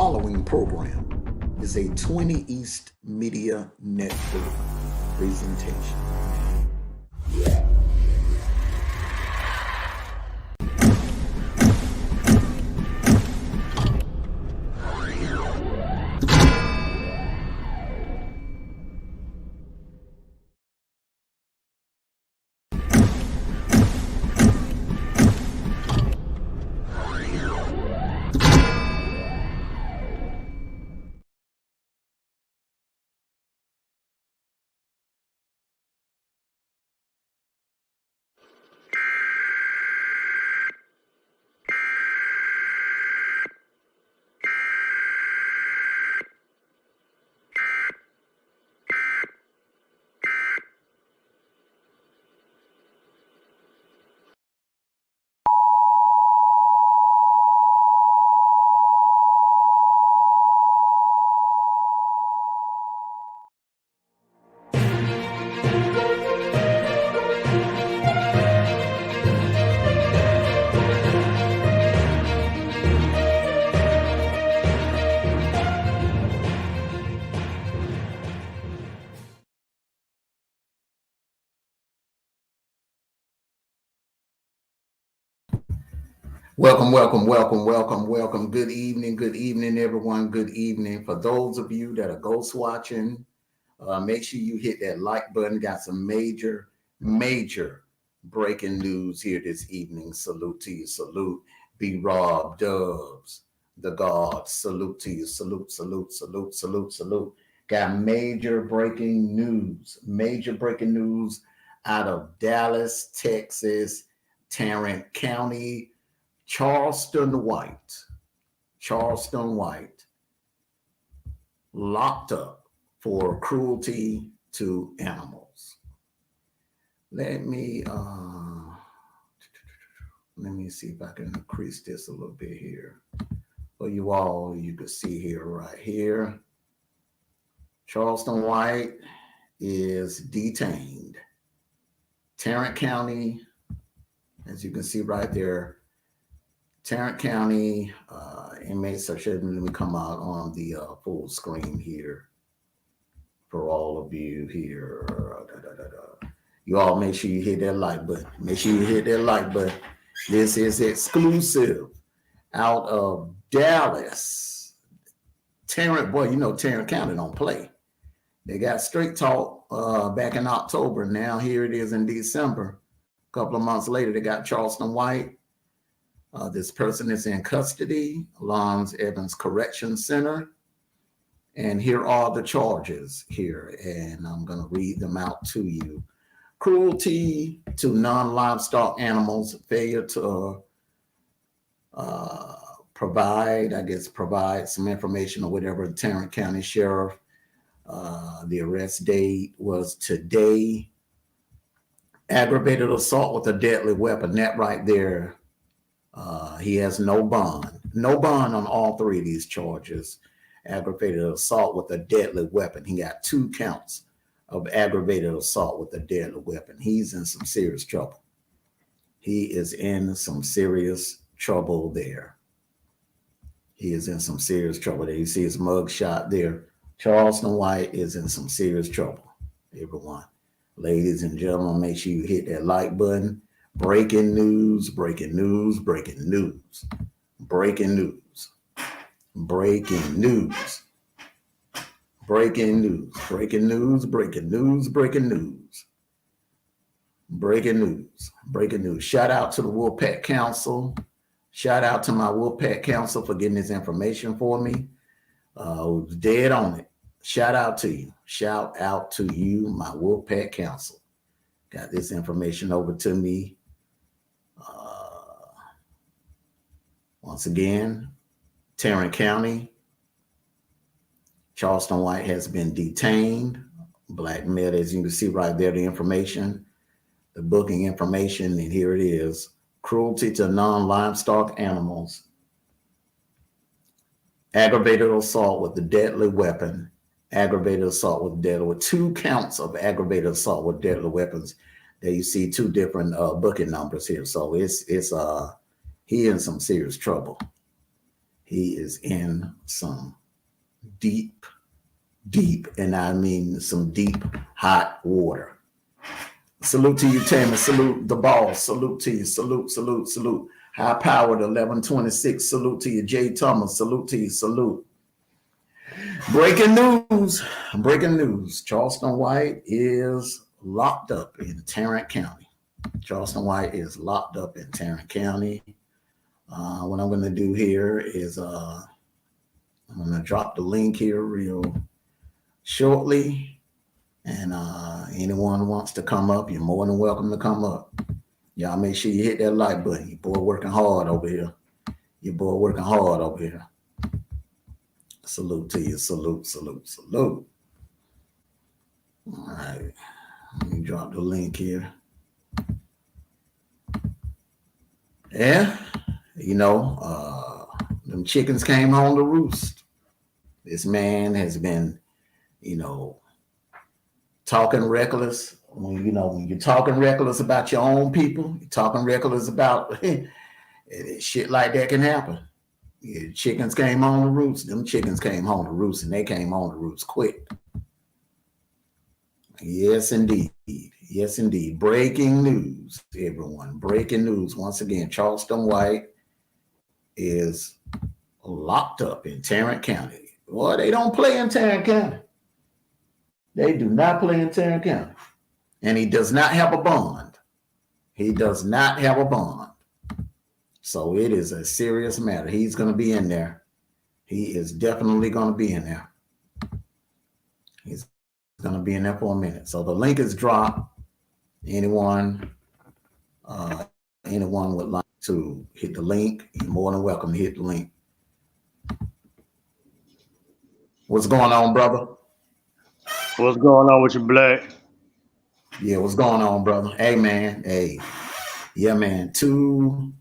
following program is a 20 East Media Network presentation. Welcome. Good evening, everyone. Good evening. For those of you that are ghost watching, make sure you hit that like button. Got some major breaking news here this evening. Salute to you. Salute. B. Rob, Dubs, the gods. Salute to you. Salute. Got major breaking news out of Dallas, Texas, Tarrant County. Charleston White locked up for cruelty to animals. Let me see if I can increase this a little bit here for you all. You can see here, right here. Charleston White is detained. Tarrant County, as you can see right there, Tarrant County inmates are let me come out on the full screen here for all of you here. You all make sure you hit that like button. This is exclusive out of Dallas. Tarrant, boy, you know Tarrant County don't play. They got straight talk back in October. Now here it is in December. A couple of months later, they got Charleston White. This person is in custody, Lons Evans Correction Center. And here are the charges here, and I'm going to read them out to you. Cruelty to non-livestock animals, failure to provide some information or whatever. The Tarrant County Sheriff, the arrest date was today. Aggravated assault with a deadly weapon, that right there. He has no bond on all three of these charges. Aggravated assault with a deadly weapon. He got 2 counts of aggravated assault with a deadly weapon. He's in some serious trouble. He is in some serious trouble there. You see his mug shot there. Charleston White is in some serious trouble, everyone. Ladies and gentlemen, make sure you hit that like button. Breaking news. Shout out to the WOLFPACK Council. Shout out to my WOLFPACK Council for getting this information for me. Was dead on it. Shout out to you, my WOLFPACK Council. Got this information over to me. Once again, Tarrant County, Charleston White has been detained. Black male, as you can see right there, the information, the booking information, and here it is. Cruelty to non-livestock animals. Aggravated assault with a deadly weapon. 2 counts of aggravated assault with deadly weapons. There you see 2 different booking numbers here. So it's he in some serious trouble. He is in some deep, and I mean some deep, hot water. Salute to you, Tammy. Salute the boss. Salute to you. Salute. High powered 1126. Salute to you, Jay Thomas. Salute to you. Salute. Breaking news. Charleston White is locked up in Tarrant County. What I'm going to do here is I'm going to drop the link here real shortly. And anyone wants to come up, you're more than welcome to come up. Y'all make sure you hit that like button. Your boy working hard over here. Salute to you. Salute. All right. Let me drop the link here. Yeah. Them chickens came home to roost. This man has been, talking reckless. When you're talking reckless about your own people, you're talking reckless about shit like that can happen. Yeah, chickens came home to roost. Them chickens came home to roost, and they came home to roost quick. Yes, indeed. Breaking news, everyone. Breaking news. Once again, Charleston White is locked up in Tarrant County. Boy, they don't play in Tarrant County. They do not play in Tarrant County. And he does not have a bond. So it is a serious matter. He's going to be in there. He is definitely going to be in there. He's going to be in there for a minute. So the link is dropped. Anyone would like to hit the link, you're more than welcome to hit the link. What's going on, brother? What's going on with you, Black? Yeah, what's going on, brother? Hey, man. Hey. Yeah, man. Two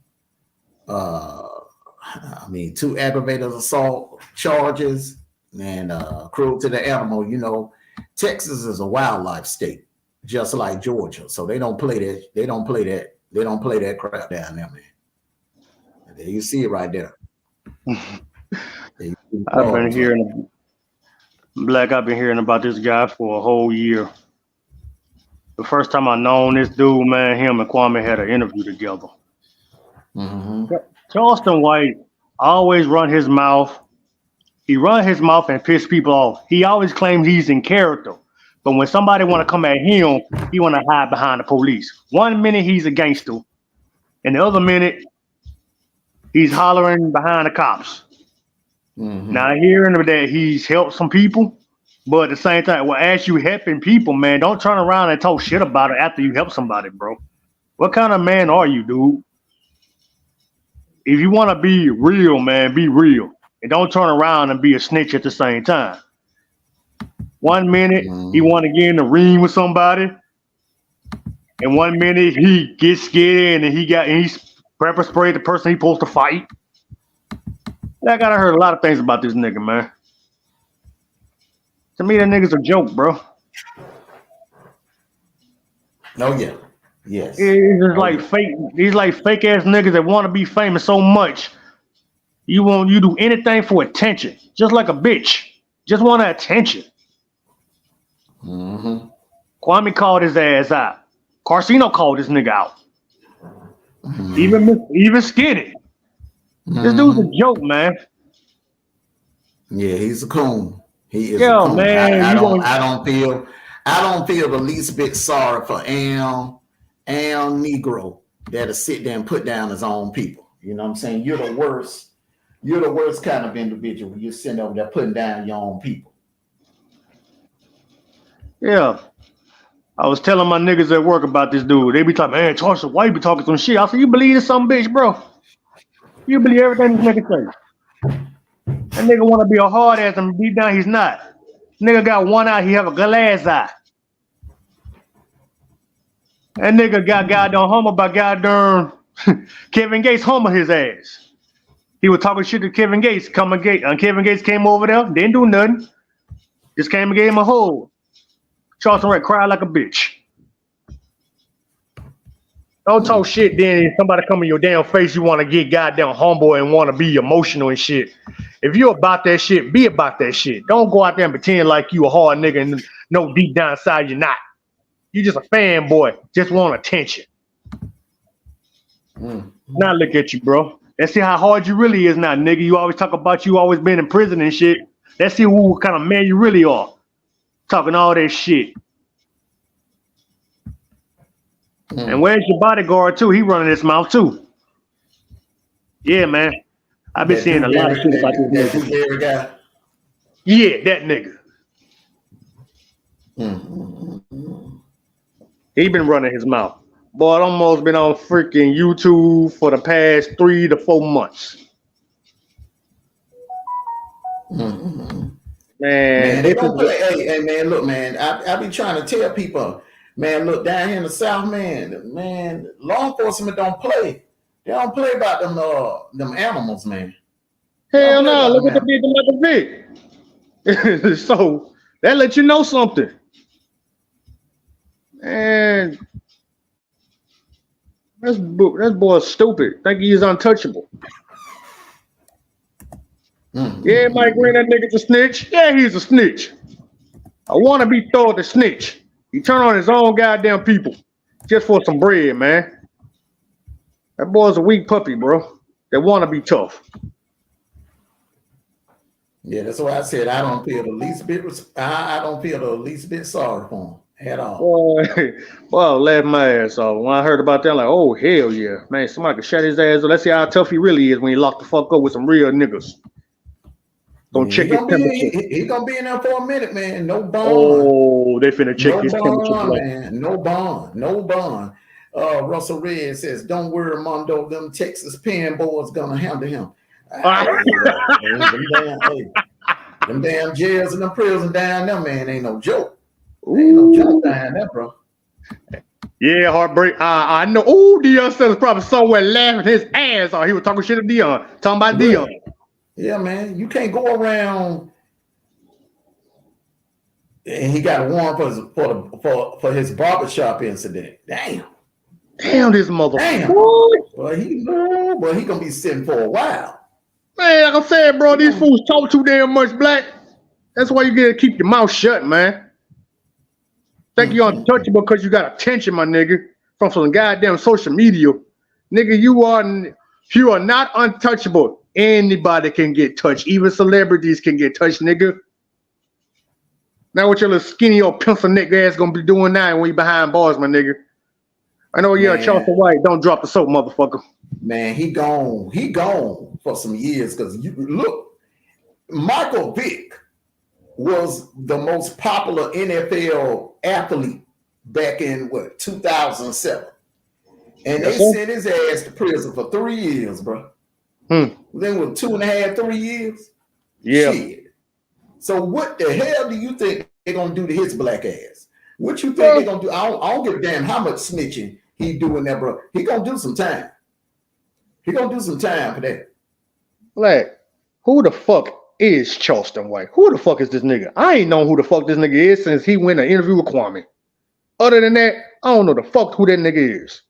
aggravated assault charges and cruel to the animal. Texas is a wildlife state, just like Georgia. So they don't play that. They don't play that crap down there, man. There you see it right there. I've been hearing about this guy for a whole year. The first time I known this dude, man, him and Kwame had an interview together. Mm-hmm. Charleston White always run his mouth. He run his mouth and piss people off. He always claims he's in character. But when somebody want to come at him, he want to hide behind the police. 1 minute he's a gangster, and the other minute he's hollering behind the cops. Mm-hmm. Now hearing that he's helped some people, but at the same time, well, as you helping people, man, don't turn around and talk shit about it after you help somebody, bro. What kind of man are you, dude? If you want to be real, man, be real. And don't turn around and be a snitch at the same time. 1 minute, he want to get in the ring with somebody. And 1 minute, he gets scared and he's pepper sprayed the person he's supposed to fight. I gotta heard a lot of things about this nigga, man. To me, that nigga's a joke, bro. Oh, yeah. Yes. He's just like fake. He's like fake ass niggas that want to be famous so much. You do anything for attention, just like a bitch. Just want attention. Mm-hmm. Kwame called his ass out. Carcino called this nigga out. Mm-hmm. Even Skinny. Mm-hmm. This dude's a joke, man. Yeah, he's a coon. He is a coon. Man, I don't feel the least bit sorry for Al Negro that'll sit there and put down his own people. You know what I'm saying? You're the worst kind of individual when you're sitting over there putting down your own people. Yeah. I was telling my niggas at work about this dude. They be talking, man, Charleston White be talking some shit. I said, you believe this some bitch, bro? You believe everything this nigga say? That nigga want to be a hard ass and deep down he's not. Nigga got one eye, he have a glass eye. That nigga got goddamn homo by goddamn Kevin Gates homo his ass. He was talking shit to Kevin Gates. Kevin Gates came over there, didn't do nothing. Just came and gave him a hold. Charleston White cried like a bitch. Don't talk shit. Then somebody come in your damn face, you want to get goddamn humble and want to be emotional and shit. If you're about that shit, be about that shit. Don't go out there and pretend like you a hard nigga and no deep down inside you're not. You just a fanboy, just want attention. Now look at you, bro. Let's see how hard you really is now, nigga. You always talk about you always been in prison and shit. Let's see what kind of man you really are. Talking all that shit. And where's your bodyguard too? He running his mouth too. Yeah, man. I've been seeing a lot of shit about this nigga. Yeah, that nigga. He been running his mouth. Boy, I almost been on freaking YouTube for the past 3 to 4 months. Man, they don't play. Hey, man, look, man. I be trying to tell people, man, look, down here in the South, man, law enforcement don't play. They don't play about them animals, man. Hell no, look what they did to Michael Vick. So that let you know something. And this boy's stupid. Think he is untouchable. Yeah, Mike Green, that nigga's a snitch. Yeah, he's a snitch. I want to be thought a snitch. He turn on his own goddamn people just for some bread, man. That boy's a weak puppy, bro. They want to be tough. Yeah, that's why I said I don't feel the least bit. I don't feel the least bit sorry for him at all. Well, laughed my ass off when I heard about that. I'm like, oh hell yeah, man! Somebody could shut his ass up. Let's see how tough he really is when he locked the fuck up with some real niggas. Don't check his temperature. He gonna be in there for a minute, man. No bond. Oh, they finna check his temperature, man. No bond. Russell Red says, "Don't worry, Mondo. Them Texas pen boys gonna handle him." Them damn jails and them prisons down there, man, ain't no joke. Ain't no joke down there, bro. Yeah, heartbreak. I know. Oh, Deion Sanders probably somewhere laughing his ass off. He was talking shit to Deion, talking about Deion. Yeah, man, you can't go around. And he got a warrant for his barbershop incident. Damn, this motherfucker. Damn. But he gonna be sitting for a while. Man, like I said, bro, these fools talk too damn much black. That's why you gotta keep your mouth shut, man. Think you're untouchable because you got attention, my nigga, from some goddamn social media. Nigga, you are not untouchable. Anybody can get touched. Even celebrities can get touched, nigga. Now what your little skinny old pencil neck ass gonna be doing now when you behind bars, my nigga? I know you're a Charleston White. Don't drop the soap, motherfucker. Man, he gone for some years because you look, Michael Vick was the most popular NFL athlete back in 2007, and they sent his ass to prison for 3 years, bro. Then with 2.5, 3 years. Yeah. Shit. So what the hell do you think they're gonna do to his black ass? What you think they're gonna do? I don't give a damn how much snitching he doing there, bro. He gonna do some time. He gonna do some time for that. Like, who the fuck is Charleston White? Who the fuck is this nigga? I ain't known who the fuck this nigga is since he went to interview with Kwame. Other than that, I don't know the fuck who that nigga is.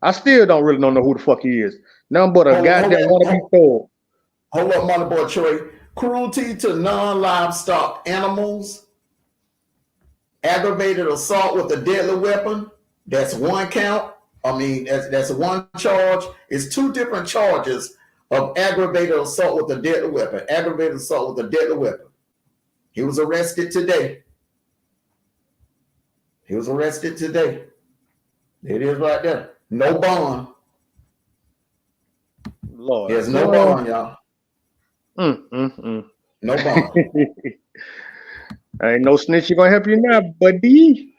I still don't really know who the fuck he is. Nothing but a goddamn wannabe thug. Hold up, my boy Troy. Cruelty to non-livestock animals, aggravated assault with a deadly weapon. That's one count. I mean, that's one charge. It's 2 different charges of aggravated assault with a deadly weapon. Aggravated assault with a deadly weapon. He was arrested today. There it is right there. No bond. Lord. There's no bond, y'all. No bond. Ain't no snitch gonna help you now, buddy.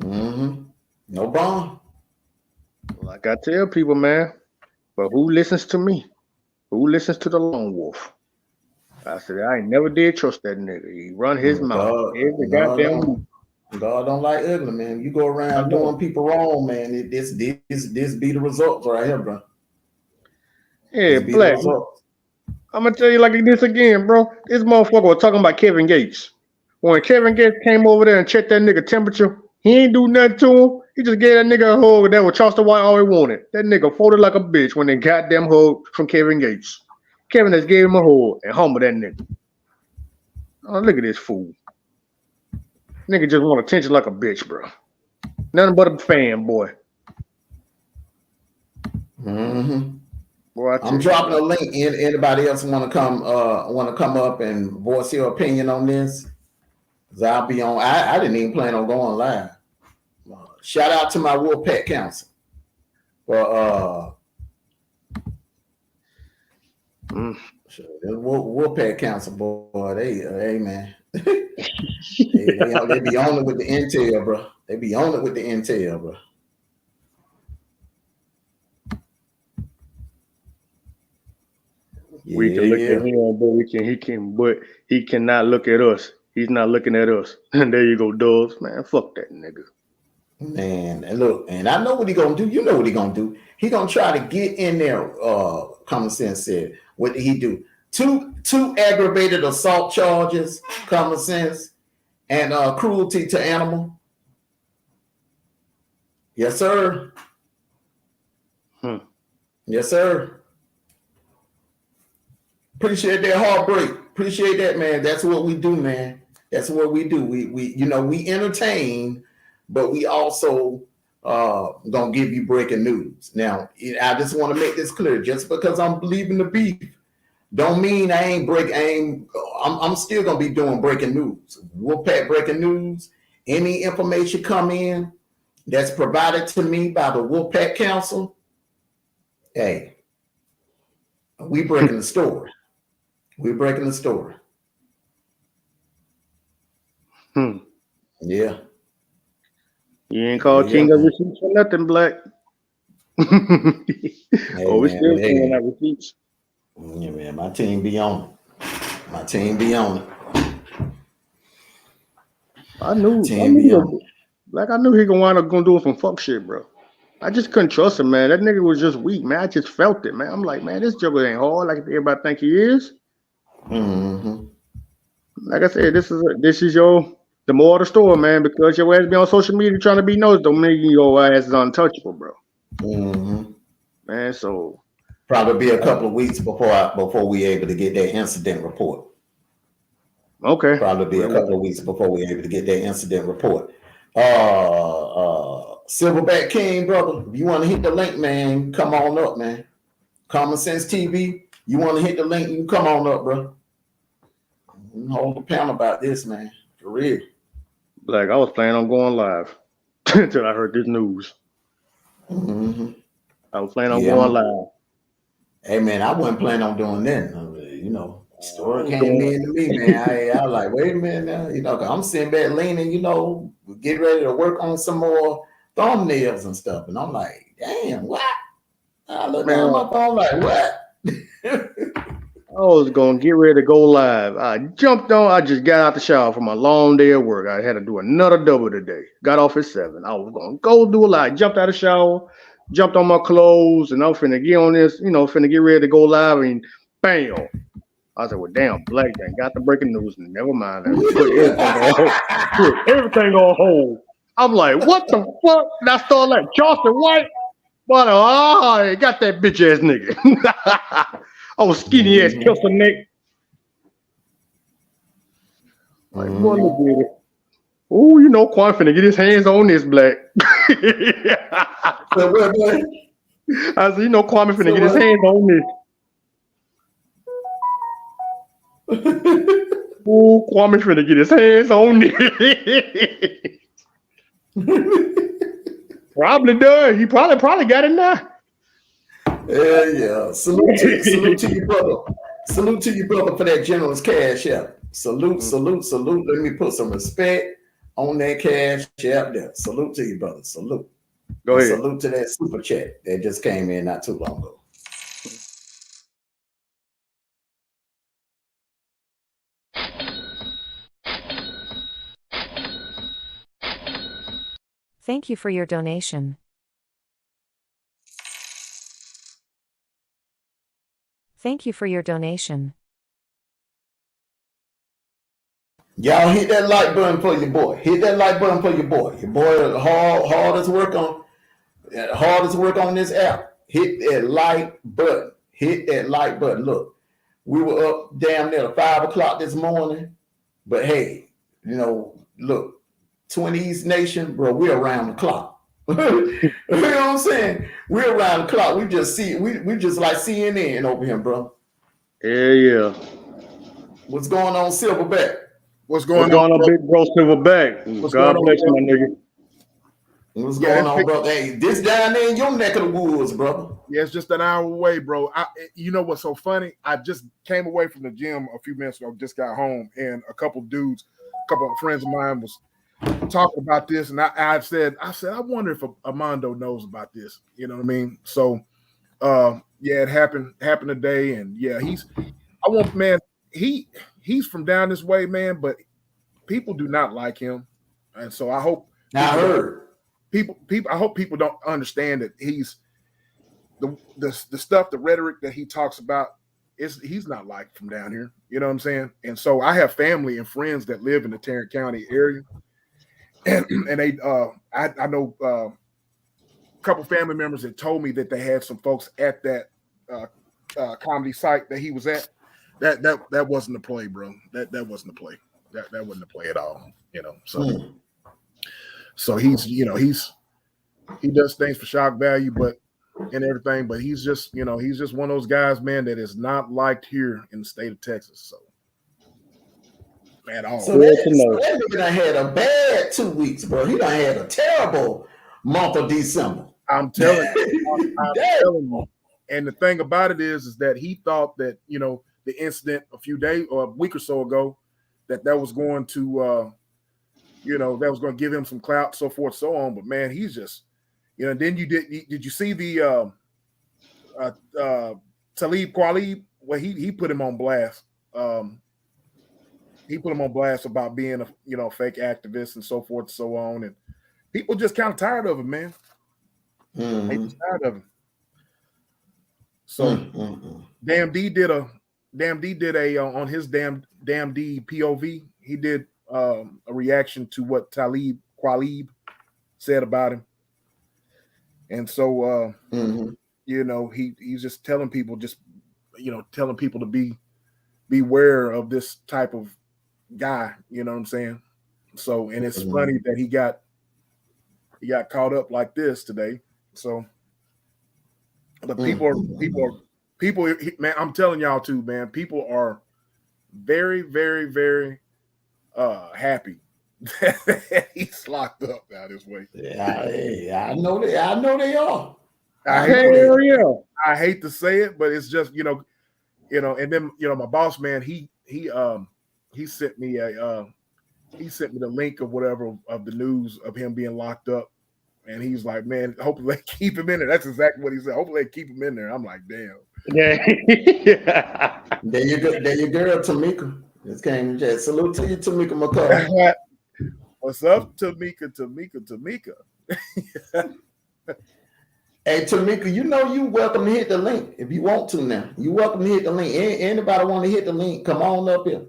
No bond. Like I tell people, man, but who listens to me? Who listens to the lone wolf? I said, I ain't never did trust that nigga. He run his mouth every goddamn week. God don't like ugly, man. You go around doing people wrong, man. This be the results right here, bro. Yeah, Black. I'm gonna tell you like this again, bro. This motherfucker was talking about Kevin Gates. When Kevin Gates came over there and checked that nigga temperature, He ain't do nothing to him. He just gave that nigga a hug, and that was Charleston White all he wanted. That nigga folded like a bitch when they goddamn hug from Kevin Gates. Kevin just gave him a hug and humbled that nigga. Oh, look at this fool. Nigga just want attention like a bitch, bro. Nothing but a fanboy. Mm-hmm. Boy, I'm dropping a link. Anybody else want to come up and voice your opinion on this? Cause I'll be on. I didn't even plan on going live. Shout out to my WOLFPACK council. For WOLFPACK council, boy, hey man. they be on it with the intel, bro. They be on it with the intel, bro. We can look at him, but he cannot look at us. He's not looking at us. And there you go, Dubs. Man, fuck that nigga. Man, and look, and I know what he gonna do. You know what he gonna do. He gonna try to get in there. Common sense said, what did he do? Two aggravated assault charges, common sense, and cruelty to animal. Yes, sir. Yes, sir. Appreciate that heartbreak. Appreciate that, man. That's what we do, man. That's what we do. We entertain, but we also gonna give you breaking news. Now, I just want to make this clear. Just because I'm believing the beef, don't mean I'm still gonna be doing breaking news. WOLFPACK breaking news. Any information come in that's provided to me by the WOLFPACK Council, hey, we breaking the story. We're breaking the story. Yeah. You ain't called King of Receipts for nothing, Black. Hey, we still doing that receipts. Yeah, man. My team be on it. My team be on it. I knew he gonna wind up gonna do some fuck shit, bro. I just couldn't trust him, man. That nigga was just weak, man. I just felt it, man. I'm like, man, this joker ain't hard like everybody think he is. Mm-hmm. Like I said, this is the more of the story, man. Because your ass be on social media trying to be nosy, don't mean your ass is untouchable, bro. Mm-hmm. Man, so probably be a couple of weeks before we able to get that incident report. Okay. Probably be a couple of weeks before we're able to get that incident report. Silverback King, brother, if you want to hit the link, man, come on up, man. Common Sense TV, you want to hit the link, you can come on up, bro. Hold the pound about this, man. For real. Like, I was planning on going live until I heard this news. Mm-hmm. I was planning on going live. Hey, man, I wasn't planning on doing that. Story came in to me, man. I was like, wait a minute now. Cause I'm sitting back leaning, get ready to work on some more thumbnails and stuff. And I'm like, damn, what? I look down at my phone like, what? I was going to get ready to go live. I jumped on. I just got out the shower from a long day at work. I had to do another double today. Got off at 7. I was going to go do a live. Jumped out of the shower, jumped on my clothes, and I'm finna get on this, finna get ready to go live, and bam. I said, well, damn, Black done got the breaking news. Never mind. Put everything on hold. I'm like, what the fuck? And I started like, Charleston White? But I got that bitch ass nigga. I was skinny ass killer neck. Like, boy, look at it. Oh, Quan finna get his hands on this, Black. I said, Kwame finna get his hands on this. Oh, Kwame finna get his hands on it. Probably does. He probably got it now. Yeah. Salute to you, brother. Salute to you, brother, for that generous cash app. Salute. Let me put some respect on that cash app there. Salute to you, brother. Salute. Go ahead. Salute to that super chat that just came in not too long ago. Thank you for your donation. Thank you for your donation. Y'all hit that like button for your boy. Hit that like button for your boy. Your boy hard as work on this app. Hit that like button. Hit that like button. Look, we were up damn near 5 o'clock this morning, but hey, look, 20 East Nation, bro, we're around the clock. You know what I'm saying? We're around the clock. We just like CNN over here, bro. Yeah. What's going on, Silverback? What's going on, big bro Silverback? God bless you, my nigga. What's going on, bro? Hey, this down there in your neck of the woods, brother. Yeah, it's just an hour away, bro. You know what's so funny? I just came away from the gym a few minutes ago, just got home, and a couple of friends of mine was talking about this, and I said, I wonder if Armando knows about this. You know what I mean? So, it happened today, and yeah, he's from down this way, man, but people do not like him, and so I hope I hope people don't understand that he's the stuff, the rhetoric that he talks about he's not liked from down here. You know what I'm saying? And so I have family and friends that live in the Tarrant County area, and they I know a couple family members that told me that they had some folks at that comedy site that he was at. That wasn't the play, bro. That wasn't the play. That wasn't the play at all. So he does things for shock value, and everything, but he's just one of those guys, man, that is not liked here in the state of Texas. So at all. So that nigga done had a bad 2 weeks, bro. He done had a terrible month of December. I'm telling you. I'm telling you. And the thing about it is that he thought that, the incident a few days or a week or so ago, that was going to, that was going to give him some clout, so forth, so on. But man, he's just, and then did you see the Talib Kweli? Well, he put him on blast. He put him on blast about being a fake activist and so forth, so on. And people just kind of tired of him, man. Mm-hmm. They just tired of him. So Damn D did a on his Damn D POV. He did a reaction to what Talib Kweli said about him, and so he's just telling people to beware of this type of guy. You know what I'm saying? So, and it's funny that he got caught up like this today. So, but people, man, I'm telling y'all too, man, people are very, very, very happy that he's locked up now this way. Yeah, I know they are. I hate to say it, but it's just and then my boss man, he sent me the link of whatever of the news of him being locked up. And he's like, man, hopefully they keep him in there. That's exactly what he said. Hopefully they keep him in there. I'm like, damn. Yeah. There you go, Tamika. This came just salute to you, Tamika McCall. What's up, Tamika? Hey, Tamika, you welcome to hit the link if you want to now. You welcome to hit the link. Anybody want to hit the link, come on up here.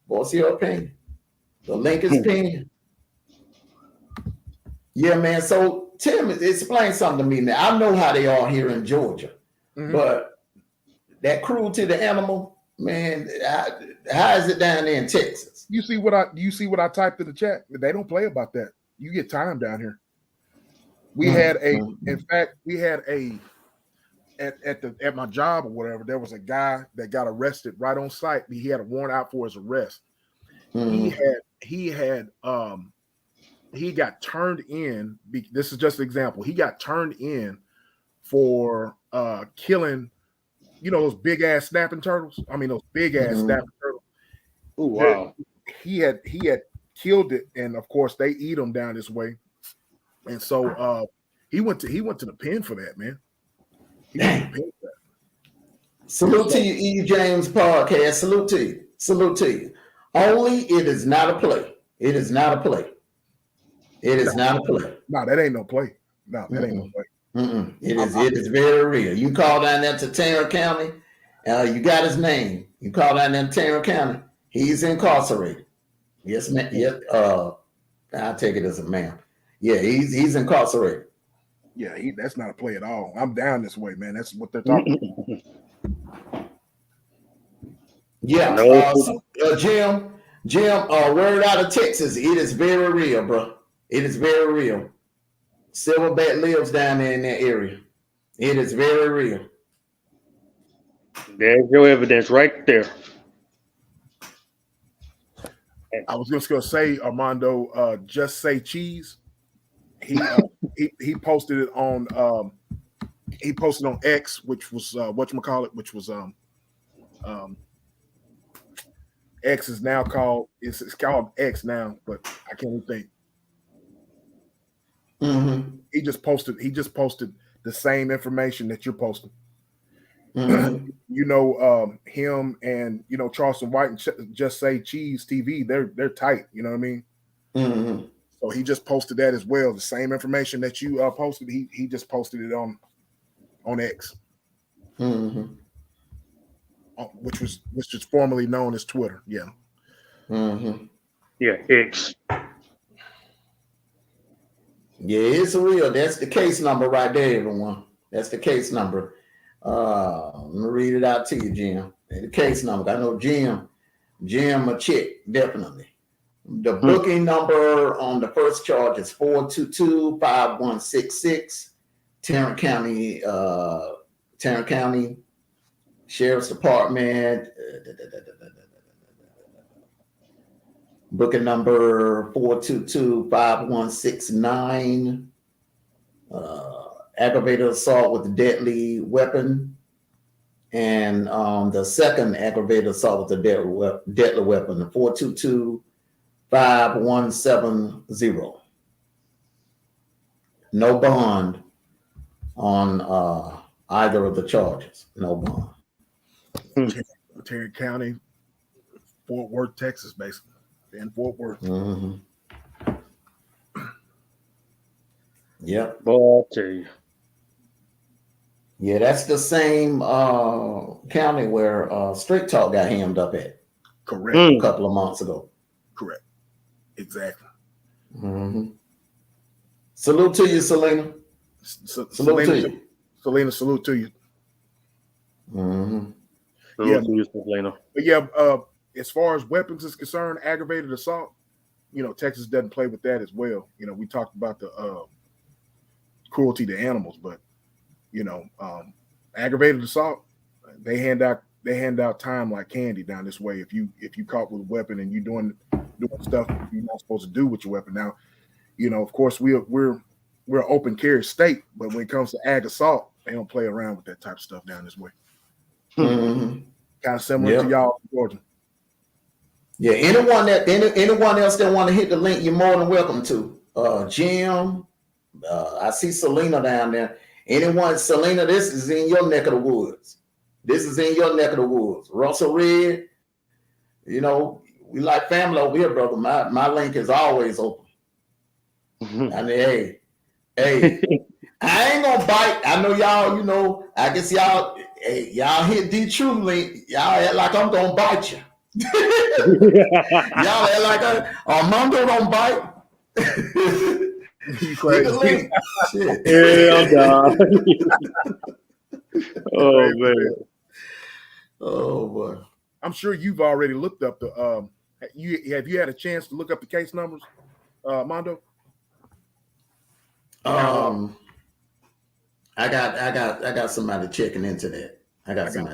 What's your opinion? The link is pinned. Yeah, man. So Tim, explain something to me now. I know how they are here in Georgia, but that cruelty to the animal, man, how is it down there in Texas? You see what I typed in the chat? They don't play about that. You get time down here. At my job or whatever, there was a guy that got arrested right on site. He had a warrant out for his arrest. He got turned in. This is just an example. He got turned in for killing, those big ass snapping turtles. I mean, those big ass snapping turtles. Oh wow! He had killed it, and of course they eat them down this way. And so he went to the pen for that, man. He went to the pen for that. Salute to you, E. James Podcast. Salute to you. Only it is not a play. It is not a play. No, that ain't no play. No, that ain't no play. It is very real. You call down there to Tarrant County, you got his name. You call down there to Tarrant County, he's incarcerated. Yes, ma'am. Yep. I'll take it as a ma'am. Yeah, he's incarcerated. Yeah, that's not a play at all. I'm down this way, man. That's what they're talking about. Yeah. No. Jim, word out of Texas. It is very real, bro. It is very real. Silverback lives down there in that area. It is very real. There's your evidence right there. I was just gonna say, Armando, just say cheese. He posted it on X, which was whatchamacallit, which was X is now called it's called X now, but I can't even think. Mm-hmm. He just posted the same information that you're posting. Mm-hmm. You know, him and Charleston White and Just Say Cheese TV, they're tight. You know what I mean? Mm-hmm. So he just posted that as well. The same information that you posted, he just posted it on X, Mm-hmm. which was formerly known as Twitter. Yeah. Mm-hmm. Yeah, X. Yeah, it's real. That's the case number right there, everyone. That's the case number. Let me read it out to you, Jim. The case number. I know Jim a chick, definitely. The booking number on the first charge is 422-5166. Tarrant County Sheriff's Department. Booking number 422-5169. Aggravated assault with a deadly weapon. And the second aggravated assault with a deadly weapon, 422-5170. No bond on either of the charges. No bond. Tarrant County, Fort Worth, Texas, basically. In Fort Worth. Mm-hmm. Yep. Boy, I'll tell you. Yeah, that's the same county where Straight Talk got hammed up at Correct. a couple of months ago. Correct. Exactly. Mm-hmm. Salute to you, Selena. Salute to you. Selena, salute to you. Mm-hmm. Salute to you, Selena. But yeah, as far as weapons is concerned, aggravated assault, Texas doesn't play with that as well. We talked about the cruelty to animals, but aggravated assault, they hand out time like candy down this way. If you caught with a weapon and you doing stuff you're not supposed to do with your weapon. Now, of course we're an open carry state, but when it comes to ag assault, they don't play around with that type of stuff down this way. Mm-hmm. Kind of similar to y'all in Georgia. Yeah, anyone else that want to hit the link, you're more than welcome to. Jim, I see Selena down there. Selena, this is in your neck of the woods. Russell Red, we like family over here, brother. My link is always open. I mean, hey, I ain't gonna bite. I know y'all, I guess y'all hit the true link. Y'all act like I'm gonna bite you. Y'all act like Armando don't bite. You crazy. Shit. Yeah, I'm done. Oh man. Oh boy. I'm sure you've already looked up the have you had a chance to look up the case numbers, Mondo? I got somebody checking into that. I got you.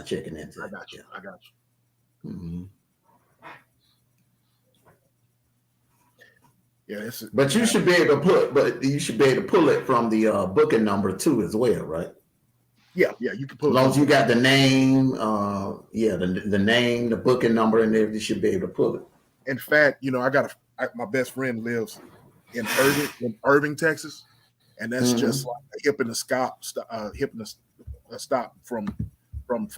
Mm-hmm. Yeah, but you should be able to pull it from the booking number too as well, right? Yeah, you can pull as long as you got the name, the name, the booking number, and everything, you should be able to pull it. In fact, I got my best friend lives in Irving, Texas, and that's just like a hip and a stop from Fort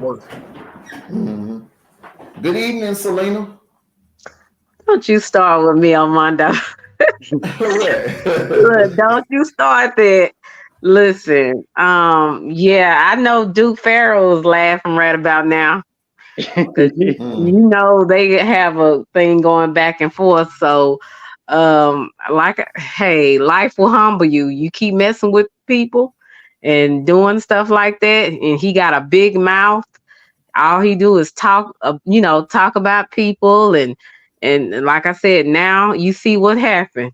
Worth. Mm-hmm. Good evening, Selena. Don't you start with me, Armando. Look, don't you start that. Listen, I know Duke Farrell is laughing right about now. 'Cause you know they have a thing going back and forth. So, hey, life will humble you. You keep messing with people and doing stuff like that, and he got a big mouth. All he do is talk, talk about people, and like I said, now you see what happened.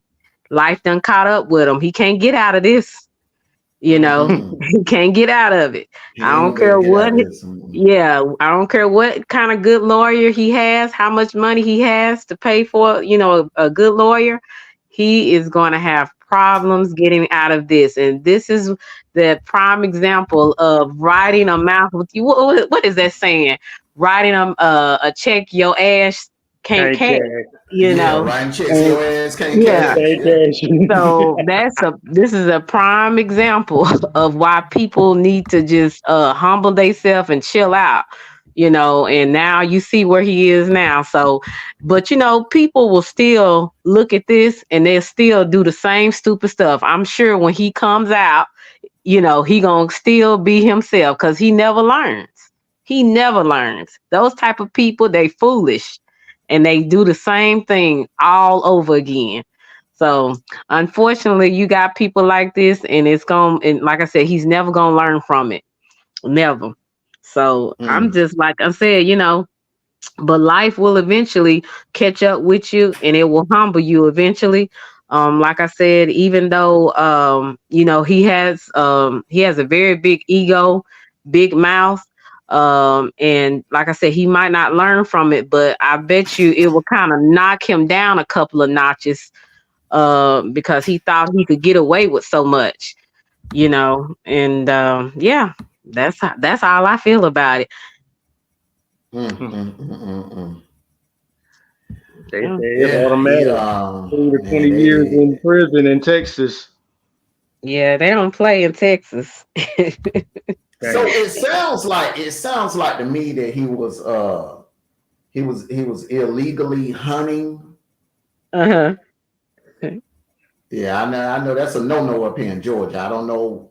Life done caught up with him. He can't get out of this. He can't get out of it. He I ain't don't gonna be able care to get out what. of this. Yeah, I don't care what kind of good lawyer he has, how much money he has to pay for, a good lawyer. He is going to have problems getting out of this. And this is the prime example of writing a mouth with you. What is that saying? Writing a check your ass can't cash, Yeah, writing checks And your ass can't yeah. cash. Yeah. So this is a prime example of why people need to just humble themselves and chill out, and now you see where he is now. So, but people will still look at this and they'll still do the same stupid stuff. I'm sure when he comes out, he gonna still be himself because he never learns. He never learns. Those type of people, they foolish and they do the same thing all over again. So unfortunately, you got people like this, and and like I said, he's never gonna learn from it. Never. So I'm just like I said, but life will eventually catch up with you and it will humble you eventually. Like I said, even though he has a very big ego, big mouth. And like I said, he might not learn from it, but I bet you it will kind of knock him down a couple of notches because he thought he could get away with so much, and yeah, that's all I feel about it. They Yeah. say it's automatic. 20 years in prison in Texas. Yeah, they don't play in Texas. So it sounds like to me that he was illegally hunting. Uh-huh. Yeah, I know that's a no up here in Georgia. I don't know,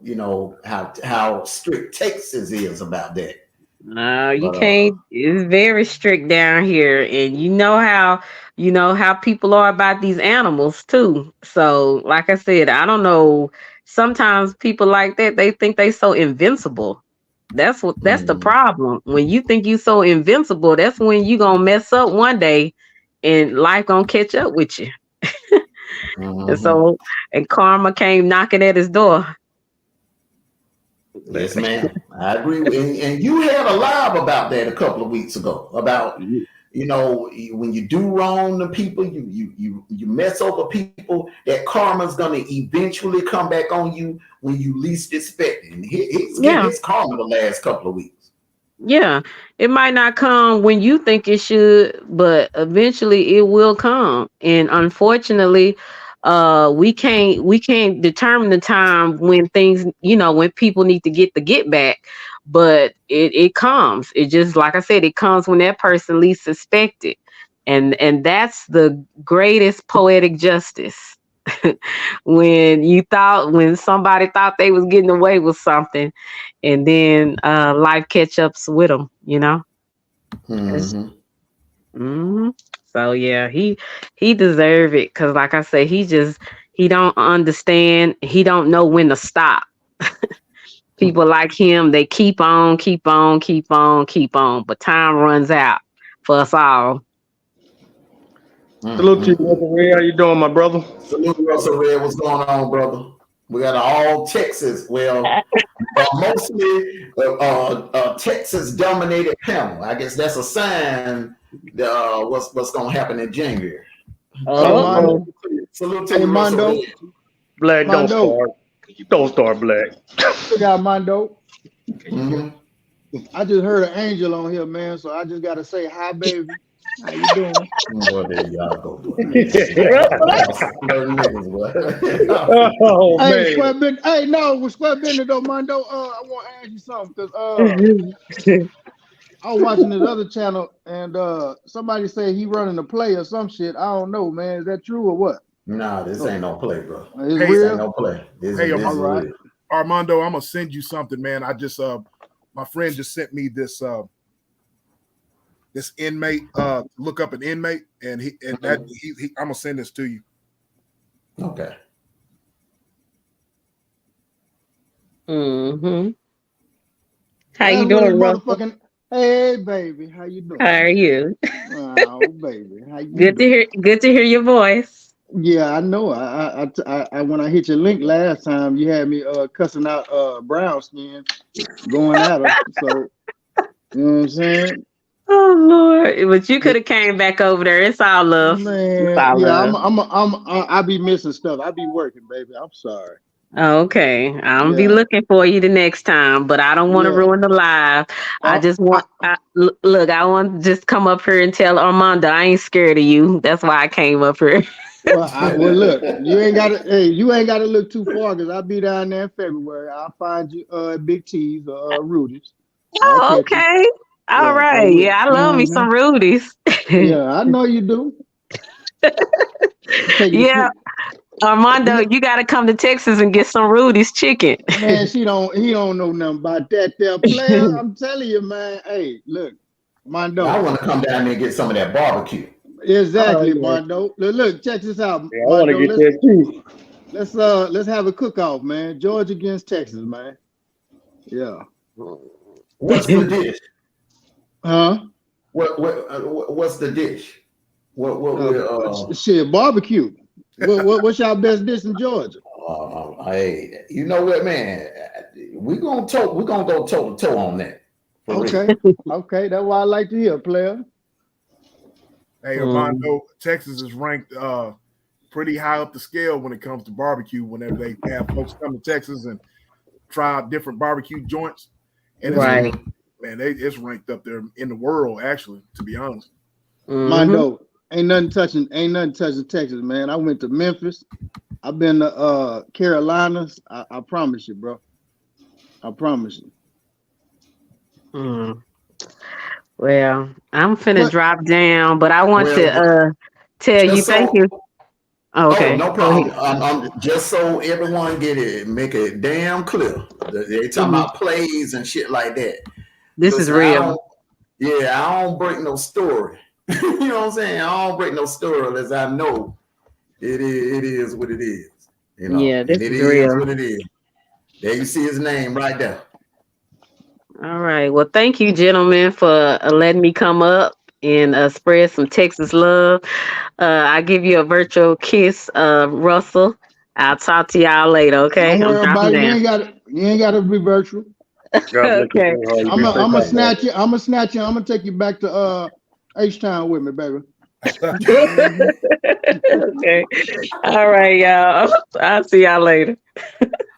how strict Texas is about that. No, you can't. It's very strict down here, and how people are about these animals too. So, like I said, I don't know. Sometimes people like that, they think they so invincible. That's the problem. When you think you so invincible, that's when you gonna mess up one day, and life gonna catch up with you. And karma came knocking at his door. Yes, ma'am. I agree. And you had a live about that a couple of weeks ago about when you do wrong to people, you mess over people, that karma's gonna eventually come back on you when you least expect it. And he's getting his karma the last couple of weeks. Yeah, it might not come when you think it should, but eventually it will come. And unfortunately, we can't determine the time when things, when people need to get the get back, but it comes. It just, like I said, it comes when that person least suspected. And that's the greatest poetic justice. When somebody thought they was getting away with something, and then life catch ups with them, So yeah, he deserve it because, like I say, he don't understand. He don't know when to stop. People like him, they keep on, but time runs out for us all. Salute to you, Russell Red. How you doing, my brother? Salute, Russell Red. What's going on, brother? We got an all Texas, mostly Texas dominated panel. I guess that's a sign what's going to happen in January. Salute to you, Mondo. Russell Red. Black, don't start. Don't start, Black. We got Mondo. Mm-hmm. I just heard an angel on here, man. So I just gotta say hi, baby. How you doing? Well, there y'all go. Oh, Hey, man. Square Bend. Hey, no, with Square Bender though, Mondo. I want to ask you something because I was watching this other channel and somebody said he running a play or some shit. I don't know, man. Is that true or what? Nah, this ain't no play, bro. It's This real. ain't no play. This Hey, is right. real. Armando, I'm gonna send you something, man. I just my friend just sent me this this inmate, look up an inmate, and I'm gonna send this to you. Okay. Mm-hmm. How That's you what doing, his Russell? motherfucking. Hey, baby, how you doing? How are you? Oh, baby, how you Good to doing? hear. Good to hear your voice. Yeah, I know. I when I hit your link last time, you had me cussing out brown skin, going at her. So you know what I'm saying? Oh Lord! But you could have came back over there. It's all love. It's Man, all yeah, love. I be missing stuff. I be working, baby. I'm sorry. Okay, I'm be Yeah, looking for you the next time, but I don't want to yeah. ruin the live. I Uh, just I, want, look, I want to just come up here and tell Armando I ain't scared of you. That's why I came up here. well, look, you ain't gotta. Hey, you ain't gotta look too far because I'll be down there in February. I'll find you at Big T's or Rudy's. I'll Oh, catch you. okay. All Yeah, I right. will. Yeah, I love me Hmm. some Rudy's. Yeah, I know you do. Take you to Yeah, sleep. Armando, you got to come to Texas and get some Rudy's chicken. Man, he don't know nothing about that there player. I'm telling you, man. Hey, look, I Mondo. want to come down there and get some of that barbecue. Oh Exactly, yeah, Mondo. Look, check this out, yeah. I want to Mondo. get that too. Let's have a cook-off, man. Georgia against Texas, man. Yeah. What's the dish? Huh? What's the dish? What we Shit, barbecue. What's y'all best dish in Georgia? hey, you know what, man? We're gonna go toe to toe on that. For real. Okay. Okay, that's what I like to hear, player. Hey, Armando, Texas is ranked pretty high up the scale when it comes to barbecue. Whenever they have folks come to Texas and try out different barbecue joints, and it's Right. it's ranked up there in the world, actually. To be honest, Mm-hmm. Mondo, ain't nothing touching Texas, man. I went to Memphis. I've been to Carolinas. I promise you, bro. I promise you. Mm. Well, I'm finna But drop down, but I want Well, to tell you just thank so you. oh, Okay, no go ahead. problem. Just so everyone get it, make it damn clear. They talking Mhm. about plays and shit like that. This is Listen, real. I don't break no story. You know what I'm saying? I don't break no story unless I know it is what it is. You know, Yeah, and this it is is real. what it is. There you see his name right there. All right. Well, thank you, gentlemen, for letting me come up and spread some Texas love. I give you a virtual kiss, Russell. I'll talk to y'all later. don't Okay, I'm worry dropping about it. You down. ain't got it. You ain't got to be virtual. God bless you, Okay. sweetheart. You I'm be gonna safe out there. snatch you. I'm gonna snatch you. I'm gonna take you back to H Town with me, baby. Mhm. Okay. All right, y'all. I'll see y'all later.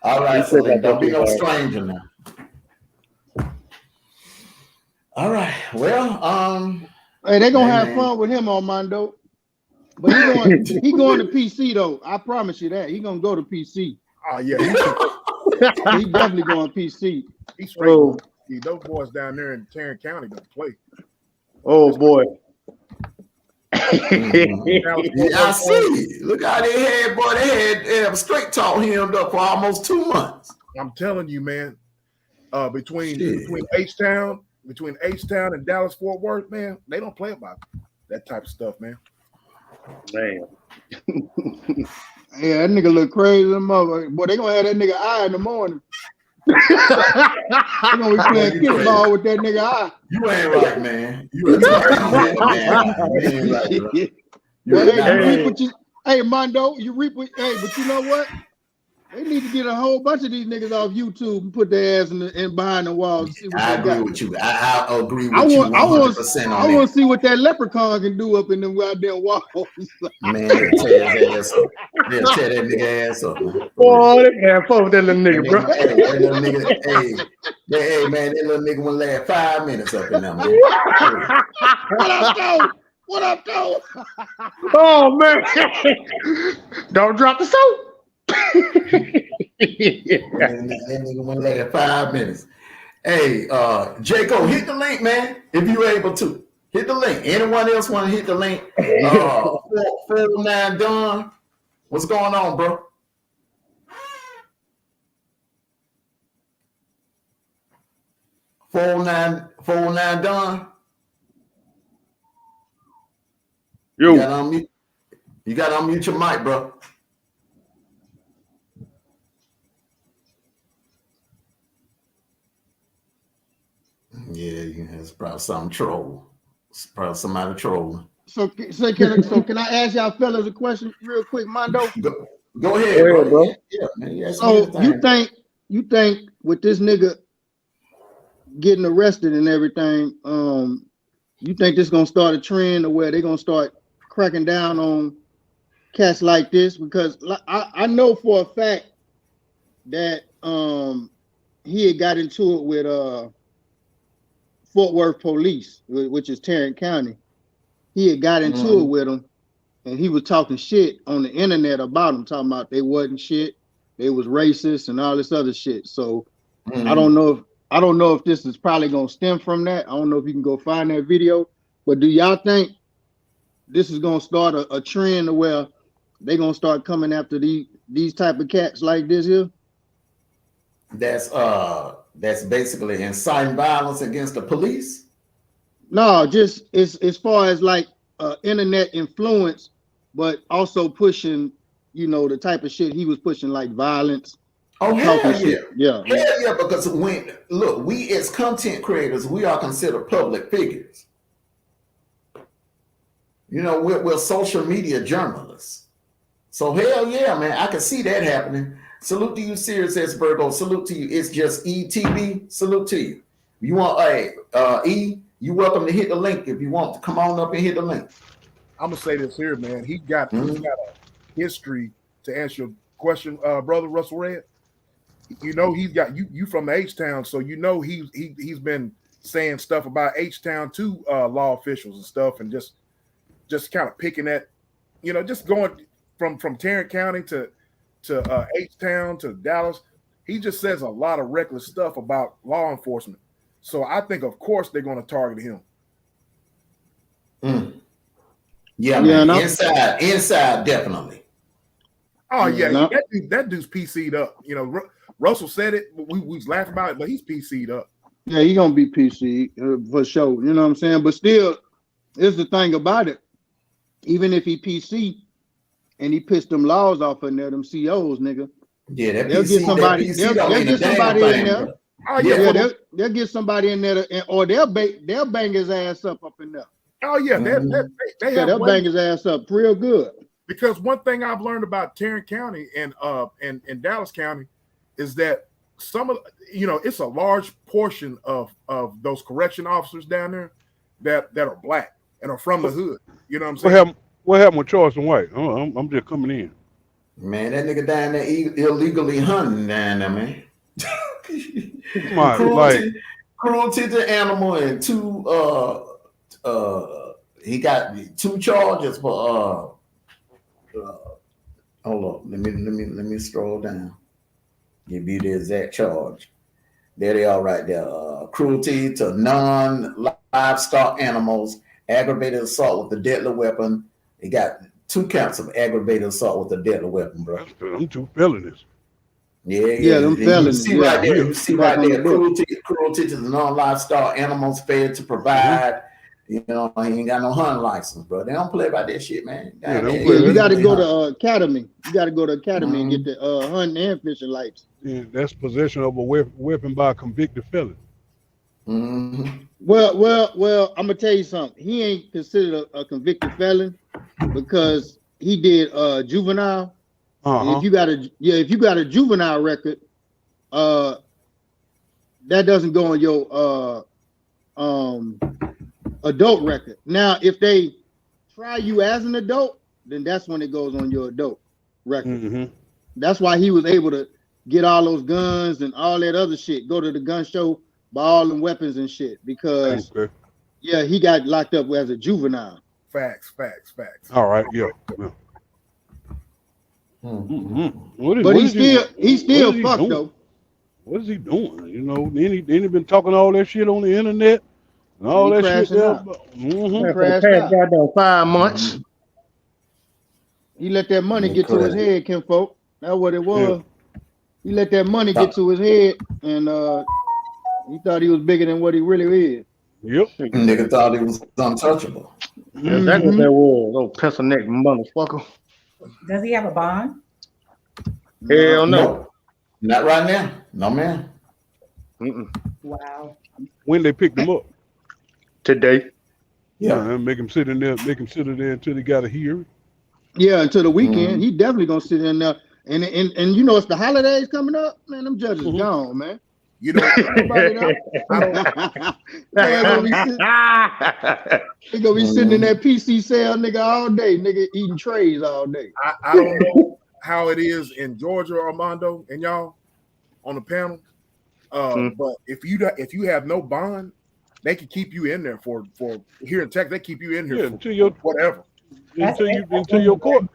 All Be right, safe out Celine, there, don't be no sweetheart. stranger now. All right. Well, Hey, they gonna hey have man. fun with him, Armando. But he going to PC though. I promise you that. He gonna go to PC. Oh yeah, He definitely going PC. he's straight Oh, going. Those boys down there in Tarrant County don't play. oh boy. Mhm. Dallas Fort Yeah, I Worth area. see. Look how they had straight talk hemmed up for almost 2 months. I'm telling you, man. Between Shit. H Town and Dallas Fort Worth, man, they don't play about that type of stuff, man. Man. Yeah, that nigga look crazy, mother. Boy, they gonna have that nigga eye in the morning. They gonna be Boy, playing you crazy. kickball with that nigga eye. You ain't right, man. You ain't right. You ain't a man. You ain't right, bro. You Well, is hey, not you reap right. Hey, what you. Hey, Mondo, you reap what. Hey, but you know what? They need to get a whole bunch of these niggas off YouTube and put their ass in behind the walls and see what I they agree got. with you. I agree I with you want, I want, 100% I on want that. to see what that leprechaun can do up in them goddamn walls. Man, they'll tear his ass up. They'll tear that nigga ass up, man. For real. boy, they can have fun with that little That nigga, bro. nigga, hey, that little nigga, hey, man, that little nigga won't last 5 minutes up in there, man. For real. What up, though? What up, though? Oh man. Don't drop the soap. That nigga won't last 5 minutes. Hey, Jaco, hit the link, man, if you're able to. Hit the link. Anyone else want to hit the link? 409 Don. What's going on, bro? 409 Don. Yo. You got to unmute your mic, bro. Yeah, it's probably some troll. It's probably somebody trolling. So can I ask y'all fellas a question real quick, Mondo? Go ahead, bro. Yeah, man. So you think with this nigga getting arrested and everything, you think this gonna start a trend of where they're gonna start cracking down on cats like this? Because I know for a fact that he had got into it with Fort Worth police, which is Tarrant County. He had got into it with them, and he was talking shit on the internet about them, talking about they wasn't shit, they was racist and all this other shit. So I don't know if this is probably gonna stem from that. I don't know if you can go find that video, but do y'all think this is gonna start a trend where they gonna start coming after these type of cats like this here? That's basically inciting violence against the police. No, just as far as like internet influence, but also pushing, the type of shit he was pushing, like violence. Oh, hell yeah. Yeah. Hell yeah, because we as content creators, we are considered public figures. We're social media journalists. So hell yeah, man, I can see that happening. Salute to you, Sirius S. Virgo. Salute to you. It's just ETV. Salute to you. You want E? You welcome to hit the link if you want to come on up and hit the link. I'm gonna say this here, man. He's got a history to answer your question, brother Russell Red. He's got you from the H-Town, so he's been saying stuff about H-Town to law officials and stuff, and just kind of picking at, just going from Tarrant County to H-Town to Dallas. He just says a lot of reckless stuff about law enforcement. So I think, of course, they're going to target him. Yeah, man. Inside, definitely. Oh yeah, that dude's PC'd up. Russell said it. We was laughing about it, but he's PC'd up. Yeah, he's gonna be PC for sure. You know what I'm saying? But still, here's the thing about it. Even if he PC and he pissed them laws off in there, them COs, nigga. Yeah, they'll get somebody. They'll get somebody in there. Oh yeah, they'll get somebody in there, or they'll bang his ass up in there. Oh yeah, they'll bang his ass up real good. Because one thing I've learned about Tarrant County and Dallas County is that some of it's a large portion of those correction officers down there that are black and are from the hood. You know what I'm saying? What happened with Charleston White? I'm just coming in. Man, that nigga down there illegally hunting down there, man. Cruelty to animal and he got 2 charges for hold on, let me scroll down. Give you the exact charge. There they are right there. Cruelty to non-livestock animals, aggravated assault with a deadly weapon. He got 2 counts of aggravated assault with a deadly weapon, bro. I'm 2 felonies. Yeah, them felonies. You see right there, cruelty to the non-livestock animals, failed to provide. He ain't got no hunting license, bro. They don't play about that shit, man. You got to go to academy. You got to go to academy and get the hunting and fishing license. Yeah, that's possession of a weapon by a convicted felon. Well, I'm gonna tell you something. He ain't considered a convicted felon because he did juvenile. If you got a juvenile record, that doesn't go on your adult record. Now, if they try you as an adult, then that's when it goes on your adult record. That's why he was able to get all those guns and all that other shit, go to the gun show, buy all them weapons and shit, because he got locked up as a juvenile. Facts. All right, yeah. But he's still fucked though. What is he doing? Then he been talking all that shit on the internet and all that shit there. Goddamn 5 months. He let that money get to his head, kinfolk. That's what it was. Yeah. He let that money get to his head, and he thought he was bigger than what he really is. Yep. Nigga thought he was untouchable. Is that what that was? Little pencil neck motherfucker. Does he have a bond? Hell no. No, not right now. No, man. Mm-mm. Wow. When they picked him up, Today. Yeah. make him sit in there until they got a hearing. Yeah, until the weekend, he definitely gonna sit in there. And you know, it's the holidays coming up, man. Them judges gone, man. You know, Nobody know. Man, he gonna be sitting in that PC cell, nigga, all day, nigga, eating trays all day. I don't know how it is in Georgia, Armando, and y'all on the panel. But if you have no bond, they can keep you in there for here in Texas. They keep you in here for until your whatever. until your court.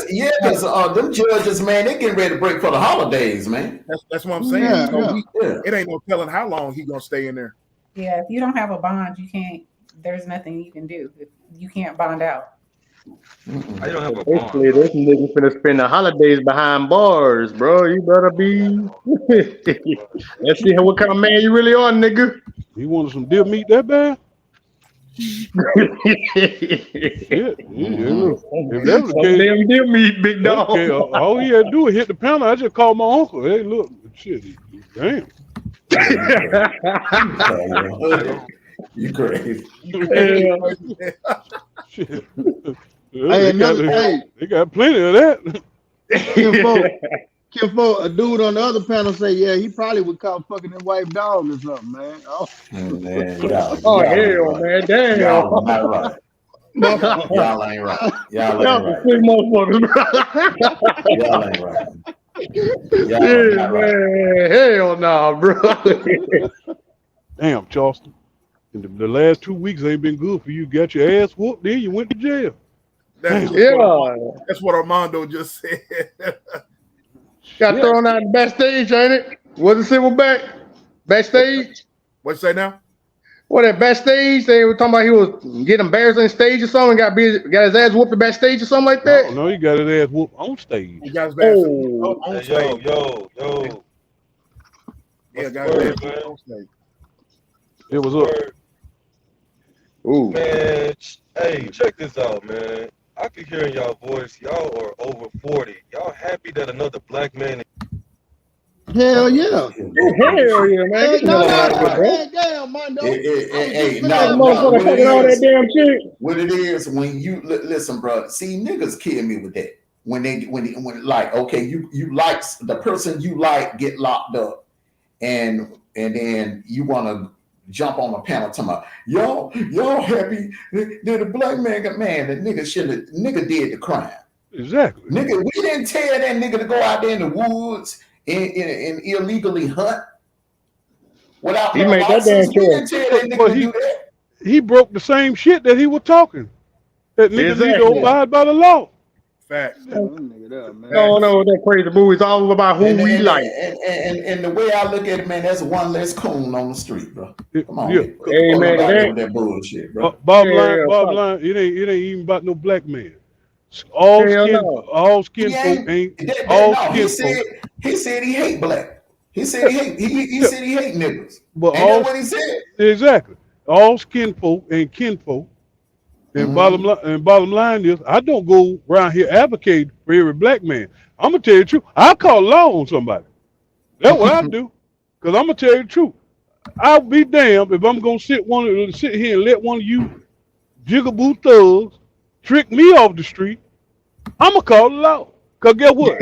Yeah, because them judges, man, they getting ready to break for the holidays, man. That's what I'm saying. Yeah, So yeah. it ain't no telling how long he gonna stay in there. Yeah, if you don't have a bond, you can't. There's nothing you can do. You can't bond out. I don't have a Basically, bond. this nigga finna spend the holidays behind bars, bro. You better be. Let's see what kind of man you really are, nigga. You wanted some deer meat that bad? Yeah, look. If that was the case, Damn deal meat, big dog. okay, all he had to do was hit the panel. I just called my uncle. Hey, look, shit, damn. You crazy. Shit. Hey, They got plenty of that. Kinfolk, a dude on the other panel say, yeah, he probably would call fucking his wife dog or something, man. Oh, Man, Oh hell, man, damn. Y'all not right. Y'all ain't right. Y'all Y'all ain't right. some motherfuckers, bro. Y'all ain't right. Y'all Yeah, not right. man. Hell nah, bro. Damn, Charleston. And the last 2 weeks ain't been good for you. Got your ass whooped, then you went to jail. That's Yeah. that's what Armando just said. Got thrown out the backstage, ain't it? Was it Silverback? Backstage? What you say now? What that backstage? They were talking about he was getting embarrassed on stage or something, got his ass whooped at backstage or something like that. No, he got his ass whooped on stage. He got his back Oh. on Hey, stage. yo. Yeah, What's got the his word, back man? on stage. It was up. Ooh. Man, hey, check this out, man. I can hear in y'all voice, y'all are over 40. Y'all happy that another black man. hell yeah. Hell yeah, man. Hey, Get the no, hell out of here, bro. hey, damn, Mondo. Hey, That no, motherfucker what fucking all it that is, damn shit. what it is when you listen, bro. See, niggas kill me with that. When like, okay, you like the person you like get locked up, and then you want to jump on a panel talking about y'all happy that the black man got man. The nigga did the crime. Exactly. Nigga, we didn't tell that nigga to go out there in the woods and illegally hunt without He no made that damn license. We didn't choice. tell that nigga to do that. He broke the same shit that he was talking. That nigga need to Exactly. abide by the law. Facts. No, that crazy movie is all about who we like. And the way I look at it, man, that's one less coon on the street, bro. Come on, Yeah. man. Hey, Fuck man, about that- that bullshit, bro. Bottom Yeah, line, it ain't even about no black man. All Hell skin no. folk ain't No, all he skin folk. said he hate black. He said he said he hate niggas. But Ain't all that what he said? exactly. All skin folk ain't kinfolk. And bottom line is, I don't go around here advocating for every black man. I'm gonna tell you the truth. I call law on somebody. That's what I do. Cause I'm gonna tell you the truth. I'll be damned if I'm gonna sit here and let one of you jigaboo thugs trick me off the street. I'm gonna call the law. Cause get what?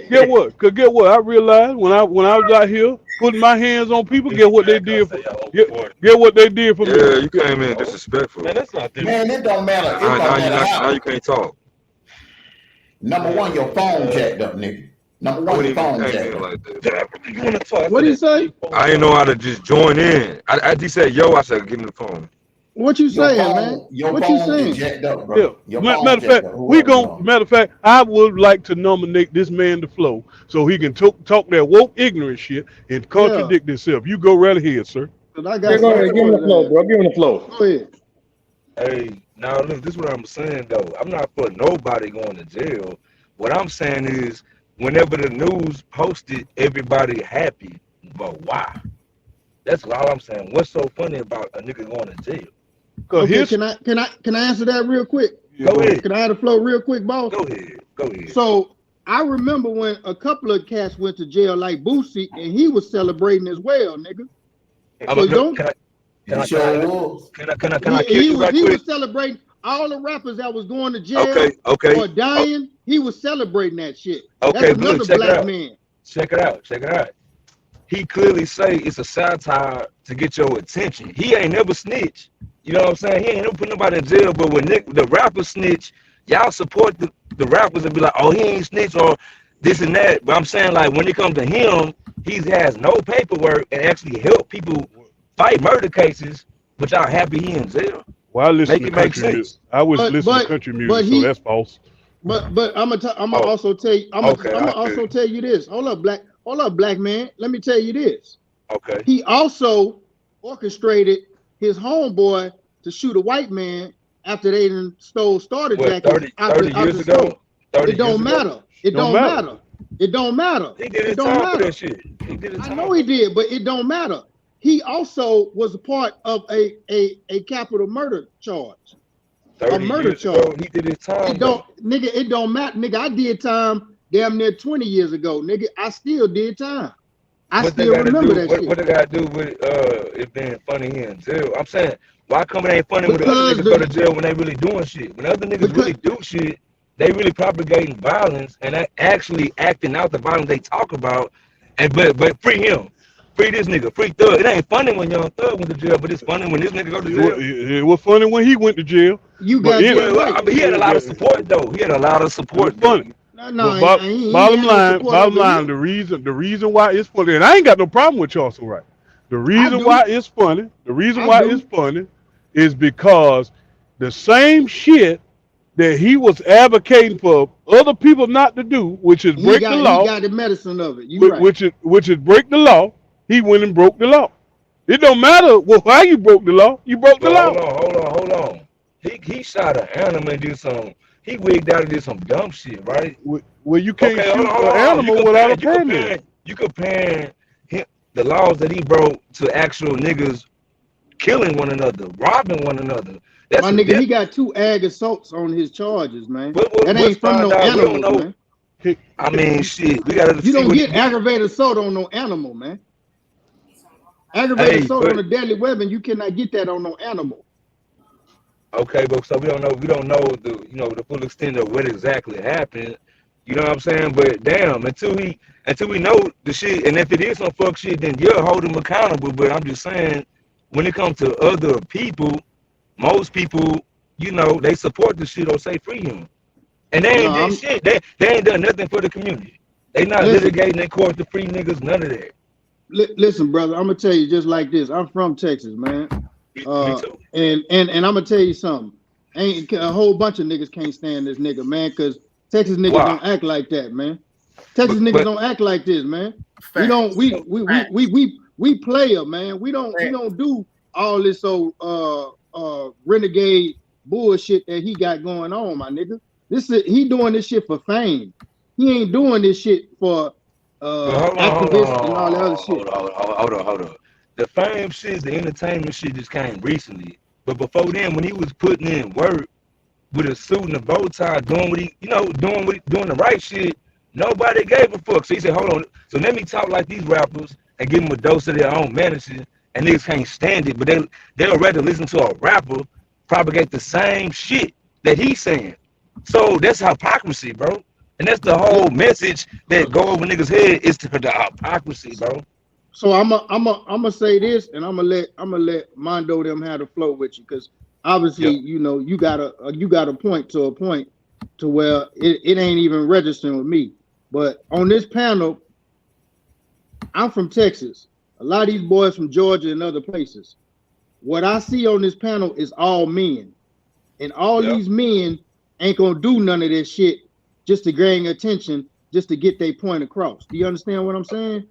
Get what? I realized when I was out here putting my hands on people, get what they did for get what they did for me. Yeah, you came in disrespectful. Man, that's not Man, it don't matter. It Now, don't matter now how. you can't talk. Number one, your phone jacked up, nigga. Number I one, wouldn't your even phone came jacked in up. like that. You want to talk? What he say? I didn't know how to just join in. I just said, yo, I said, give me the phone. What you Your saying, phone, man? your What you phone is saying? jacked up, bro. Yeah. Your Matter phone of fact, jacked up. matter of fact, I would like to nominate this man to flow so he can talk that woke ignorant shit and contradict himself. You go right ahead, sir. Cause I Yeah, got go ahead, give him the flow, bro. Give him the flow. Go ahead. Hey, now look, this is what I'm saying though. I'm not for nobody going to jail. What I'm saying is, whenever the news posted, everybody happy, but why? That's all I'm saying. What's so funny about a nigga going to jail? Cause Okay, his, can I answer that real quick? Go ahead. Can I have the flow real quick, boss? Go ahead. Go ahead. So I remember when a couple of cats went to jail, like Boosie, and he was celebrating as well, nigga. So don't. Can I He you right was quick? celebrating all the rappers that was going to jail Okay. or dying. He was celebrating that shit. Okay, That's Blue, another check it black out. man. Check it out. He clearly say it's a satire to get your attention. He ain't never snitch. You know what I'm saying? He ain't never put nobody in jail. But when the rappers snitch, y'all support the rappers and be like, oh, he ain't snitch or this and that. But I'm saying, like, when it comes to him, he has no paperwork and actually help people fight murder cases. But y'all happy he in jail? well, I listen Make to it make country music. sense. I was But- listening to but- country but music, so that's false. But I'm gonna Oh. also tell you. I'm Okay, gonna I also feel. tell you this. Hold up, black man. Let me tell you this. Okay. He also orchestrated his homeboy to shoot a white man after they done stole starter What, jackets 30 years ago? 30 It don't years ago? matter. It don't matter. It don't matter. He did It his don't time for matter. that shit. He did his I time. know he did, but it don't matter. He also was a part of a capital murder charge. 30 murder years ago, charge. he did his time. It don't, nigga. It don't matter, nigga. I did time damn near 20 years ago, nigga. I still did time. I What they still gotta remember do? that What shit. they gotta do with it being funny here in jail? I'm saying, why come it ain't funny when the other Because niggas go to jail when they really doing shit? When other niggas really do shit, they really propagating violence and actually acting out the violence they talk about. And but free him, free this nigga, free Thug. It ain't funny when Young Thug went to jail, but it's funny when this nigga go to jail. It was funny when he went to jail. You but got it- that right. I mean, he had a lot of support though. He had a lot of support. It was funny. No, But he ain't bottom had no line, support bottom over line, him. the reason why it's funny, and I ain't got no problem with Charles Wright. The reason do. why it's funny, the reason I why do. it's funny is because the same shit that he was advocating for other people not to do, which is break the law, He got the medicine of it. You right. which is break the law, he went and broke the law. It don't matter why you broke the law, you broke the law. Hold on. He shot an animal and did some. He wigged out and did some dumb shit, right? Well, you can't Okay, shoot hold on. an animal without a permit. You comparing the laws that he broke to actual niggas killing one another, robbing one another. That's My nigga, he got 2 ag assaults on his charges, man. That ain't from no animals, man. I mean, shit. We gotta. You don't get aggravated assault on no animal, man. Aggravated assault on a deadly weapon, you cannot get that on no animal. Okay, but so we don't know the full extent of what exactly happened. You know what I'm saying? But damn, until we know the shit, and if it is some fuck shit, then you'll hold him accountable. But I'm just saying, when it comes to other people, most people, they support the shit or say free him. And they ain't did shit. They ain't done nothing for the community. They not litigating in court to free niggas, none of that. Listen, brother, I'm gonna tell you just like this. I'm from Texas, man. Me too. And I'm gonna tell you something. Ain't a whole bunch of niggas can't stand this nigga, man, because Texas niggas don't act like that, man. Texas niggas don't act like this, man. Facts. We player, man. We don't do all this renegade bullshit that he got going on, my nigga. He doing this shit for fame. He ain't doing this shit for activists and all that other shit. Hold on. The fame shit, the entertainment shit just came recently. But before then, when he was putting in work with a suit and a bow tie, doing the right shit, nobody gave a fuck. So he said, hold on. So let me talk like these rappers and give them a dose of their own medicine. And niggas can't stand it, but they'll rather listen to a rapper propagate the same shit that he's saying. So that's hypocrisy, bro. And that's the whole message that go over niggas' head is to the hypocrisy, bro. So I'm gonna say this, and I'm gonna let Mondo them have the flow with you, because obviously you got a point to where it ain't even registering with me. But on this panel, I'm from Texas. A lot of these boys from Georgia and other places. What I see on this panel is all men, and all these men ain't gonna do none of this shit just to gain attention, just to get their point across. Do you understand what I'm saying?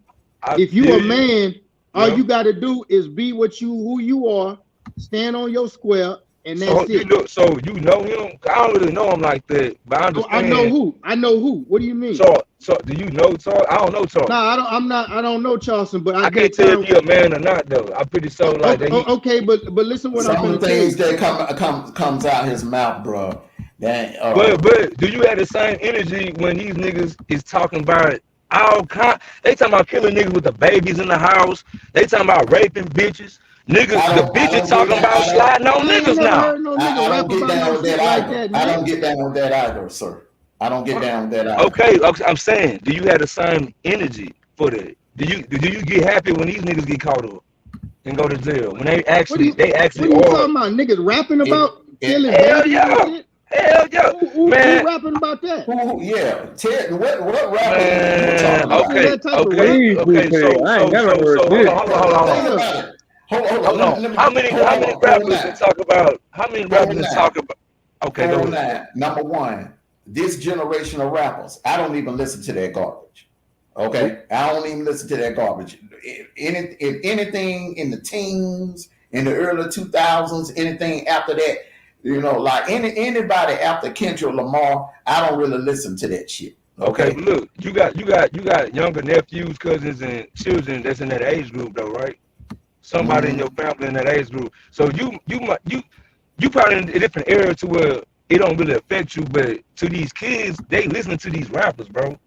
If you a man, all you got to do is be who you are, stand on your square, and that's it. You know him? I don't really know him like that, but I understand. I know who. What do you mean? So do you know Charles? I don't know Charles. No, I don't know Charleston, but I can't tell if you're a man or not though. I'm pretty sure like that. Okay, but listen what I'm Some gonna of the things that comes out his mouth, bro. That but do you have the same energy when these niggas is talking about all kind? They talking about killing niggas with the babies in the house. They talking about raping bitches. Niggas, the bitches talking about sliding on niggas now. I don't get down with that either. I don't get down with that either, sir. I don't get down with that either. Okay, I'm saying, do you have the same energy for that? Do you get happy when these niggas get caught up and go to jail? When they actually What are you talking about? Niggas rapping about killing babies and shit? Hell yeah, man. Who rapping about that? Yeah, Ted. What rapping? Okay. So I ain't never heard this. Hold on. How many rappers talk about? How many rappers talk about? Okay, go ahead. Number one, this generation of rappers, I don't even listen to that garbage. Okay, I don't even listen to that garbage. Anything in the teens, in the early 2000s, anything after that, like anybody after Kendrick Lamar, I don't really listen to that shit. Okay, but look, you got younger nephews, cousins, and children that's in that age group, though, right? Somebody in your family in that age group. So you probably in a different era to where it don't really affect you, but to these kids, they listening to these rappers, bro.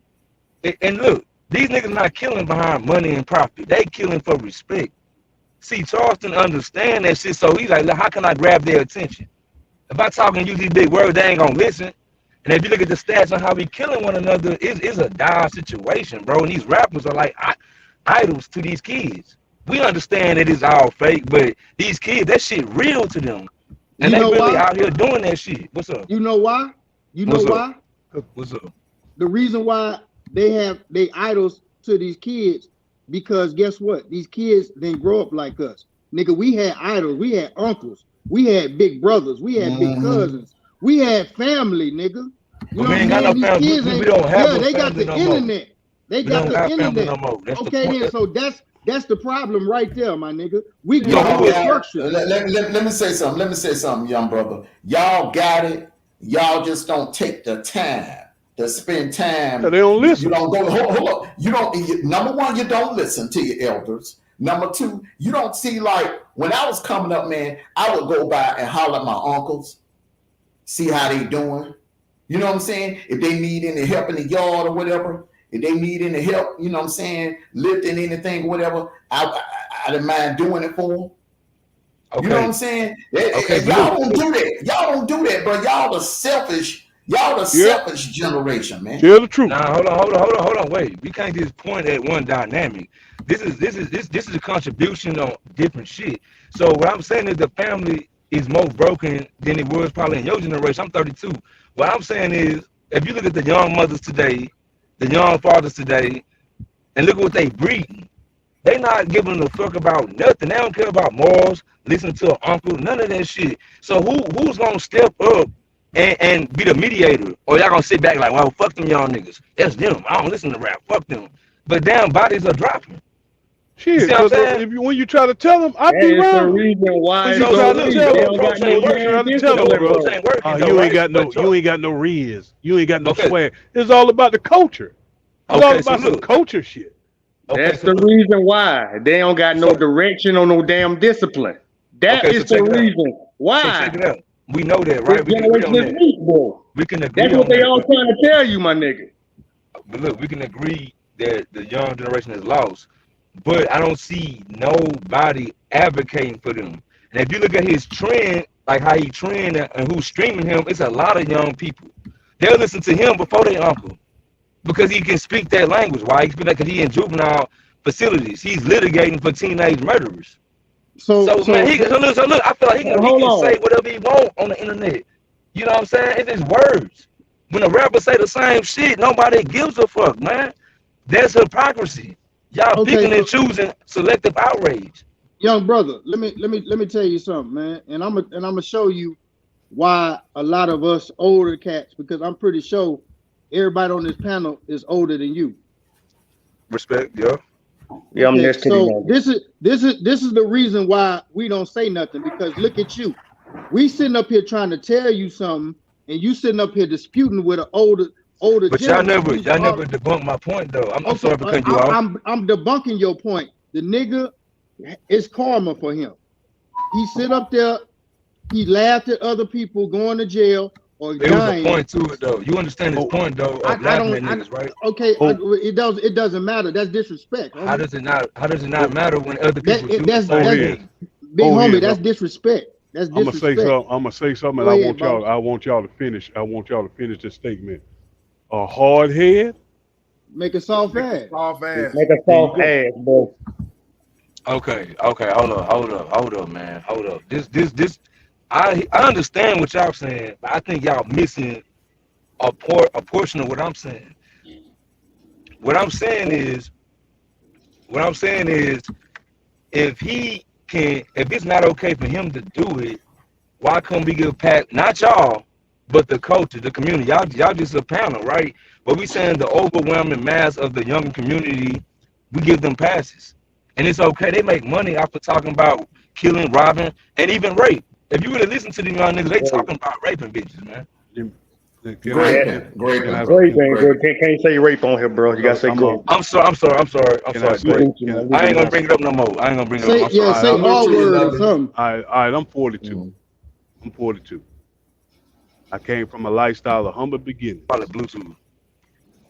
And look, these niggas not killing behind money and profit. They killing for respect. See, Charleston understand that shit, so he's like, how can I grab their attention? If I talk and use these big words, they ain't gonna listen. And if you look at the stats on how we killing one another, it's a dire situation, bro. And these rappers are like idols to these kids. We understand it is all fake, but these kids, that shit real to them. And they really out here doing that shit. What's up? You know why? What's up? The reason why they idols to these kids, because guess what? These kids didn't grow up like us. Nigga, we had idols, we had uncles, we had big brothers, we had big cousins, we had family, nigga. You know we ain't got no family. We don't have they got the internet. They got the internet. No more. Okay, then so that's the problem right there, my nigga. We get structure. Let me say something, young brother. Y'all got it. Y'all just don't take the time to spend time. No, they don't listen. You don't go. Hold up. You don't. Number one, you don't listen to your elders. Number two, you don't see, like when I was coming up, man. I would go by and holler at my uncles, see how they doing. You know what I'm saying? If they need any help in the yard or whatever. If they need any help, you know what I'm saying, lifting anything, whatever, I didn't mind doing it for them. Okay. You know what I'm saying? Y'all don't do that. Y'all don't do that, bro. Y'all the selfish generation, man. Tell the truth. Nah, hold on. Wait. We can't just point at one dynamic. This is a contribution on different shit. So what I'm saying is the family is more broken than it was probably in your generation. I'm 32. What I'm saying is, if you look at the young mothers today, the young fathers today, and look at what they breeding. They not giving a fuck about nothing. They don't care about morals, listening to an uncle, none of that shit. So who's gonna step up and be the mediator? Or y'all gonna sit back like, well, fuck them young niggas. That's them. I don't listen to rap. Fuck them. But damn, bodies are dropping. Shit, when you try to tell them, I be wrong. The reason why you ain't got no riz. You ain't got no swag. It's all about the culture. It's all about some culture shit. That's the reason why they don't got no direction or no damn discipline. That is the reason why. We know that, right? We can agree. That's what they all trying to tell you, my nigga. But look, we can agree that the young generation is lost. But I don't see nobody advocating for them. And if you look at his trend, like how he trend and who's streaming him, it's a lot of young people. They'll listen to him before their uncle because he can speak that language. Why? Because he in juvenile facilities. He's litigating for teenage murderers. So look, I feel like he can say whatever he want on the internet. You know what I'm saying? It's his words. When a rapper say the same shit, nobody gives a fuck, man. That's hypocrisy. Y'all picking and choosing selective outrage. Young brother, let me tell you something, man. And I'm gonna show you why a lot of us older cats, because I'm pretty sure everybody on this panel is older than you. Respect, yeah. Yeah, I'm so this is the reason why we don't say nothing, because look at you. We sitting up here trying to tell you something, and you sitting up here disputing with an older But y'all gentleman. never debunked my point though. I'm Okay, sorry for cutting you off. I'm debunking your point. The nigga, it's karma for him. He sit up there, he laughed at other people going to jail or There dying. was a point to it though. You understand his point though of laughing at niggas, right? Okay, it doesn't matter. That's disrespect. How does it not matter when other people do that's the same ahead. thing? big Go homie. ahead, That's bro. disrespect. That's I'm gonna say disrespect. something. I'm gonna say something, Go and ahead, I want y'all to finish. I want y'all to finish this statement. A hard head. Make a soft ass. Soft ass. Make a soft ass, bro. Okay, hold up, man. Hold up. This I understand what y'all saying, but I think y'all missing a portion of what I'm saying. What I'm saying is if it's not okay for him to do it, why can't we give Pat, not y'all, but the culture, the community? Y'all just a panel, right? But we saying the overwhelming mass of the young community, we give them passes. And it's okay. They make money after talking about killing, robbing, and even rape. If you really listen to these young niggas, they talking about raping bitches, man. Great. Can't say rape on here, bro. You gotta say grape. I'm sorry. Great. I ain't gonna bring it up no more. I ain't gonna bring it up. Say all word or something. All right, I'm 42. I'm 42. I came from a lifestyle of humble beginnings. Probably Bluetooth.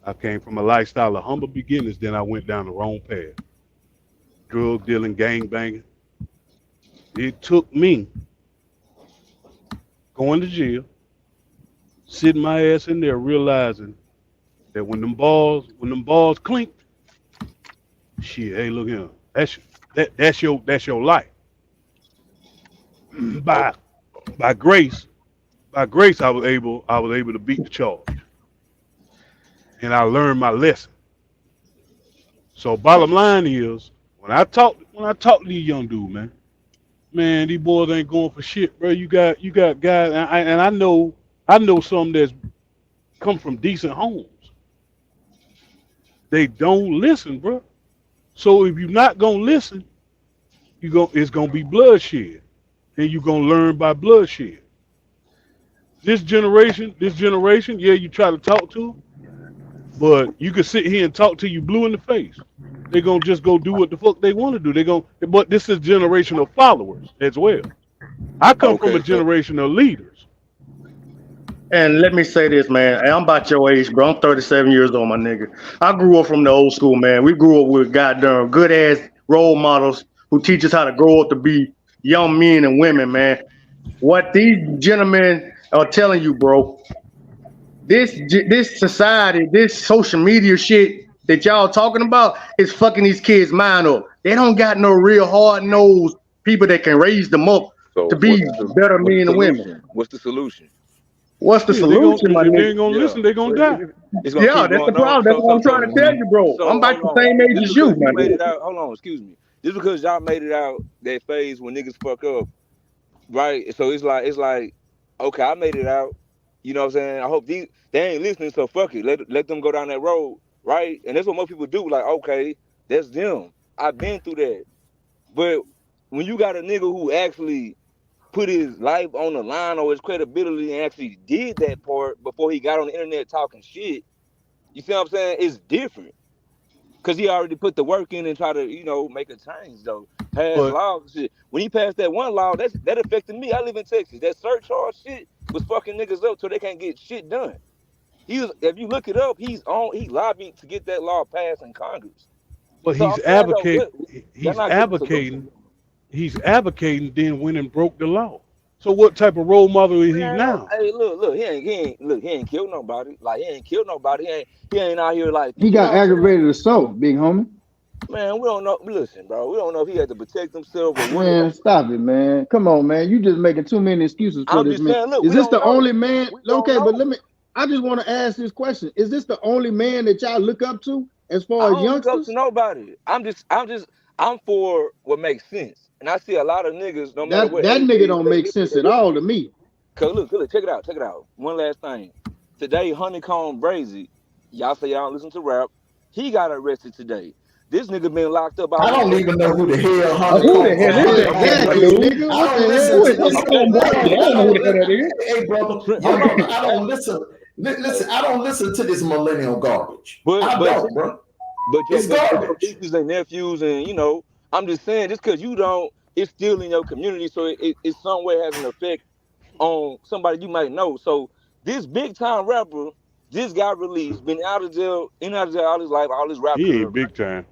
I came from a lifestyle of humble beginnings, then I went down the wrong path. Drug dealing, gang banging. It took me going to jail, sitting my ass in there, realizing that when them balls clink, shit, hey, look here, that's your life. By grace, I was able to beat the charge, and I learned my lesson. So bottom line is, when I talk to these young dudes, man, these boys ain't going for shit, bro. You got guys, and I know some that's come from decent homes. They don't listen, bro. So if you're not gonna listen, it's gonna be bloodshed, and you're gonna learn by bloodshed. This generation, yeah, you try to talk to them, but you can sit here and talk till you blue in the face. They're gonna just go do what the fuck they want to do. But this is generation of followers as well. I come from a generation of leaders. And let me say this, man. I'm about your age, bro. I'm 37 years old, my nigga. I grew up from the old school, man. We grew up with goddamn good ass role models who teach us how to grow up to be young men and women, man. What these gentlemen are telling you, bro, this society, this social media shit that y'all talking about is fucking these kids' mind up. They don't got no real hard-nosed people that can raise them up to be better men and women. What's the solution? What's the solution, my nigga? If they ain't gonna listen, they gonna die. That's the problem. That's what I'm trying to tell you, bro. I'm about the same age as you, man. Hold on, excuse me. Just because y'all made it out that phase when niggas fuck up, right? So it's like, okay, I made it out. You know what I'm saying? I hope they ain't listening, so fuck it. Let them go down that road, right? And that's what most people do. Like, okay, that's them. I've been through that. But when you got a nigga who actually put his life on the line or his credibility and actually did that part before he got on the internet talking shit, you see what I'm saying? It's different. Because he already put the work in and try to, make a change, though. Pass laws and shit. When he passed that one law, that affected me. I live in Texas. That surcharge shit was fucking niggas up so they can't get shit done. If you look it up, he lobbied to get that law passed in Congress. But So he's advocating, then went and broke the law. So what type of role model is he now? Hey, look, he ain't killed nobody. Like, he ain't killed nobody. He ain't out here like He got aggravated assault, big homie. Man, we don't know. Listen, bro, we don't know if he had to protect himself or what. Man, stop it, man. Come on, man. You just making too many excuses for this man. Saying, look, is this the only man? Okay, but I just want to ask this question. Is this the only man that y'all look up to as far as youngsters? I don't look up to nobody. I'm for what makes sense. And I see a lot of niggas, no matter what. That nigga don't make sense at all to me. Cause look, check it out. One last thing. Today, Honeycomb Brazy, y'all say y'all don't listen to rap. He got arrested today. This nigga been locked up. I don't even know who the hell Who the hell is that Exactly, dude? nigga. I What don't the listen hell? Who is to this this. homeboy? I don't know who the hell that is. Hey, brother, young brother, I don't listen. Listen, I don't listen to this millennial garbage. I don't, bro. But It's your garbage. nieces and nephews, and you know, I'm just saying, just because you don't, it's still in your community, so it somewhere has an effect on somebody you might know. So this big time rapper just got released, been out of jail, in and out of jail all his life, all his rap He career. ain't big time.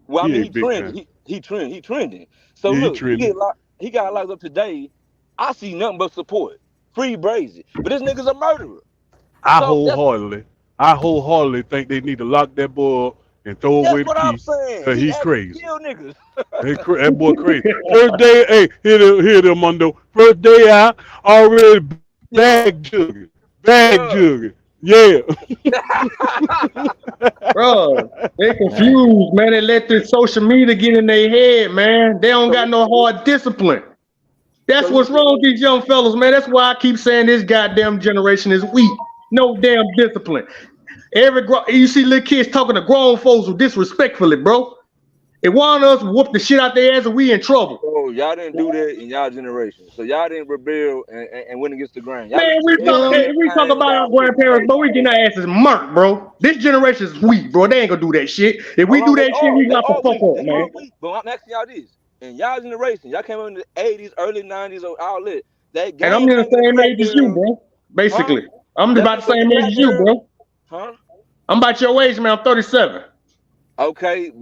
Well, I He mean, ain't big time. He trending. So Yeah, he look, trending. he got locked up today. I see nothing but support. Free Brazy. But this nigga's a murderer. I So wholeheartedly think they need to lock that boy up and throw away that's the what I'm key. saying. Cause He he's actually crazy. killed niggas. That boy crazy. First day, hey, here them Mundo. First day out, already bag jugging. Bag jugging. Yeah. Bro, they confused, man. They let this social media get in their head, man. They don't got no hard discipline. That's what's wrong with these young fellas, man. That's why I keep saying this goddamn generation is weak. No damn discipline. You see little kids talking to grown folks disrespectfully, bro. If one of us whoop the shit out their ass, and we in trouble. So y'all didn't do that in y'all generation. So y'all didn't rebel and went against the grain. Y'all Man, we talk about our grandparents, but we getting our asses murked, bro. This generation is weak, bro. They ain't gonna do that shit. If we do that shit, we got to fuck up, man. But I'm asking y'all this. In y'all generation, y'all came in the 80s, early 90s, or all that. And I'm in the same age as you, bro. Basically. I'm about the same age as you, bro. Huh? I'm about your age, man. I'm 37. Okay,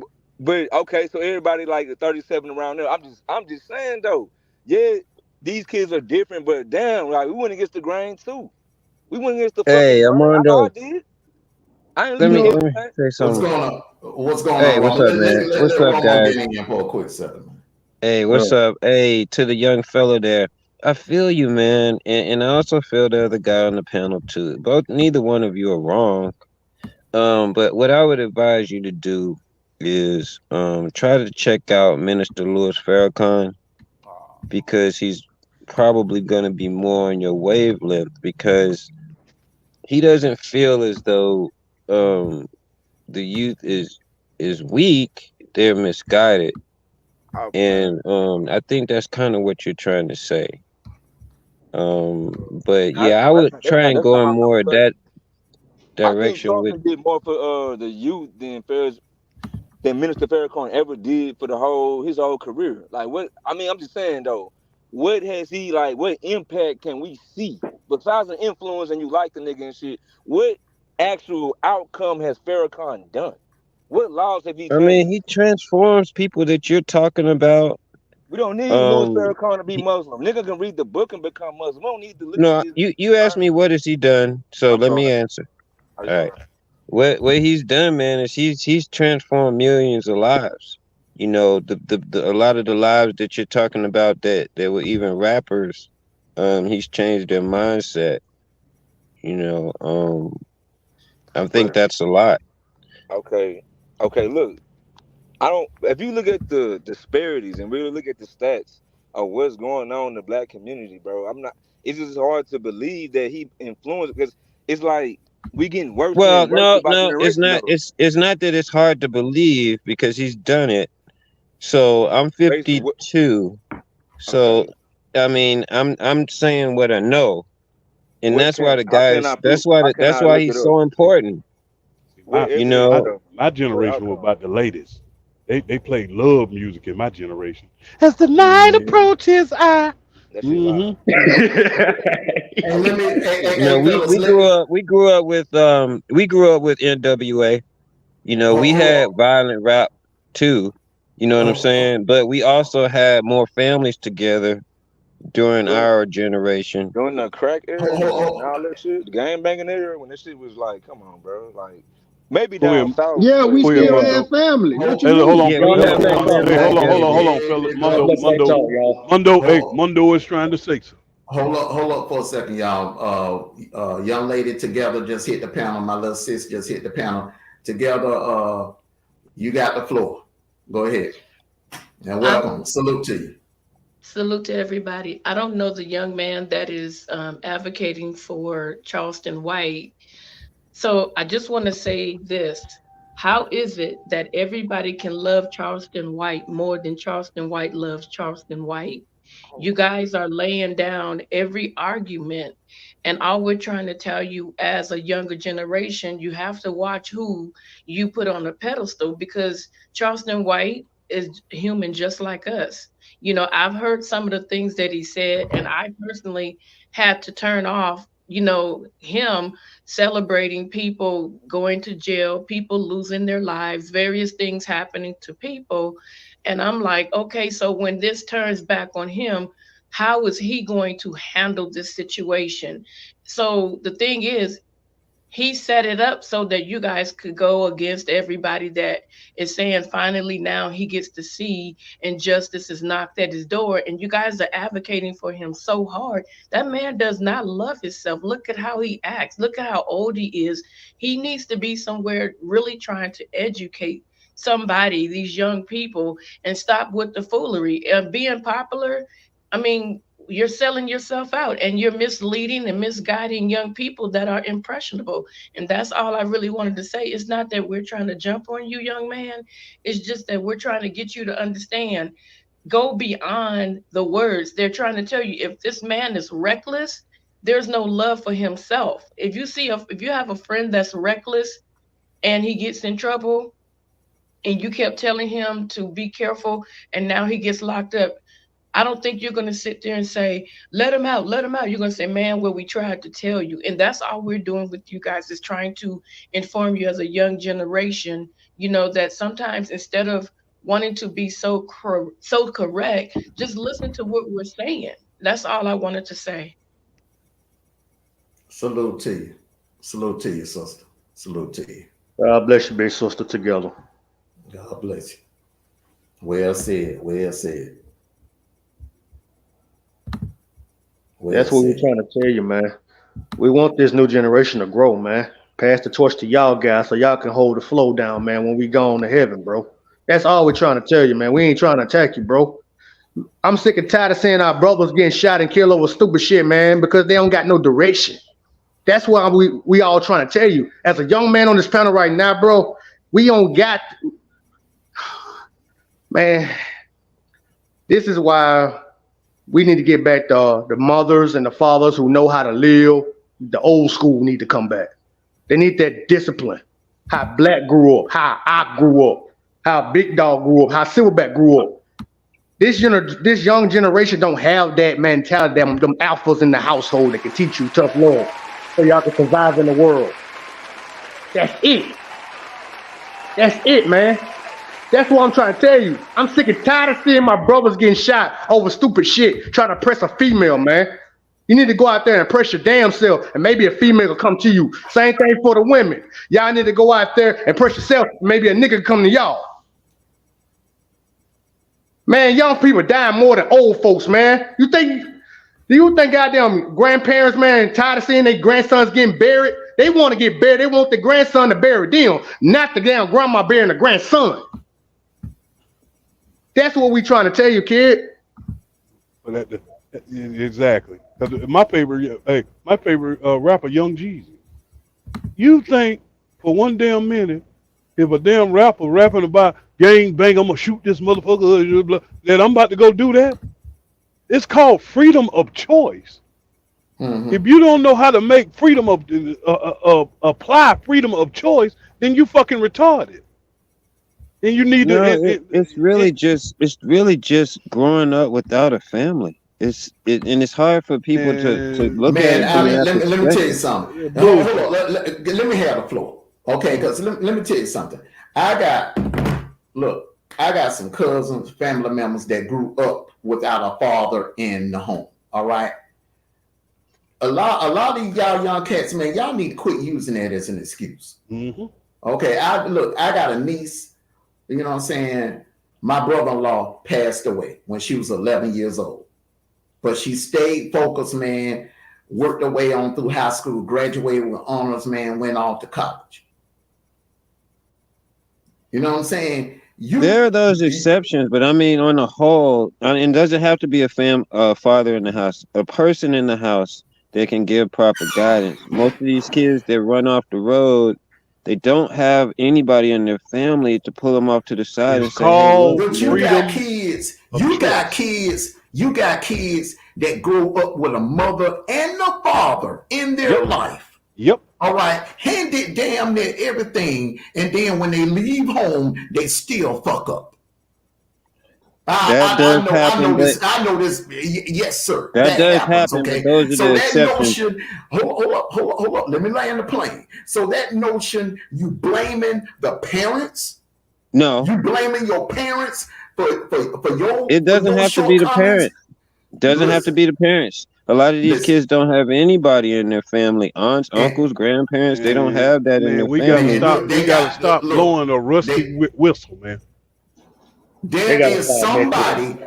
but okay, so everybody like 37 around there. I'm just saying though, yeah, these kids are different, but damn, like we went against the grain too. We went against the fucking Hey, grain. I know I Armando, did. I ain't let leaving me everything. say What's something. going on? What's going Hey, on, what's Roman? up, man? Let What's up, Roman guys? get in here for a quick second, man. Hey, what's up? Hey, to the young fella there. I feel you, man, and I also feel the other guy on the panel too. Neither one of you are wrong. But what I would advise you to do is try to check out Minister Louis Farrakhan, because he's probably gonna be more on your wavelength, because he doesn't feel as though the youth is weak. They're misguided. And I think that's kind of what you're trying to say. But yeah, I would try and That's go not in my more of that I think direction with. Charleston did more for the youth than Minister Farrakhan ever did for his whole career. Like what I mean, I'm just saying though, what has he like? What impact can we see besides the influence and you like the nigga and shit? What actual outcome has Farrakhan done? What laws have he I mean, changed? he transforms people that you're talking about. We don't need Louis Um, Farrakhan to be he, Muslim. Nigga can read the book and become Muslim. We don't need to listen to no, his. you asked me what has he done, so I'm let me sorry. answer. I'm All right, sorry. what he's done, man, is he's transformed millions of lives. You know, a lot of the lives that you're talking about that were even rappers. He's changed their mindset. You know, I think But that's a lot. okay, look. I don't. If you look at the disparities and really look at the stats of what's going on in the black community, bro, I'm not. It's just hard to believe that he influenced because it's like we getting worse Well, and worse no, by no, it's generation not. though. It's not that it's hard to believe, because he's done it. So I'm Based on what? 52. So Okay. I mean, I'm saying what I know, and What that's why can? the How can guys. I prove? How can That's I why look it he's up? so important. What You evidence know. though? My What generation was outcome? about the latest. They played love music in my generation. As the night Yeah. approaches, I. That shit Mm-hmm. loud. Hey, let me, You know, fellas, we grew up with NWA. You know, we hold had on. violent rap too. You know what I'm saying? But we also had more families together during During our generation. during the crack era Hold, hold, and all that shit, the gang banging era, when that shit was like, come on, bro, like maybe Go down ahead, south, Yeah, we but go ahead, still yeah. had Mundo. family. What you Hey, hold on, mean? Yeah, we hold have on, that hold on, family hey, together. hold on, fella. Mundo, Mundo, hey, Mundo is trying to say something. hold up for a second, y'all. Young lady together just hit the panel. My little sis just hit the panel. Together, you got the floor. Go ahead. And welcome. Salute to you. Salute to everybody. I don't know the young man that is advocating for Charleston White. So I just want to say this. How is it that everybody can love Charleston White more than Charleston White loves Charleston White? You guys are laying down every argument. And all we're trying to tell you as a younger generation, you have to watch who you put on a pedestal, because Charleston White is human just like us. You know, I've heard some of the things that he said, and I personally had to turn off, you know, him celebrating people going to jail, people losing their lives, various things happening to people. And I'm like, okay, so when this turns back on him, how is he going to handle this situation? So the thing is, he set it up so that you guys could go against everybody that is saying finally now he gets to see and justice is knocked at his door, and you guys are advocating for him so hard. That man does not love himself. Look at how he acts. Look at how old he is. He needs to be somewhere really trying to educate somebody, these young people, and stop with the foolery and being popular. I mean, you're selling yourself out and you're misleading and misguiding young people that are impressionable. And that's all I really wanted to say. It's not that we're trying to jump on you, young man. It's just that we're trying to get you to understand, go beyond the words. They're trying to tell you, if this man is reckless, there's no love for himself. If you have a friend that's reckless and he gets in trouble and you kept telling him to be careful and now he gets locked up, I don't think you're going to sit there and say, let him out, let him out. You're going to say, man, well, we tried to tell you. And that's all we're doing with you guys, is trying to inform you as a young generation, you know, that sometimes instead of wanting to be so correct, just listen to what we're saying. That's all I wanted to say. Salute to you. Salute to you, sister. Salute to you. God bless you, big sister, together. God bless you. Well said. Well said. That's what we're trying to tell you, man. We want this new generation to grow, man. Pass the torch to y'all guys so y'all can hold the flow down, man, when we go on to heaven, bro. That's all we're trying to tell you, man. We ain't trying to attack you, bro. I'm sick and tired of seeing our brothers getting shot and killed over stupid shit, man, because they don't got no direction. That's why we all trying to tell you. As a young man on this panel right now, bro, we don't got... Man, this is why... We need to get back the mothers and the fathers who know how to live. The old school need to come back. They need that discipline. How Black grew up, how I grew up, how Big Dog grew up, how Silverback grew up. This young generation don't have that mentality, them alphas in the household that can teach you tough love so y'all can survive in the world. That's it. That's it, man. That's what I'm trying to tell you. I'm sick and tired of seeing my brothers getting shot over stupid shit, trying to press a female, man. You need to go out there and press your damn self, and maybe a female will come to you. Same thing for the women. Y'all need to go out there and press yourself. Maybe a nigga come to y'all. Man, young people dying more than old folks, man. Do you think goddamn grandparents, man, tired of seeing their grandsons getting buried? They want to get buried. They want the grandson to bury them, not the damn grandma burying the grandson. That's what we trying to tell you, kid. Exactly. My favorite rapper, Young Jeezy. You think for one damn minute, if a damn rapper rapping about gang bang, I'm gonna shoot this motherfucker, that I'm about to go do that? It's called freedom of choice. Mm-hmm. If you don't know how to make freedom of apply freedom of choice, then you fucking retarded. And you need to. It's really just growing up without a family. And it's hard for people to look at it. Let me tell you something. Hold on. Let me have the floor, okay? Because let me tell you something. I got some cousins, family members that grew up without a father in the home. All right. A lot of these y'all young cats, man, y'all need to quit using that as an excuse. Mm-hmm. Okay. I got a niece. You know what I'm saying? My brother-in-law passed away when she was 11 years old. But she stayed focused, man, worked her way on through high school, graduated with honors, man, went on to college. You know what I'm saying? There are those exceptions, but I mean, on the whole, it doesn't have to be a father in the house, a person in the house that can give proper guidance. Most of these kids that run off the road, They don't have anybody in their family to pull them off to the side It's and say, "Hey, called look, But you know, you got freedom kids, of you got choice. kids, you got kids that grow up with a mother and a father in their Yep. life. Yep. All right, handed damn near everything, and then when they leave home, they still fuck up. that does I happen, know but this. I know this. Yes, sir. that That does happens. happen, but Okay. those are So the that exceptions. notion, hold up. Let me land the plane. So that notion, you blaming the parents, No, you blaming your parents for your it for doesn't your have to be the shortcomings. parents. Doesn't have to Listen, be the parents. A lot of these listen, kids don't have anybody in their family. Aunts, and uncles, grandparents, they don't Man, have that in man, their we gotta family. man, stop. look, We they gotta got stop look, blowing a rusty they whistle, man. They there gotta is start messing.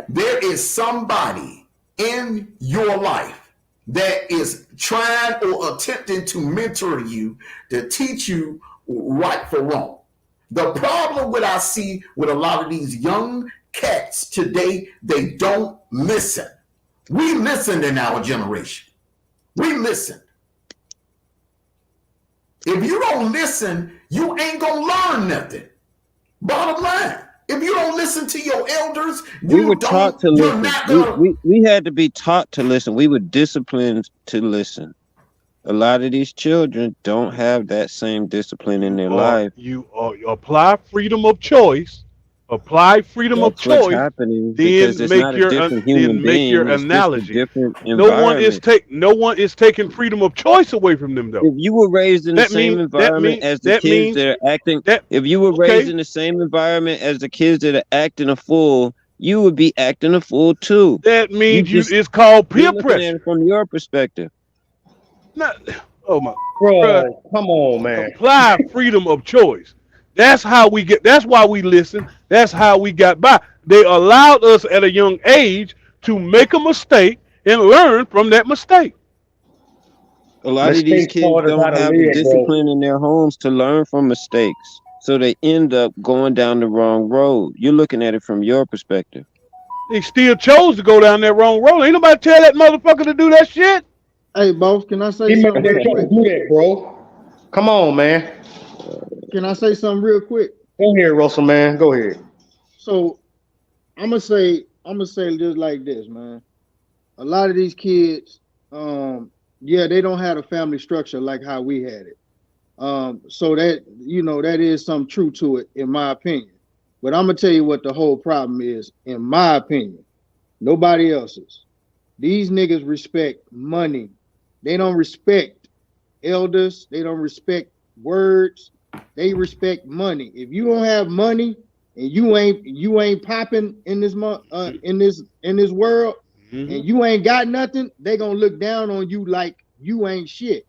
somebody in your life that is trying or attempting to mentor you to teach you right for wrong. The problem with I see with a lot of these young cats today, they don't listen. We listened in our generation. We listened. If you don't listen, you ain't gonna learn nothing. Bottom line. If you don't listen to your elders, We were taught to you're listen. not We, gonna. we we had to be taught to listen. We were disciplined to listen. A lot of these children don't have that same discipline in their life. You apply freedom of choice. Apply freedom of That's what's choice. happening because it's not a different human Then make your being. It's just a analogy. different No one is environment. taking freedom of choice away from them though. If you were raised in the That same mean that environment mean as the that kids means that are acting, that if you were raised okay. in the same environment as the kids that are acting a fool, you would be acting a fool too. That You means just it's called you're peer looking at it pressure. from your perspective. Not, oh my, bruh, Bro, come on, man. apply freedom of choice. That's why we listen. That's how we got by. They allowed us at a young age to make a mistake and learn from that mistake. A lot of these Mistakes kids taught us how don't to have the live, bro. discipline in their homes to learn from mistakes. So they end up going down the wrong road. You're looking at it from your perspective. They still chose to go down that wrong road. Ain't nobody tell that motherfucker to do that shit. Hey, boss, can I say He made something real that try to quick? do that, bro. Come on, man. Can I say something real quick? Go ahead, Russell, man. Go ahead. So I'm gonna say just like this, man. A lot of these kids, yeah, they don't have a family structure like how we had it. So that that is some truth to it, in my opinion. But I'm gonna tell you what the whole problem is, in my opinion. Nobody else's. These niggas respect money. They don't respect elders. They don't respect words. They respect money. If you don't have money and you ain't popping in this in this world, and you ain't got nothing, they gonna look down on you like you ain't shit.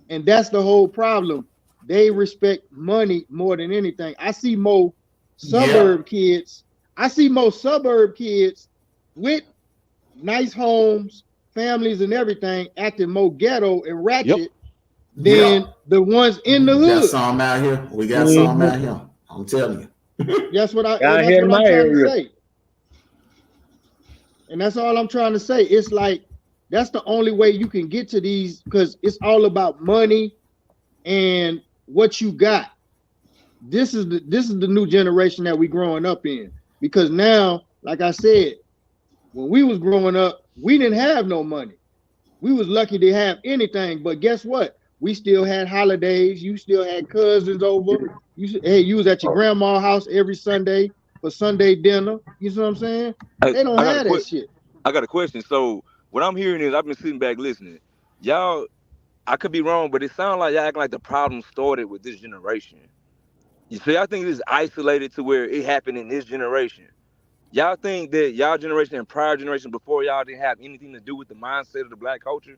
And that's the whole problem. They respect money more than anything. I see more suburb kids. I see more suburb kids with nice homes, families, and everything acting more ghetto and ratchet than the ones in the We got hood. some out here. We got some out here. I'm telling you. That's what I'm Down here in my trying to area. say. And that's all I'm trying to say. It's like that's the only way you can get to these, because it's all about money and what you got. This is the new generation that we growing up in. Because now, like I said, when we was growing up, we didn't have no money. We was lucky to have anything, but guess what? We still had holidays. You still had cousins over. You was at your grandma's house every Sunday for Sunday dinner. You see what I'm saying? They don't have that shit. I got a question. So what I'm hearing is I've been sitting back listening. Y'all, I could be wrong, but it sounds like y'all acting like the problem started with this generation. You see, I think this is isolated to where it happened in this generation. Y'all think that y'all generation and prior generation before y'all didn't have anything to do with the mindset of the black culture?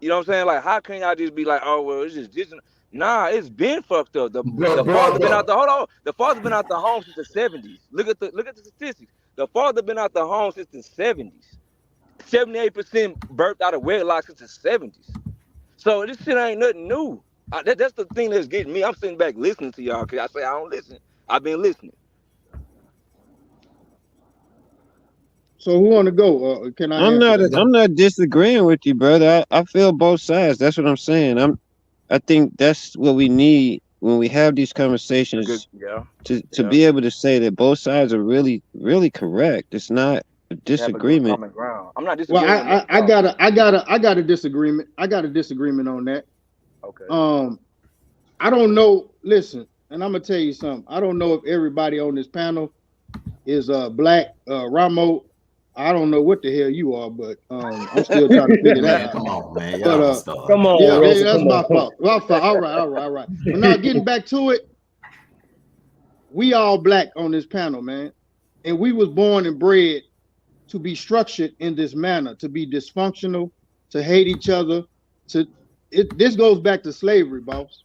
You know what I'm saying? Like, how can y'all just be like, oh well, it's just this? Nah, it's been fucked up. The father been out the hold on. The father been out the home since the 70s. Look at the statistics. The father been out the home since the 70s. 78% birthed out of wedlock since the 70s. So this shit ain't nothing new. That's the thing that's getting me. I'm sitting back listening to y'all because I say I don't listen. I've been listening. So who want to go? Can I answer that? I'm not disagreeing with you, brother. I feel both sides. That's what I'm saying. I think that's what we need when we have these conversations, Good. Yeah. to Yeah. be able to say that both sides are really correct. It's not a Have a good disagreement. common ground. I'm not Well, disagreeing with I nothing. got a disagreement. I got a disagreement on that. Okay. I don't know. Listen, and I'm gonna tell you something. I don't know if everybody on this panel is black. Ramo, I don't know what the hell you are, but I'm still trying to figure that Man, out. come on, man. But Y'all start. Come on, yeah, Russell. that's Come my on. fault. My fault. All right. But now getting back to it, we all black on this panel, man, and we was born and bred to be structured in this manner, to be dysfunctional, to hate each other. This goes back to slavery, boss.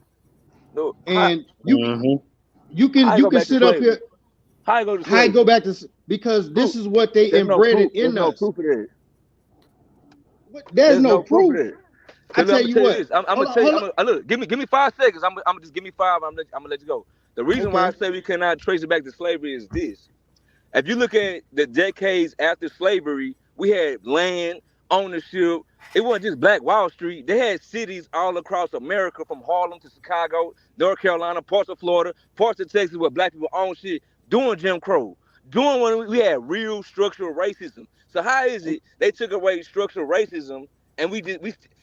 No, And you how can you go back to sit up slavery? here. How you go to How I slavery? go back to because this is what they There's no inbred proof. in There's no us. proof of that. There's no of proof. that. I Cause tell I'm you gonna tell you what. this. I'm Hold gonna tell you. on. Look, give me 5 seconds. I'm gonna just give me 5. I'm gonna let you go. The reason why I Okay. say we cannot trace it back to slavery is this. If you look at the decades after slavery, we had land ownership. It wasn't just Black Wall Street. They had cities all across America, from Harlem to Chicago, North Carolina, parts of Florida, parts of Texas, where Black people own shit, doing Jim Crow, doing when we had real structural racism. So how is it they took away structural racism and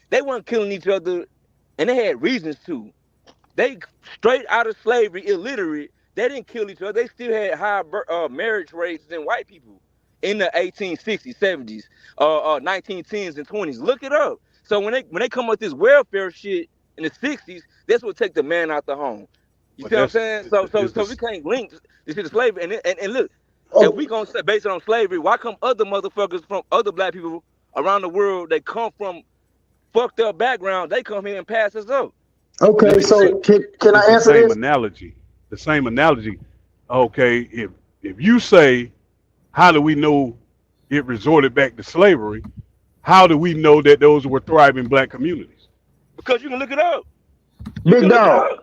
they weren't killing each other, and they had reasons to. They straight out of slavery, illiterate. They didn't kill each other. They still had high marriage rates than white people in the 1860s, 70s, 1910s, and 20s. Look it up. So when they come up with this welfare shit in the 60s, that's what take the man out the home. You But see what I'm that's saying? So we can't link this shit to slavery. And look, Oh. if we gonna say based on slavery, why come other motherfuckers from other Black people around the world, they come from fucked up background, they come here and pass us up? Okay, This- so can I It's the answer same this? analogy. The same analogy. Okay, if you say, how do we know it resorted back to slavery? How do we know that those were thriving Black communities? Because you can look it up. Big dog.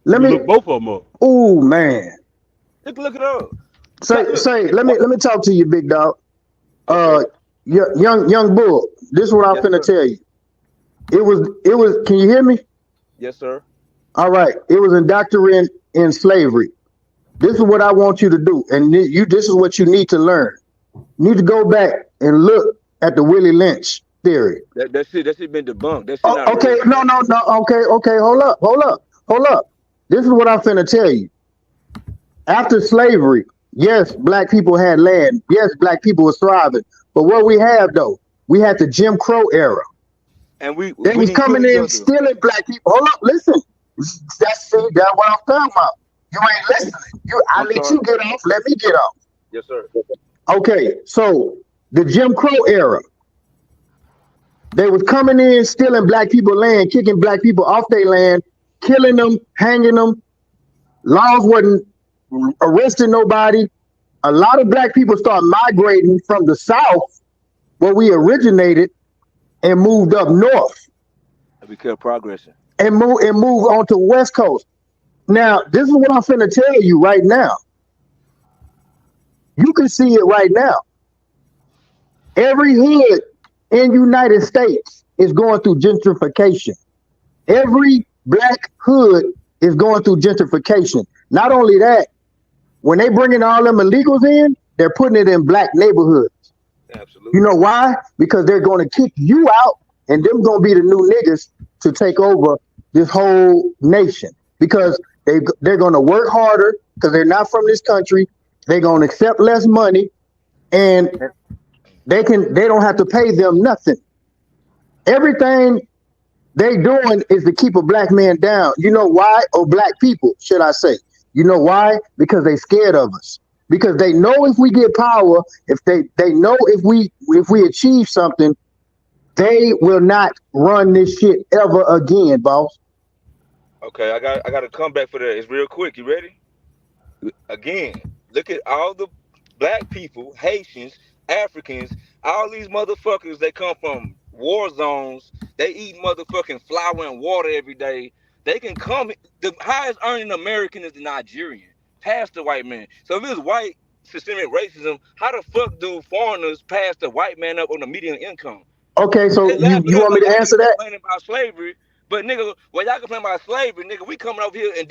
Let You me. look both of them up. Oh man. You can look it up. Say. Let me talk to you, big dog. Young bull. This is what I'm Yes, finna sir. tell you. It was. Can you hear me? Yes, sir. All right. It was indoctrinated in slavery. This is what I want you to do, and this is what you need to learn. You need to go back and look at the Willie Lynch theory. That shit been debunked. That shit not Okay, real. no. Okay. Hold up. This is what I'm finna tell you. After slavery, yes, Black people had land. Yes, Black people was thriving. But what we have though, we had the Jim Crow era. And They we was didn't coming kill each in other. stealing Black people. Hold up, listen. That's what I'm talking about. You ain't listening. I I'm let sorry. you get off. Let me get off. Yes, sir. Okay, so the Jim Crow era, they was coming in, stealing Black people land, kicking Black people off their land, killing them, hanging them. Laws wasn't arresting nobody. A lot of Black people start migrating from the South, where we originated, and moved up north And we kept progressing. and move on to West Coast. Now, this is what I'm finna tell you right now. You can see it right now. Every hood in United States is going through gentrification. Every Black hood is going through gentrification. Not only that, when they bringing all them illegals in, they're putting it in Black neighborhoods. Absolutely. You know why? Because they're going to kick you out, and them going to be the new niggas to take over this whole nation. Because they're going to work harder because they're not from this country. They're going to accept less money, and they don't have to pay them nothing. Everything they doing is to keep a Black man down. You know why? Or Black people, should I say? You know why? Because they scared of us. Because they know if we get power, if they know if we achieve something, they will not run this shit ever again, boss. Okay, I got to come back for that. It's real quick. You ready? Again, look at all the Black people, Haitians, Africans, all these motherfuckers. They come from war zones. They eat motherfucking flour and water every day. They can come. The highest earning American is the Nigerian, past the white man. So if it's white systemic racism, how the fuck do foreigners pass the white man up on the median income? Okay, so They laugh you at want me us to like answer we that? complaining about slavery, But nigga, well, y'all complain about slavery, nigga. We coming over here and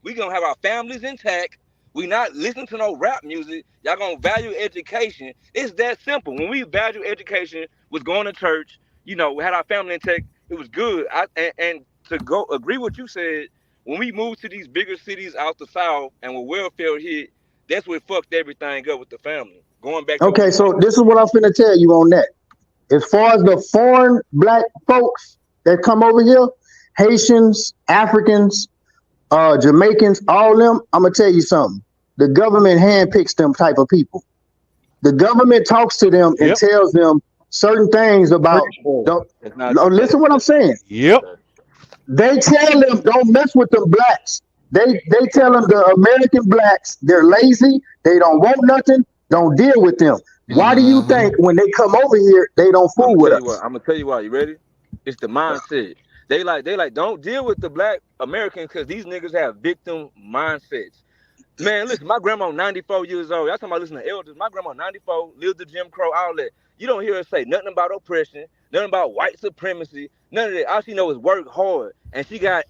we gonna have our families intact. We not listening to no rap music. Y'all gonna value education. It's that simple. When we value education, was going to church, we had our family intact. It was good. And to go agree with what you said, when we moved to these bigger cities out the South and when welfare hit, that's what fucked everything up with the family. Going back to Okay, so this is what I'm finna tell you on that. As far as the foreign black folks that come over here, Haitians, Africans, Jamaicans, all them, I'm gonna tell you something. The government handpicks them type of people. The government talks to them and tells them certain things about. Listen to what I'm saying. Yep. They tell them don't mess with them blacks. They tell them the American blacks they're lazy. They don't want nothing. Don't deal with them. Why do you think when they come over here they don't fool with us? I'm gonna tell you why. You ready? It's the mindset. They like don't deal with the black Americans because these niggas have victim mindsets. Man, listen, my grandma 94 years old. Y'all talking about listening to elders. My grandma 94 lived the Jim Crow, all that. You don't hear her say nothing about oppression, nothing about white supremacy, none of that. All she know is work hard, and she got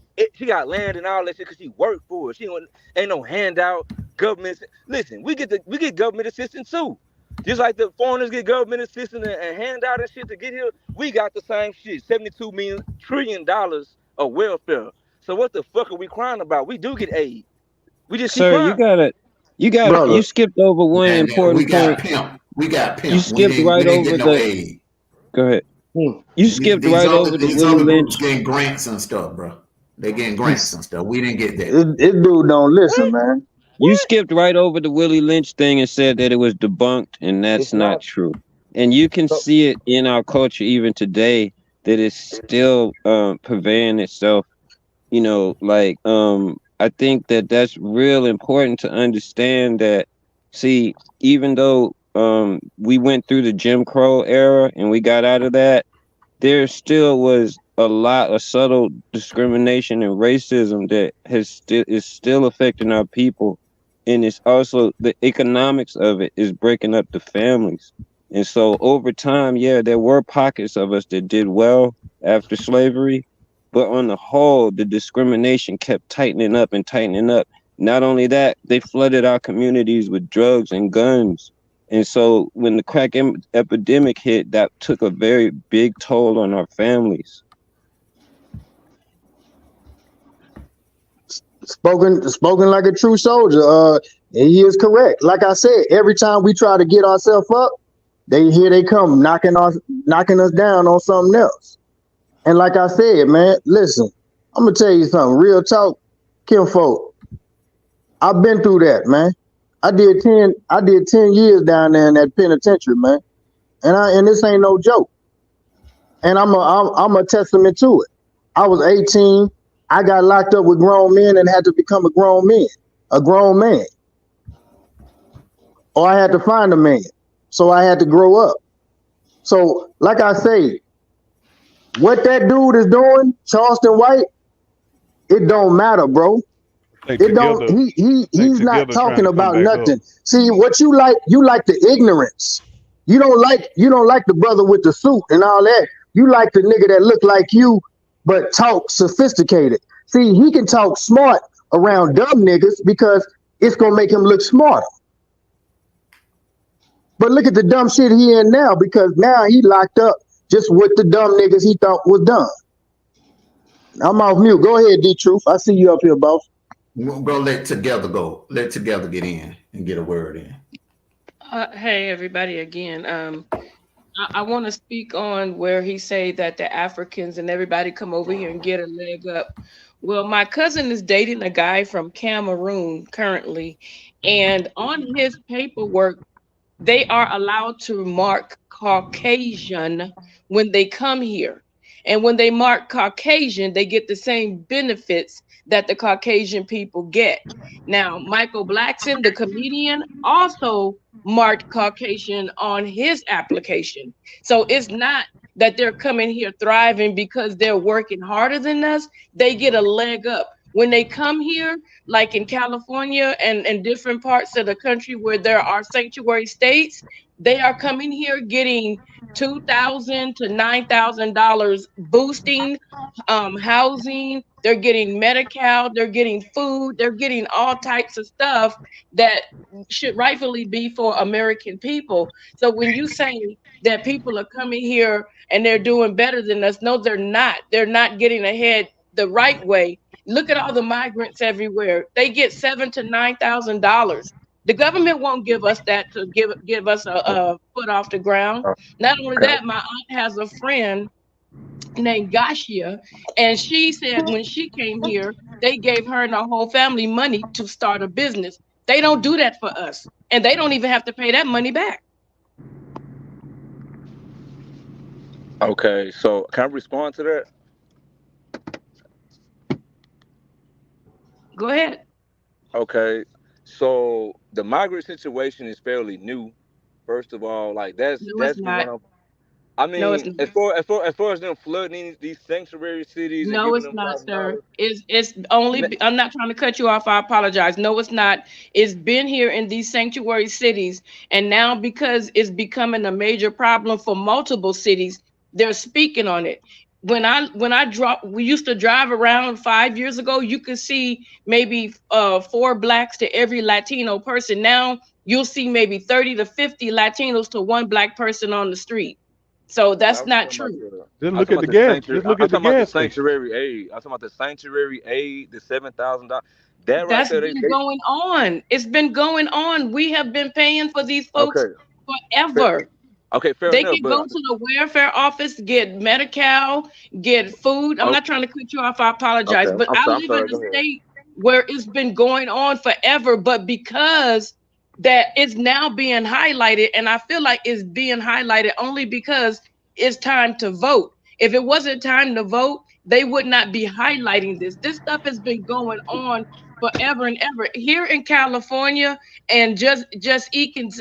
land and all that shit because she worked for it. She ain't no handout. Government. Listen, we get government assistance too. Just like the foreigners get government assistance and handout and shit to get here, we got the same shit. $72 trillion of welfare. So what the fuck are we crying about? We do get aid. We just Sir, you skipped over one important point. We got pimp. You skipped right over aid. Go ahead. You skipped right over the Willie Lynch. Getting grants and stuff, bro. They getting grants and stuff. We didn't get that. This dude don't listen, man. You skipped right over the Willie Lynch thing and said that it was debunked, and that's not true. And you can see it in our culture even today that it's still purveying itself. I think that that's real important to understand that. See, even though we went through the Jim Crow era and we got out of that, there still was a lot of subtle discrimination and racism that is still affecting our people. And it's also the economics of it is breaking up the families. And so over time, there were pockets of us that did well after slavery. But on the whole, the discrimination kept tightening up and tightening up. Not only that, they flooded our communities with drugs and guns. And so when the crack epidemic hit, that took a very big toll on our families. Spoken like a true soldier. He is correct. Like I said, every time we try to get ourselves up, here they come knocking us down on something else. And like I said, man, listen, I'm gonna tell you something. Real talk, kinfolk. I've been through that, man. I did 10 years down there in that penitentiary, man. And this ain't no joke. And I'm a testament to it. I was 18. I got locked up with grown men and had to become a grown man. Or I had to find a man. So I had to grow up. So, like I say, what that dude is doing, Charleston White, it don't matter, bro. He's not talking about nothing. See, what you like the ignorance. You don't like the brother with the suit and all that. You like the nigga that look like you but talk sophisticated. See, he can talk smart around dumb niggas because it's gonna make him look smarter. But look at the dumb shit he in now, because now he locked up just with the dumb niggas he thought was dumb. I'm off mute. Go ahead, D-Truth. I see you up here, boss. Bro, let Together go. Let Together get in and get a word in. Hey, everybody, again. I want to speak on where he say that the Africans and everybody come over here and get a leg up. Well, my cousin is dating a guy from Cameroon currently, and on his paperwork, they are allowed to mark Caucasian when they come here. And when they mark Caucasian, they get the same benefits that the Caucasian people get. Now, Michael Blackson, the comedian, also marked Caucasian on his application. So it's not that they're coming here thriving because they're working harder than us. They get a leg up. When they come here, like in California and different parts of the country where there are sanctuary states, they are coming here getting $2,000 to $9,000 boosting, housing. They're getting Medi-Cal. They're getting food. They're getting all types of stuff that should rightfully be for American people. So when you say that people are coming here and they're doing better than us, no, they're not. They're not getting ahead the right way. Look at all the migrants everywhere. They get $7,000 to $9,000. The government won't give us that to give us a foot off the ground. Not only that, my aunt has a friend named Gashia, and she said when she came here, they gave her and her whole family money to start a business. They don't do that for us, and they don't even have to pay that money back. Okay, so can I respond to that? Go ahead. Okay, so the migrant situation is fairly new. First of all, like No, it's that's been not. going on. I No, it's mean, not. as far as them flooding these sanctuary cities and No, giving it's them not, sir. $1,000. It's only. Ma- I'm not trying to cut you off. I apologize. No, it's not. It's been here in these sanctuary cities, and now because it's becoming a major problem for multiple cities, they're speaking on it. When I drop, we used to drive around 5 years ago. You could see maybe 4 blacks to every Latino person. Now you'll see maybe 30 to 50 Latinos to one black person on the street. So No, I that's was not talking about true. Just I was look talking at about the the gas. sanctuary. Just look I'm at the talking about the gas station. sanctuary aid. I'm talking about the sanctuary aid, the $7,000. That right That's there, been going on. It's been going on. We have been paying for these folks okay, fair, forever. okay, fair They enough. can go to the welfare office, get Medi-Cal, get food. I'm Oh, not trying to cut you off. I okay, apologize. But I I'm live in sorry. a Go ahead. state where it's been going on forever. But because that it's now being highlighted, and I feel like it's being highlighted only because it's time to vote. If it wasn't time to vote, they would not be highlighting this. This stuff has been going on forever and ever here in California. And just Eakins,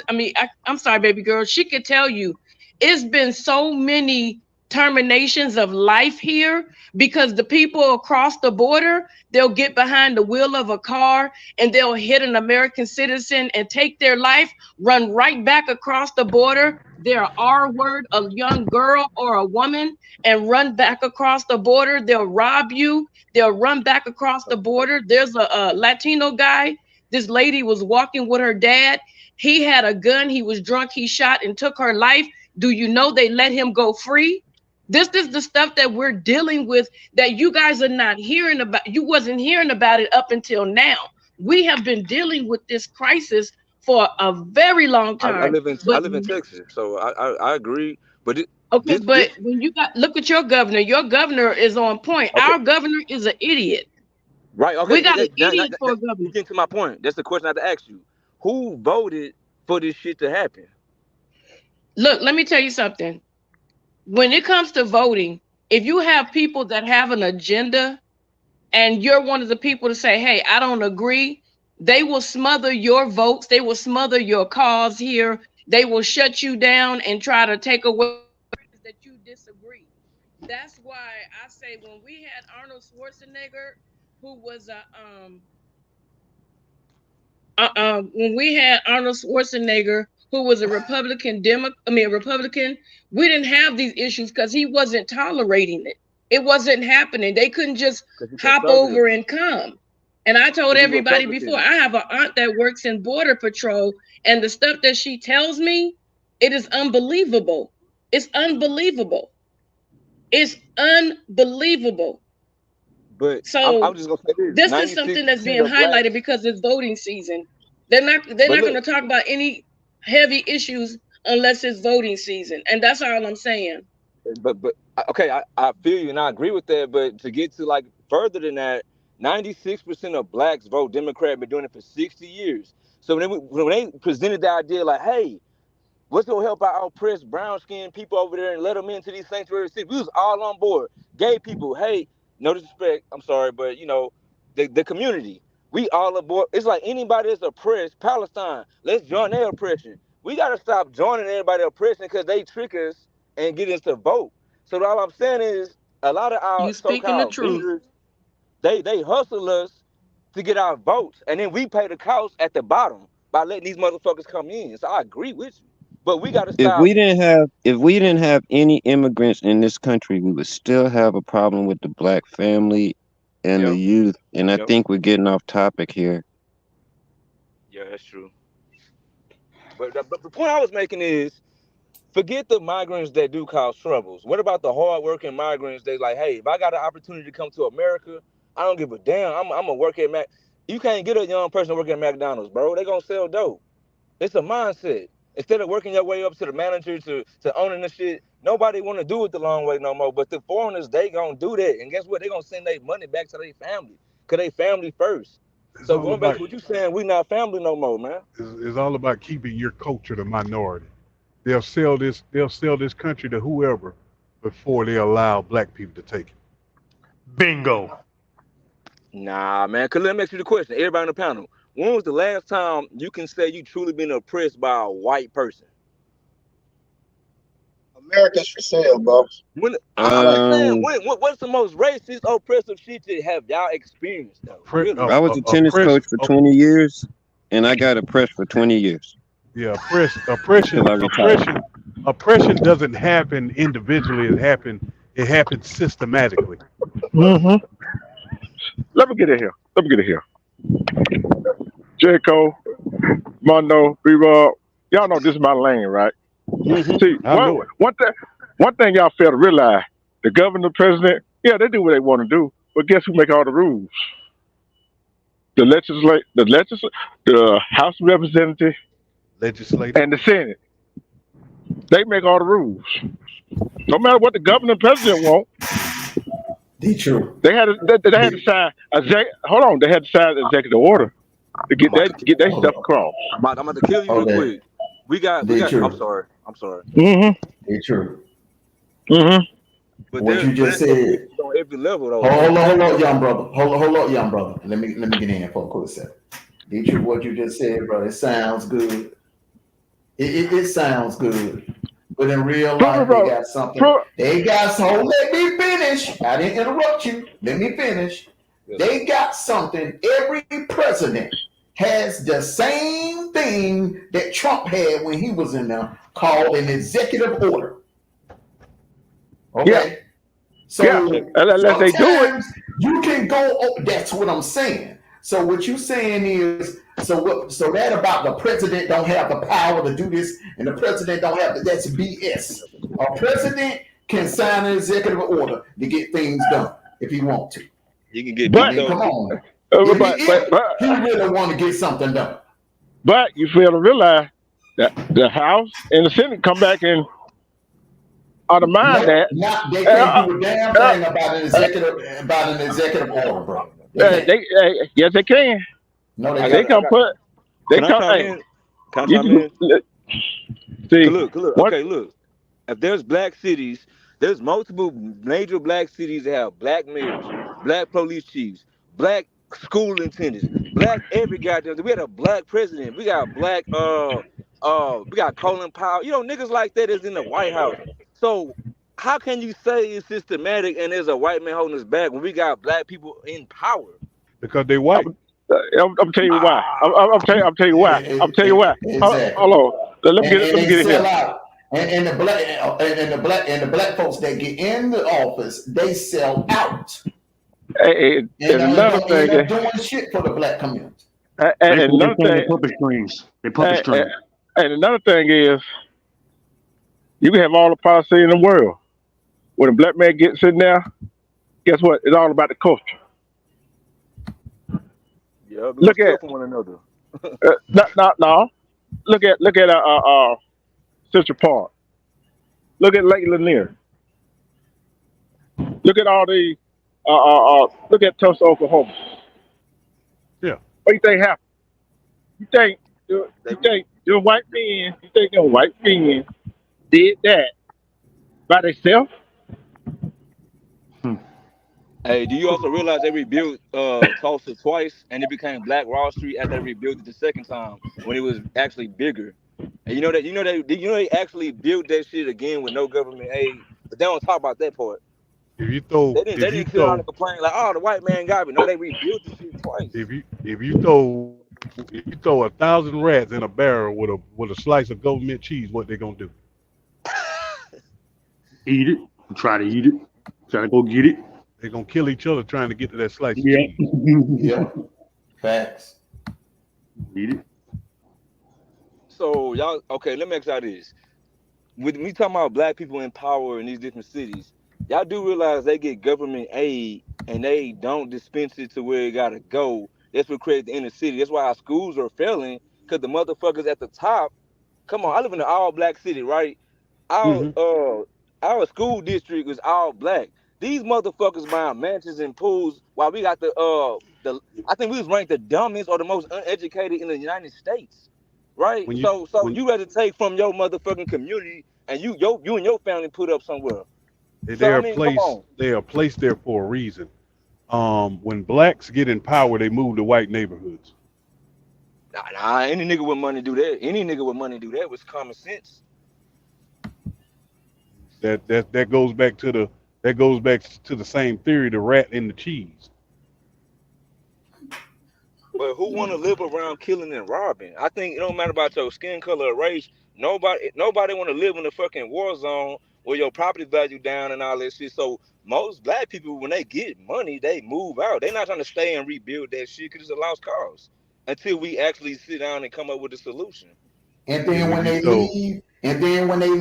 I'm sorry, baby girl. She could tell you it's been so many terminations of life here because the people across the border, they'll get behind the wheel of a car and they'll hit an American citizen and take their life, run right back across the border. Their R word, a young girl or a woman, and run back across the border. They'll rob you. They'll run back across the border. There's a Latino guy. This lady was walking with her dad. He had a gun. He was drunk. He shot and took her life. Do you know they let him go free? This is the stuff that we're dealing with that you guys are not hearing about. You wasn't hearing about it up until now. We have been dealing with this crisis for a very long I time. live in But Texas, so I agree. But okay, this but when you got look at your governor is on point. okay, Our governor is an idiot. right? We Okay, got an idiot for now a you governor. get to my point. That's the question I have to ask you. Who voted for this shit to happen? Look, let me tell you something. When it comes to voting, if you have people that have an agenda and you're one of the people to say, hey, I don't agree, they will smother your votes. They will smother your cause here. They will shut you down and try to take away that you disagree. That's why I say when we had Arnold Schwarzenegger, who was a when we had Arnold Schwarzenegger, who was a Republican, we didn't have these issues because he wasn't tolerating it. It wasn't happening. They couldn't just Because he's hop conservative. over and come. And I told Because he's everybody before, Republican. I have an aunt that works in Border Patrol, and the stuff that she tells me, it is unbelievable. It's unbelievable. It's unbelievable. But I'm So just gonna say this: this is something that's 96% being of blacks. highlighted because it's voting season. They're But not going look, to talk about any heavy issues unless it's voting season. And that's all I'm saying. but okay, I feel you and I agree with that. But to get to like further than that, 96% of blacks vote Democrat. Been doing it for 60 years. So when they presented the idea, like, hey, what's gonna help our oppressed brown skinned people over there and let them into these sanctuary cities? We was all on board. Gay people, hey, no disrespect, I'm sorry, but the community, we all aboard. It's like anybody that's oppressed, Palestine, let's join their oppression. We gotta stop joining everybody oppression because they trick us and get us to vote. So all I'm saying is a lot of our You speaking the so-called truth. leaders, They hustle us to get our votes, and then we pay the cost at the bottom by letting these motherfuckers come in. So I agree with you, but we got to stop. If we didn't have any immigrants in this country, we would still have a problem with the black family and the Yep, youth. And I yep, think we're getting off topic here. yeah, that's true. But the point I was making is, forget the migrants that do cause troubles. What about the hardworking migrants that like, hey, if I got an opportunity to come to America, I don't give a damn. I'm gonna work at Mac. You can't get a young person to work at McDonald's, bro. They gonna sell dope. It's a mindset. Instead of working your way up to the manager to owning the shit, nobody want to do it the long way no more. But the foreigners, they gonna do that, and guess what? They gonna send their money back to their family, cause they family first. It's So all going back about to what you saying, we not family no more, man. it's all about keeping your culture the minority. They'll sell this country to whoever before they allow black people to take it. Bingo. Nah, man. Cause let me ask you the question. Everybody on the panel. When was the last time you can say you truly been oppressed by a white person? America's for sale, bro. When I'm just saying, Um, what's the most racist, oppressive shit that have y'all experienced though? Really? I was a tennis coach for 20 years, and I got oppressed for 20 years Yeah, until I retired. oppression doesn't happen individually. It happens systematically. Mm-hmm. Let me get it here. J. Cole, Mondo, B-Rob. Y'all know this is my lane, right? See, I know it. one thing y'all fail to realize, the governor, the president, yeah, they do what they want to do, but guess who make all the rules? The House of Representatives Legislative. and the Senate. They make all the rules. No matter what the governor and president want, True. they had to sign hold on, they had to sign an executive order to get that stuff across. I'm about to kill you real quick. We got. True. I'm sorry. Mm-hmm. They true. Mm-hmm. But What you just said. on every level though. Hold on, young brother. Hold on, young brother. Let me get in for a quick second. Dietrich, what you just said, brother, it sounds good. It sounds good. But in real life, they got something. They got so let me finish. I didn't interrupt you. Let me finish. They got something. Every president has the same thing that Trump had when he was in there, called an executive order. Okay. Yeah. So unless they do it, you can go. Oh, that's what I'm saying. So what you saying is, so that about the president don't have the power to do this, and the president don't have that's BS. A president can sign an executive order to get things done if he want to. You can get come on. but he really want to get something done. But you fail to realize that the House and the Senate come back and undermine that. They can't do a damn thing about an executive order, bro. Yes, they can. No, they come put. They come. Can I chime in? See, look. Okay, look. If there's black cities, there's multiple major black cities that have black mayors, black police chiefs, black school attendants, black every goddamn. We had a black president. We got black. We got Colin Powell. You know, niggas like that is in the White House. So how can you say it's systematic and there's a white man holding us back when we got black people in power? Because they white. I'm telling you why. I'm telling you why. Exactly. Hold on. Let me get it here. And the black folks that get in the office, they sell out. And another thing, they're doing shit for the black community. And another thing, They puppet strings. And another thing is, you can have all the policy in the world. When a black man gets in there, guess what? It's all about the culture. Yeah, look at one another. no. Look at Central Park. Look at Lake Lanier. Look at all the look at Tulsa, Oklahoma. Yeah. What do you think happened? You think the white men did that by themselves? Hey, do you also realize they rebuilt Tulsa twice and it became Black Wall Street after they rebuilt it the second time when it was actually bigger? And they actually built that shit again with no government aid, but they don't talk about that part. If you throw, They if you didn't sit around throw, and complain like, oh, the white man got me. No, they rebuilt the shit twice. if you throw 1,000 rats in a barrel with a slice of government cheese, what they gonna do? Eat it. Try to eat it. Try to go get it. They're gonna kill each other trying to get to that slice of Yeah. cheese. Yeah. Facts. Eat it. So y'all, okay, let me ask y'all this. With me talking about black people in power in these different cities, y'all do realize they get government aid and they don't dispense it to where it gotta go. That's what creates the inner city. That's why our schools are failing, because the motherfuckers at the top, come on, I live in an all black city, right? Our Hmm. our school district is all black. These motherfuckers buying mansions and pools while we got the I think we was ranked the dumbest or the most uneducated in the United States. Right? When you So when you rather take from your motherfucking community and you and your family put up somewhere. they So I are mean, come placed, on. they are placed there for a reason. When blacks get in power, they move to white neighborhoods. Nah, any nigga with money do that. Any nigga with money do that with common sense. That goes back to the same theory, the rat and the cheese. But who want to live around killing and robbing? I think it don't matter about your skin color or race. Nobody want to live in a fucking war zone where your property value down and all that shit. So most black people, when they get money, they move out. They're not trying to stay and rebuild that shit because it's a lost cause. Until we actually sit down and come up with a solution. And And then when when you they throw,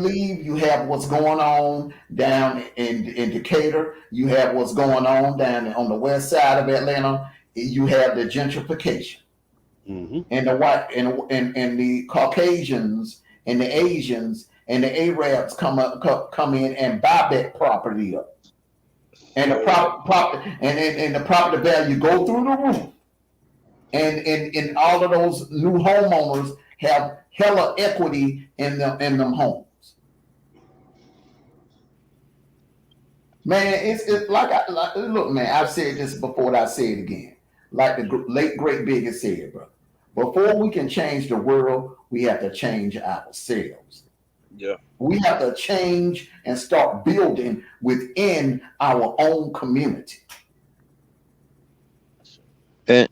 leave, you have what's going on down in Decatur. You have what's going on down on the west side of Atlanta. You have the gentrification. hmm And the white and the Caucasians and the Asians and the Arabs come in and buy that property up. And the and the property value go through the roof. And all of those new homeowners have hella equity in them homes. Man, it's look, man. I've said this before, and I say it again. Like the late great Biggie said, bro. Before we can change the world, we have to change ourselves. Yeah. We have to change and start building within our own community. And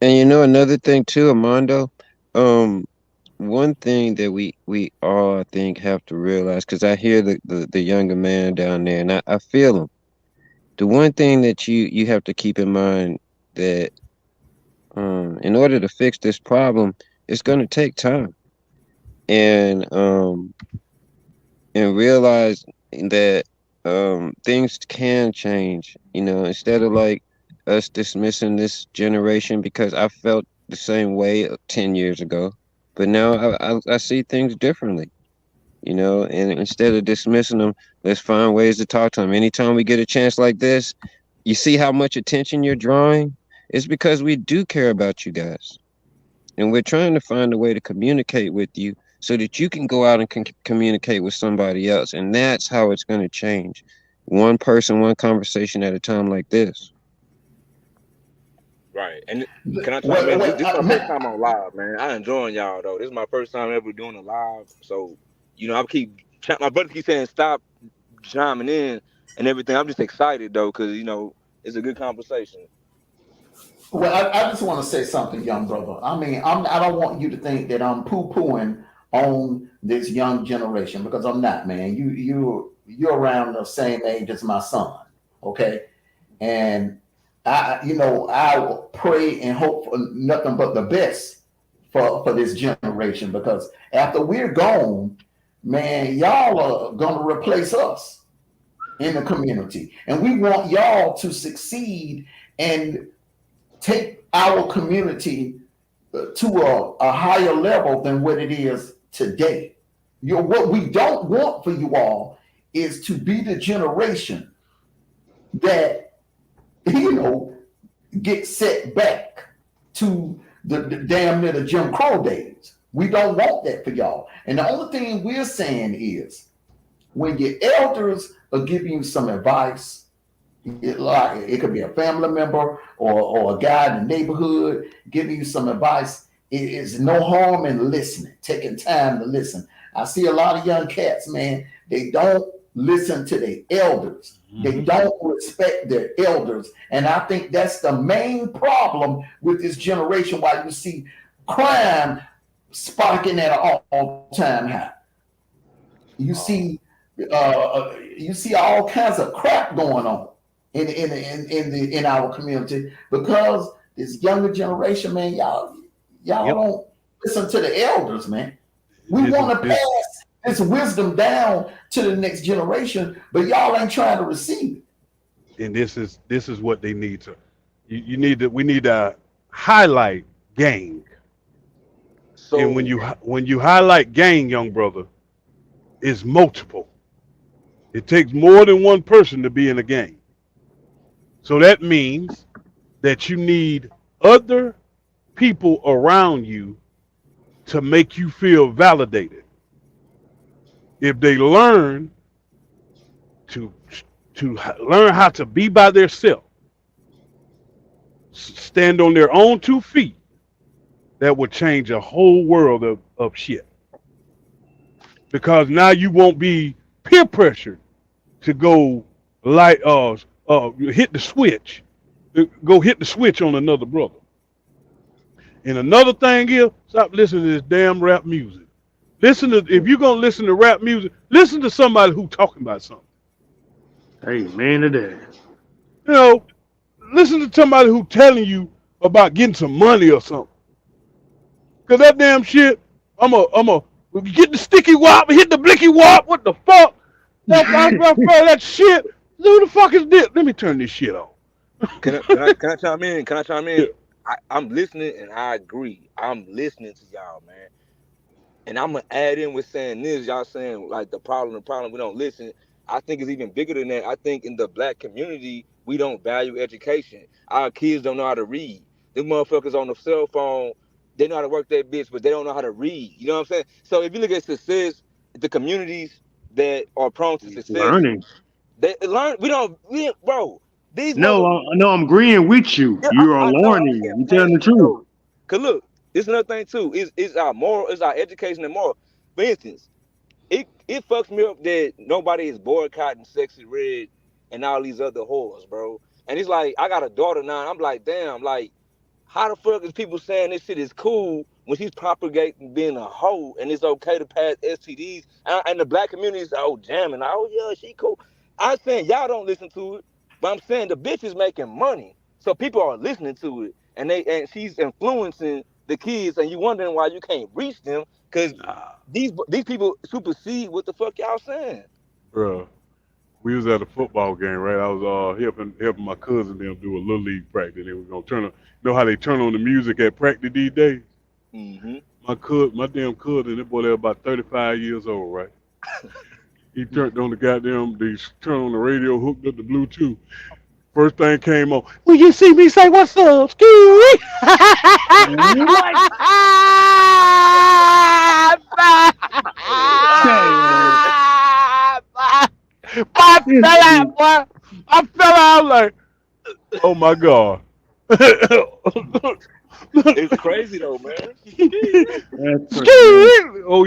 you know another thing too, Armando. One thing that we all I think have to realize, because I hear the younger man down there, and I feel him. The one thing that you have to keep in mind that in order to fix this problem, it's going to take time, and realize that things can change. You know, instead of like us dismissing this generation, because I felt the same way 10 years ago, but now I see things differently. You know, and instead of dismissing them, let's find ways to talk to them. Anytime we get a chance like this, you see how much attention you're drawing? It's because we do care about you guys. And we're trying to find a way to communicate with you so that you can go out and communicate with somebody else. And that's how it's going to change. One person, one conversation at a time like this. Right. And can I chime in? This is my first time on live, man. I enjoying y'all though. This is my first time ever doing a live. So, you know, my brother keeps saying stop chiming in and everything. I'm just excited though, because you know, it's a good conversation. Well, I just want to say something, young brother. I mean, I don't want you to think that I'm poo-pooing on this young generation, because I'm not, man. You're around the same age as my son, okay? And I pray and hope for nothing but the best for this generation, because after we're gone, man, y'all are gonna replace us in the community, and we want y'all to succeed and take our community to a higher level than what it is today. What we don't want for you all is to be the generation that, get set back to the damn near the Jim Crow days. We don't want that for y'all. And the only thing we're saying is, when your elders are giving you some advice, it could be a family member or a guy in the neighborhood giving you some advice, it is no harm in listening, taking time to listen. I see a lot of young cats, man, they don't listen to their elders. They don't respect their elders. And I think that's the main problem with this generation, why you see crime sparking at an all-time high. You see all kinds of crap going on in our community because this younger generation, man, y'all don't listen to the elders, man. We want to pass this wisdom down to the next generation, but y'all ain't trying to receive it. And this is what they need to. We need to highlight gang. So, and when you highlight gang, young brother, it's multiple. It takes more than one person to be in a gang. So that means that you need other people around you to make you feel validated. If they learn to learn how to be by themselves, stand on their own 2 feet, that would change a whole world of shit. Because now you won't be peer pressured to go hit the switch, on another brother. And another thing is, stop listening to this damn rap music. If you're gonna listen to rap music, listen to somebody who talking about something. Hey, man, to that. You know, listen to somebody who telling you about getting some money or something. Cause that damn shit, I'm a get the sticky wop, hit the blicky wop. What the fuck? That shit. Who the fuck is this? Let me turn this shit off. Can I chime in? Yeah. I'm listening and I agree. I'm listening to y'all, man. And I'm gonna add in with saying this. Y'all saying like the problem, we don't listen. I think it's even bigger than that. I think in the black community, we don't value education. Our kids don't know how to read. Them motherfuckers on the cell phone, they know how to work their bitch, but they don't know how to read. You know what I'm saying? So if you look at success, the communities that are prone to success, Learning. they learn. Bro. These I'm agreeing with you. Yeah, You are I know, learning. You telling the truth. Cause look, this is another thing too. Is our moral, is our education and moral. For instance, it fucks me up that nobody is boycotting Sexy Red and all these other whores, bro. And it's like I got a daughter now. And I'm like, damn, like how the fuck is people saying this shit is cool when she's propagating being a hoe and it's okay to pass STDs and the black community is jamming. Oh yeah, she cool. I'm saying y'all don't listen to it. But I'm saying the bitch is making money, so people are listening to it, and she's influencing the kids, and you wondering why you can't reach them because these people supersede what the fuck y'all saying. Bro, we was at a football game, right? I was helping my cousin them do a little league practice. They were gonna turn on, know how they turn on the music at practice these days. Mm-hmm. My damn cousin, that boy, there about 35 years old, right? He turned on they turned on the radio, hooked up the Bluetooth. First thing came on. Will you see me say what's up, Ski? I fell out like, oh my God. It's crazy though, man. Oh,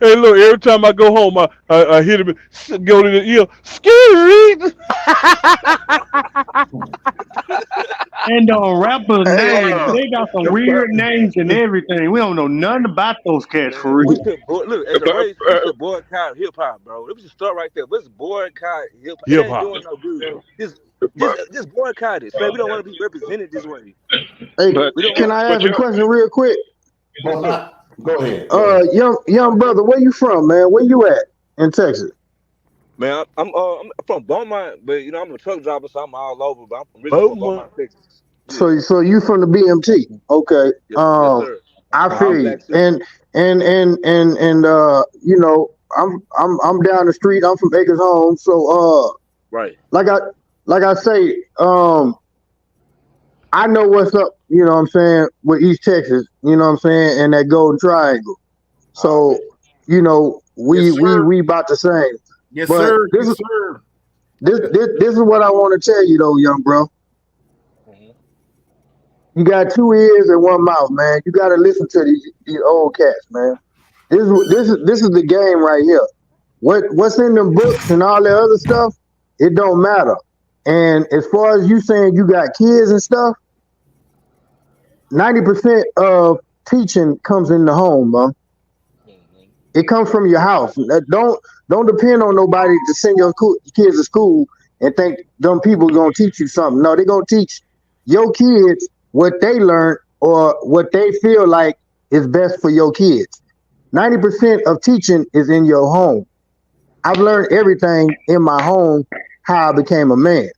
every time I go home, I hit him, go to the ear, And rappers names, they got some weird names and everything. We don't know nothing about those cats for real. Look, as a race, we should boycott hip hop, bro. We should start right there. Let's boycott hip hop. It ain't doing no good. Just boycott it. Say we don't want to be represented this way. Hey, can I ask a question real quick? Go ahead. Young brother, where you from, man? Where you at in Texas? Man, I'm from Beaumont, but I'm a truck driver, so I'm all over. But I'm originally from Beaumont, Texas. Yeah. So you from the BMT? Okay. Yes, sir. I feel you. And I'm down the street. I'm from Acres Home. So right. Like I say, I know what's up, you know what I'm saying, with East Texas, you know what I'm saying, and that Golden Triangle. So, we about the same. Yes, but sir. This is what I want to tell you though, young bro. Mm-hmm. You got 2 ears and 1 mouth, man. You gotta listen to these old cats, man. This is the game right here. what's in them books and all that other stuff, it don't matter. And as far as you saying you got kids and stuff, 90% of teaching comes in the home, man. It comes from your house. Don't depend on nobody to send your kids to school and think them people gonna teach you something. No, they're gonna teach your kids what they learned or what they feel like is best for your kids. 90% of teaching is in your home. I've learned everything in my home, how I became a man.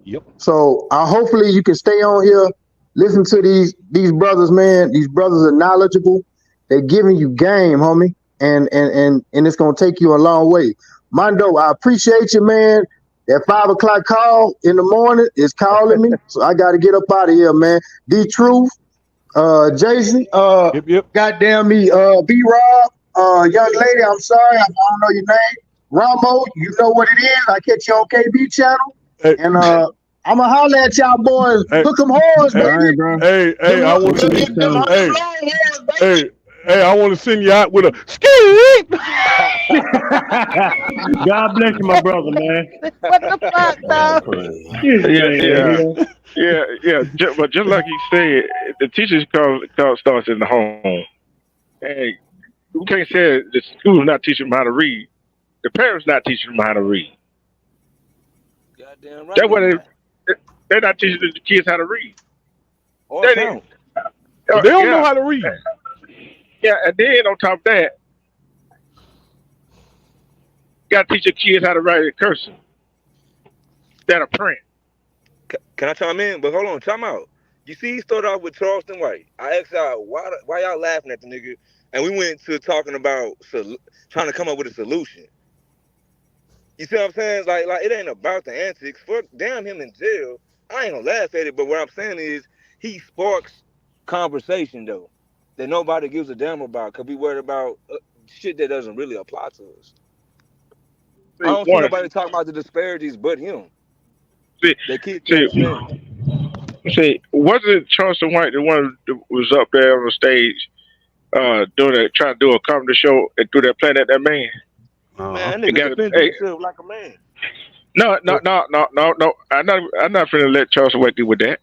Yep. So hopefully you can stay on here, listen to these brothers, man. These brothers are knowledgeable. They're giving you game, homie. And it's gonna take you a long way. Mondo, I appreciate you, man. That 5 o'clock call in the morning is calling me, so I got to get up out of here, man. D Truth, Jason, goddamn me, B Rob, young lady, I'm sorry, I don't know your name. Ramo, you know what it is. I catch you on KB channel, and I'm gonna holler at y'all boys. Hook them horns, baby. Hey, I want to. Hey, I want to send you out with a ski. God bless you, my brother, man. What the fuck, dog? Yeah. But just like you said, the teachers call starts in the home. Hey, we can't say the school's not teaching them how to read. The parents not teaching them how to read. Goddamn right. That's why they're not teaching the kids how to read. They don't know how to read. Yeah, and then on top of that, you got to teach your kids how to write in cursive. Instead of print. Can I chime in? But hold on, chime out. You see, he started off with Charleston White. I asked y'all, why y'all laughing at the nigga? And we went to talking about trying to come up with a solution. You see what I'm saying? Like it ain't about the antics. Fuck, damn him in jail. I ain't gonna laugh at it, but what I'm saying is he sparks conversation, though, that nobody gives a damn about because we worried about shit that doesn't really apply to us. I don't see nobody talking about the disparities but him. See, wasn't Charleston White the one that was up there on the stage trying to do a comedy show and threw that plant at that man? Man, that nigga defended himself like a man. No. I'm not finna let Charleston White deal with that.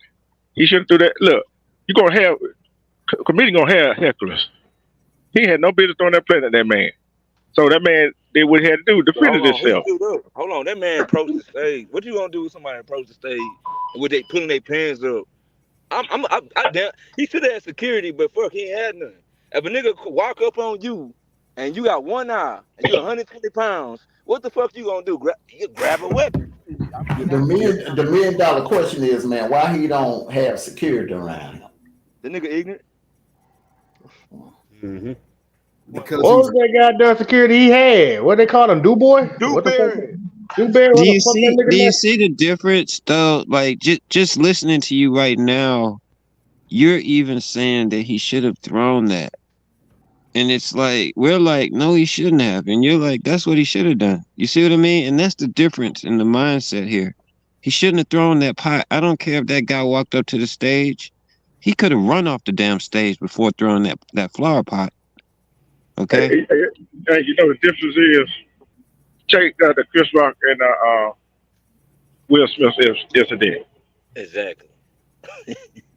He shouldn't do that. Look, you gonna have comedian gonna have hecklers. He had no business throwing that plant at that man. So that man did what he had to do, defended himself. Hold on, that man approached the stage. What you gonna do with somebody approach the stage with they pulling their pants up? He should have had security, but fuck, he ain't had none. If a nigga walk up on you and you got one eye and you're 120 pounds, what the fuck you gonna do? You grab a weapon. The $1 million question is, man, why he don't have security around him? The nigga ignorant. Mm-hmm. Because what was that goddamn security he had? What they call him? Dewberry? Dewberry. Do you see the difference though? Like just listening to you right now, you're even saying that he should have thrown that. And it's like, we're like, no, he shouldn't have. And you're like, that's what he should have done. You see what I mean? And that's the difference in the mindset here. He shouldn't have thrown that pot. I don't care if that guy walked up to the stage. He could have run off the damn stage before throwing that flower pot. Okay? Hey, you know the difference is, check the Chris Rock and Will Smith yesterday. Exactly.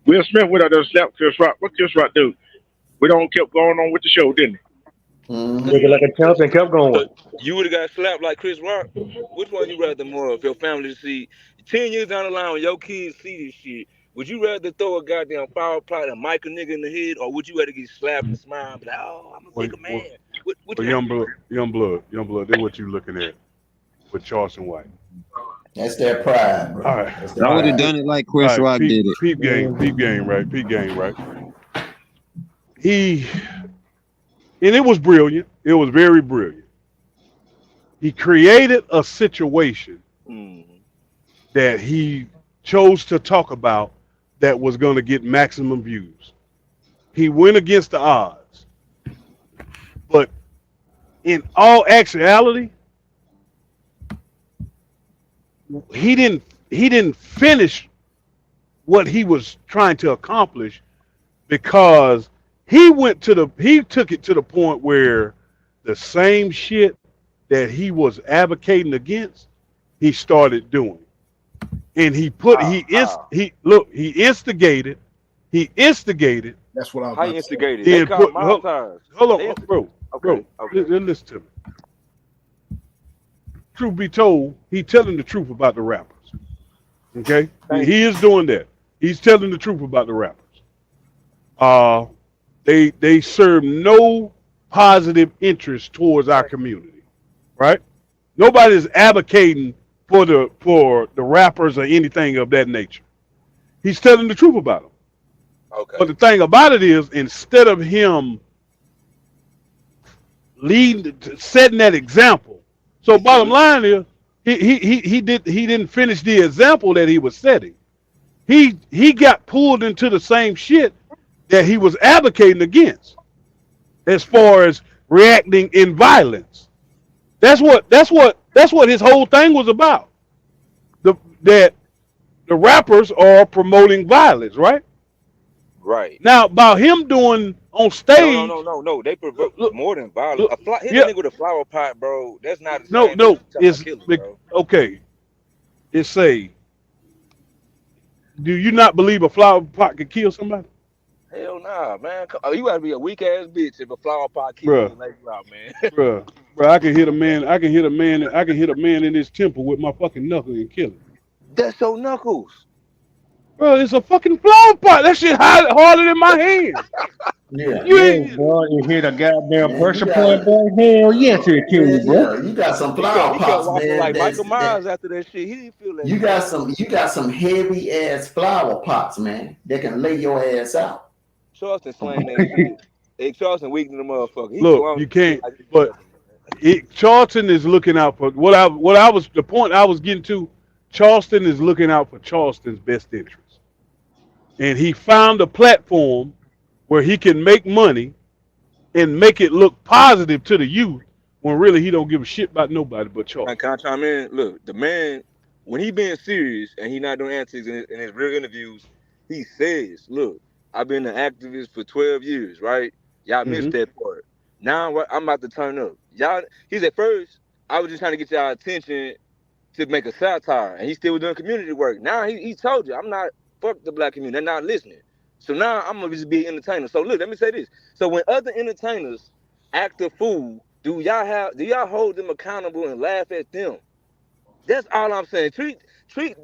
Will Smith went out there and slapped Chris Rock. What Chris Rock do? We don't kept going on with the show, didn't he? Looking like a champ and kept going. You would have got slapped like Chris Rock. Which one you rather more of your family to see? 10 years down the line when your kids see this shit, would you rather throw a goddamn flower pot and mic a nigga in the head, or would you rather get slapped and smile and be like, oh, I'm a bigger man? Young blood, that's what you looking at with Charleston White. That's their pride, bro. All right. I would have done it like Chris Rock did it. Peep game, right? And it was brilliant. It was very brilliant. He created a situation that he chose to talk about that was going to get maximum views. He went against the odds. But in all actuality, he didn't finish what he was trying to accomplish, because he took it to the point where the same shit that he was advocating against, he started doing. And he instigated. That's what I was How about you to say. instigated? Then They called put mob ties. hold They on, insti- bro. Okay. Listen to me. Truth be told, he's telling the truth about the rappers. Okay, he is doing that. He's telling the truth about the rappers. They serve no positive interest towards our community, right? Nobody's advocating for the rappers or anything of that nature. He's telling the truth about them. Okay. But the thing about it is, instead of him setting that example, so bottom line is, he didn't finish the example that he was setting. He got pulled into the same shit that he was advocating against, as far as reacting in violence. That's what his whole thing was about. That the rappers are promoting violence, right? Right. Now, about him doing on stage. No. They provoke more than violence. Hit yeah. a nigga with a flower pot, bro. That's not the No, same thing as it's killing, bro. okay. It's say, do you not believe a flower pot could kill somebody? Hell nah, man. You gotta be a weak ass bitch if a flower pot kills you Bruh. and let you out, man. Bruh, I can hit a man. I can hit a man in his temple with my fucking knuckle and kill him. That's your knuckles. Bro, it's a fucking flower pot. That shit harder than my hand. Yeah. You ain't. Boy, you hit a goddamn Man, pressure you point, got, boy. Hell yes, it'll kill you, bro. you got some He flower kept pots, walking man. like Michael That Myers after that shit. He didn't feel that you shit. got some heavy ass flower pots, man. That can lay your ass out. Charleston slang that shit. Hey, Charleston weakening the motherfucker. He Look, you can't. But Charleston is looking out for the point I was getting to. Charleston is looking out for Charleston's best interest, and he found a platform where he can make money and make it look positive to the youth, when really he don't give a shit about nobody but Charleston. Can I chime in? Look, the man, when he being serious and he not doing antics in his real interviews, he says, look, I've been an activist for 12 years, right? Y'all missed that part. Now I'm about to turn up. Y'all, he's at first, I was just trying to get y'all attention to make a satire, and he still was doing community work. Now he told you, I'm not, fuck the black community, they're not listening. So now I'm gonna just be an entertainer. So look, let me say this. So when other entertainers act a fool, do y'all hold them accountable and laugh at them? That's all I'm saying.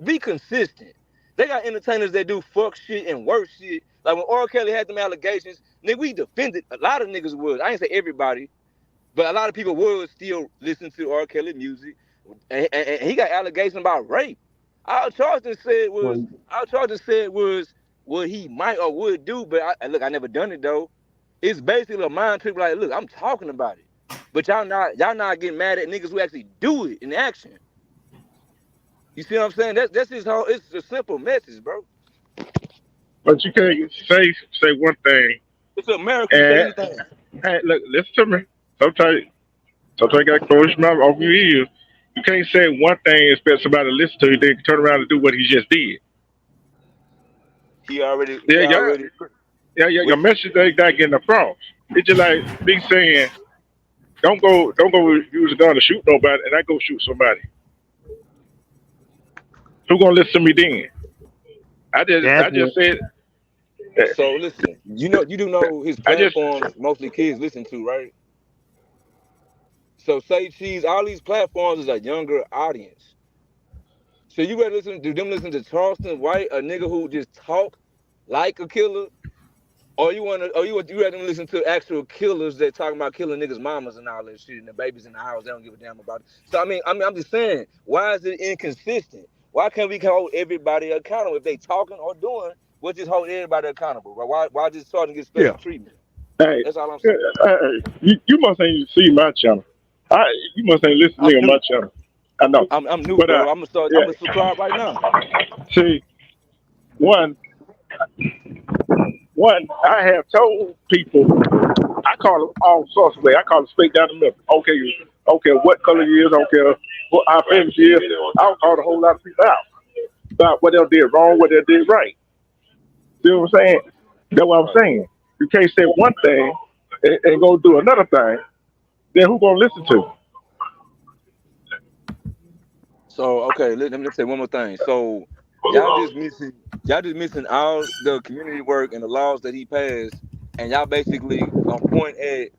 Be consistent. They got entertainers that do fuck shit and worse shit. Like when R. Kelly had them allegations, nigga, we defended. A lot of niggas would. I ain't say everybody, but a lot of people would still listen to R. Kelly music. And he got allegations about rape. All Charleston said was what he might or would do, but look, I never done it though. It's basically a mind trip. Like, look, I'm talking about it, but y'all not getting mad at niggas who actually do it in action. You see what I'm saying? That's his whole. It's a simple message, bro. But you can't say one thing. It's America. Say anything. Hey, look, listen to me. Sometimes you gotta close your mouth off your ears. You can't say one thing and expect somebody to listen to you, then turn around and do what he just did. Your message ain't not getting across. It's just like me saying, don't go use a gun to shoot nobody, and I go shoot somebody. Who gonna listen to me then? I just said. So listen, you do know his platforms mostly kids listen to, right? So Say Cheese, all these platforms is a younger audience. So you better listen to Charleston White, a nigga who just talk like a killer, or you rather them listen to actual killers that talking about killing niggas' mamas and all that shit and the babies in the house. They don't give a damn about it. So I'm just saying, why is it inconsistent? Why can't we hold everybody accountable if they talking or doing? We'll just hold everybody accountable, right? Why just starting to get special treatment? Hey, that's all I'm saying. You must ain't see my channel. You must ain't listen to me on my channel. I know. I'm new, but, bro. I'm gonna subscribe right now. See, one, I have told people, I call them all sorts of ways. I call them straight down the middle. Okay, what color you is, I don't care what our family is. I don't call a whole lot of people out about what they did wrong, what they did right. See what I'm saying? That's what I'm saying. You can't say one thing and go do another thing. Then who gonna listen to? So okay, let me say one more thing. So y'all just missing all the community work and the laws that he passed, and y'all basically gonna point at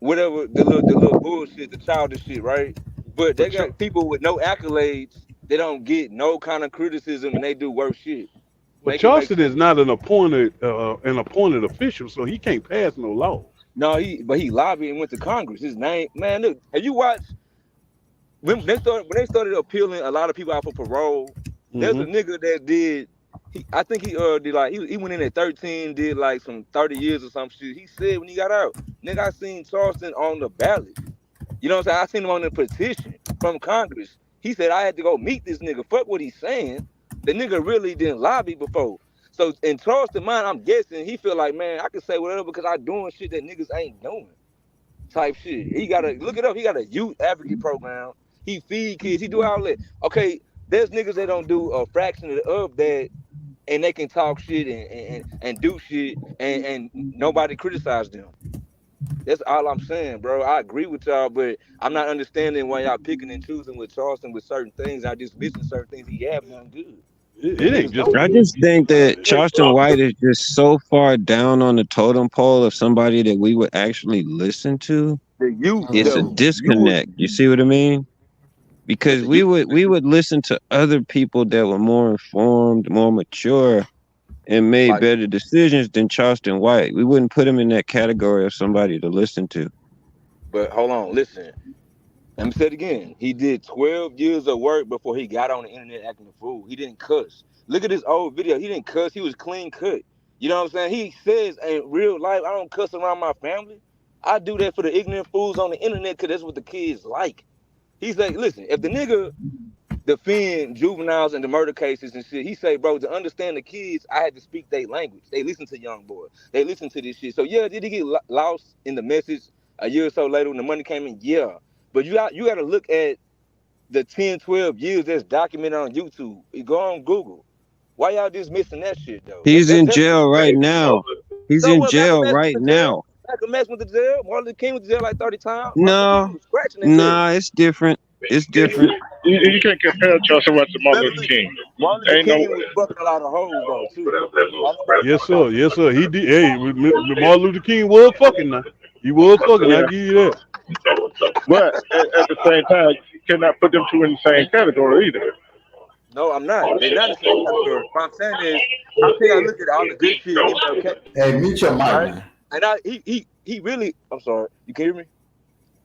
whatever the little bullshit, the childish shit, right? But they But got people with no accolades. They don't get no kind of criticism, and they do worse shit. Make it make Charleston sense. is not an appointed official, so he can't pass no laws. No, he lobbied and went to Congress. His name, man. Look, have you watched when they started appealing a lot of people out for parole? There's a Hmm. nigga that did. I think he did like he went in at 13, did like some 30 years or some shit. He said when he got out, nigga, I seen Charleston on the ballot. You know what I'm saying? I seen him on the petition from Congress. He said I had to go meet this nigga. Fuck what he's saying. The nigga really didn't lobby before. So in Charleston mind, I'm guessing he feel like, man, I can say whatever because I doing shit that niggas ain't doing. Type shit. He got to look it up. He got a youth advocate program. He feed kids. He do all that. Okay, there's niggas that don't do a fraction of that, and they can talk shit and do shit, and nobody criticize them. That's all I'm saying, bro. I agree with y'all, but I'm not understanding why y'all picking and choosing with Charleston with certain things. I just missing certain things he have done good. It ain't Niggas just. know I good. just think that Charleston White is just so far down on the totem pole of somebody that we would actually listen to. The youth, It's a though. disconnect. You see what I mean? Because The we youth. would listen to other people that were more informed, more mature, and made Like, better decisions than Charleston White. We wouldn't put him in that category of somebody to listen to. but hold on, listen. Let me say it again. He did 12 years of work before he got on the internet acting a fool. He didn't cuss. Look at this old video. He didn't cuss. He was clean cut. You know what I'm saying? He says in real life, I don't cuss around my family. I do that for the ignorant fools on the internet because that's what the kids like. He's like, listen, if the nigga defend juveniles and the murder cases and shit, he say, bro, to understand the kids, I had to speak their language. They listen to young boy. They listen to this shit. So yeah, did he get lost in the message a year or so later when the money came in? Yeah. But you got to look at the 10, 12 years that's documented on YouTube. You go on Google. Why y'all just missing that shit though? He's in That's jail right now. He's so in what? Malcolm jail X right went to jail. now. Malcolm X went to jail. Martin Luther King went to jail like 30 times. Martin Luther King No, was scratching in jail. nah, it's different. It's different. You can't compare Charleston White to Martin Luther King. Martin Luther Ain't no. King was fucking a lot of hoes though too. Yes, sir. Yes, sir. He did. Hey, Martin Luther King was fucking now. He was fucking. I Yeah. give you that. But at the same time, you cannot put them two in the same category either. No, I'm not. They're not the same category. What I'm saying is, I think I look at all the good shit MLK, Hey, mute your mic, right? man. And he really. I'm sorry. You can hear me?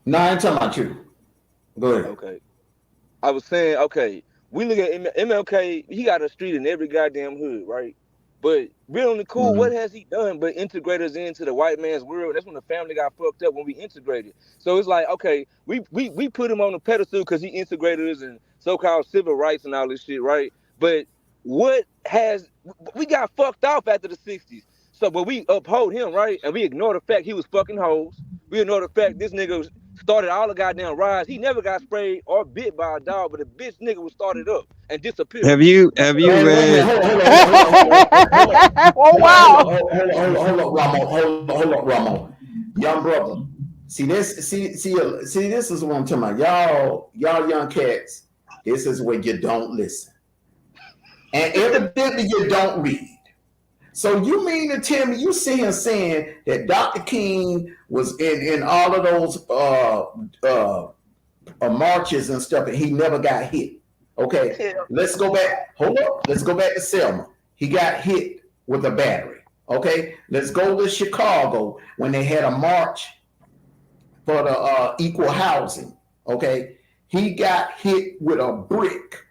No, I ain't talking about you. Go ahead. Okay. I was saying, okay, we look at MLK. He got a street in every goddamn hood, right? But real and cool, what has he done but integrate us into the white man's world? That's when the family got fucked up when we integrated. So it's like, okay, we put him on the pedestal because he integrated us and so-called civil rights and all this shit, right? But we got fucked off after the 60s. So, but we uphold him, right? And we ignore the fact he was fucking hoes. We ignore the fact this nigga started all the goddamn riots. He never got sprayed or bit by a dog, but the bitch nigga was started up and disappeared. Have you Hey, wait a minute. read? Oh wow. Hold up, Ramo. Young brother. See this is what I'm talking about. Y'all young cats, this is where you don't listen. And evidently you don't read. So you mean to tell me you see him saying that Dr. King was in all of those marches and stuff, and he never got hit? Okay, let's go back. Hold up. Let's go back to Selma. He got hit with a battery. Okay, let's go to Chicago when they had a march for the equal housing. Okay, he got hit with a brick.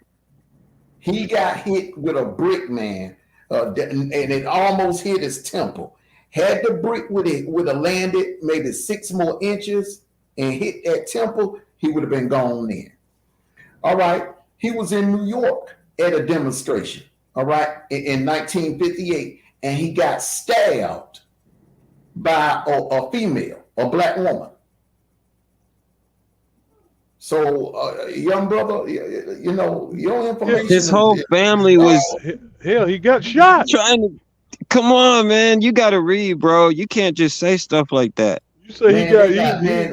He got hit with a brick, man. And it almost hit his temple. Had the brick would have landed maybe 6 more inches and hit that temple, he would have been gone in. All right. He was in New York at a demonstration, all right, in 1958, and he got stabbed by a female, a black woman. So, young brother, you know, your information. His whole family was Hell, he got shot. trying to. Come on, man. You got to read, bro. You can't just say stuff like that. You say Man, he man,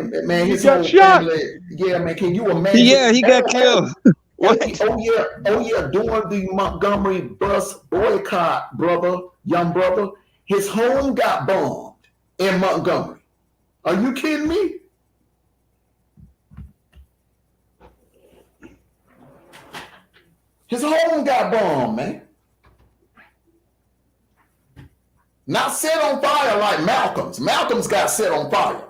got his shot. whole family. Yeah, man, can you imagine? Yeah, he got killed. What? Oh yeah. During the Montgomery bus boycott, young brother, his home got bombed in Montgomery. Are you kidding me? His home got bombed, man. Not set on fire like Malcolm's. Malcolm's got set on fire.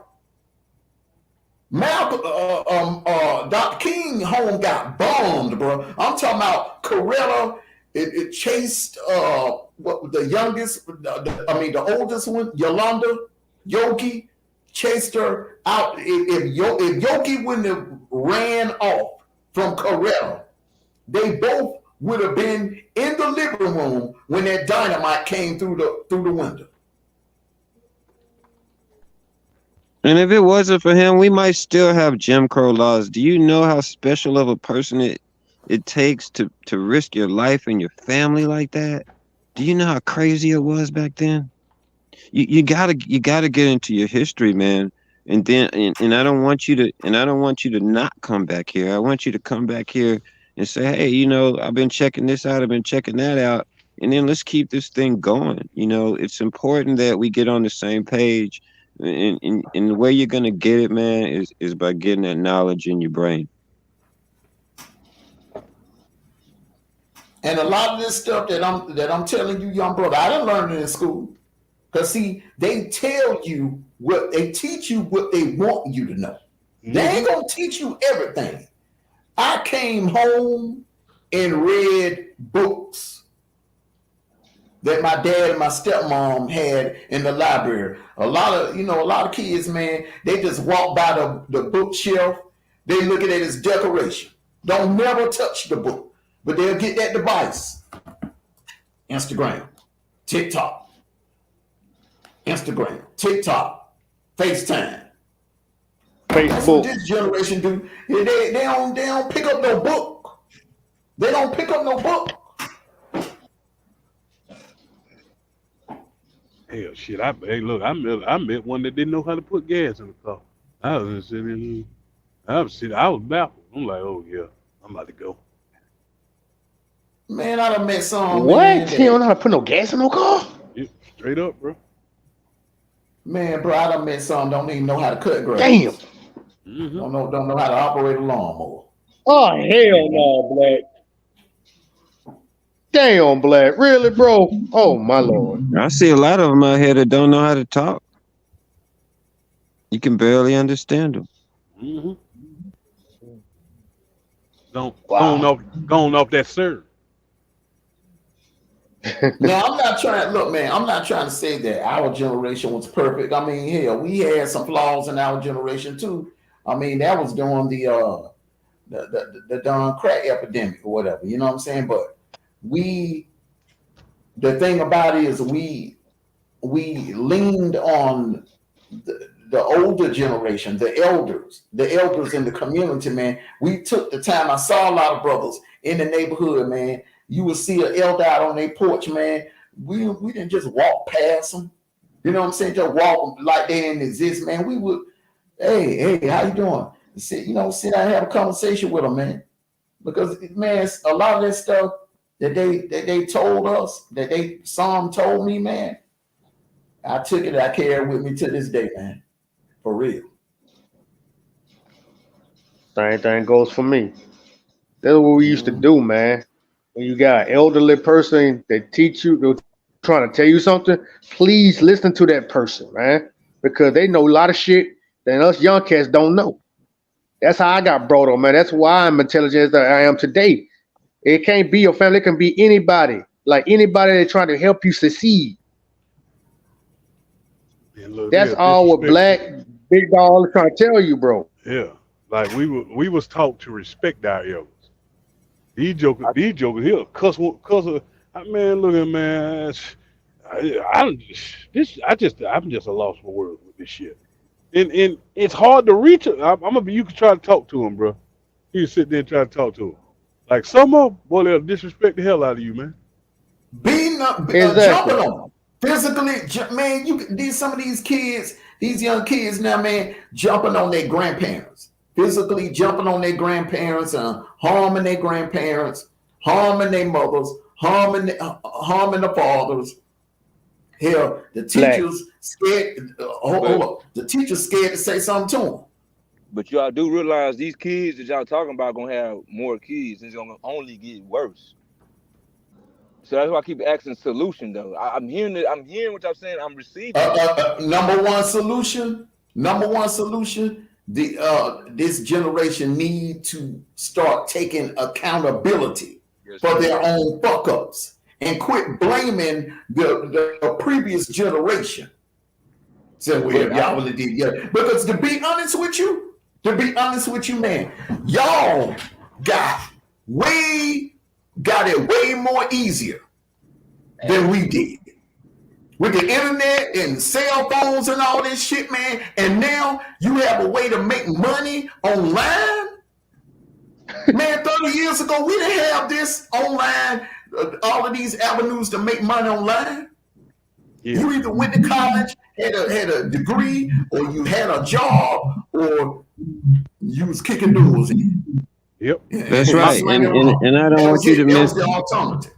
Dr. King home got bombed, bro. I'm talking about Coretta. It chased the youngest, the oldest one, Yolanda Yogi, chased her out. If Yogi wouldn't have ran off from Coretta, they both would have been in the living room when that dynamite came through the window. And if it wasn't for him, we might still have Jim Crow laws. Do you know how special of a person it takes to risk your life and your family like that? Do you know how crazy it was back then? You gotta get into your history, man. And then and I don't want you to not come back here. I want you to come back here and say, hey, you know, I've been checking this out, I've been checking that out, and then let's keep this thing going. You know, it's important that we get on the same page. And the way you're gonna get it, man, is by getting that knowledge in your brain. And a lot of this stuff that I'm telling you, young brother, I didn't learn it in school. Cause see, they teach you what they want you to know. They ain't gonna teach you everything. I came home and read books that my dad and my stepmom had in the library. A lot of kids, man, they just walk by the bookshelf. They look at it as decoration. Don't never touch the book, but they'll get that device. Instagram, TikTok, FaceTime. That's what this generation do. They don't pick up no book. They don't pick up no book. Hell, shit! I met one that didn't know how to put gas in the car. I was just sitting there. I was baffled. I'm like, oh yeah, I'm about to go. Man, I done met some. What? Man, He don't know how to put no gas in no car? Yeah, straight up, bro. Man, bro, I done met some don't even know how to cut grass. Damn. Mm-hmm. Don't know how to operate a lawnmower. Oh hell no, Black. Damn, Black. Really, bro? Oh my Lord. I see a lot of them out here that don't know how to talk. You can barely understand them. Mm-hmm. Going off that serve. Now I'm not trying to say that our generation was perfect. I mean, hell, we had some flaws in our generation too. I mean, that was during the darn crack epidemic or whatever. You know what I'm saying? But the thing about it is we leaned on the older generation, the elders in the community, man. We took the time. I saw a lot of brothers in the neighborhood, man. You would see an elder out on their porch, man. We didn't just walk past them. You know what I'm saying? Just walk like they didn't exist, man. We would, hey, how you doing? Sit down and have a conversation with them, man. Because, man, a lot of that stuff that they told us, some told me, man, I took it, I carry it with me to this day, man. For real. Same thing goes for me. That's what we used to do, man. When you got an elderly person that teach you, they're trying to tell you something, please listen to that person, man. Because they know a lot of shit that us young cats don't know. That's how I got brought up, man. That's why I'm intelligent as I am today. It can't be your family. It can be anybody. Like anybody that's trying to help you succeed. Look, that's all what Black Big Dog is trying to tell you, bro. Yeah. Like we was taught to respect our elders. These jokers here, cuss. Man, look at man. I'm just a lost for words with this shit. And it's hard to reach it. You can try to talk to him, bro. You can sit there and try to talk to him. Like some of them, boy, they'll disrespect the hell out of you, man. Jumping on them. Physically, man, some of these kids, these young kids now, man, jumping on their grandparents. physically jumping on their grandparents and harming their grandparents, harming their mothers, harming the fathers. Hell, the teachers scared. Hold up, the teachers scared to say something to them. But y'all do realize these kids that y'all talking about gonna have more kids, and it's gonna only get worse. So that's why I keep asking solution though. I'm hearing it. I'm hearing what y'all saying. I'm receiving. Number one solution. This generation need to start taking accountability for their own fuck ups and quit blaming the previous generation. So y'all really did, yeah. Because to be honest with you, man, y'all got it way more easier than we did. With the internet and cell phones and all this shit, man, and now you have a way to make money online. Man, 30 years ago, we didn't have this online, all of these avenues to make money online. Yeah. You either went to college, had a degree, or you had a job, or you was kicking doors in. Yep. That's right. And I don't want you to miss the alternative.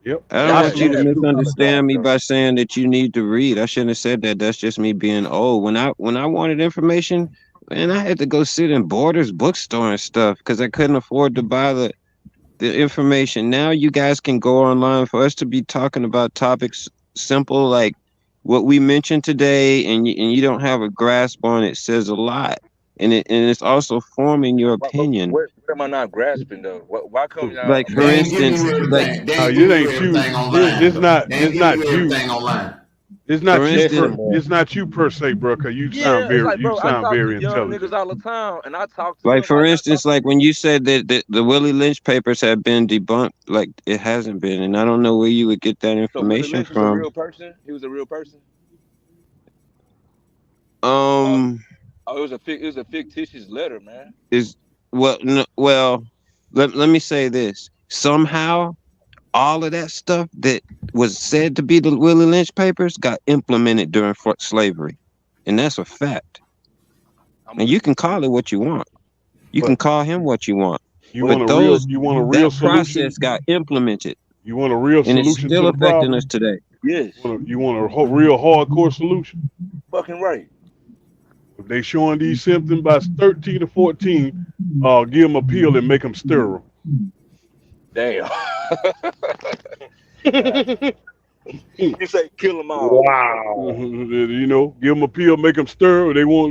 Yep. I don't want you to misunderstand me by saying that you need to read. I shouldn't have said that. That's just me being old. When I wanted information, man, I had to go sit in Borders bookstore and stuff because I couldn't afford to buy the information. Now you guys can go online. For us to be talking about topics simple like what we mentioned today, and you don't have a grasp on it, says a lot. And it's also forming your opinion. What am I not grasping though? Why come y'all? Like for instance, like it ain't you. It's not you. Online. It's not you. It's not you per se, bro. Cause you sound very very intelligent. Niggas all the time, and I talk to like for instance, like when you said that the Willie Lynch papers have been debunked, like it hasn't been, and I don't know where you would get that information from. Was a real person? He was a real person. Oh, it was a fictitious letter, man. Let me say this. Somehow, all of that stuff that was said to be the Willie Lynch papers got implemented during slavery, and that's a fact. And you can call it what you want. You can call him what you want. You want a real that solution? Process got implemented. You want a real solution? And it's still affecting us today. Yes. You want a real hardcore solution? Fucking right. If they showing these symptoms by 13 to 14, give them a pill and make them sterile. Damn. You say kill them all. Wow. You know, give them a pill, make them sterile. They all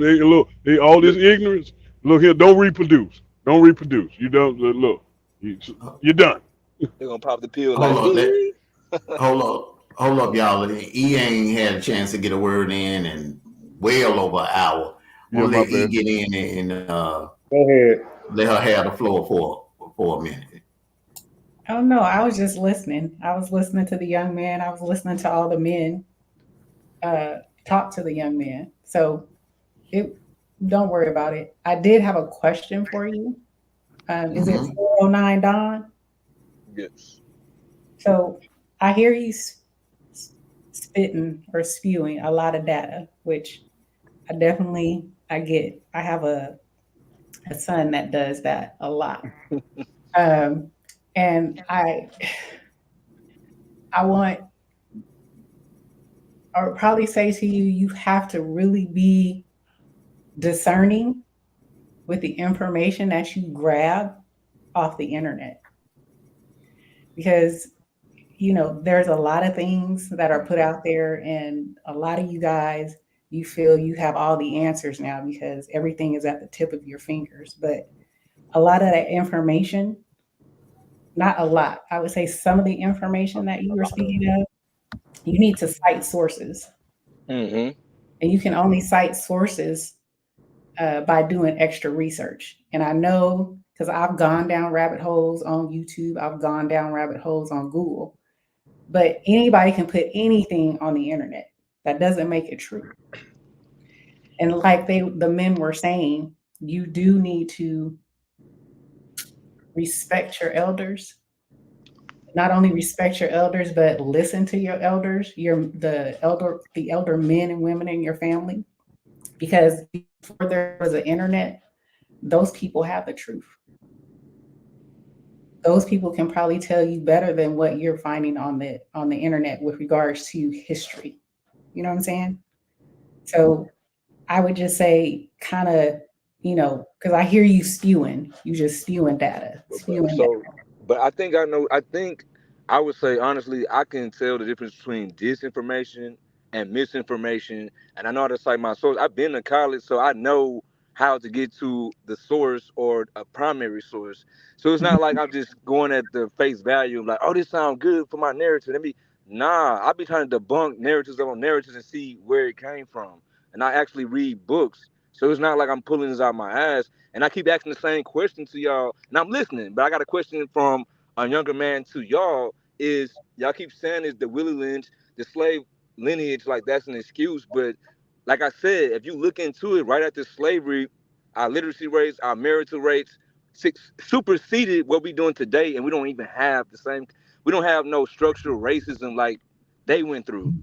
this ignorance. Look here, don't reproduce. Don't reproduce. You don't look. You're done. They're gonna pop the pill. Hold up, y'all. E ain't had a chance to get a word in and well over an hour. We'll let E get in and go ahead. Let her have the floor for a minute. Oh no, I was just listening. I was listening to the young man. I was listening to all the men talk to the young man. So don't worry about it. I did have a question for you. Is it 409 Don? Yes. So I hear you spitting or spewing a lot of data, which I get. I have a son that does that a lot. And I want, I would probably say to you, you have to really be discerning with the information that you grab off the internet. Because, you know, there's a lot of things that are put out there, and a lot of you guys, you feel you have all the answers now because everything is at the tip of your fingers. But a lot of that information, not a lot, I would say some of the information that you were speaking of, you need to cite sources. And you can only cite sources by doing extra research. And I know, because I've gone down rabbit holes on YouTube, I've gone down rabbit holes on Google, but anybody can put anything on the internet. That doesn't make it true. And like the men were saying, you do need to respect your elders. Not only respect your elders, but listen to your elders, the elder men and women in your family. Because before there was an internet, those people have the truth. Those people can probably tell you better than what you're finding on the internet with regards to history. You know what I'm saying? So I would just say kind of, because I hear you just spewing data, But I think I know. I think I would say honestly, I can tell the difference between disinformation and misinformation, and I know how to cite my source. I've been to college, so I know how to get to the source or a primary source. So it's not like I'm just going at the face value, like, oh, this sounds good for my narrative. Nah, I be trying to debunk narratives on narratives and see where it came from, and I actually read books. So it's not like I'm pulling this out my ass. And I keep asking the same question to y'all, and I'm listening. But I got a question from a younger man to y'all: is y'all keep saying is the Willie Lynch, the slave lineage, like that's an excuse? But like I said, if you look into it, right after slavery, our literacy rates, our marital rates, superseded what we doing today, and we don't even have the same. We don't have no structural racism like they went through.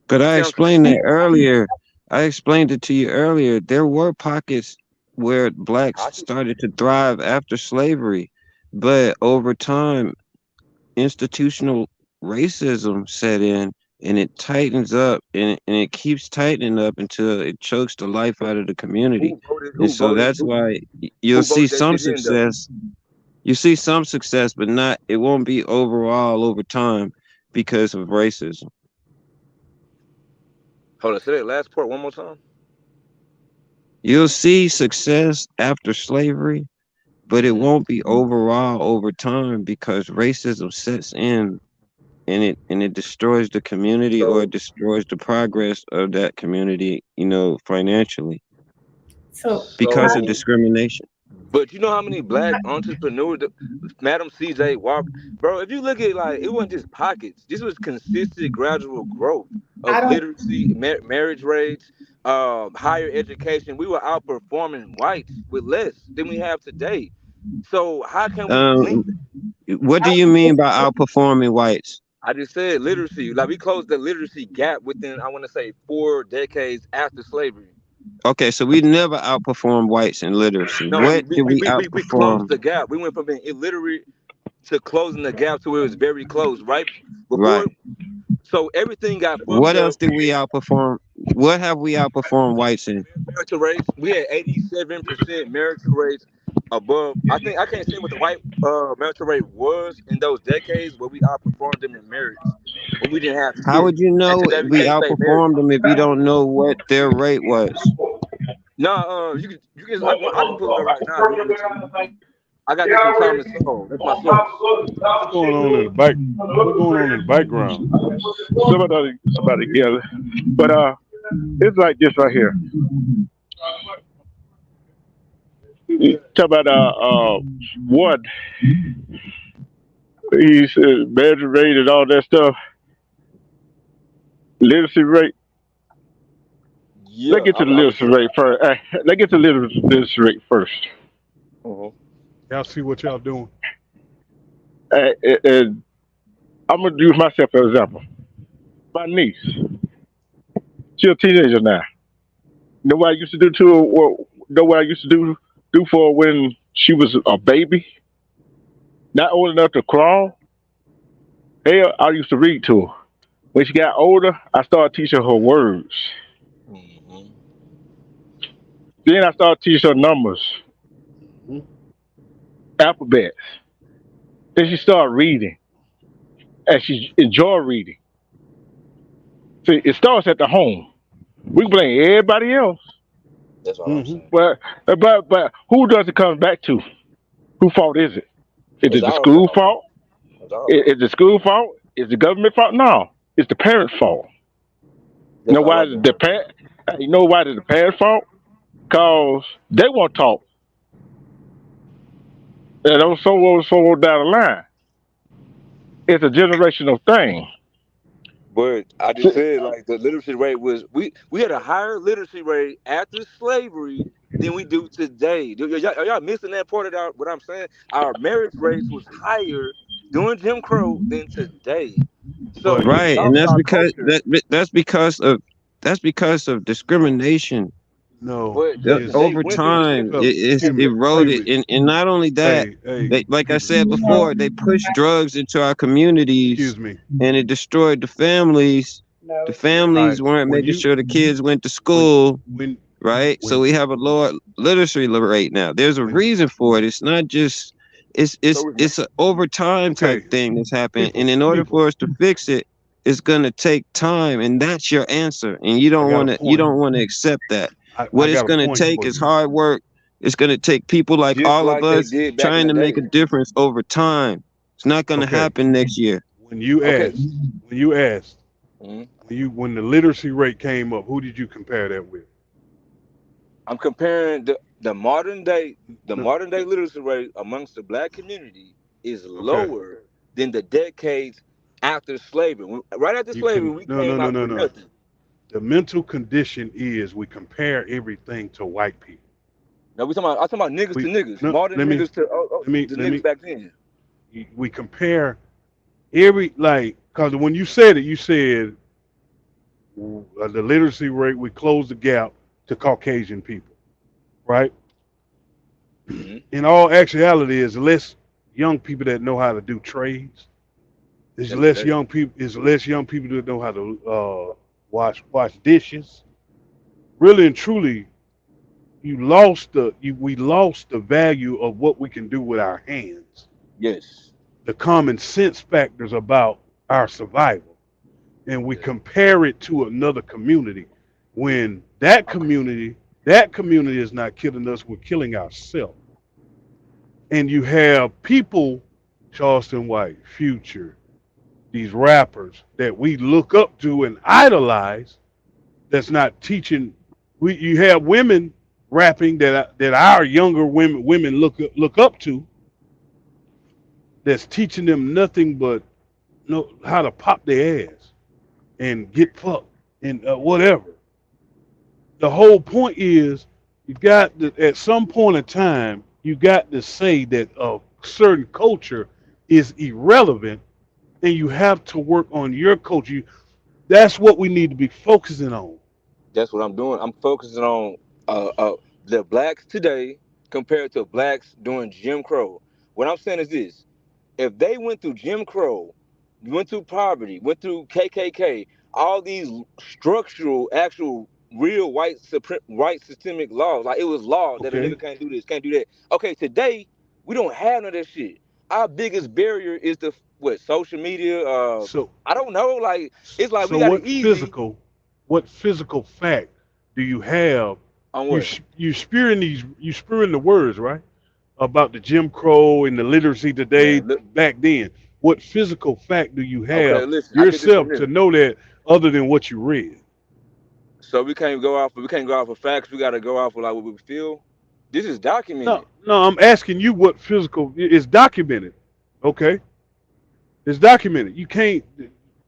But You I see what I'm explained saying? that earlier. I explained it to you earlier. There were pockets where blacks started to thrive after slavery, but over time, institutional racism set in, and it tightens up, and it keeps tightening up until it chokes the life out of the community. And so that's why you'll Who see voted that some shit in though? success. You see some success, but not. It won't be overall over time because of racism. Hold on, say that last part one more time. You'll see success after slavery, but it won't be overall over time because racism sets in, and it destroys the community, or So it destroys the progress of that community, financially, because of So, discrimination. but you know how many black entrepreneurs, Madam CJ Walker, bro? If you look at it wasn't just pockets. This was consistent, gradual growth I of don't. literacy, marriage rates, higher education. We were outperforming whites with less than we have today. So how can we link? Um, what do you mean by outperforming whites? I just said literacy. Like we closed the literacy gap within, I want to say, 4 decades after slavery. Okay, so we never outperformed whites in literacy. No, What did we we closed outperform? the gap. We went from being illiterate to closing the gap to where it was very close, right? Right. Before, so everything got fucked What else up. did we outperform? What have we outperformed whites in? Marital rates, we had 87% marital rates above. I think I can't say what the white marital rate was in those decades, but we outperformed them in marriage when we didn't have How shit. would you And know today we we can't stay married. outperformed them if you don't know what their rate was? No, you can I can pull it up right now. If you want me to. I got this from Thomas Sowell. That's my source. What's going on in the back? What's going on in the background? Somebody together. But it's like this right here. You talk about what he said, marriage rate and all that stuff, literacy rate. Yeah, Let's get to the literacy rate first. Let's get to the literacy rate first. Y'all see what y'all doing? And I'm gonna use myself as an example. My niece, she's a teenager now. You know what I used to do to her? Know what I used to do for her when she was a baby, not old enough to crawl? Hell, I used to read to her. When she got older, I started teaching her words. Then I started teaching her numbers, alphabets. Then she started reading, and she enjoyed reading. See, it starts at the home. We blame everybody else. That's what I'm saying. But who does it come back to? Whose fault is it? Is It's it the our school fault. fault? It's our Is the school fault? Is the government fault? No, it's the parents' fault. You know why the parent? You know why it's the parents' fault? Cause they weren't taught. And those so down the line. It's a generational thing. But I just said the literacy rate was we had a higher literacy rate after slavery than we do today. Are y'all missing that part of what I'm saying? Our marriage rates was higher during Jim Crow than today. So when we Right, talk and about culture, that's because of discrimination No, But they Over went through the time, fellas, it's excuse me. Wait a eroded, minute. and not only that, Hey, they, like I excuse me. said before, they pushed drugs into our communities, Excuse me. and it destroyed the families. The Right. families weren't When making you sure the kids went to when school, when right? So when we have a lower literacy rate now. There's a when reason for it. It's not just so it's it's an over time type okay, thing that's happened, and people, in order people. for us to fix it, it's gonna take time, and that's your answer. And I got a you point. don't want to accept that. I What it's got a gonna point take for is you. hard work. It's gonna take people like just all of like they us did back in trying the to make a day. difference over time. It's not gonna Okay. happen next year. When you Okay. asked, when you asked, Mhm. when the literacy rate came up, who did you compare that with? I'm comparing the No, modern day literacy rate amongst the black community is okay. lower than the decades after slavery. Right after You slavery, can we no no came no out no with no. nothing. The mental condition is we compare everything to white people. Now I'm talking about niggas to We niggas, no modern niggas to the let niggas me back then. we compare every like because when you said it, you said the literacy rate we closed the gap to Caucasian people, right? Hmm. In all actuality, is less young people that know how to do trades. It's less young people that know how to wash dishes. Really and truly, we lost the value of what we can do with our hands. Yes. The common sense factors about our survival, and we Yes. compare it to another community when that community is not killing us, we're killing ourselves. And you have people, Charleston White, Future, these rappers that we look up to and idolize, that's not teaching. You have women rapping that our younger women look up to, that's teaching them nothing but know how to pop their ass and get fucked and whatever. The whole point is you got to, at some point in time, you got to say that a certain culture is irrelevant, and you have to work on your culture. That's what we need to be focusing on. That's what I'm doing. I'm focusing on the blacks today compared to blacks during Jim Crow. What I'm saying is this: if they went through Jim Crow, went through poverty, went through KKK, all these structural, actual, real white systemic laws, like it was law that a Okay, nigga can't do this, can't do that. Okay, today we don't have none of that shit. Our biggest barrier is the what social media. so I don't know. Like it's like we so got it easy what physical fact do you have? on what? You spewing the words, right, about the Jim Crow and the literacy today Man, look. back then. What physical fact do you Okay, have listen. I get this from yourself to this. know that other than what you read? So we can't go off of facts. We got to go off of like what we feel. This is No, documented. no, I'm asking you what physical is documented. Okay, it's documented. You can't.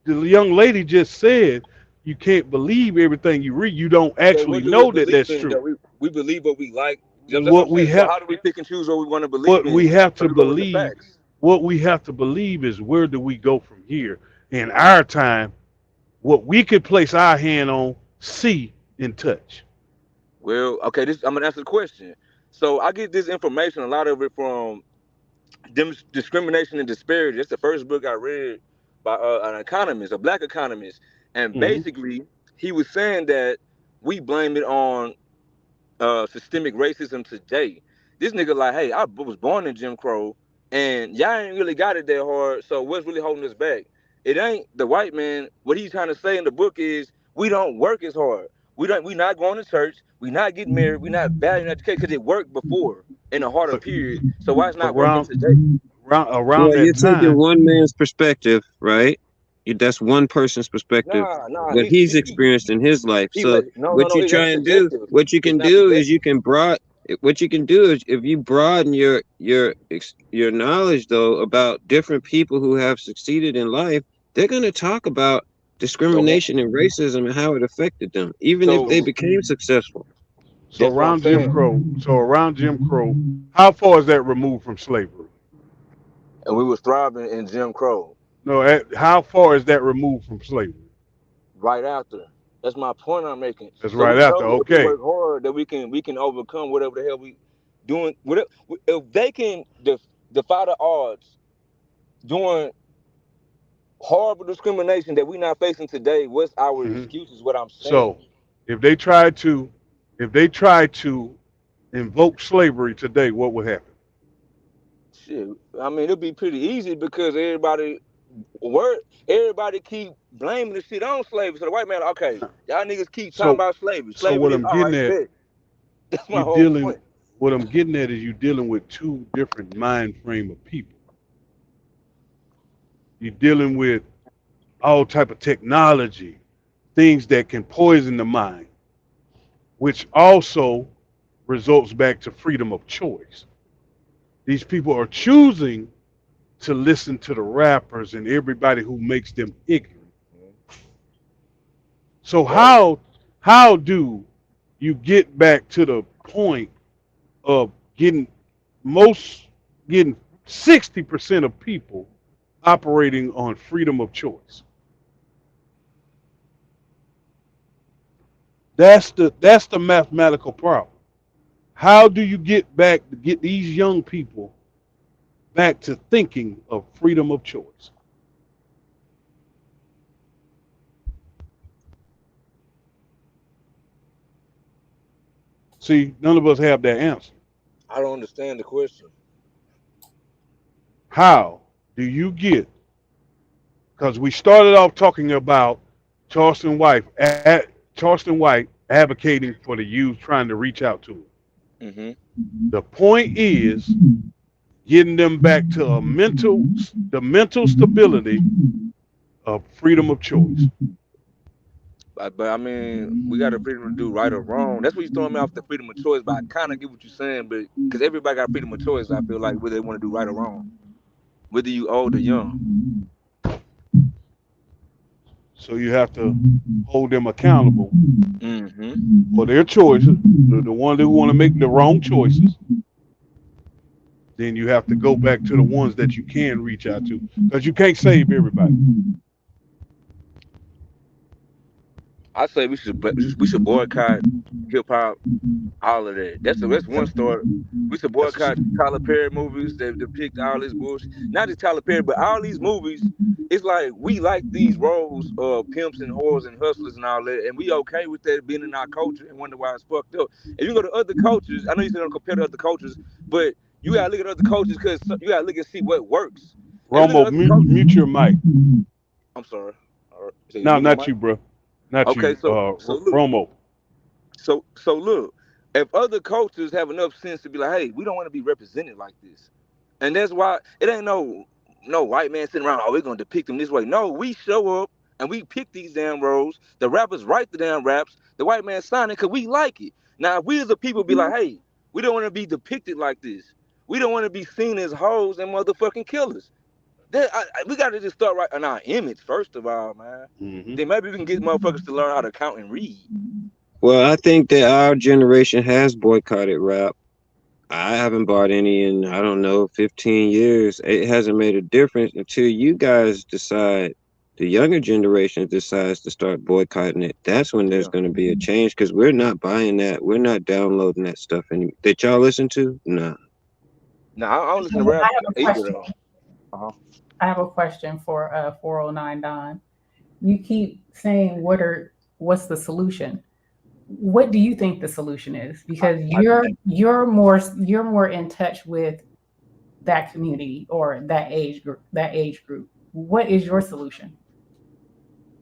The young lady just said you can't believe everything you read. You don't So actually what do we know that believe that's in? true. That we believe what we like. That's what What I'm we saying. So have, how do we pick and choose what we want to believe what we in? have So to we go with the believe, facts. what we have to believe is where do we go from here? In our time, what we could place our hand on, see, and touch. Well, okay. This I'm gonna answer the question. So I get this information, a lot of it from Discrimination and Disparity. That's the first book I read by an economist, a black economist, and Hmm. basically he was saying that we blame it on systemic racism today. This nigga like, hey, I was born in Jim Crow, and y'all ain't really got it that hard. So what's really holding us back? It ain't the white man. What he's trying to say in the book is we don't work as hard. We not going to church. We not getting married. We not valuing education because it worked before in a harder But period. So why it's not working around, today? around Well, that you're taking time, one man's perspective, right? That's one person's perspective, Nah. what he's experienced in his life. He So like, no, no, what no. you It ain't try and do, subjective. what you It's can not do is subjective. what you can do is if you broaden your knowledge though about different people who have succeeded in life, they're going to talk about So, discrimination and racism and how it affected them, even if they so became successful. so that's what I'm around Jim saying. Crow, how far is that removed from slavery? And we was thriving in Jim Crow No, how far is that removed from slavery? right after. That's my point I'm making. That's So we right after. know if we Okay. work hard that we can overcome whatever the hell we doing. Whatever, if they can defy the odds doing horrible discrimination that we're not facing today, what's our hmm excuse? Is what I'm saying. So if they tried to, if they tried to invoke slavery today, what would happen? Shit, I mean it'll be pretty easy because everybody keep blaming the shit on slavery. So the white man, okay, y'all niggas keep talking So, about slavery. so Slavery what this, I'm all getting right, at, bet. That's my you whole dealing. point. What I'm getting at is you dealing with two different mind frame of people. You're dealing with all type of technology, things that can poison the mind, which also results back to freedom of choice. These people are choosing to listen to the rappers and everybody who makes them ignorant. So Right. how do you get back to the point of getting most getting 60% of people operating on freedom of choice? That's the mathematical problem. How do you get these young people back to thinking of freedom of choice? See, none of us have that answer. I don't understand the question. How do you get, because we started off talking about Charleston White Charleston White advocating for the youth, trying to reach out to them. Hmm. The point is getting them back to the mental stability of freedom of choice. But I mean, we got the freedom to do right or wrong. That's what you're throwing me off the freedom of choice. But I kind of get what you're saying, but because everybody got freedom of choice, I feel like whether they want to do right or wrong, whether you old or young. So you have to hold them accountable Hmm. for their choices. The ones who want to make the wrong choices, then you have to go back to the ones that you can reach out to, because you can't save everybody. I say we should boycott hip hop, all of that. That's one start. We should That's boycott Tyler Perry movies that depict all this bullshit. Not just Tyler Perry, but all these movies. It's like we like these roles of pimps and whores and hustlers and all that, and we okay with that being in our culture and wonder why it's fucked up. If you go to other cultures, I know you said don't compare to other cultures, but you gotta look at other cultures because you gotta look and see what works. If you look Romo, at other cultures, mute your mic. I'm sorry. All right. So you No, mute my not mic. you, bro. Not Okay, you. so look. Romo. So look, if other cultures have enough sense to be like, hey, we don't want to be represented like this, and that's why it ain't no white man sitting around. Oh, we're gonna depict them this way. No, we show up and we pick these damn roles. The rappers write the damn raps. The white man sign it because we like it. Now, if we as a people be like, hey, we don't want to be depicted like this. We don't want to be seen as hoes and motherfucking killers. We got to just start right on our image first of all, man. Hmm. Then maybe we can get motherfuckers to learn how to count and read. Well, I think that our generation has boycotted rap. I haven't bought any in, I don't know, 15 years. It hasn't made a difference until you guys decide, the younger generation decides to start boycotting it. That's when there's Yeah. going to be a change, because we're not buying that. We're not downloading that stuff anymore. That y'all listen to? No. Now I don't listen to So I rap have a either question. though. Uh-huh. I have a question for 409 Don. You keep saying what's the solution? What do you think the solution is? Because I, you're more in touch with that community or that age group. What is your solution?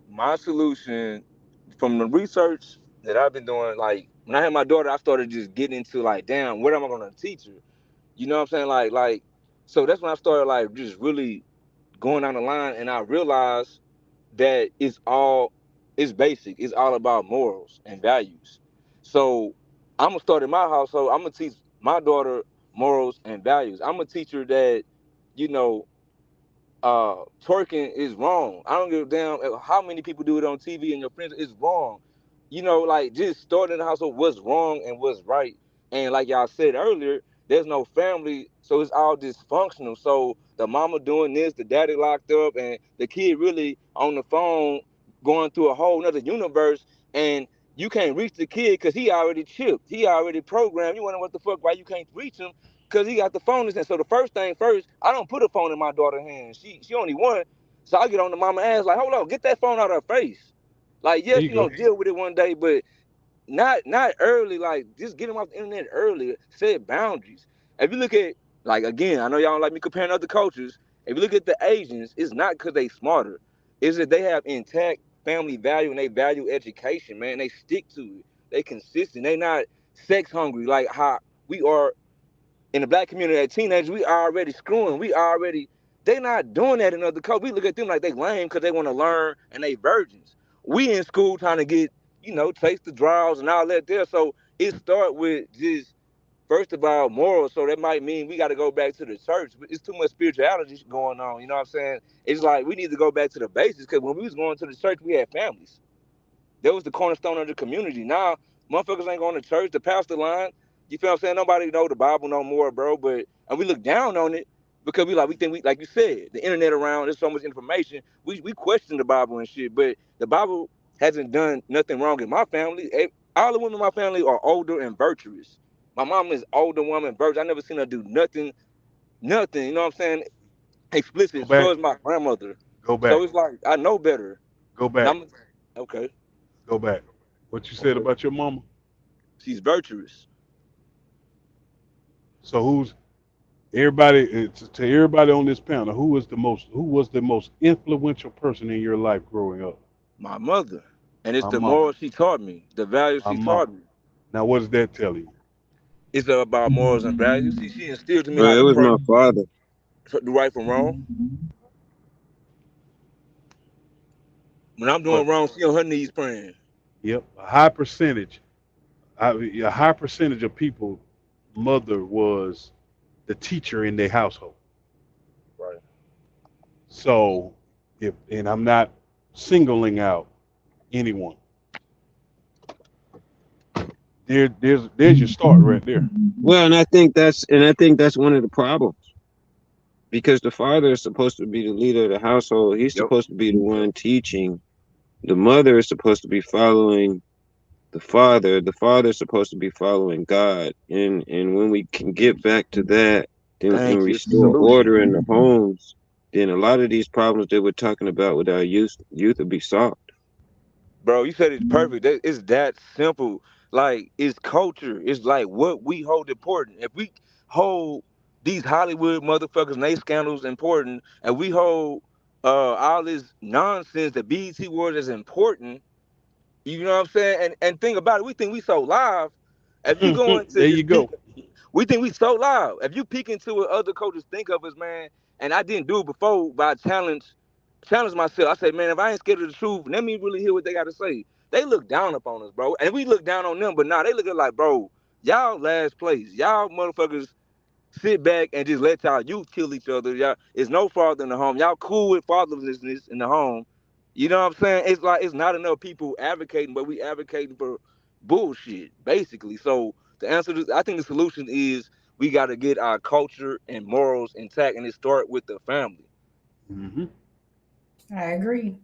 my solution from the research that I've been doing, like when I had my daughter, I started just getting into like, damn, what am I gonna teach her? You know what I'm saying? So that's when I started like just really going down the line, and I realized that it's basic. It's all about morals and values. So I'm gonna start in my household. I'm gonna teach my daughter morals and values. I'm gonna teach her that, you know, twerking is wrong. I don't give a damn how many people do it on TV and your friends. It's wrong. You know, like just starting in the household what's wrong and what's right. And like y'all said earlier, there's no family, so it's all dysfunctional. So the mama doing this, the daddy locked up, and the kid really on the phone going through a whole nother universe. and you can't reach the kid because he already chipped, he already programmed. You wonder what the fuck why you can't reach him because he got the phone in his hand. So the first thing first, I don't put a phone in my daughter's hand. She only one, so I get on the mama ass like, hold on, get that phone out of her face. Like, There yes, you you know, go. deal with it one day, but not early. Like, just get them off the internet early. Set boundaries. If you look at, like, again, I know y'all don't like me comparing other cultures. If you look at the Asians, it's not because they smarter. It's that they have intact family value and they value education, man. They stick to it. They consistent. They not sex hungry like how we are in the black community. As teenagers, we already screwing. They not doing that in other cultures. We look at them like they lame because they want to learn and they virgins. We in school trying to get, taste the draws and all that there. So it start with just, first of all, morals. So that might mean we got to go back to the church. But it's too much spirituality going on. You know what I'm saying? It's like we need to go back to the basics because when we was going to the church, we had families. That was the cornerstone of the community. Now, motherfuckers ain't going to church. The pastor line, you feel what I'm saying? Nobody know the Bible no more, bro. And we look down on it because we think like you said, the internet around, there's so much information. We question the Bible and shit, but the Bible hasn't done nothing wrong in my family. All the women in my family are older and virtuous. My mom is older woman, virtuous. I never seen her do nothing, you know what I'm saying? Go Explicit. back. So is my grandmother. Go So back. it's like, I know better. Go And back. okay. Go back. What you said Okay. about your mama? She's virtuous. So who's everybody to everybody on this panel? Who was the most influential person in your life growing up? My mother. And it's My the mama. morals she taught me, the values My she mama. taught me. Now what does that tell you? It's about morals and values. She instilled in me how It to was pray, my father. do right from wrong. When I'm doing But wrong, she on her knees praying. yep, a high percentage of people, mother was the teacher in their household. Right. So and I'm not singling out anyone. There's your start right there. Well, and I think that's one of the problems because the father is supposed to be the leader of the household. He's Yep. supposed to be the one teaching. The mother is supposed to be following the father. The father is supposed to be following God. And when we can get back to that, then and Thank you. It's the restore solution. order in the homes, then a lot of these problems that we're talking about with our youth will be solved. Bro, you said it's perfect. It's that simple. Like, it's culture. It's like what we hold important. If we hold these Hollywood motherfuckers and they scandals important, and we hold all this nonsense that BET Awards is important, you know what I'm saying? And think about it, we think we so live. If you go into There this you peak, go. we think we so live. If you peek into what other coaches think of us, man, and I didn't do it before, but I challenge myself. I said, man, if I ain't scared of the truth, let me really hear what they got to say. They look down upon us, bro. And we look down on them, but nah, they look at like, bro, y'all last place. Y'all motherfuckers sit back and just let y'all youth kill each other. Y'all, it's no father in the home. Y'all cool with fatherlessness in the home. You know what I'm saying? It's like it's not enough people advocating, but we advocating for bullshit, basically. So the answer to I think the solution is we got to get our culture and morals intact, and it start with the family. Hmm. I agree.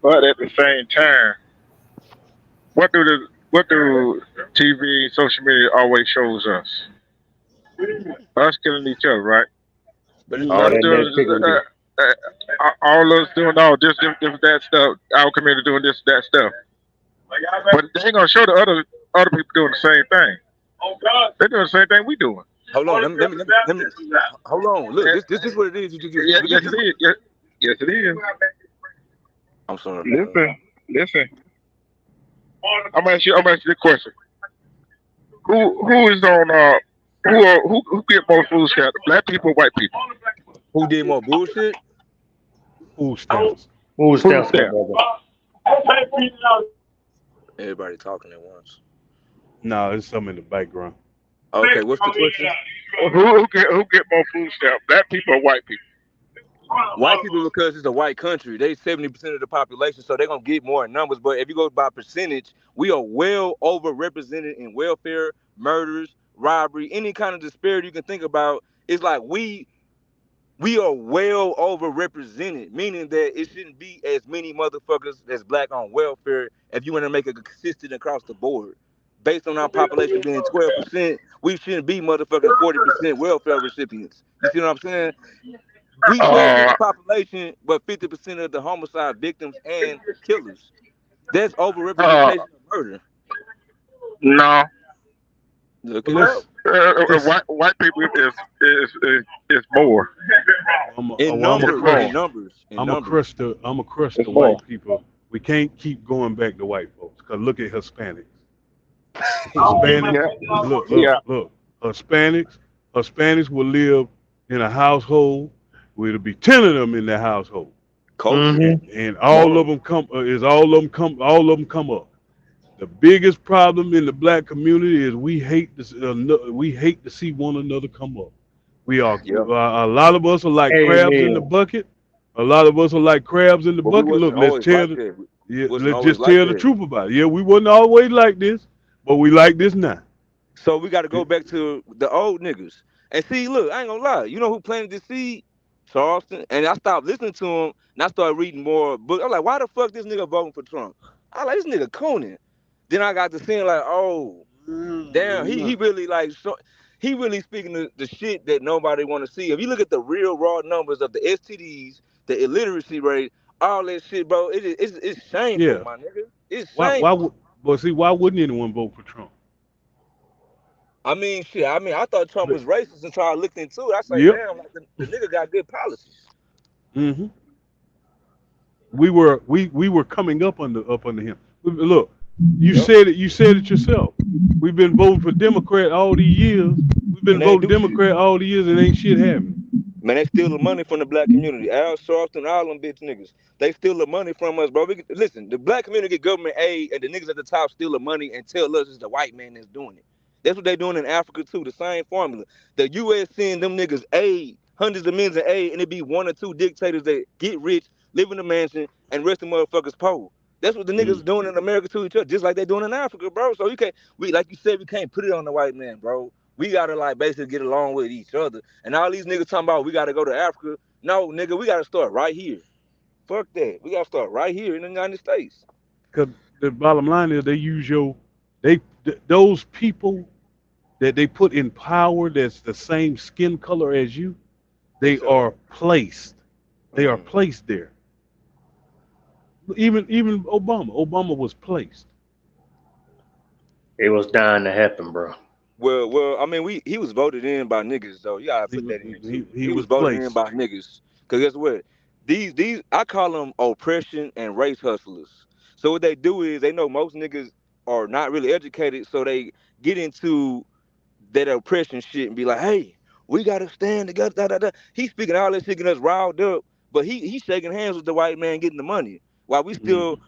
But at the same time, what do TV and social media always shows us? Us killing each other, right? But it's All Us not. that doing negativity. all us doing all this, that stuff. Our community doing this, that stuff. But they ain't gonna show the other people doing the same thing. They're doing the same thing we doing. Hold on, let me hold on. Look, this is what it is. Yes, yes, it is. Yes, yes, it is. I'm sorry. Listen. I'm gonna ask you the question. Who is on who get more food stamps? Black people, or white people? Who did more bullshit? Food stamps. Food Food stamps, my stamp. brother. Everybody talking at once. No, there's some in the background. Okay, what's the question? Who get more food stamps? Black people or white people? White people, because it's a white country, they 70% of the population, so they're gonna get more in numbers. But if you go by percentage, we are well overrepresented in welfare, murders, robbery, any kind of disparity you can think about. It's like We are well overrepresented, meaning that it shouldn't be as many motherfuckers that's black on welfare if you want to make it consistent across the board. Based on our population being 12%, we shouldn't be motherfucking 40% welfare recipients. You see what I'm saying? We 12% of Uh, the population, but 50% of the homicide victims and killers. That's uh, overrepresentation of murder. no. Look Well, it up. let's. White people is more. In I'm a It's numbers, more. in numbers, in I'm a numbers. crush the I'm a crush It's the more. white people. We can't keep going back to white folks because look at Hispanics. Yeah, Hispanics, yeah. look. Hispanics will live in a household where there'll be 10 of them in that household, Culture. and all of Bro. them come all of them come up. The biggest problem in the black community is we hate to see one another come up. We are Yeah. a lot of us are like crabs in the Amen. bucket. A lot of us are like crabs in the But we bucket. Look, wasn't always like that. yeah, Wasn't let's always just like tell the that. truth about it. Yeah, we wasn't always like this, but we like this now. So we got to go back to the old niggas. And see, look, I ain't gonna lie. You know who planted the seed? Charleston. And I stopped listening to him, and I started reading more books. I'm like, why the fuck this nigga voting for Trump? I like this nigga cooning. Then I got to seeing like, oh, damn, he really like he really speaking the shit that nobody want to see. If you look at the real raw numbers of the STDs, the illiteracy rate, all that shit, bro, it's shameful, Yeah. my nigga. It's Why shameful. would but see why wouldn't anyone vote for Trump? I mean, shit. I mean, I thought Trump was racist until I looked into it. I say, Yep. damn, like the nigga got good policies. hmm we were coming up under him. Look, you Yep. said it yourself. We've been voting for Democrat all these years. We've been And they ain't voting do shit. Democrat all these years and ain't shit happening. Man, they steal the money from the black community. Al Sharpton, all them bitch niggas. They steal the money from us, bro. Listen, the black community get government aid, and the niggas at the top steal the money and tell us it's the white man that's doing it. That's what they doing in Africa too. The same formula. The U.S. send them niggas aid, hundreds of millions of aid, and it be one or two dictators that get rich, live in a mansion, and rest the motherfuckers poor. That's what the niggas doing in America to each other, just like they doing in Africa, bro. So you can't, like you said, we can't put it on the white man, bro. We gotta like basically get along with each other. And all these niggas talking about we gotta go to Africa. No, nigga, we gotta start right here. Fuck that. We gotta start right here in the United States. Because the bottom line is those people that they put in power that's the same skin color as you, For they sure. are placed. They are Mm. placed there. Even Obama was placed. It was dying to happen, bro. Well, I mean, he was voted in by niggas though. You gotta He put was that in he, too. he He was was voted in placed. by niggas. Cause guess what? These I call them oppression and race hustlers. So what they do is they know most niggas are not really educated, so they get into that oppression shit and be like, hey, we gotta stand together. Da, da, da. He's speaking all this shit getting us riled up, but he's shaking hands with the white man getting the money while we still Mhm.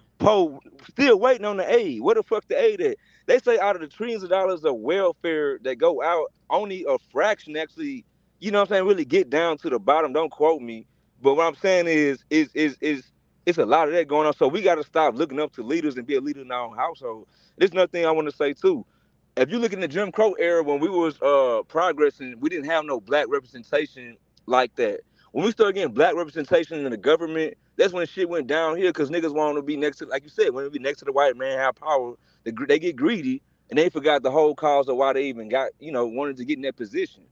still waiting on the aid. Where the fuck the aid at? They say out of the trillions of dollars of welfare that go out, only a fraction actually, you know what I'm saying, really get down to the bottom. Don't quote me. But what I'm saying is it's a lot of that going on. So we gotta stop looking up to leaders and be a leader in our own household. There's another thing I want to say too. If you look in the Jim Crow era when we was progressing, we didn't have no black representation like that. When we started getting black representation in the government, that's when shit went down here because niggas wanted to be next to, like you said, when they be next to the white man, have power, they get greedy and they forgot the whole cause of why they even got, wanted to get in that position.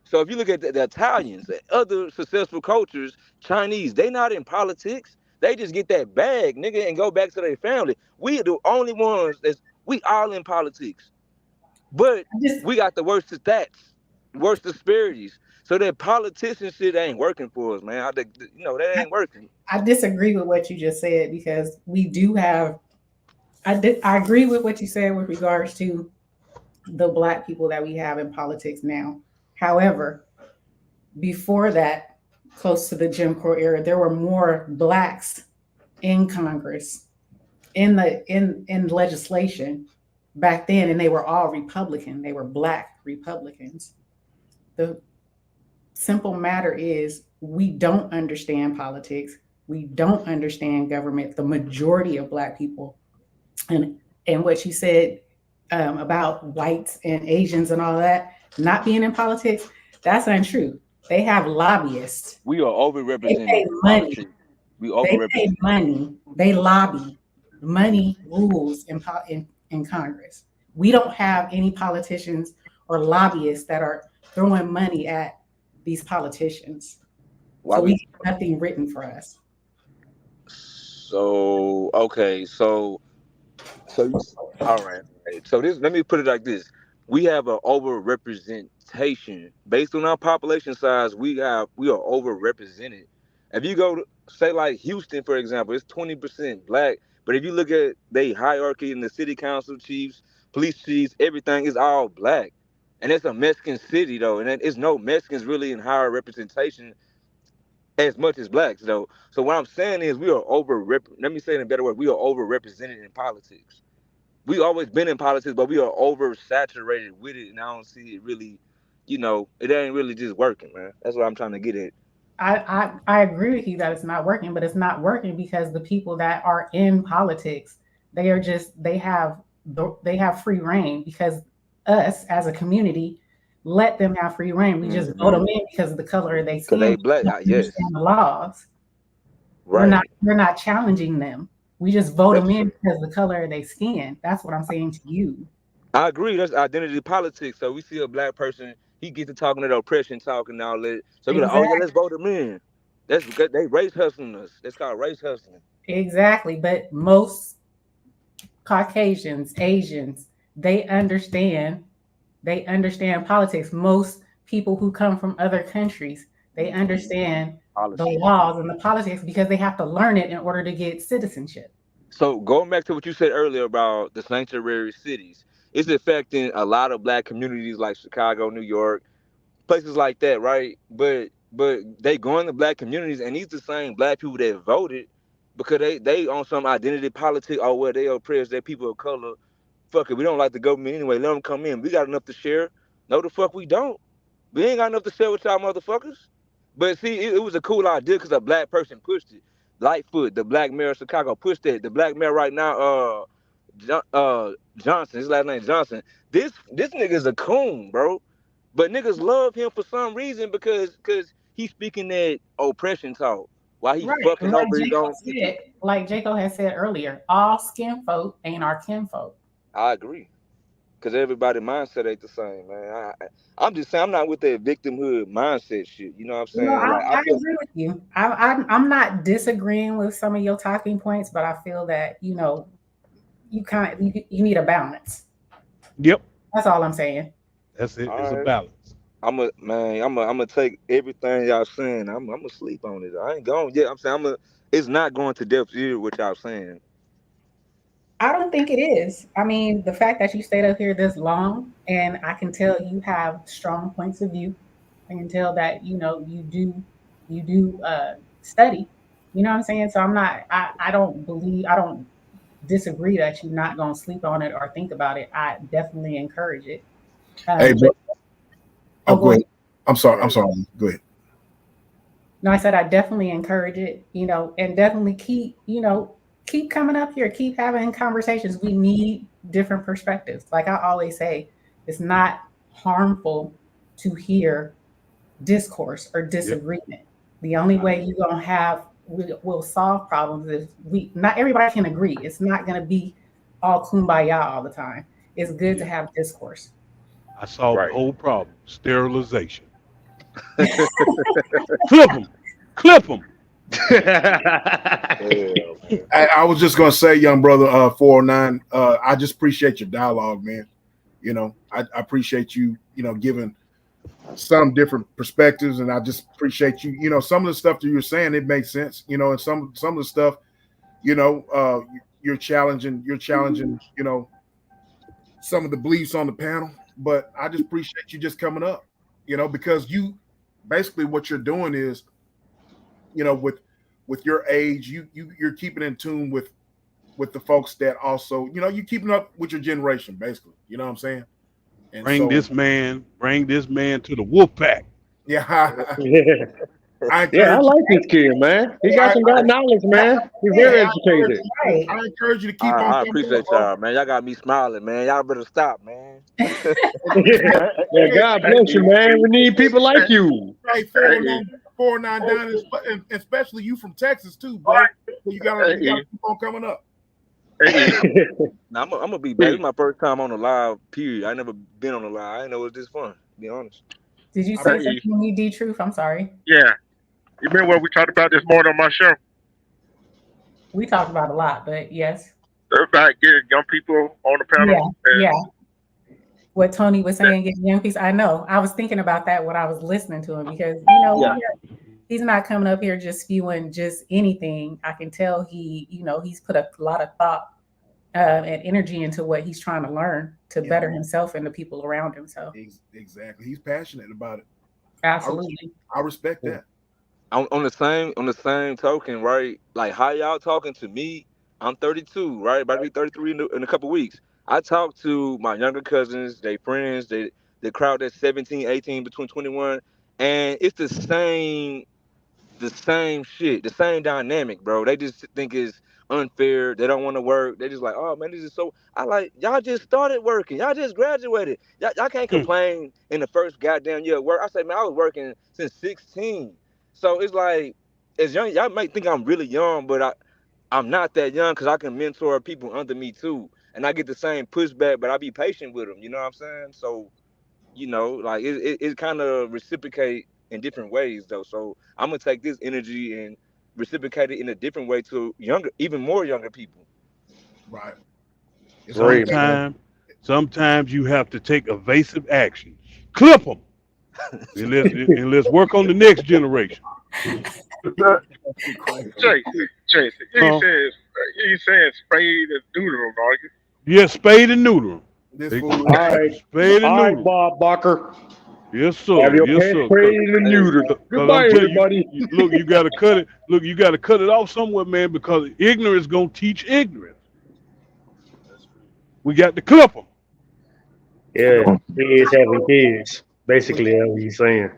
So if you look at the Italians, other successful cultures, Chinese, they not in politics. They just get that bag, nigga, and go back to their family. We are the only ones we all in politics. But Just we got the worst stats, worst disparities. So that politician shit ain't working for us, man. That ain't working. I disagree with what you just said because we do have. I agree with what you said with regards to the black people that we have in politics now. However, before that, close to the Jim Crow era, there were more blacks in Congress, in legislation back then, and they were all Republican. They were black Republicans. The simple matter is we don't understand politics. We don't understand government. The majority of black people, and what you said about whites and Asians and all that not being in politics, that's untrue. They have lobbyists. We are They overrepresented pay in money. politics. We They pay overrepresented. money. They lobby. Money rules in Congress. We don't have any politicians or lobbyists that are throwing money at these politicians. Why So we we? have nothing written for us. So okay, so you, all right. So this, let me put it like this: we have an overrepresentation based on our population size. We are overrepresented. If you go to say like Houston, for example, it's 20% black. But if you look at the hierarchy in the city council chiefs, police chiefs, everything is all black, and it's a Mexican city though, and it's no Mexicans really in higher representation as much as blacks though. So what I'm saying is we are let me say it in a better word, we are overrepresented in politics. We always been in politics, but we are oversaturated with it, and I don't see it really, it ain't really just working, man. That's what I'm trying to get at. I agree with you that it's not working, but it's not working because the people that are in politics, they have free reign because us as a community let them have free reign. We just vote them in because of the color of their Cause skin. they black, We don't yes, understand the laws. right. We're not challenging them. We just vote That's them in because of the color of their skin. That's what I'm saying to you. I agree. That's identity politics. So we see a black person, he gets to talking to the oppression talk and all that. So we're like, oh yeah, Exactly. let's vote him in. That's because they race hustling us. That's called race hustling. Exactly. But most Caucasians, Asians, they understand politics. Most people who come from other countries, they understand the Policy. laws and the politics because they have to learn it in order to get citizenship. So going back to what you said earlier about the sanctuary cities, it's affecting a lot of black communities like Chicago, New York, places like that, right? But they go into black communities and these the same black people that voted because they on some identity politics. Oh well, they oppressed, they people of color. Fuck it, we don't like the government anyway. Let them come in. We got enough to share. No, the fuck we don't. We ain't got enough to share with y'all motherfuckers. But see, it was a cool idea because a black person pushed it. Lightfoot, the black mayor of Chicago, pushed it. The black mayor right now, Johnson, his last name Johnson. This nigga's a coon, bro. But niggas love him for some reason because he's speaking that oppression talk while he Right. fucking And like over his Jacob own people. said, like Jacob had said earlier, all skin folk ain't our kinfolk. I agree. Cause everybody mindset ain't the same, man. I'm just saying I'm not with that victimhood mindset shit. You know what I'm No, saying? Like I I feel agree with you. I'm not disagreeing with some of your talking points, but I feel that you need a balance. Yep, That's all I'm saying. that's it. It's a all right. balance. I'm gonna take everything y'all saying. I'm gonna sleep on it. I ain't going yet. I'm saying it's not going to deaf ear what y'all saying. I don't think it is. I mean, the fact that you stayed up here this long, and I can tell you have strong points of view. I can tell that you do study. You know what I'm saying? So I'm not. I don't disagree that you're not gonna sleep on it or think about it. I definitely encourage it. Hey, But oh, go go ahead. ahead. I'm sorry. I'm sorry. Go ahead. No, I said I definitely encourage it. And definitely keep coming up here, keep having conversations. We need different perspectives. Like I always say, it's not harmful to hear discourse or Yep. disagreement. The only way you're gonna we'll solve problems is not everybody can agree. It's not gonna be all kumbaya all the time. It's good to Yeah. have discourse. I solved the Right. whole problem. Sterilization. Clip them. Clip them. Yeah, man. I was just gonna say, young brother, 409. I just appreciate your dialogue, man. I appreciate you, giving some different perspectives, and I just appreciate you. Some of the stuff that you're saying, it makes sense. And some of the stuff, you're challenging, some of the beliefs on the panel. But I just appreciate you just coming up, because you basically what you're doing is, with your age, you're keeping in tune with the folks that also, you're keeping up with your generation, basically. You know what I'm saying? And Bring so, this man to the WOLFPAC. yeah, Yeah. I Yeah, I encourage like this kid, man. He got some I, good knowledge, man. He's yeah, very I encourage, educated. Right. I encourage you to keep on I coming up, appreciate bro. y'all, man. Y'all got me smiling, man. Y'all better stop, man. Yeah, God bless you, man. We need people like you. Hey, 409 down, and especially you from Texas too, bro. So you gotta keep on coming up. Now, I'm gonna be back. This is my first time on the live. Period. I never been on the live. I didn't know it was this fun. To be honest. Did you say something to me, D Truth? I'm sorry. Yeah. You remember what we talked about this morning on my show? We talked about a lot, but yes. About getting young people on the panel. Yeah. What Tony was saying, getting young people. I know. I was thinking about that when I was listening to him because he's not coming up here just spewing just anything. I can tell he's put a lot of thought and energy into what he's trying to learn to better himself and the people around him. So exactly, he's passionate about it. Absolutely, I respect that. On the same token, right? Like how y'all talking to me? I'm 32, right? About to be 33 in a couple weeks. I talk to my younger cousins, they friends, the crowd that's 17, 18, between 21, and it's the same shit, the same dynamic, bro. They just think it's unfair. They don't want to work. They just like, oh man, this is so. I like y'all just started working. Y'all just graduated. Y'all can't complain in the first goddamn year of work. I say, man, I was working since 16. So it's like, as young, y'all might think I'm really young, but I'm not that young because I can mentor people under me too, and I get the same pushback, but I be patient with them. You know what I'm saying? So, like it kind of reciprocate in different ways though. So I'm gonna take this energy and reciprocate it in a different way to even more younger people. Right. Sometimes you have to take evasive action. Clip them. and let's work on the next generation. Chase, you saying spade and neuter them, are you? Yes, spade and neuter them. All right, spade and neuter. Bob Barker. Yes, sir. Have your yes, pants sir. sprayed and neutered. Goodbye, everybody. Look, you gotta cut it. Look, you gotta cut it off somewhere, man, because ignorance gonna teach ignorance. We got to clip them. Yeah, kids having kids. Basically, that's what he's saying.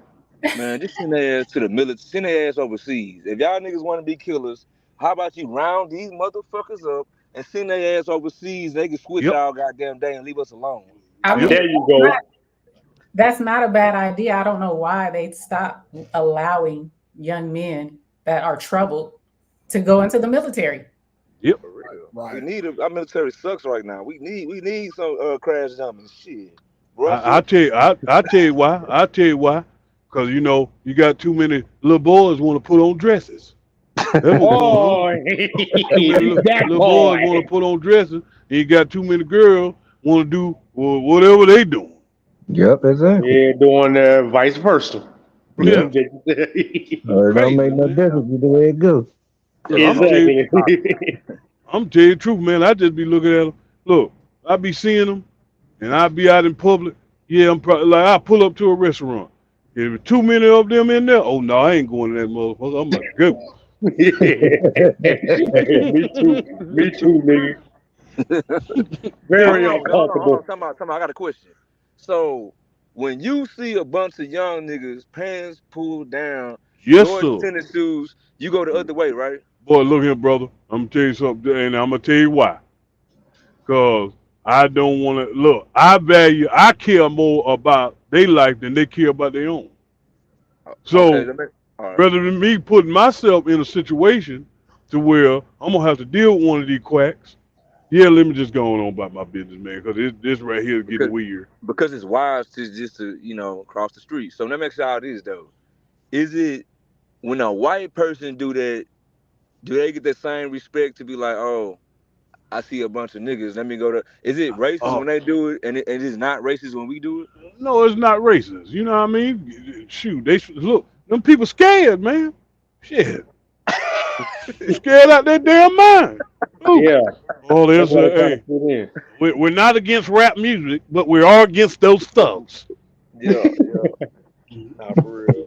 Man, just send their ass to the military, send their ass overseas. If y'all niggas want to be killers, how about you round these motherfuckers up and send their ass overseas? They can switch y'all goddamn day and leave us alone. There you go. That's not a bad idea. I don't know why they stopped allowing young men that are troubled to go into the military. Yep. Right. We need our military sucks right now. We need some crash dummies. Shit. I tell you why. Because you got too many little boys want to put on dresses. Little boys want to put on dresses, and you got too many girls want to do whatever they doing. Yep, exactly. Yeah, doing vice versa. Yeah. It don't make no difference either way it goes. Exactly. I'm telling you the truth, man. I just be looking at them. Look, I be seeing them, and I be out in public. Yeah, I'm probably like I pull up to a restaurant. If there's too many of them in there, oh no, I ain't going to that motherfucker. I'm like, good. Me too, nigga. Very uncomfortable. Come on. I got a question. So when you see a bunch of young niggas pants pulled down, tennis shoes, you go the other way, right? Boy, look here, brother. I'm gonna tell you something, and I'm gonna tell you why. Cause I don't want to look. I care more about their life than they care about their own. So rather than me putting myself in a situation to where I'm gonna have to deal with one of these quacks, let me just go on about my business, man. Because this right here is getting weird. Because it's wise to cross the street. So let me ask you how it is though. Is it when a white person do that? Do they get the same respect to be like, oh, I see a bunch of niggas, let me go to... Is it racist when they do it, and it is not racist when we do it? No, it's not racist. You know what I mean? Shoot, look, them people scared, man. Shit. They scared out their damn mind. Ooh. Yeah. Oh, there's we're not against rap music, but we are against those thugs. Yeah. Nah, for real.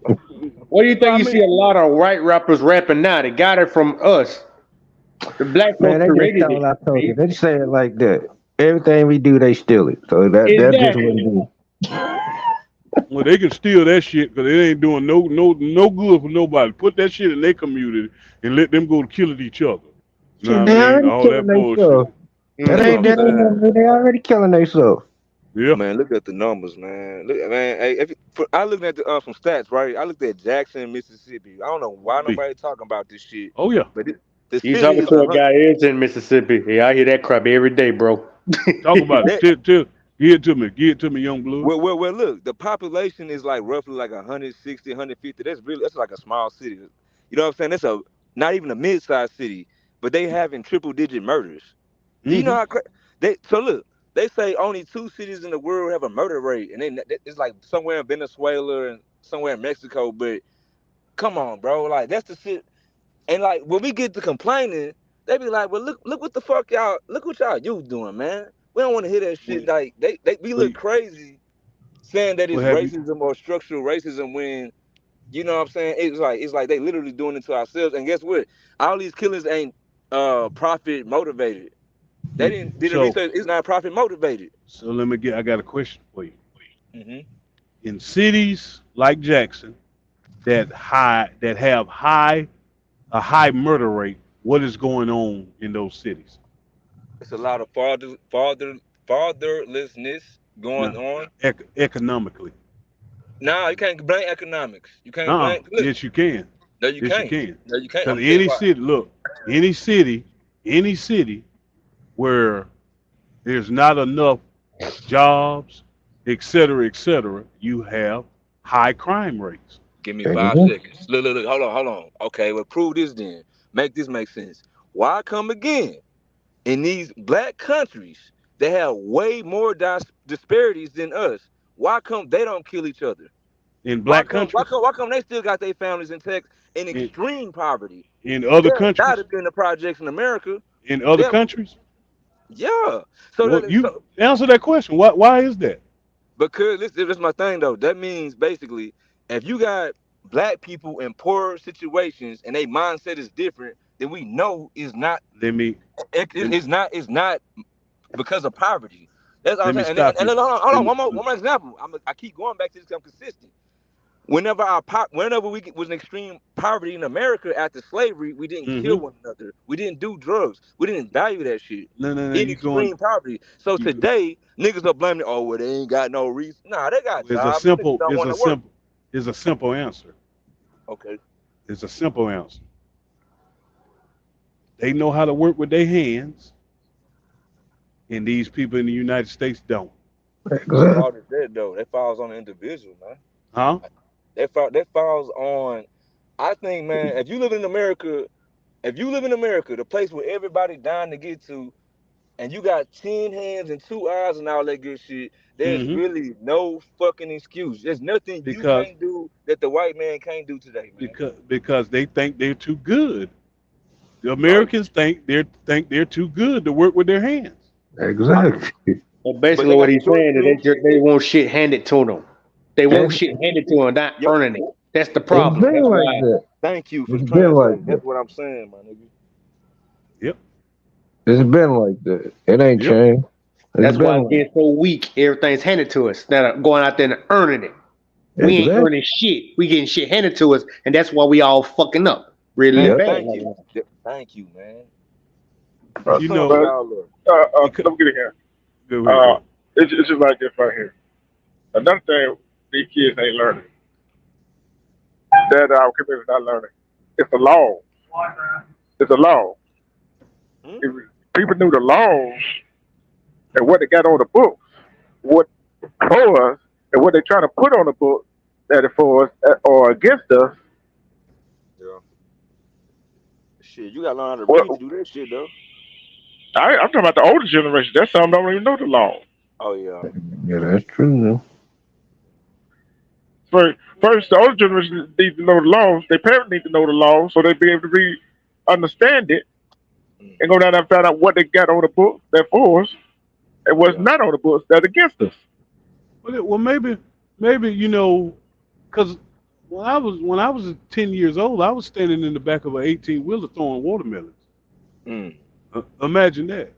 What do you think? See a lot of white rappers rapping now. They got it from us. The black folks created it. They say it like that. Everything we do, they steal it. So that's just what it is. Well, they can steal that shit because it ain't doing no good for nobody. Put that shit in their community and let them go to killing each other. You know what I mean? All that bullshit. They already killing themselves. Yeah. Man, look at the numbers, man. Look, man. Hey, I looked at some stats, right? I looked at Jackson, Mississippi. I don't know why nobody talking about this shit, Oh yeah. but the You city talking is to a 100. guy is in Mississippi. Yeah, I hear that crap every day, bro. Talk about it. That, Give it to me. Give it to me, young blood. well, look, the population is like roughly like 160, 150. That's like a small city. You know what I'm saying? That's not even a mid-sized city, but they having triple-digit murders. Do you know how so look? They say only 2 cities in the world have a murder rate, and it's like somewhere in Venezuela and somewhere in Mexico. But come on, bro, like that's the shit. And like when we get to complaining, they be like, "Well, look what the fuck y'all, look what y'all youth doing, man. We don't want to hear that shit." Like we look crazy saying that it's What have you? racism or structural racism when you know what I'm saying. It's like they literally doing it to ourselves. And guess what? All these killings ain't profit motivated. They didn't did the So research. It's not profit motivated. so I got a question for you. Hmm. In cities like Jackson that have a high murder rate, what is going on in those cities? It's a lot of fatherlessness going Now, on. economically. Nah, you can't blame economics. You can't blame. Look, Yes, you can. no, you Yes, you can't. can. No, you can't. I'm Because gonna tell you any why. city, look, any city where there's not enough jobs, et cetera, you have high crime rates. Give me 5 seconds. Look. Hold on. Okay, well, prove this then. Make this make sense. Why come again? In these black countries, they have way more disparities than us. Why come they don't kill each other? In black countries, Why come they still got their families intact in in, extreme poverty? in other They'll die to countries, be in the projects in America. in other They'll, countries, yeah. So, what you answer that question? Why is that? because this is my thing though. That means basically, if you got black people in poor situations and their mindset is different, then we know is not. Let me It's not because of poverty. That's all I'm let me saying. stop And you. hold Let on, me one more example. I keep going back to this because I'm consistent. Whenever was in extreme poverty in America after slavery, we didn't kill one another. We didn't do drugs. We didn't value that shit. No. In You going? extreme poverty. So today, niggas are blaming, oh, well, they ain't got no reason. Nah, they got It's a jobs. Niggas simple. don't want to work. It's a simple answer. Okay. It's a simple answer. They know how to work with their hands, and these people in the United States don't. Whose fault is that though? That falls on the individual, man. Huh? That falls on. I think, man, if you live in America, the place where everybody dying to get to, and you got 10 hands and 2 eyes and all that good shit, there's really no fucking excuse. There's nothing you Because can't do that the white man can't do today, man. because they think they're too good. The No, Americans think they're too good to work with their hands. Exactly. Well, but basically, they what got a he's choice saying is too. they want shit handed to them. They Yep, want shit handed to them, not yep. earning it. That's the It's problem. been That's like why. that. Thank you for It's been like translating. that. That's what I'm saying, my nigga. Yep. It's been like that. It ain't Yep. changed. It's That's why been it's like getting so weak. Everything's handed to us. Instead of going out there and earning it. We ain't exactly. earning shit. We getting shit handed to us, and that's why we all fucking up really Man, Yep. bad. thank you. Thank you, man. You Some of know, But y'all are. because, let me get in here. go ahead, go ahead. It's just like this right here. Another thing these kids ain't learning that our community not learning. It's the law. It's the law. Hmm? If people knew the laws and what they got on the books, what for us, and what they trying to put on the book that is for us or against us. Yeah. Shit, you gotta learn how to What read to do that shit though. I'm talking about the older generation. That's some don't even know the law. Oh yeah. Yeah, that's true. Though. First, the older generation need to know the laws. Their parents need to know the laws so they be able to understand it and go down there and find out what they got on the book that for us and what's Yeah. not on the books that against us. Well, maybe because when I was 10 years old, I was standing in the back of an 18-wheeler throwing watermelons. Mm. Imagine that.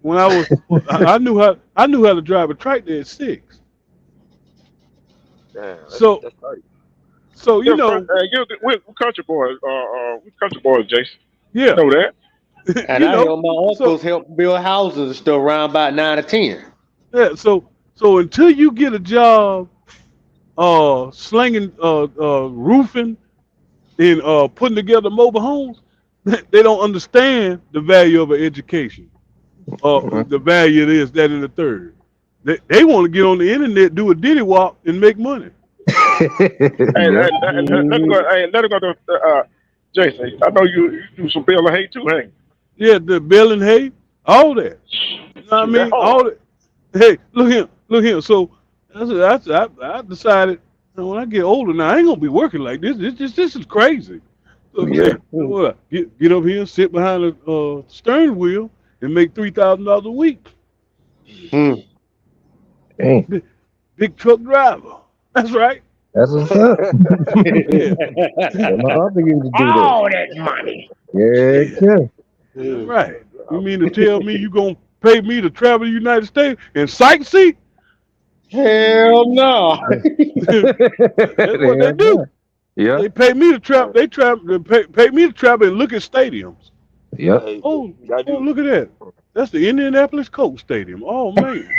When I was, I knew how to drive a tractor at 6. Damn, So that's right. so Yeah, we're country boys. We country boys, Jason. yeah, Know that. And you I know, helped my so uncles help build houses and stuff around about 9 or 10. Yeah, so until you get a job slinging roofing and putting together mobile homes, they don't understand the value of an education. The value of this, that, and the third. They want to get on the internet, do a diddy walk, and make money. Hey, Yeah. let her go to Jason. I know you do some bill of hay too, hey? Yeah, the Bill and Hay, all that. You know what I Shoot, that mean? All hard. that. Hey, look here. So I decided when I get older now, I ain't gonna be working like this. This is crazy. So, hey, Yeah. you know what? Get up here and sit behind the steering wheel and make $3,000 a week. Hmm. Dang. Big truck driver. That's right. That's what's up. Yeah, Yeah, my uncle used to do that. All that money. Yeah, yeah, yeah. that's right. You mean to tell me you gonna pay me to travel the United States and sightsee? Hell no. That's what they Hell do. yeah. They pay me to travel. Pay me to travel and look at stadiums. Yep. Hey, Oh, you gotta do. look at that. That's the Indianapolis Colts Stadium. Oh man.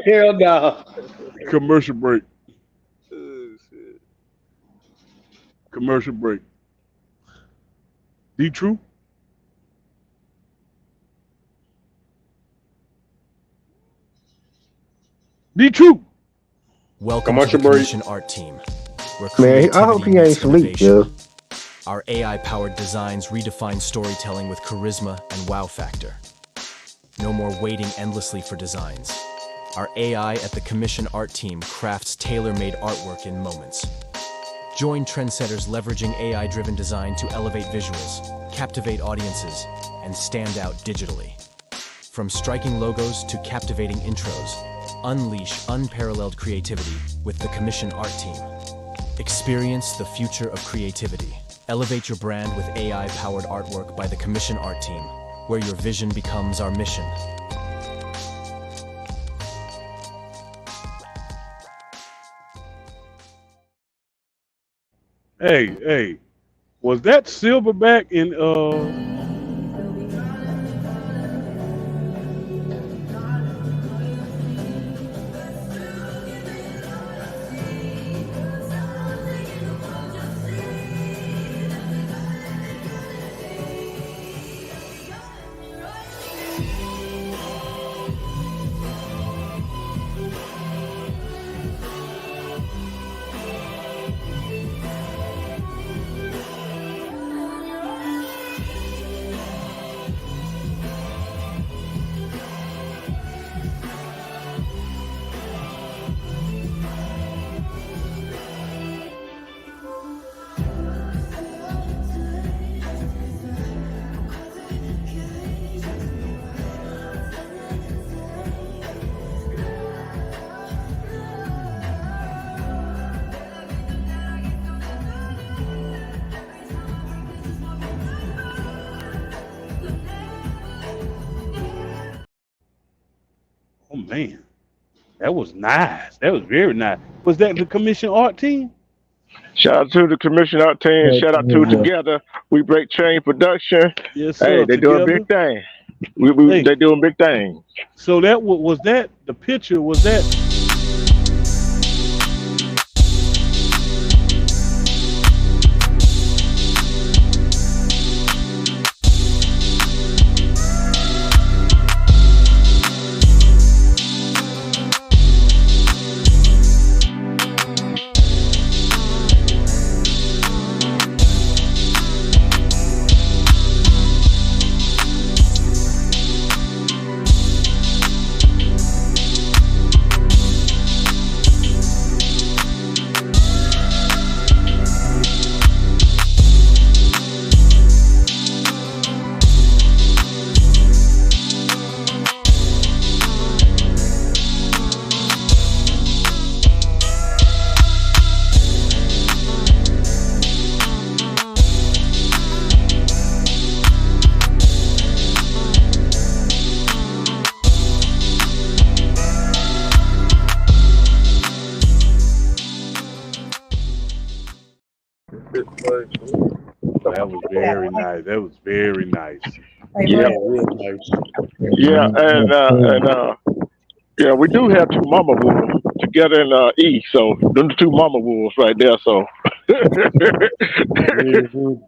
Hell no. Commercial break. Shit. Commercial break. D True. D True. Welcome to the Commercial break. Commission Art Team, where Man, I hope creativity he ain't meets sleep, innovation. yo. Our AI-powered designs redefine storytelling with charisma and wow factor. No more waiting endlessly for designs. Our AI at the Commission Art Team crafts tailor-made artwork in moments. Join trendsetters leveraging AI-driven design to elevate visuals, captivate audiences, and stand out digitally. From striking logos to captivating intros, unleash unparalleled creativity with the Commission Art Team. Experience the future of creativity. Elevate your brand with AI-powered artwork by the Commission Art Team, where your vision becomes our mission. Hey, was that Silverback in Oh man, that was nice. That was very nice. Was that the Commission Art Team? Shout out to the Commission Art Team. Shout out to Together We Break Chain Production. Yes, Hey, sir. they doing Together. big thing. Hey, They doing big things. so that was that the picture? Was that? That was very nice. That was very nice. Hey, Yeah, Brandon, real nice. Yeah, yeah, we do have two mama wolves together in E. So them the two mama wolves right there. So Mhm.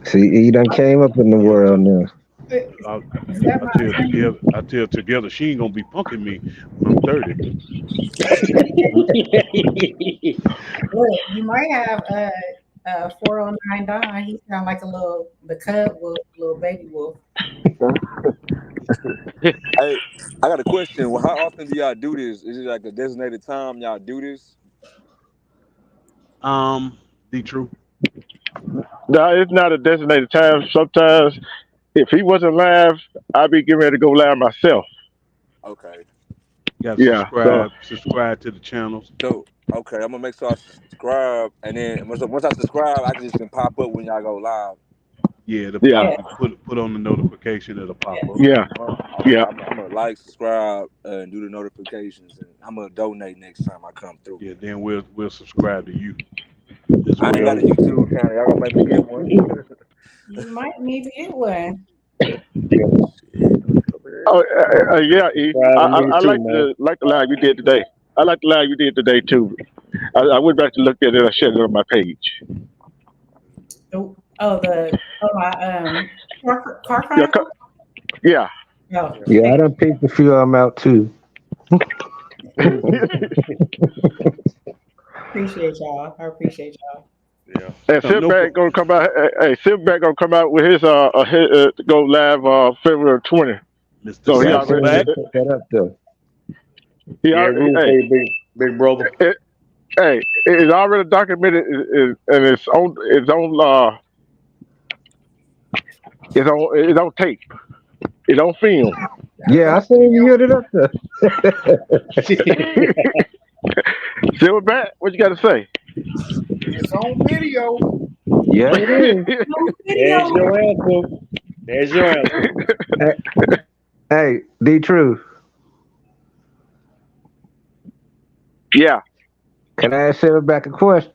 See, he done came up in the world now. I, is that my friend? I tell together she ain't gonna be punking me when I'm 30. Look, you might have 409 Don. He sound like the cub wolf, little baby wolf. Hey, I got a question. Well, how often do y'all do this? Is it like a designated time y'all do this? The truth. no, it's not a designated time. Sometimes, if he wasn't live, I'd be getting ready to go live myself. Okay. You gotta Yeah. So subscribe to the channels. So, okay, I'm gonna make sure I subscribe, and then once I subscribe, I can just can pop up when y'all go live. Yeah, yeah, put on the notification, it'll pop up. yeah, yeah. I'm gonna like, subscribe, and do the notifications, and I'm gonna donate next time I come through. Yeah, then we'll subscribe to you as I ain't well. got a YouTube account. Y'all gonna make me get one? You might need to get one. Oh, yeah. E. Me I too, like man. the live you did today. I like the live you did today too. I went back to look at it. I shared it on my page. My car Yeah, chronicle. yeah. Oh, Yeah, I done picked a few of them out too. appreciate y'all. I appreciate y'all. Yeah. And Silverback gonna come out. Hey, Silverback gonna come out with his go live February 20th. Mr. So he Yeah, I seen already you put that up though. he Yeah, already, room for hey, you, big brother. hey, it's already documented and it's on it's on tape. It's on film. Yeah, I seen you hit it up there. Silverback, what you got to say? It's on video. Yeah, it is. There's your answer. There's your answer. Hey, D Truth. Yeah. Can I ask Silverback a question?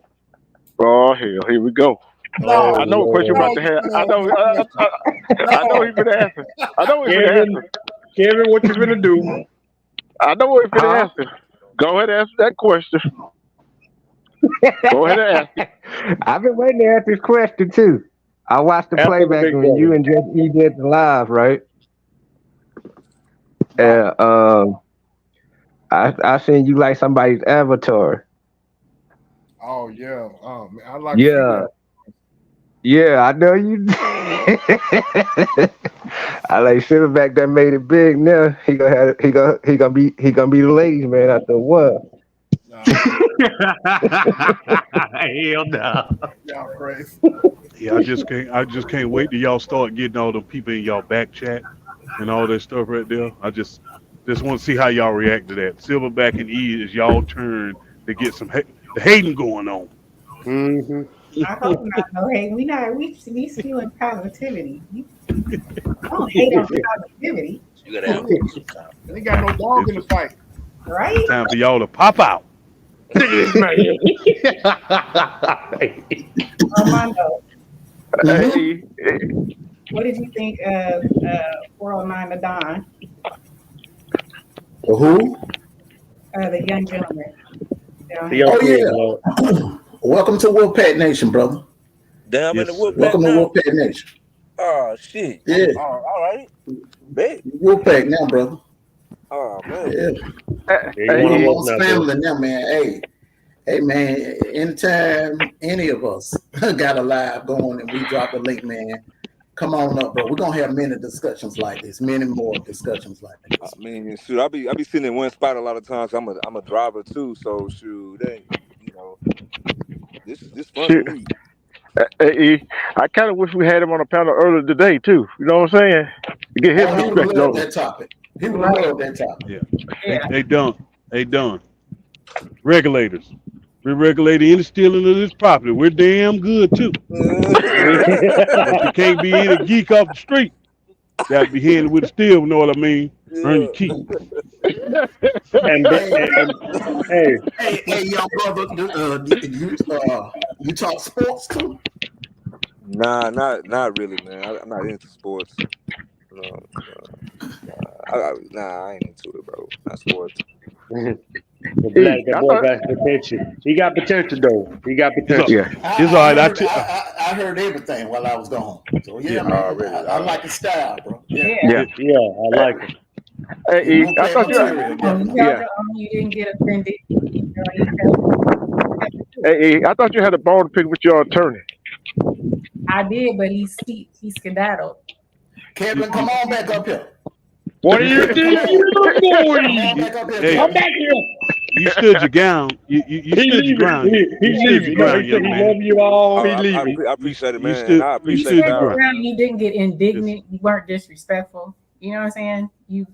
Oh hell, here we go. No, I know a question about the hair. I know he's gonna answer. I know he's gonna answer. Kevin, what you gonna do? I know what he's gonna answer. Go ahead and answer that question. Go ahead and ask it. I've been waiting to ask this question too. I watched the After the playback big when brother. you and he did the live, right? I seen you like somebody's avatar. Oh yeah. Man, I like. Yeah. Yeah, I know you. I like Silverback that made it big. Now he gonna be the ladies man after a while. Hell no. Y'all crazy. Yeah, I just can't wait till y'all start getting all the people in y'all back chat and all that stuff right there. I just want to see how y'all react to that. Silverback and E is y'all turn to get some the hating going on. Mm-hmm. I hope not. No, hey, we spewing positivity. I don't hate on positivity. You gotta have They ain't got no dog in the fight. Right? It's time for y'all to pop out. Armando, Hey, what did you think of 409 the Don? Who? The young gentleman. Oh yeah. Welcome to WOLFPACK Nation, brother. Damn, in the WOLFPACK Welcome to now. WOLFPACK Nation. Oh shit. Yeah. All right. Bet. WOLFPACK now, brother. Oh man. Yeah. Hey, family now, man. Hey, man. Anytime any of us got a live going and we drop a link, man, come on up, bro. We're gonna have many discussions like this, many more discussions like this. I mean, shoot, I be sitting in one spot a lot of times. I'm a driver too, so shoot, this fun Shit. for me. Hey, I kind of wish we had him on a panel earlier today too. You know what I'm saying? To get his He would perspective love on that it. topic. He would love that topic. Yeah. They done. Regulators. We're regulating any stealing of this property. We're damn good too. But you can't be any geek off the street. Gotta be handled with a steel, know what I mean? Earn your keep. Hey, young brother, you talk sports too? Nah, not really, man. I'm not into sports. Nah, I ain't into it, bro. Not sports. The black that boy got potential. He got potential though. He got potential. It's all right. I heard everything while I was gone. So yeah, man, really? I like the style, bro. Yeah, I like it. Hey, I thought you You didn't get offended. Hey, I thought you had a bone to pick with your attorney. I did, but he skedaddled. Kevin, come on back up here. What are you doing? Hey, Come back here. You stood your ground. You stood your ground. He's leaving. Ground, He said young he man. love you all. I He's leaving. appreciate it, You man. stood- I You appreciate stood it. your ground. You didn't get indignant. You weren't disrespectful. You know what I'm saying? You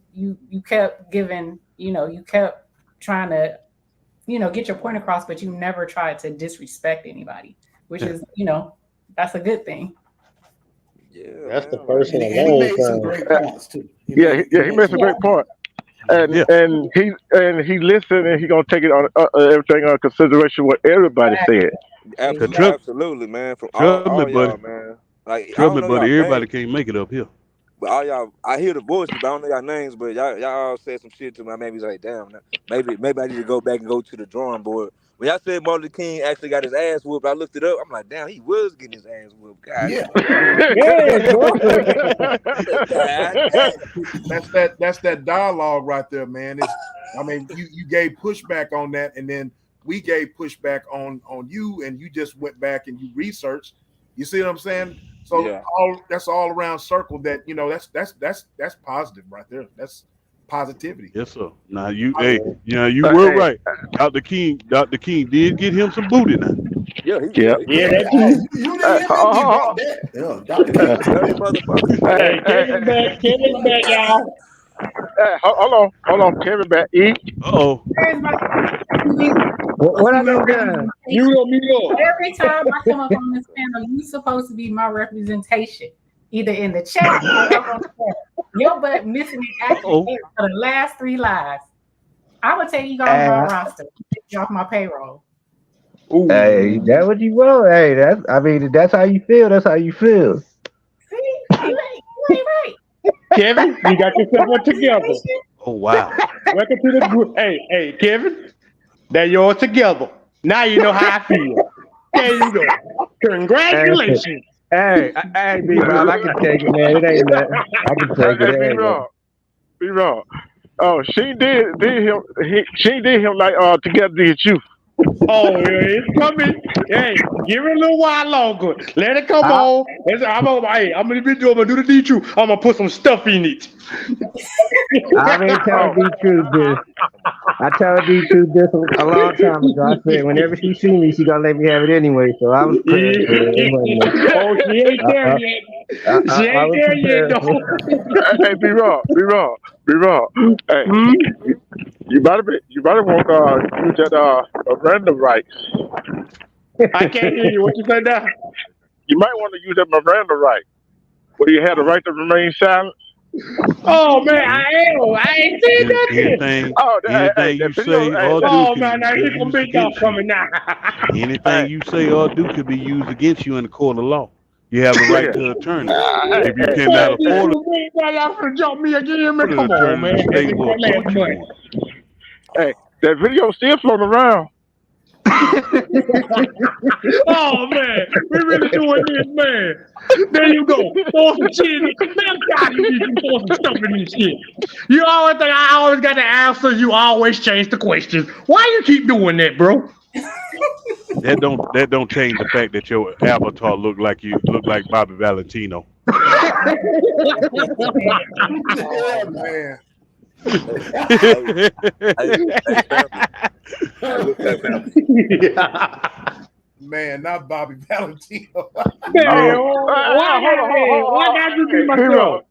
kept giving. You kept trying to, get your point across, but you never tried to disrespect anybody, which is, that's a good thing. Yeah, That's the man, first And in he a long made some time. great points too. He made some great points. And he listened and he gonna take it on everything on consideration what everybody said. Absolutely, man. From Trust me, all y'all, buddy. man. Like I Trust don't me, know buddy. y'all Everybody names, can't make it up here. but all y'all, I hear the voices, but I don't know y'all names. But y'all all said some shit to me. I made me like, damn, maybe I need to go back and go to the drawing board. When y'all said Martin Luther King actually got his ass whooped, I looked it up. I'm like, damn, he was getting his ass whooped. God, Yeah. That's that dialogue right there, man. You gave pushback on that, and then we gave pushback on you, and you just went back and you researched. You see what I'm saying? So that's all around circle. That that's positive right there. That's positivity. Yes, sir. Now you were right. Dr. King did get him some booty now. Yeah, that's true. You didn't hear me about that. Yeah, Dr. King. Motherfucker. Hey, Kevin back, y'all. Hold on, Kevin back. Uh-oh. What I done? You gonna meet up. Every time I come up on this panel, you're supposed to be my representation, either in the chat or up on the panel. Your butt missing in action for the last 3 lives. I'm gonna take you off my roster, take you off my payroll. Ooh. Hey, that's what you want. Hey, that's how you feel. That's how you feel. See, you ain't right. Kevin, you got yourself together. Oh wow. Welcome to the group. Hey, Kevin, they're yours together. Now you know how I feel. There you go. Congratulations. Hey, B-Rob, I can take it, man. It ain't nothing. I can take it. Be wrong. Oh, she did him. She did him like together did you. Oh, it's coming. Hey, give it a little while longer. Let it come on. I'm gonna do the D truth. I'm gonna put some stuff in it. I been telling D-Truth this. I told D-Truth this a long time ago. I said whenever she see me, she gonna let me have it anyway. So I was prepared for it. Oh, she ain't there yet. She ain't there yet, though. Hey, be wrong. Hey, you better want use that Miranda rights. I can't hear you. What you say now? You might want to use that Miranda right, where you have the right to remain silent. Oh man, I ain't seen nothing. Anything you say or do. Oh man, now here's some big dog coming now. Anything you say or do could be used against you in the court of law. You have the right to an attorney. If you cannot afford it, y'all finna jump me again, man. Come on, man. Hey, that video still floating around. Oh man, we really doing this, man. There you go. Throw some shit. Man, God, you can throw some stuff in this shit. You always think I always got the answer. You always change the questions. Why you keep doing that, bro? That don't change the fact that your avatar look like Bobby Valentino. Oh man. Man, not Bobby Valentino. Why got you be myself?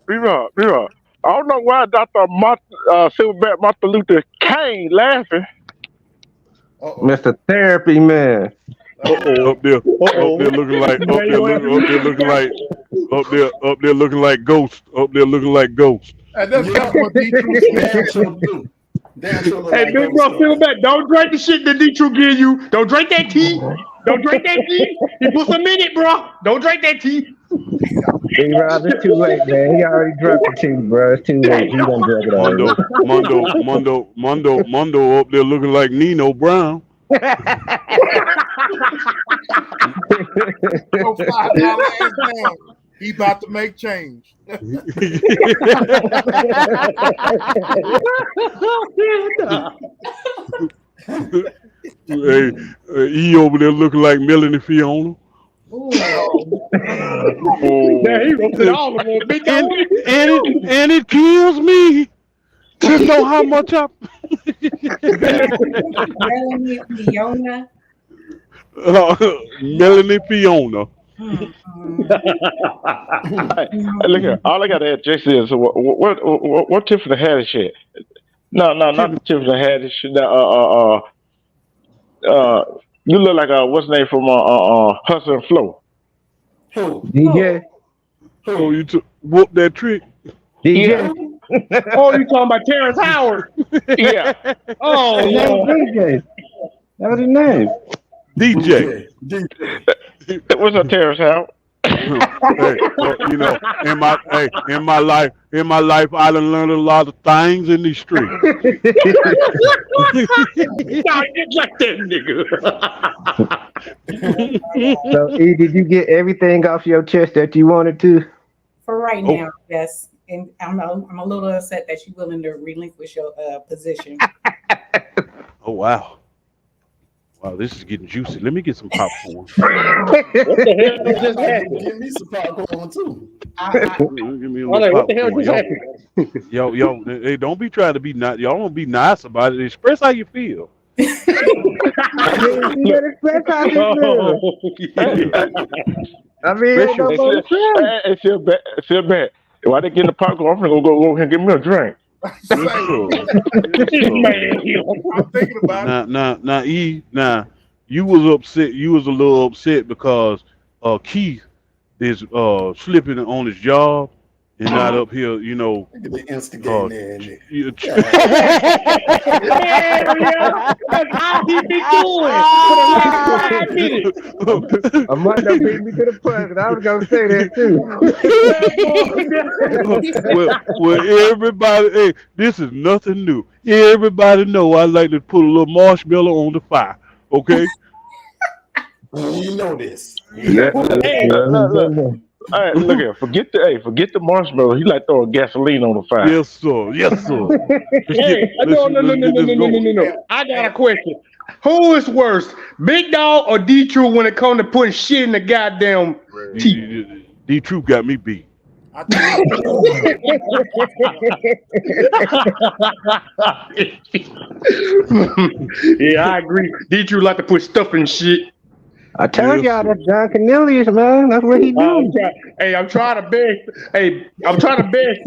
Be wrong. I don't know why Dr. Silverback Martin Luther King laughing. Mr. Therapy Man. Up there looking like Ghost. And that's what D-Truth do. Hey, big bro, Silverback, don't drink the shit that D-Truth give you. Don't drink that tea. Don't drink that tea. He put some in it, bro. Don't drink that tea. Hey, Rob, it's too late, man. He already drunk it too, bro. It's too late. He done drunk it already. Mondo up there looking like Nino Brown. Go $5 ass down. He about to make change. Hey, he over there looking like Melanie Fiona. Yeah, he wrote it all of them. Big and it kills me to know how much I. Melanie Fiona. Melanie Fiona. Hey, look here. All I got to ask Jason is what Tiffany Haddish at? No, not Tiffany Haddish. You look like what's the name from Hustle and Flow? DJ. Oh, you whoop that trick? DJ. Yeah. Oh, you talking about Terrence Howard? Yeah. Oh, His name DJ. That was his name. DJ. What's up, Terrence Howard? Hey, well, you know, in my life, I done learned a lot of things in these streets. Nah, just like that nigga. So, E, did you get everything off your chest that you wanted to? For right now, yes. And I'm a little upset that you're willing to relinquish your position. Oh wow. Wow, this is getting juicy. Let me get some popcorn. What the hell just happened? Give me some popcorn too. Give me a little What the hell popcorn. just happened? Yo, hey, don't be trying to be nice. Y'all don't be nice about it. Express how you feel. You better express how you feel. I mean, ain't no more to say. Hey, feel bad. Why they getting the popcorn? I'm gonna go over here and get me a drink. I'm thinking about it. Now, you was upset. You was a little upset because Keith is slipping on his job and not up here, you know. Look at the instigating there. That's how he be doing for the last 5 minutes. Armando beat me to the punch, and I was gonna say that too. well, everybody, hey, this is nothing new. Everybody know I like to put a little marshmallow on the fire. Okay. You know this. Yeah. Look. All right, look here. Forget the marshmallow. He like throwing gasoline on the fire. Yes, sir. Yes, sir. Hey, no. I got a question. Who is worse, Big Dog or D-True when it comes to putting shit in the goddamn teeth? D-True got me beat. Yeah, I agree. D-True like to put stuff in shit. I told y'all that John Cornelius, man. That's what he do. I'm trying to beg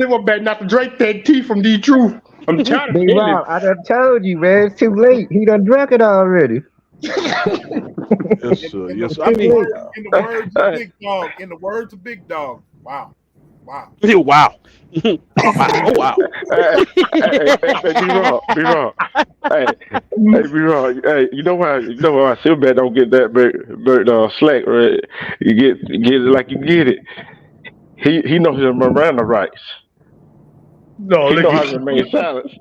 Silverback not to drink that tea from D-True. I'm trying to Big beg Rob, I done told you, man. It's too late. He done drunk it already. Yes, sir. Yes, sir. In the words of Big Dog. Wow. Wow. Wow. Hey, B-Rob. Hey, B-Rob. Hey, you know why Silverback don't get that big slack, right? You get it like you get it. He knows his Miranda rights. No, he knows how to remain silent.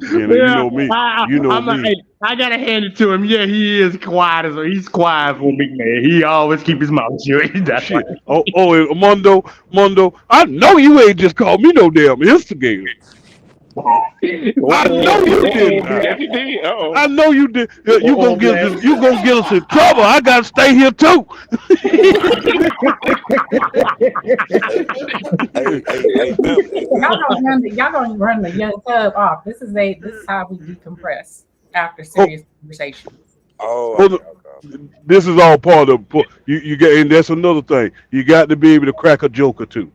You know me. I gotta hand it to him. Yeah, he is quiet he's quiet for a big man. He always keep his mouth shut. Shit. And Mondo, I know you ain't just called me no damn instigator. I know you did. I know you did. You gonna get us in trouble. I gotta stay here too. Y'all gonna run the young cub off. This is how we decompress after serious conversations. This is all part of you got, and that's another thing. You got to be able to crack a joker too.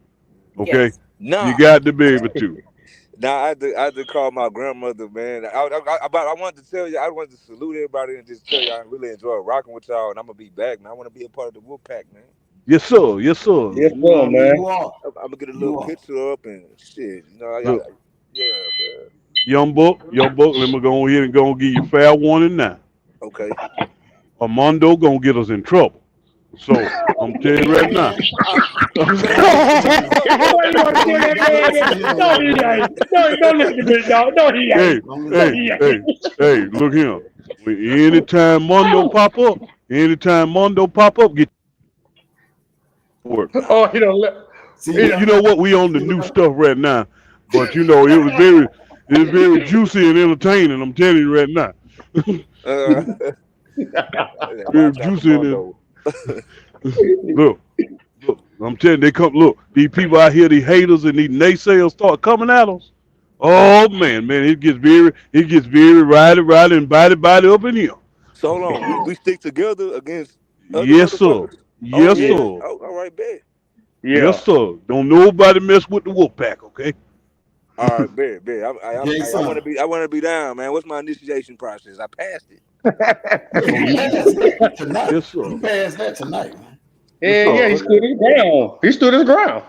Okay, yes. No, you got to be able to. Nah, I had to call my grandmother, man. I wanted to tell you, I wanted to salute everybody and just tell you I really enjoy rocking with y'all, and I'm gonna be back, man. I want to be a part of the WOLFPACK, man. Yes, sir. Yes, sir. Yes, sir, man. I'm gonna get a little picture up and shit. You know, yeah, man. Young Buck, let me go ahead and give you fair warning now. Okay. Armando gonna get us in trouble. So I'm telling you right now. No, he ain't. No, don't listen to me, y'all. No, he Hey, ain't. No, hey, he hey, ain't. hey, look here. Anytime Mondo pop up, get work. Oh, he don't let. You know what? We on the new stuff right now, but you know it was very juicy and entertaining. I'm telling you right now. Very Watch out for juicy and Mondo. look, I'm telling you, they come. Look, these people out here, these haters and these naysayers start coming at us. Oh man, it gets very rowdy and body up in here. So hold on, we stick together against other Yes, sir. motherfuckers. Oh Yes, yeah. sir. Oh, all right, bet. Yes, Yeah. sir. Don't nobody mess with the WOLFPACK, okay? All right, bet. I Jason, want to be down, man. What's my initiation process? I passed it. you passed that tonight. Yes, sir. You passed that tonight, man. Yeah, yeah, he stood his ground. He stood his ground.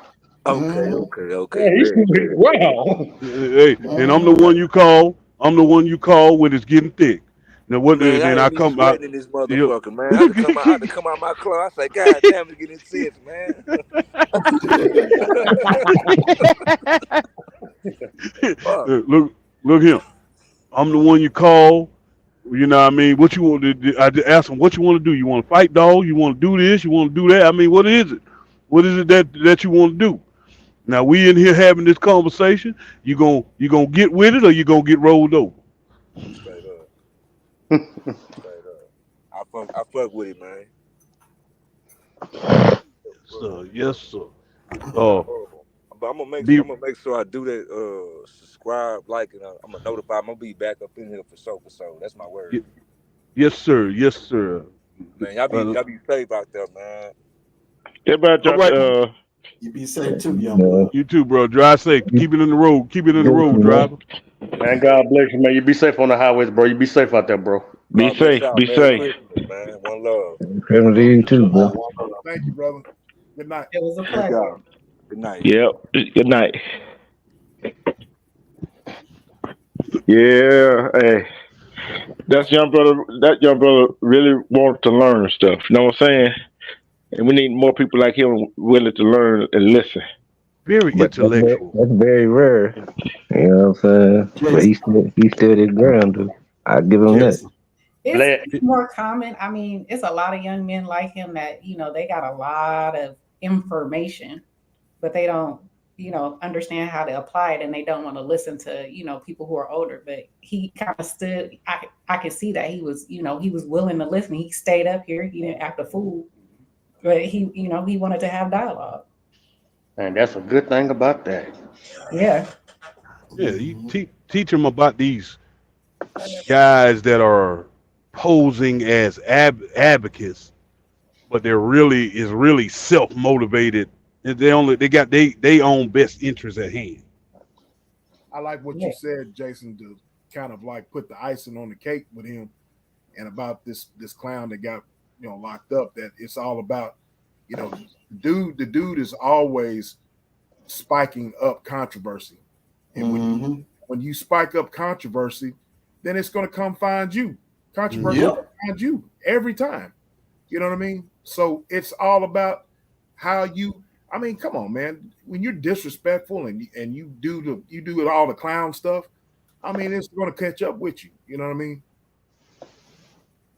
Okay. Yeah, he stood his ground. Hey, and I'm the one you call. I'm the one you call when it's getting thick. Now what? Man, I Then had I me come out. sweating in this Yep. motherfucker, man. I had to come out my clothes. I say, God damn, it's getting sense, man. Fuck. Look here. I'm the one you call. You know what I mean? What you want to do? I just ask them what you want to do. You want to fight, dog? You want to do this? You want to do that? I mean, what is it? What is it that you want to do? Now we in here having this conversation. You gonna get with it or you gonna get rolled over? Straight up. I fuck with it, man. Yes, sir. But I'm gonna Be, make sure I do that. Subscribe, like, and I'm gonna notify. I'm gonna be back up in here for sure. That's my word. yes, sir. Yes, sir. Man, y'all be safe out there, man. Everybody All right. You be safe too, young boy. You too, bro. Drive safe. Keep it in the road. Keep it in the road, driver. Man, God bless you, man. You be safe on the highways, bro. You be safe out there, bro. Be safe. Be safe. Man. One love. Christmas to you too, bro. Thank you, brother. Good night. It was a Thank pleasure. y'all. Good night. Yep. Good night. Yeah. Hey. That young brother really wants to learn stuff. You know what I'm saying? And we need more people like him willing to learn and listen. Very intellectual. That's very rare. You know what I'm saying? But he stood his ground, dude. I give him that. It's more common. I mean, it's a lot of young men like him that, they got a lot of information, but they don't, understand how to apply it, and they don't want to listen to, people who are older. But he kind of stood, I could see that he was, he was willing to listen. He stayed up here, he didn't act a fool, but he wanted to have dialogue. And that's a good thing about that. Yeah. Yeah, you teach them about these guys that are posing as advocates, but they're really self-motivated. They got they own best interests at hand. I like what you said, Jason, to kind of like put the icing on the cake with him, and about this clown that got locked up. That it's all about, the dude is always spiking up controversy, and when you spike up controversy, then it's going to come find you. Controversy will find you every time. You know what I mean? So it's all about how you. I mean, come on, man. When you're disrespectful and you do all the clown stuff, I mean, it's going to catch up with you. You know what I mean?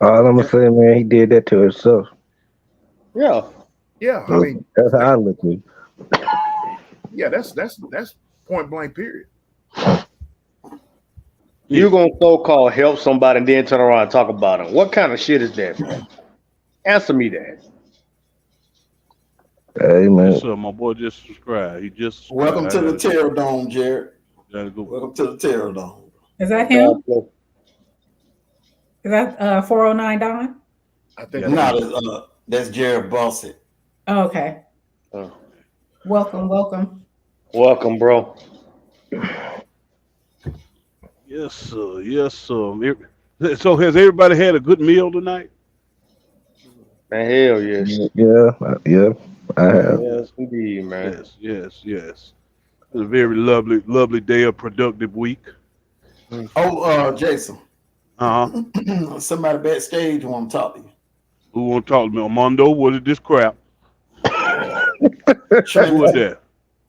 All I'm gonna say, man, he did that to himself. Yeah. Yeah. So I mean, that's how I look at it. Yeah, that's point blank. Period. You gonna so-called help somebody and then turn around and talk about them? What kind of shit is that, man? Answer me that. Hey, man. Yes, sir. My boy just subscribed. He just subscribed. Welcome to the Terror Dome, Jared. Go. Welcome to the Terror Dome. Is that him? Is that 409 Don? I think that's Jared Bossett. Oh, okay. Welcome. Welcome, bro. Yes, sir. Yes, sir. So has everybody had a good meal tonight? Man, hell yes. Yeah. I have. Yes, indeed, man. Yes. It's a very lovely day, a productive week. Oh, Jason. Uh-huh. Somebody backstage want to talk to you. Who want to talk to me? Armando, what is this crap? Who is Trinity. that?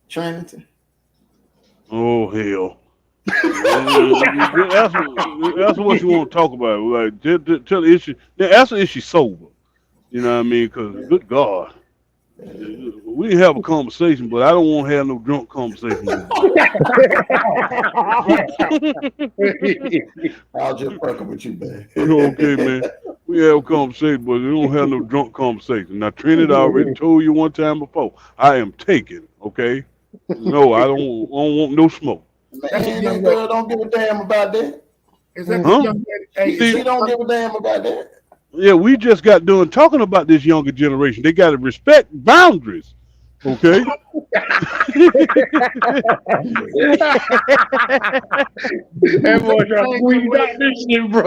Trinity. Oh, hell. That's what you want to talk about. Like, tell the issue. Ask her if she's sober. You know what I mean? Because, good God. We can have a conversation, but I don't want to have no drunk conversation with you. I'll just fucking with you, man. Okay, man. We have a conversation, but we don't have no drunk conversation. Now, Trinity, I already told you one time before. I am taken, okay? No, I don't want no smoke. Man, that girl don't give a damn about that. Is that Huh? the young lady? Hey, She don't give a damn about that. Yeah, we just got done talking about this younger generation. They got to respect boundaries, okay? That boy trying to squeeze out this shit, bro.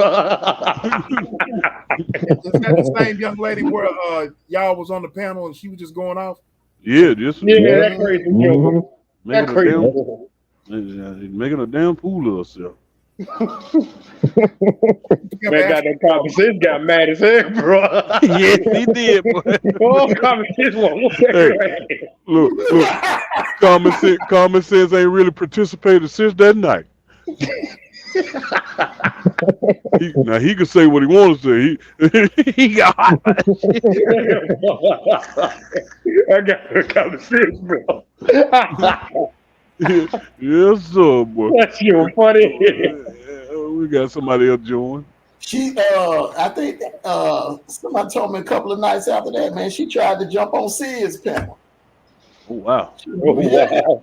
Is that the same young lady where y'all was on the panel and she was just going off? Yeah, just Yeah, that crazy joke. That crazy. making a damn fool of herself. Man got that common sense, got mad as hell, bro. Yes, he did, boy. Oh, common sense one. Hey, look, common sense ain't really participated since that night. He could say what he wants to say. He got hot. I got that common sense, bro. Yes, sir, boy. That's your funny. We got somebody else join. She, I think, somebody told me a couple of nights after that, man, she tried to jump on Sid's panel. Oh, wow. Wow.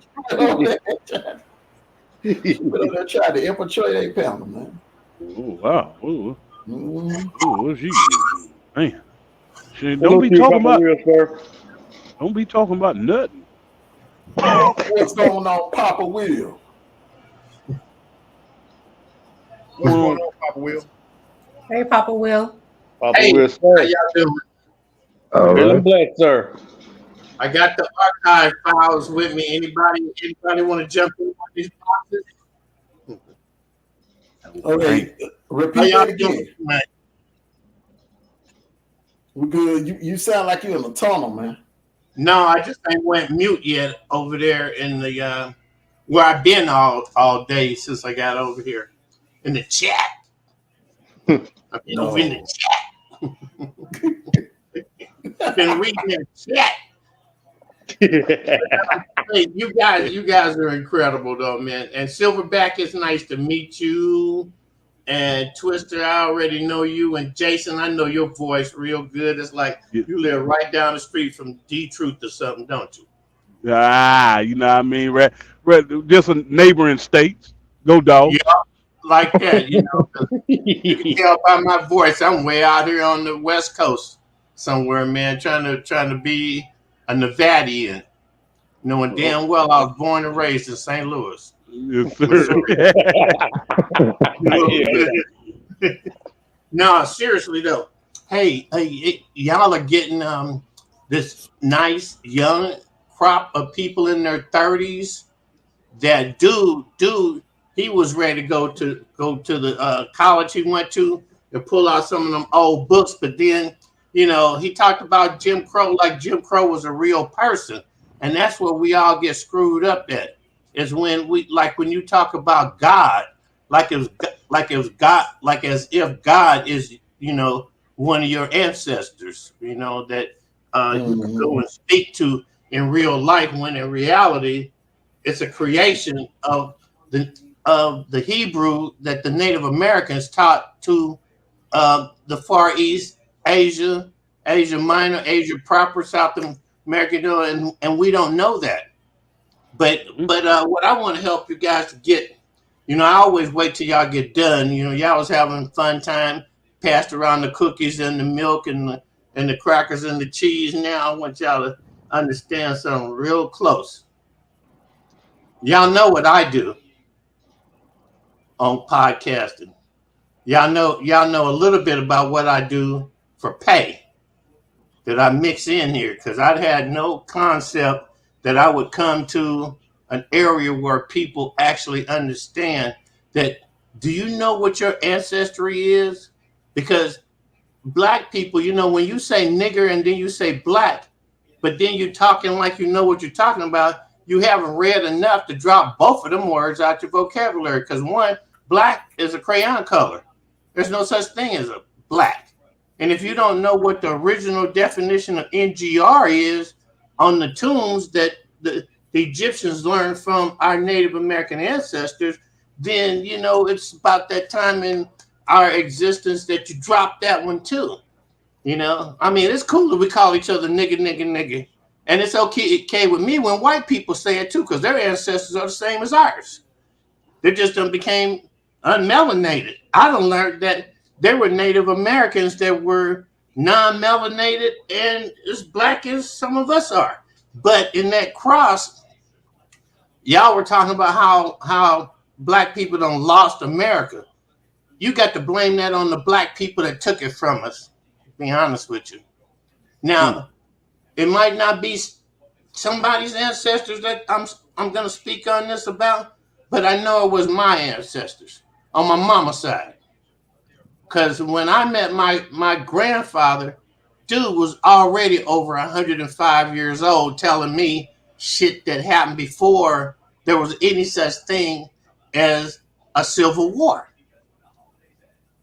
They tried to infiltrate a panel, man. Oh, wow. Oh, what she man. She, Don't be talking about nothing. What's going on, Papa Will? What's going on, Papa Will? Hey, Papa Will. Papa Hey, Will, how sir. y'all doing? Feeling blessed, sir. I got the archive files with me. Anybody want to jump in on these boxes? Okay, How repeat y'all that doing again. tonight? We're good. You sound like you're in a tunnel, man. No, I just ain't went mute yet over there in the where I've been all day since I got over here in the chat. I've been over in the chat. I've been reading the chat. Hey, you guys are incredible though, man. And Silverback, it's nice to meet you. And Twister, I already know you. And Jason, I know your voice real good. It's like you live right down the street from D-Truth or something, don't you? Ah, you know what I mean? Right, just a neighboring states. Go dog. Yeah, like that, you know. You can tell by my voice, I'm way out here on the West Coast somewhere, man, trying to be a Nevadian, knowing damn well I was born and raised in St. Louis. Yes, sir. No, seriously though. Hey, y'all are getting this nice young crop of people in their 30s. That dude, he was ready to go to the college he went to pull out some of them old books, but then he talked about Jim Crow like Jim Crow was a real person, and that's where we all get screwed up at. Is when you talk about God, like as if God is one of your ancestors, that you can go and speak to in real life, when in reality it's a creation of the Hebrew that the Native Americans taught to the Far East, Asia Minor, Asia proper, South America, and we don't know that. But what I want to help you guys to get, I always wait till y'all get done. Y'all was having fun time, passed around the cookies and the milk and the crackers and the cheese. Now I want y'all to understand something real close. Y'all know what I do on podcasting. Y'all know a little bit about what I do for pay that I mix in here, because I had no concept that I would come to an area where people actually understand that. Do you know what your ancestry is? Because black people, you know, when you say nigger and then you say black, but then you're talking like you know what you're talking about, you haven't read enough to drop both of them words out your vocabulary. Because one, black is a crayon color. There's no such thing as a black. And if you don't know what the original definition of NGR is on the tombs that the Egyptians learned from our Native American ancestors, then, you know, it's about that time in our existence that you drop that one too. You know, I mean, it's cool that we call each other nigga, nigga, nigga. And it's okay with me when white people say it too, because their ancestors are the same as ours. They just done became unmelanated. I done learned that there were Native Americans that were non-melanated and as black as some of us are. But in that cross, y'all were talking about how black people done lost America. You got to blame that on the black people that took it from us, to be honest with you. Now, it might not be somebody's ancestors that I'm going to speak on this about, but I know it was my ancestors on my mama's side. Because when I met my grandfather, dude was already over 105 years old telling me shit that happened before there was any such thing as a civil war.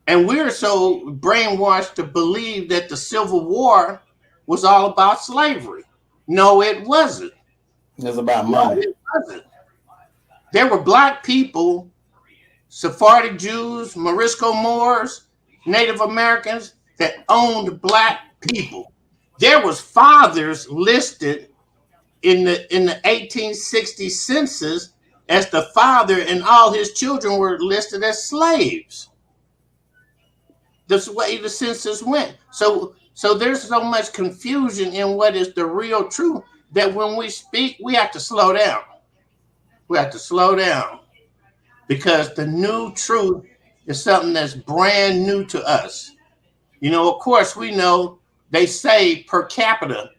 And we're so brainwashed to believe that the Civil War was all about slavery. No, it wasn't. It was about money. No, it wasn't. There were black people, Sephardic Jews, Morisco Moors, Native Americans that owned black people. There was fathers listed in the 1860 census as the father, and all his children were listed as slaves. That's the way the census went. So there's so much confusion in what is the real truth that when we speak, we have to slow down. We have to slow down because the new truth is something that's brand new to us. You know, of course, we know they say per capita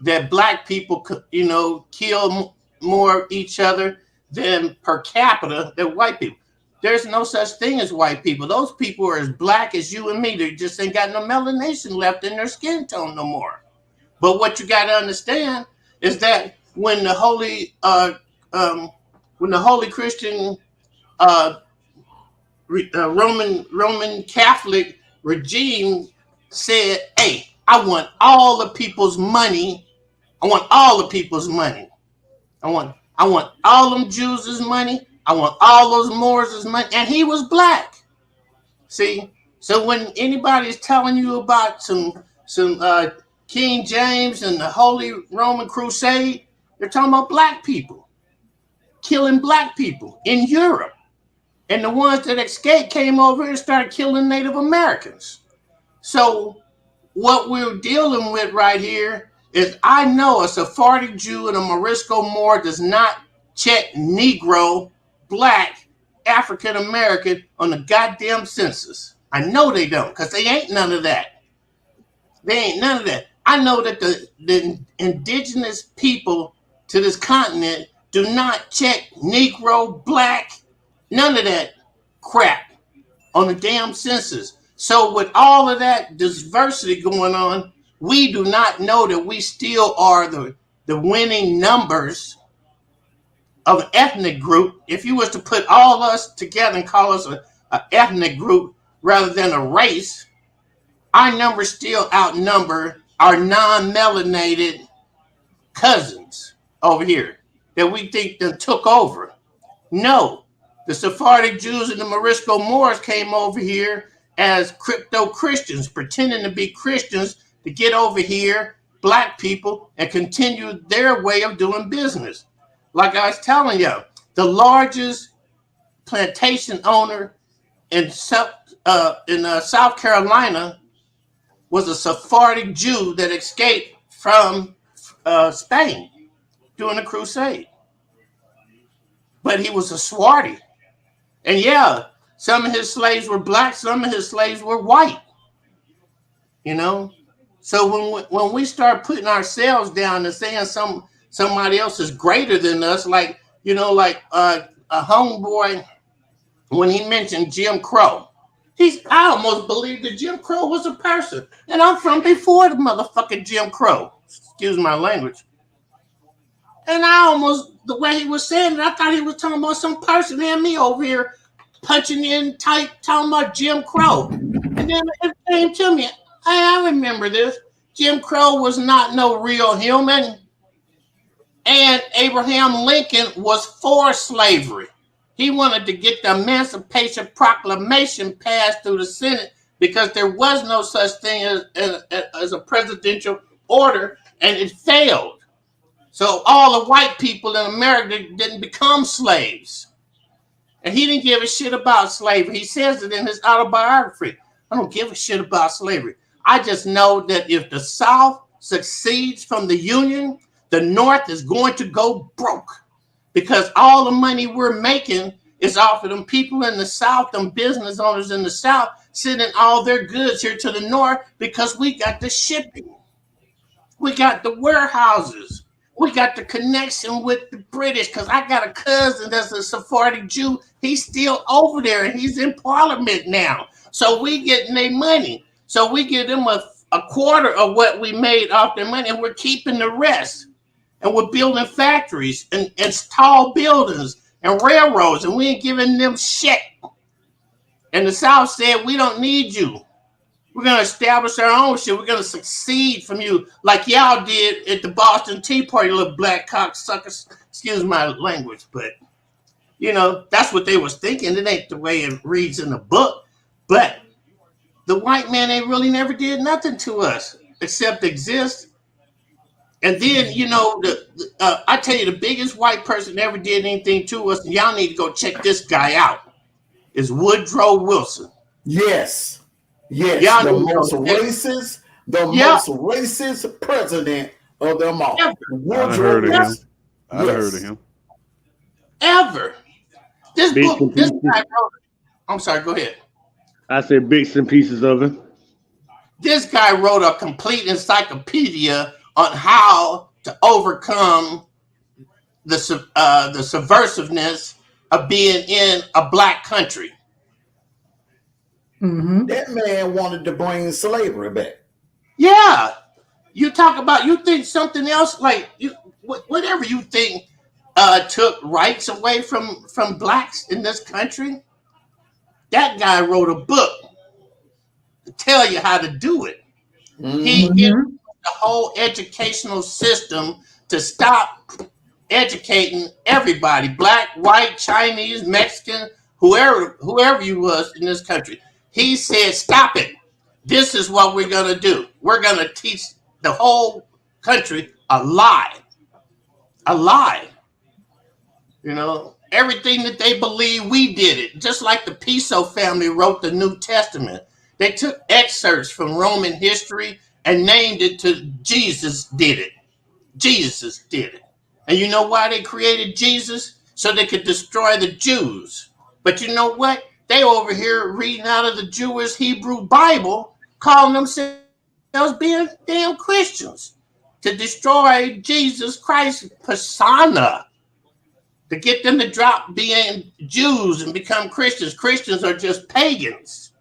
that black people, you know, kill more each other than per capita than white people. There's no such thing as white people. Those people are as black as you and me. They just ain't got no melanation left in their skin tone no more. But what you got to understand is that when the holy Christian Roman Catholic regime said, "Hey, I want all the people's money. I want all the people's money. I want all them Jews' money. I want all those Moors' money," and he was black. See, so when anybody's telling you about some King James and the Holy Roman Crusade, they're talking about black people killing black people in Europe, and the ones that escaped came over and started killing Native Americans. So what we're dealing with right here is, I know a Sephardic Jew and a Morisco Moor does not check Negro, black, African American on the goddamn census. I know they don't, because they ain't none of that. They ain't none of that. I know that the indigenous people to this continent do not check Negro, black, none of that crap on the damn census. So with all of that diversity going on, we do not know that we still are the winning numbers of an ethnic group. If you was to put all us together and call us an ethnic group rather than a race, our numbers still outnumber our non-melanated cousins over here that we think that took over. No, the Sephardic Jews and the Morisco Moors came over here as crypto-Christians, pretending to be Christians to get over here, black people, and continue their way of doing business. Like I was telling you, the largest plantation owner in South Carolina was a Sephardic Jew that escaped from Spain during the crusade. But he was a Swarty. And yeah, some of his slaves were black, some of his slaves were white. You know? So when we start putting ourselves down and saying somebody else is greater than us, like, you know, like a homeboy, when he mentioned Jim Crow, I almost believed that Jim Crow was a person. And I'm from before the motherfucking Jim Crow. Excuse my language. And I almost, the way he was saying it, I thought he was talking about some person and me over here punching in tight, talking about Jim Crow. And then it came to me. I remember this. Jim Crow was not no real human. And Abraham Lincoln was for slavery. He wanted to get the Emancipation Proclamation passed through the Senate because there was no such thing as a presidential order, and it failed. So all the white people in America didn't become slaves. And he didn't give a shit about slavery. He says it in his autobiography. I don't give a shit about slavery. I just know that if the South succeeds from the Union, the North is going to go broke. Because all the money we're making is off of them people in the South, them business owners in the South, sending all their goods here to the North because we got the shipping. We got the warehouses. We got the connection with the British because I got a cousin that's a Sephardic Jew. He's still over there and he's in Parliament now. So we getting their money. So we give them a quarter of what we made off their money and we're keeping the rest. And we're building factories and tall buildings and railroads, and we ain't giving them shit. And the South said, we don't need you. We're going to establish our own shit. We're going to succeed from you like y'all did at the Boston Tea Party, little black cocksuckers. Excuse my language, but, you know, that's what they was thinking. It ain't the way it reads in the book. But the white man ain't really never did nothing to us except exist. And then, you know, I tell you, the biggest white person that ever did anything to us, and y'all need to go check this guy out, is Woodrow Wilson. Yes. Yes. Y'all The need to most go racist, Yeah. most racist president of them all. I done heard of him. I done heard of him. Ever. This Bits book, and this pieces. guy wrote it. I'm sorry, go ahead. I said bits and pieces of it. This guy wrote a complete encyclopedia on how to overcome the subversiveness of being in a black country. That man wanted to bring slavery back. Yeah, you talk about, you think something else, like you, whatever you think took rights away from blacks in this country. That guy wrote a book to tell you how to do it. He did the whole educational system to stop educating everybody, black, white, Chinese, Mexican, whoever you was in this country. He said, stop it. This is what we're going to do. We're going to teach the whole country a lie. A lie. You know, everything that they believe, we did it. Just like the Piso family wrote the New Testament. They took excerpts from Roman history and named it to Jesus did it. Jesus did it. And you know why they created Jesus? So they could destroy the Jews. But you know what? They over here reading out of the Jewish Hebrew Bible, calling themselves being damn Christians to destroy Jesus Christ persona, to get them to drop being Jews and become Christians. Christians are just pagans.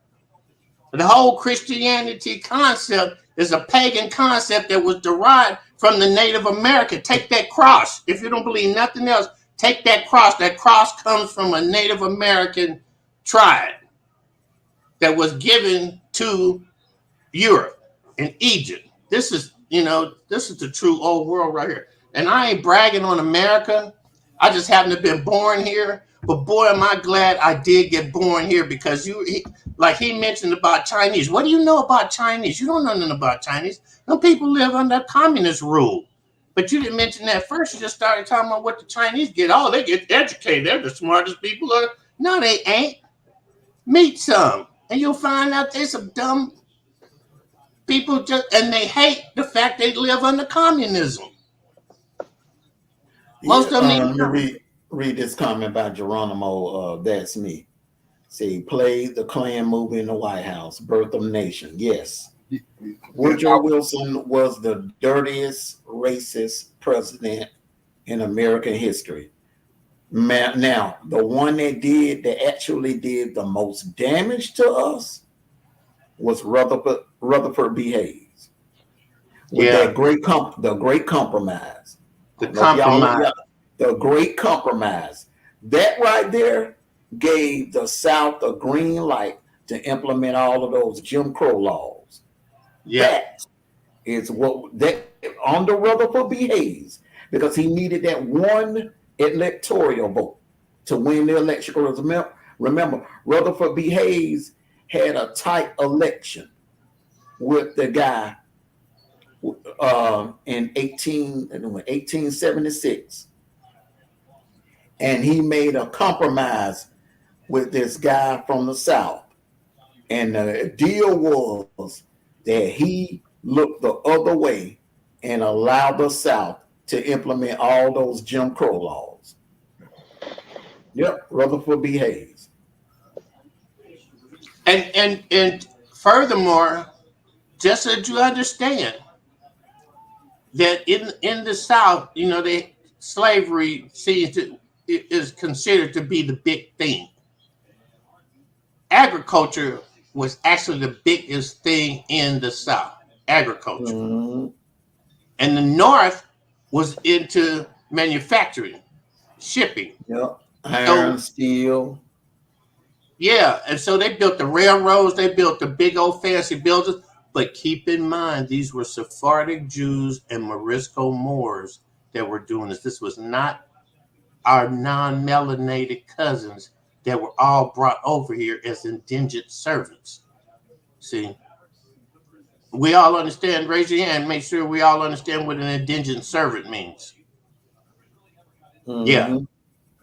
The whole Christianity concept is a pagan concept that was derived from the Native American. Take that cross. If you don't believe nothing else, take that cross. That cross comes from a Native American tribe that was given to Europe and Egypt. This is, you know, this is the true old world right here. And I ain't bragging on America. I just happen to have been born here. But boy, am I glad I did get born here, because like he mentioned about Chinese. What do you know about Chinese? You don't know nothing about Chinese. Some people live under communist rule. But you didn't mention that first. You just started talking about what the Chinese get. Oh, they get educated. They're the smartest people. No, they ain't. Meet some. And you'll find out there's some dumb people and they hate the fact they live under communism. Most of them Let me read this comment by Geronimo. That's me. See, played the Klan movie in the White House, Birth of Nation. Yes. Woodrow Wilson was the dirtiest racist president in American history. Now, the one that actually did the most damage to us was Rutherford B. Hayes with Yeah, that the Great Compromise. I the don't know if compromise. the Great Compromise. That right there gave the South a green light to implement all of those Jim Crow laws. Yeah, That is what that under Rutherford B. Hayes, because he needed that one electoral vote to win the election. Remember, Rutherford B. Hayes had a tight election with the guy in 1876. And he made a compromise with this guy from the South. And the deal was that he looked the other way and allowed the South to implement all those Jim Crow laws. Yep, Rutherford B. Hayes. and furthermore, just so that you understand that in the South, you know, slavery is considered to be the big thing. Agriculture was actually the biggest thing in the South. Agriculture. And the North was into manufacturing, shipping. Yep. Iron, steel. Yeah, and so they built the railroads, they built the big old fancy buildings. But keep in mind, these were Sephardic Jews and Morisco Moors that were doing this. This was not our non-melanated cousins that were all brought over here as indentured servants. See, we all understand. Raise your hand. Make sure we all understand what an indentured servant means. Yeah,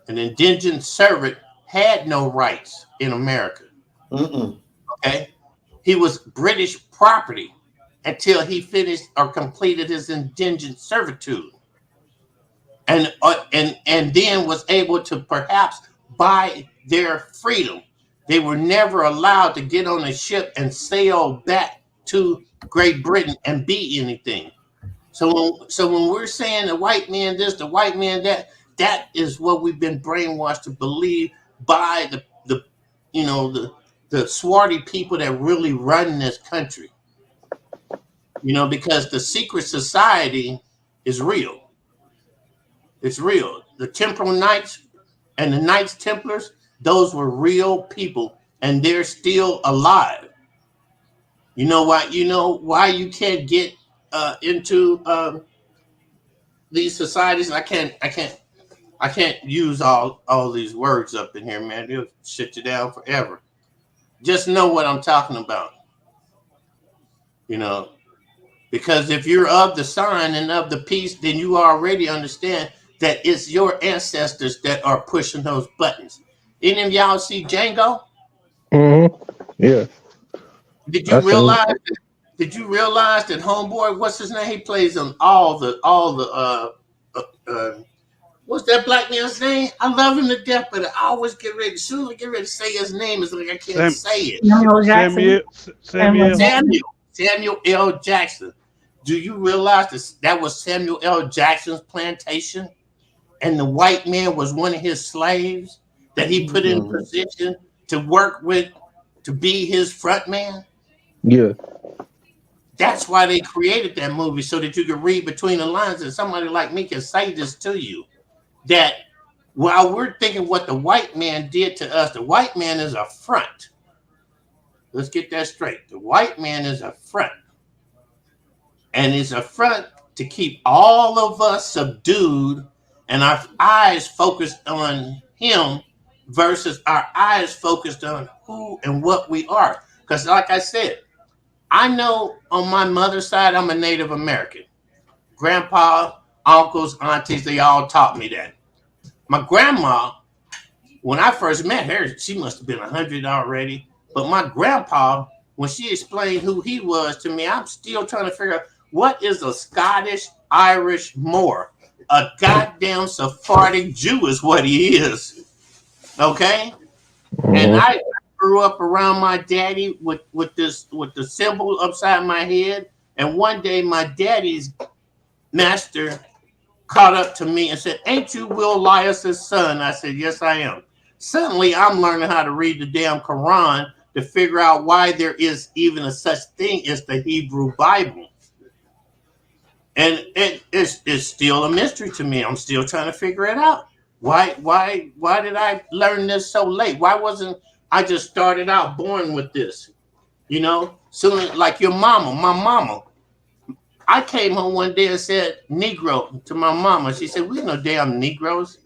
an indentured servant had no rights in America. Okay, he was British property until he finished or completed his indentured servitude, and then was able to perhaps buy their freedom. They were never allowed to get on a ship and sail back to Great Britain and be anything. So when we're saying the white man this, the white man that, that is what we've been brainwashed to believe by the you know the swarthy people that really run this country. You know, because the secret society is real. It's real. The Temporal Knights and the Knights Templars, those were real people, and they're still alive. You know why? You know why you can't get into these societies? I can't use all these words up in here, man. They'll shut you down forever. Just know what I'm talking about. You know, because if you're of the sign and of the peace, then you already understand that it's your ancestors that are pushing those buttons. Any of y'all see Django? Yeah. Did you realize? Did you realize that homeboy? What's his name? He plays on all the. What's that black man's name? I love him to death, but I always get ready. As soon as I get ready to say his name, it's like I can't say it. Samuel L. Jackson. Do you realize that was Samuel L. Jackson's plantation, and the white man was one of his slaves that he put in position to work with, to be his front man? Yeah. That's why they created that movie, so that you could read between the lines and somebody like me can say this to you. That while we're thinking what the white man did to us, the white man is a front. Let's get that straight. The white man is a front. And it's a front to keep all of us subdued and our eyes focused on him versus our eyes focused on who and what we are. Because like I said, I know on my mother's side, I'm a Native American. Grandpa, uncles, aunties, they all taught me that. My grandma, when I first met her, she must have been 100 already. But my grandpa, when she explained who he was to me, I'm still trying to figure out what is a Scottish Irish Moor. A goddamn Sephardic Jew is what he is. Okay? And I grew up around my daddy with the symbol upside my head. And one day my daddy's master caught up to me and said, "Ain't you Will Elias's son?" I said, "Yes, I am." Suddenly, I'm learning how to read the damn Quran to figure out why there is even a such thing as the Hebrew Bible. And it's still a mystery to me. I'm still trying to figure it out. Why did I learn this so late? Why wasn't I just started out born with this? You know, soon like your mama, my mama. I came home one day and said Negro to my mama. She said, "We no damn Negroes."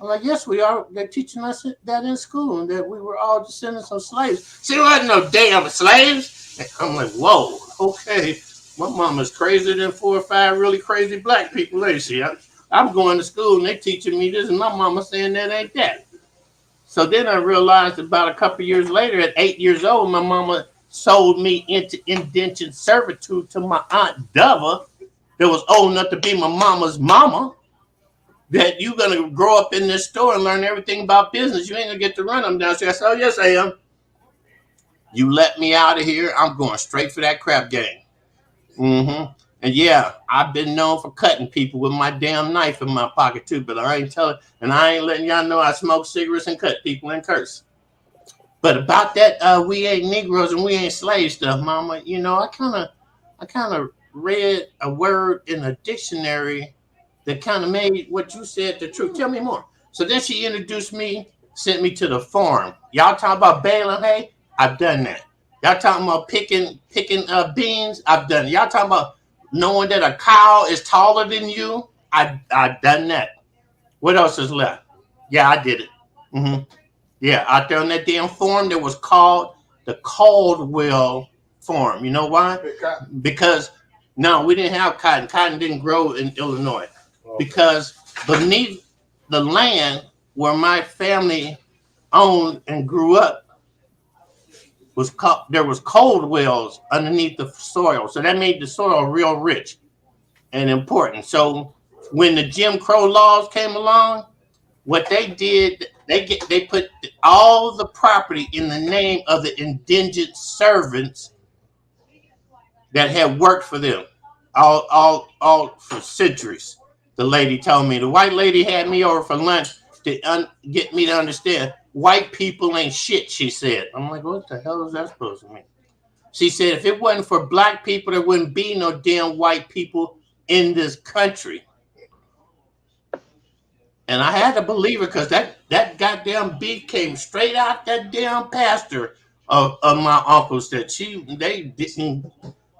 I'm like, "Yes, we are. They're teaching us that in school, and that we were all descendants of slaves." She wasn't no damn slaves. And I'm like, "Whoa, okay." My mama's crazier than 4 or 5 really crazy black people, ain't she? I'm going to school and they teaching me this, and my mama saying that ain't that. So then I realized about a couple years later, at 8 years old, my mama sold me into indentured servitude to my aunt Dova, that was old enough to be my mama's mama. That you're gonna grow up in this store and learn everything about business. You ain't gonna get to run them down. So I said, "Oh yes, I am." You let me out of here, I'm going straight for that crap game. And yeah, I've been known for cutting people with my damn knife in my pocket too, but I ain't telling, and I ain't letting y'all know I smoke cigarettes and cut people and curse. But about that, we ain't Negroes and we ain't slave stuff, Mama. You know, I kind of read a word in a dictionary that kind of made what you said the truth. Tell me more. So then she introduced me, sent me to the farm. Y'all talking about baling hay? I've done that. Y'all talking about picking beans? I've done it. Y'all talking about knowing that a cow is taller than you? I've done that. What else is left? Yeah, I did it. Yeah, out there on that damn farm that was called the Caldwell Farm. You know why? Because no, we didn't have cotton. Cotton didn't grow in Illinois. Because beneath the land where my family owned and grew up, there was cold wells underneath the soil, so that made the soil real rich and important. So when the Jim Crow laws came along, what they did, they put all the property in the name of the indigent servants that had worked for them, all for centuries. The lady told me, the white lady had me over for lunch to get me to understand. White people ain't shit, she said. I'm like, what the hell is that supposed to mean? She said, if it wasn't for black people, there wouldn't be no damn white people in this country. And I had to believe her because that goddamn beef came straight out that damn pastor of my uncles that they didn't.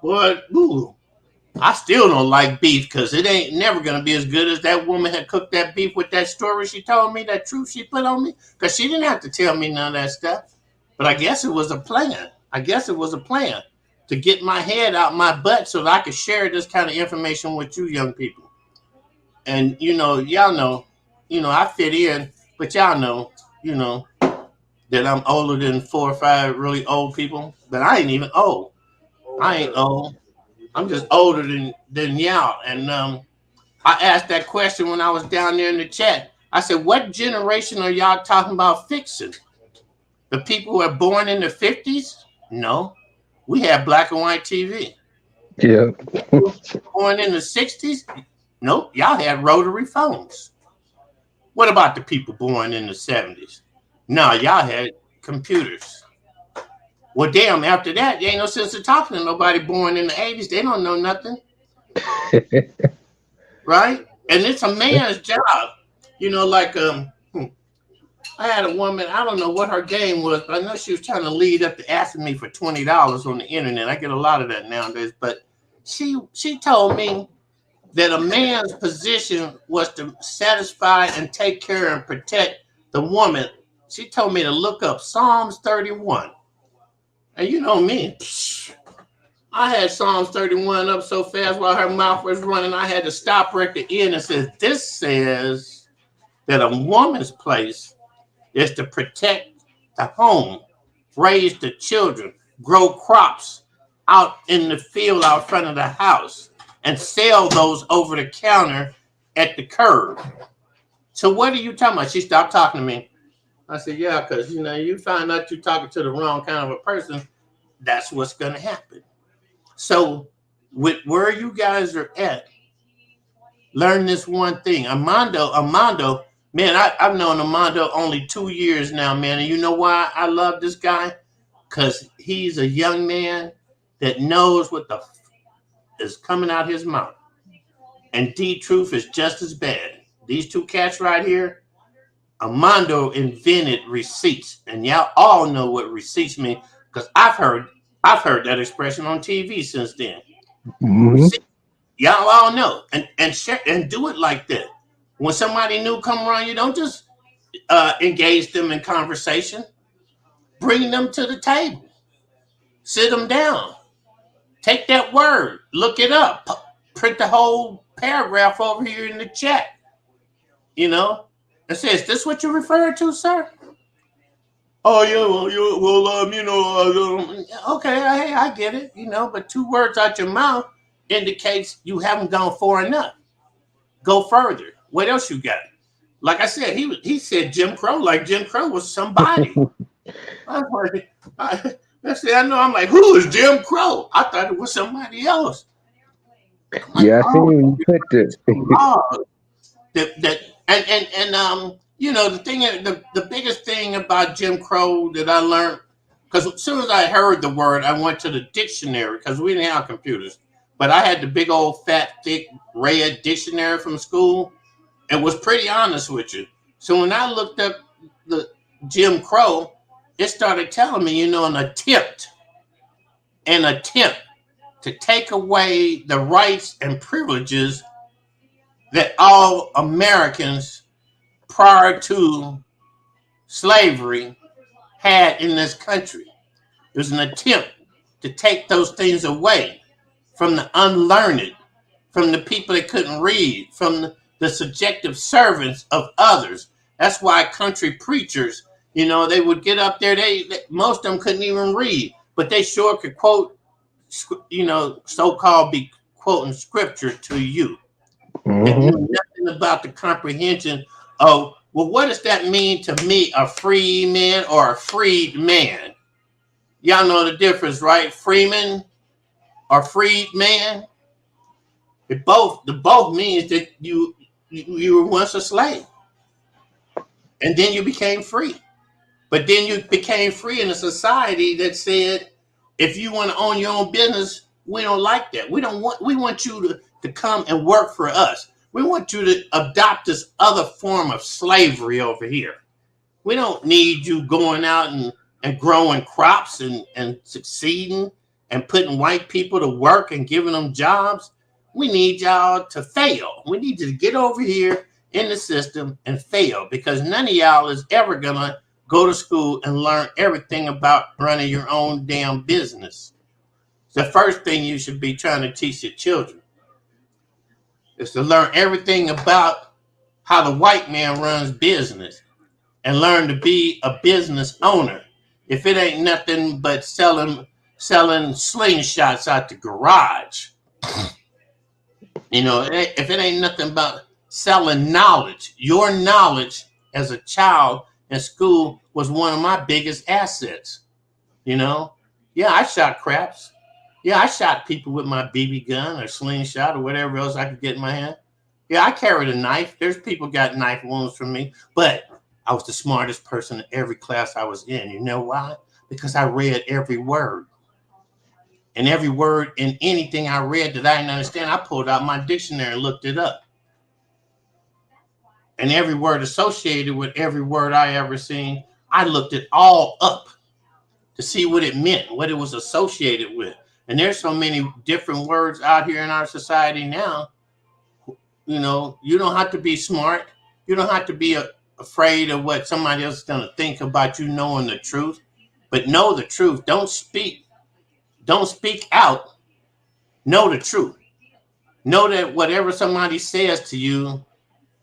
Boy, ooh, I still don't like beef because it ain't never gonna be as good as that woman had cooked that beef with that story she told me, that truth she put on me. Because she didn't have to tell me none of that stuff. But I guess it was a plan. I guess it was a plan to get my head out my butt so that I could share this kind of information with you young people. And y'all know, I fit in, but y'all know, that I'm older than 4 or 5 really old people. But I ain't even old. I ain't old. I'm just older than y'all. And I asked that question when I was down there in the chat. I said, what generation are y'all talking about fixing? The people who are born in the 50s? No. We had black and white TV. Yeah. Born in the 60s? Nope. Y'all had rotary phones. What about the people born in the 70s? No, y'all had computers. Well, damn, after that, there ain't no sense of talking to nobody born in the 80s. They don't know nothing. Right? And it's a man's job. Like I had a woman, I don't know what her game was, but I know she was trying to lead up to asking me for $20 on the internet. I get a lot of that nowadays. But she told me that a man's position was to satisfy and take care and protect the woman. She told me to look up Psalms 31. And you know me, I had Psalms 31 up so fast while her mouth was running, I had to stop her at the end and says, this says that a woman's place is to protect the home, raise the children, grow crops out in the field out front of the house, and sell those over the counter at the curb. So what are you talking about? She stopped talking to me. I said, yeah, because, you find out you're talking to the wrong kind of a person, that's what's going to happen. So with where you guys are at, Learn this one thing. Armando, man, I've known Armando only 2 years now, man. And you know why I love this guy? Because he's a young man that knows what the is coming out his mouth. And D-Truth is just as bad. These two cats right here, Armando invented receipts. And y'all all know what receipts mean, because I've heard that expression on TV since then. Receipts. Y'all all know, and share and do it like that. When somebody new come around, you don't just engage them in conversation. Bring them to the table. Sit them down. Take that word. Look it up. Print the whole paragraph over here in the chat. You know, and say, "Is this what you refer to, sir?" Oh yeah, okay, I get it. You know, but 2 words out your mouth indicates you haven't gone far enough. Go further. What else you got? Like I said, he said Jim Crow, like Jim Crow was somebody. I said, I know. I'm like, who is Jim Crow? I thought it was somebody else. Yeah, I see when you put this. You know, the biggest thing about Jim Crow that I learned, because as soon as I heard the word, I went to the dictionary, because we didn't have computers. But I had the big old fat, thick, red dictionary from school, and was pretty honest with you. So when I looked up the Jim Crow, it started telling me, you know, an attempt to take away the rights and privileges that all Americans prior to slavery had in this country. It was an attempt to take those things away from the unlearned, from the people that couldn't read, from the subjective servants of others. That's why country preachers, you know, they would get up there, most of them couldn't even read, but they sure could quote, you know, so-called be quoting scripture to you. And knew nothing about the comprehension of, well, what does that mean to me, a free man or a freed man? Y'all know the difference, right? Freeman or freed man. The both means that you were once a slave, and then you became free. But then you became free in a society that said, if you want to own your own business, we don't like that. We want you to come and work for us. We want you to adopt this other form of slavery over here. We don't need you going out and growing crops and succeeding and putting white people to work and giving them jobs. We need y'all to fail. We need you to get over here in the system and fail, because none of y'all is ever going to go to school and learn everything about running your own damn business. The first thing you should be trying to teach your children is to learn everything about how the white man runs business and learn to be a business owner. If it ain't nothing but selling slingshots out the garage, you know, if it ain't nothing about selling knowledge, your knowledge as a child in school was one of my biggest assets. You know, yeah, I shot craps. Yeah, I shot people with my BB gun or slingshot or whatever else I could get in my hand. Yeah, I carried a knife. There's people got knife wounds from me, but I was the smartest person in every class I was in. You know why? Because I read every word. And every word in anything I read that I didn't understand, I pulled out my dictionary and looked it up. And every word associated with every word I ever seen, I looked it all up to see what it meant, what it was associated with. And there's so many different words out here in our society now. You know, you don't have to be smart. You don't have to be afraid of what somebody else is going to think about you knowing the truth. But know the truth. Don't speak out. Know the truth. Know that whatever somebody says to you,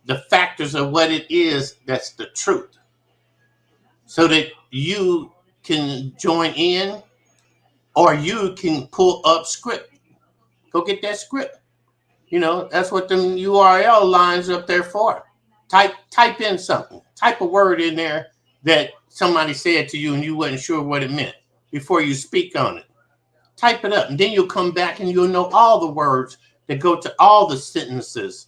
the factors of what it is, that's the truth. So that you can join in, or you can pull up script. Go get that script. You know, that's what them URL lines up there for. Type in something. Type a word in there that somebody said to you and you wasn't sure what it meant before you speak on it. Type it up, and then you'll come back and you'll know all the words that go to all the sentences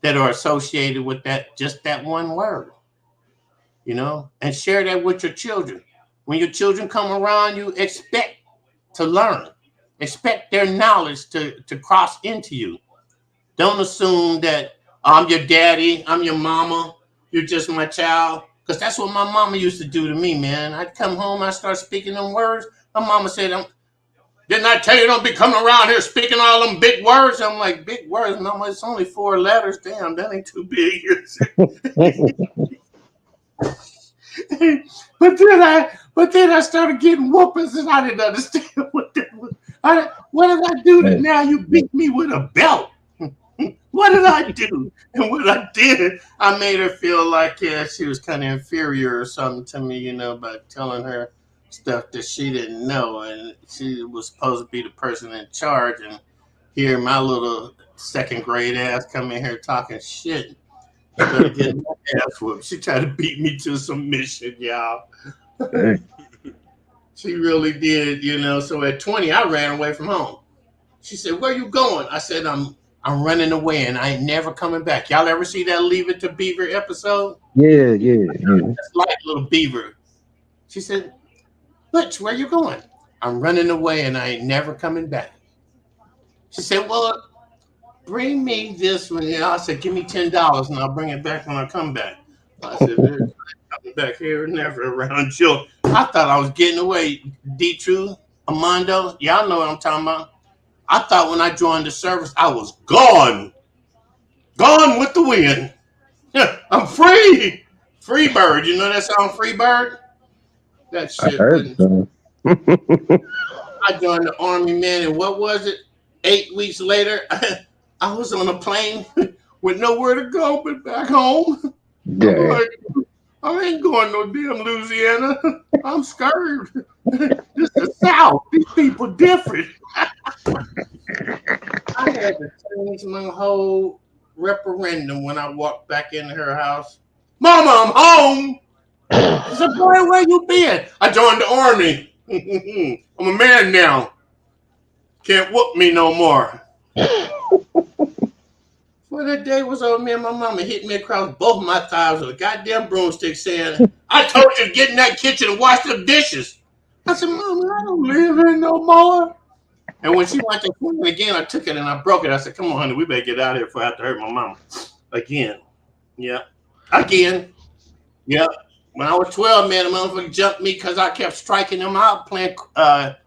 that are associated with that one word, and share that with your children. When your children come around, you expect to learn, expect their knowledge to cross into you. Don't assume that I'm your daddy, I'm your mama, you're just my child. Because that's what my mama used to do to me, man. I'd come home, I'd start speaking them words. My mama said, didn't I tell you don't be coming around here speaking all them big words? I'm like, big words, mama, it's only 4 letters. Damn, that ain't too big. But then I started getting whoopings and I didn't understand what that was. What did I do that now you beat me with a belt? What did I do? And what I did, I made her feel like she was kind of inferior or something to me, by telling her stuff that she didn't know. And she was supposed to be the person in charge. And here my little second grade ass come in here talking shit. Instead of getting my ass whooped. She tried to beat me to submission, y'all. She really did, So at 20, I ran away from home. She said, where you going? I said, I'm running away and I ain't never coming back. Y'all ever see that Leave It to Beaver episode? Yeah. That's like little Beaver. She said, Butch, where you going? I'm running away and I ain't never coming back. She said, well, bring me this one. I said, give me $10 and I'll bring it back when I come back. I said, coming back here, never around you. I thought I was getting away. D-True, Armando, y'all know what I'm talking about. I thought when I joined the service, I was gone with the wind. I'm free. Free bird. You know that song, Free Bird? That shit. I heard so. I joined the Army, man, and what was it? 8 weeks later, I was on a plane with nowhere to go but back home. I'm like, I ain't going no damn Louisiana. I'm scared. This is the South. These people different. I had to change my whole referendum when I walked back into her house. Mama, I'm home. She said, boy, where you been? I joined the Army. I'm a man now. Can't whoop me no more. Well, that day was over, me and my mama hit me across both my thighs with a goddamn broomstick saying, I told you to get in that kitchen and wash the dishes. I said, Mama, I don't live here no more. And when she went to clean it again, I took it and I broke it. I said, come on, honey, we better get out of here before I have to hurt my mama. Again. Yeah. Again. Yeah. When I was 12, man, the motherfucker jumped me because I kept striking him out playing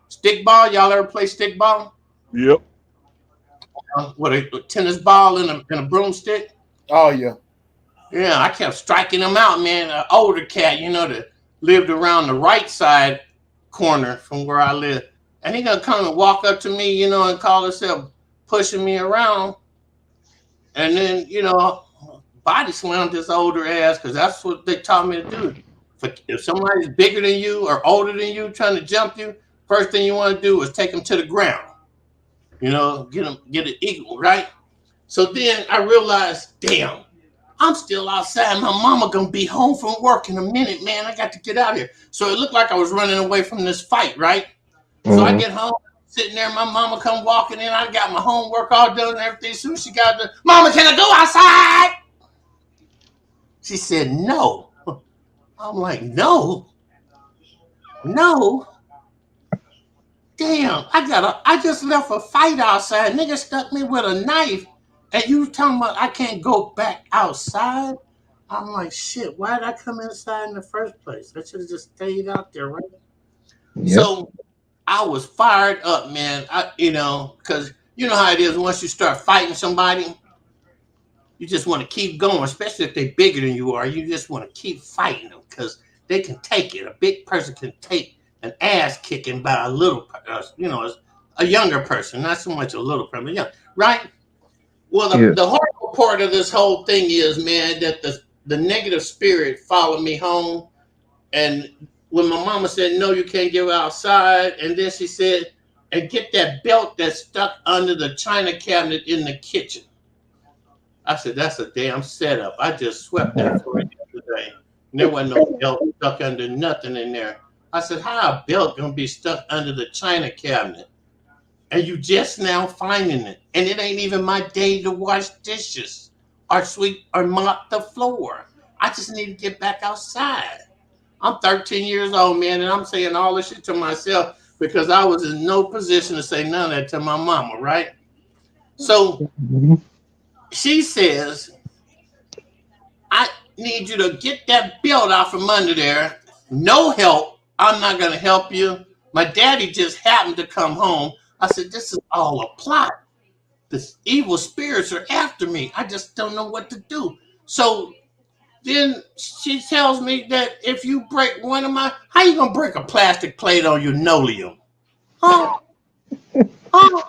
stick ball. Y'all ever play stick ball? Yep. With a tennis ball and a broomstick? Oh, yeah. Yeah, I kept striking him out, man. An older cat, that lived around the right side corner from where I live. And he gonna come and walk up to me, and call himself pushing me around. And then, body slammed this older ass because that's what they taught me to do. If somebody's bigger than you or older than you trying to jump you, first thing you want to do is take them to the ground. Get it equal, right? So then I realized, damn, I'm still outside. My mama gonna be home from work in a minute, man. I got to get out of here. So it looked like I was running away from this fight, right? So I get home, sitting there, my mama come walking in. I got my homework all done and everything. As soon as she got done, Mama, can I go outside? She said, no. I'm like, no. Damn, I just left a fight outside. Nigga stuck me with a knife. And you talking about I can't go back outside? I'm like, shit, why did I come inside in the first place? I should have just stayed out there, right? Yep. So I was fired up, man. Because you know how it is once you start fighting somebody, you just want to keep going, especially if they're bigger than you are. You just want to keep fighting them because they can take it. A big person can take an ass kicking by a little, a younger person, not so much a little person, but young, right? Well, the horrible part of this whole thing is, man, that the negative spirit followed me home. And when my mama said, no, you can't go outside, and then she said, and get that belt that's stuck under the china cabinet in the kitchen. I said, that's a damn setup. I just swept that for you today. There wasn't no belt stuck under nothing in there. I said, how a belt gonna be stuck under the china cabinet? And you just now finding it. And it ain't even my day to wash dishes. or sweep or mop the floor. I just need to get back outside. I'm 13 years old, man, and I'm saying all this shit to myself because I was in no position to say none of that to my mama, right? So she says, I need you to get that belt out from under there. No help. I'm not going to help you. My daddy just happened to come home. I said, this is all a plot. The evil spirits are after me. I just don't know what to do. So then she tells me that if you break one of my, how you going to break a plastic plate on your linoleum? Huh? Huh?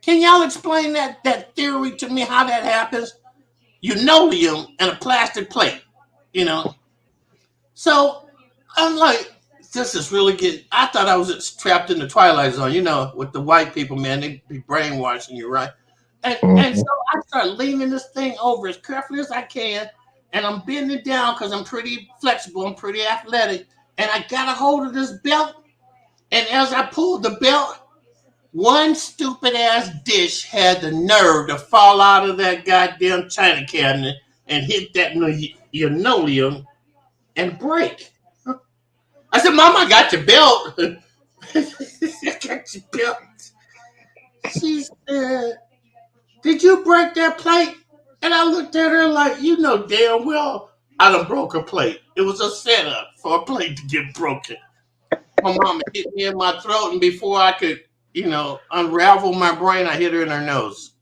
Can y'all explain that theory to me, how that happens? Linoleum and a plastic plate, you know? So I'm like, this is really good. I thought I was trapped in the Twilight Zone, you know, with the white people, man. They be brainwashing you, right? And so I start leaning this thing over as carefully as I can, and I'm bending down because I'm pretty flexible, I'm pretty athletic, and I got a hold of this belt. And as I pulled the belt, one stupid ass dish had the nerve to fall out of that goddamn china cabinet and hit that linoleum and break. I said, Mom, I got your belt. I got your belt. She said, did you break that plate? And I looked at her like, you know damn well I done broke a plate. It was a setup for a plate to get broken. My mama hit me in my throat, and before I could, unravel my brain, I hit her in her nose.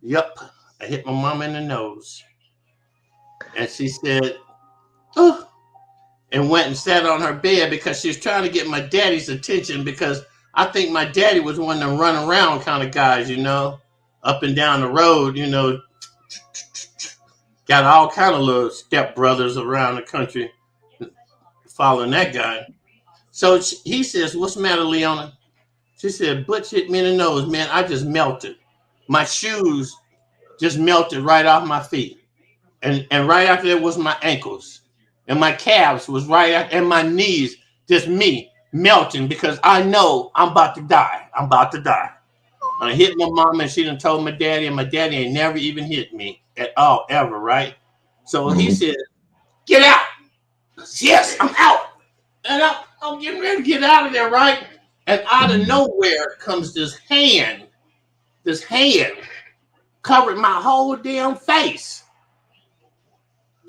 Yep, I hit my mama in the nose. And she said, oh, and went and sat on her bed because she was trying to get my daddy's attention because I think my daddy was one of them run around kind of guys, up and down the road, got all kind of little step brothers around the country following that guy. So he says, what's the matter, Leona? She said, Butch hit me in the nose, man. I just melted. My shoes just melted right off my feet. And right after that was my ankles. And my calves was right after, and my knees, just me melting because I know I'm about to die. I'm about to die. And I hit my mom, and she done told my daddy, and my daddy ain't never even hit me at all, ever, right? So he said, get out. Yes, I'm out. And I'm getting ready to get out of there, right? And out of nowhere comes this hand. This hand covered my whole damn face.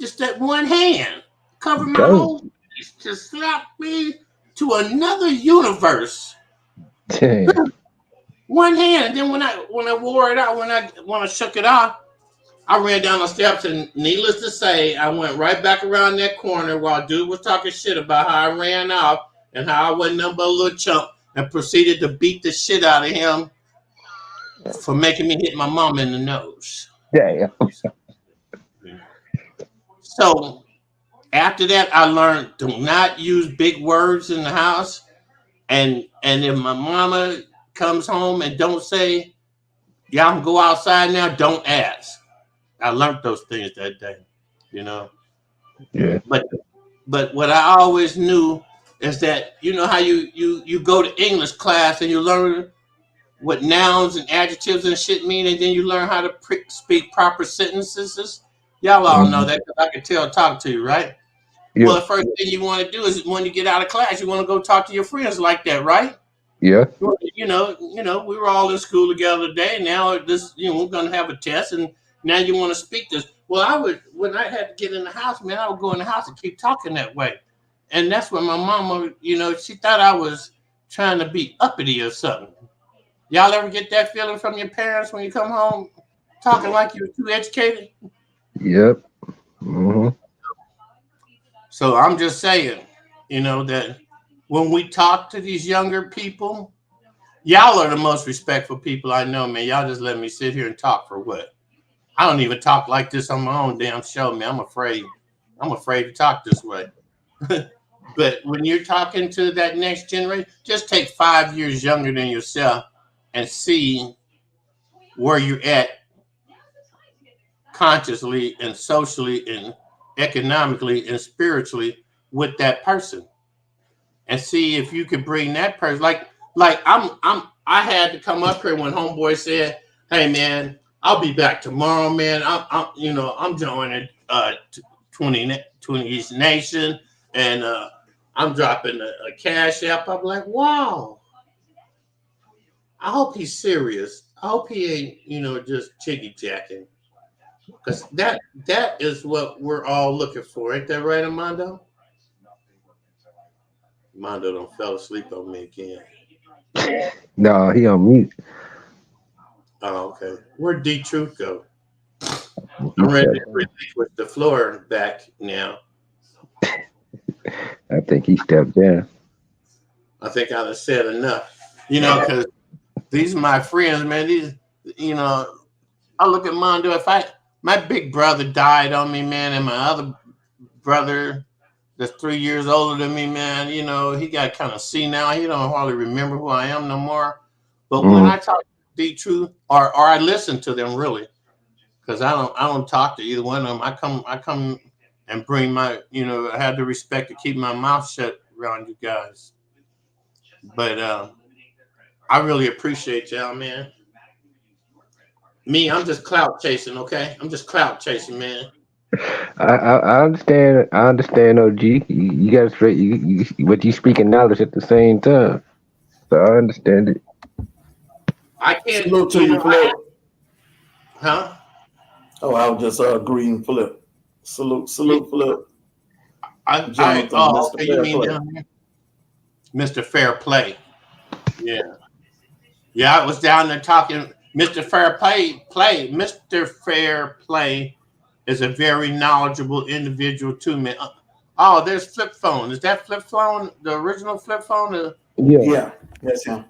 Just that one hand covered my whole face. Just slapped me to another universe. One hand. And then when I wore it out, when I shook it off, I ran down the steps, and needless to say, I went right back around that corner while dude was talking shit about how I ran off and how I wasn't nothing but a little chump, and proceeded to beat the shit out of him for making me hit my mom in the nose. Damn. So after that, I learned do not use big words in the house, and if my mama comes home and don't say, y'all can go outside now, don't ask. I learned those things that day, Yeah. But what I always knew is that how you go to English class and you learn what nouns and adjectives and shit mean, and then you learn how to speak proper sentences. Y'all all know that because I can talk to you, right? Yeah. Well, the first thing you want to do is when you get out of class, you want to go talk to your friends like that, right? Yeah. We were all in school together today. Now we're gonna have a test, and now you want to speak this. Well, when I had to get in the house, man, I would go in the house and keep talking that way. And that's when my mama, she thought I was trying to be uppity or something. Y'all ever get that feeling from your parents when you come home talking like you're too educated? Yep. Mm-hmm. So I'm just saying, that when we talk to these younger people, y'all are the most respectful people I know, man. Y'all just let me sit here and talk for what? I don't even talk like this on my own damn show, man. I'm afraid to talk this way. But when you're talking to that next generation, just take 5 years younger than yourself and see where you're at consciously and socially and economically and spiritually with that person, and see if you could bring that person. Like I had to come up here when homeboy said, "Hey man, I'll be back tomorrow, man. I'm joining 20 Nation, and I'm dropping a cash app. I'm like, wow. I hope he's serious. I hope he ain't, just chiggy jacking. Because that is what we're all looking for. Ain't that right, Armando? Armando don't fell asleep on me again. No, he on mute. Oh, okay. Where'd D-Truth go? I'm ready to relinquish the floor back now. I think he stepped down. I think I done said enough. Because these are my friends, man. I look at Mondo. My big brother died on me, man, and my other brother that's 3 years older than me, man, he got kind of senile. He don't hardly remember who I am no more. But when I talk to D-Truth, or I listen to them really, because I don't talk to either one of them. I come and bring my, I have the respect to keep my mouth shut around you guys. But I really appreciate y'all, man. Me, I'm just clout chasing, okay? I'm just clout chasing, man. I understand. I understand, OG. You got straight. But you speaking knowledge at the same time, so I understand it. I can't. Salute to you, Flip. Huh? Oh, I was just agreeing, Flip. Salute, Flip. Okay, you mean down here? Mr. Fair Play. Yeah. Yeah, I was down there talking. Mr. Fair Play. Mr. Fair Play is a very knowledgeable individual too, man. Oh, there's Flip Phone. Is that Flip Phone the original Flip Phone? Yeah, that's him.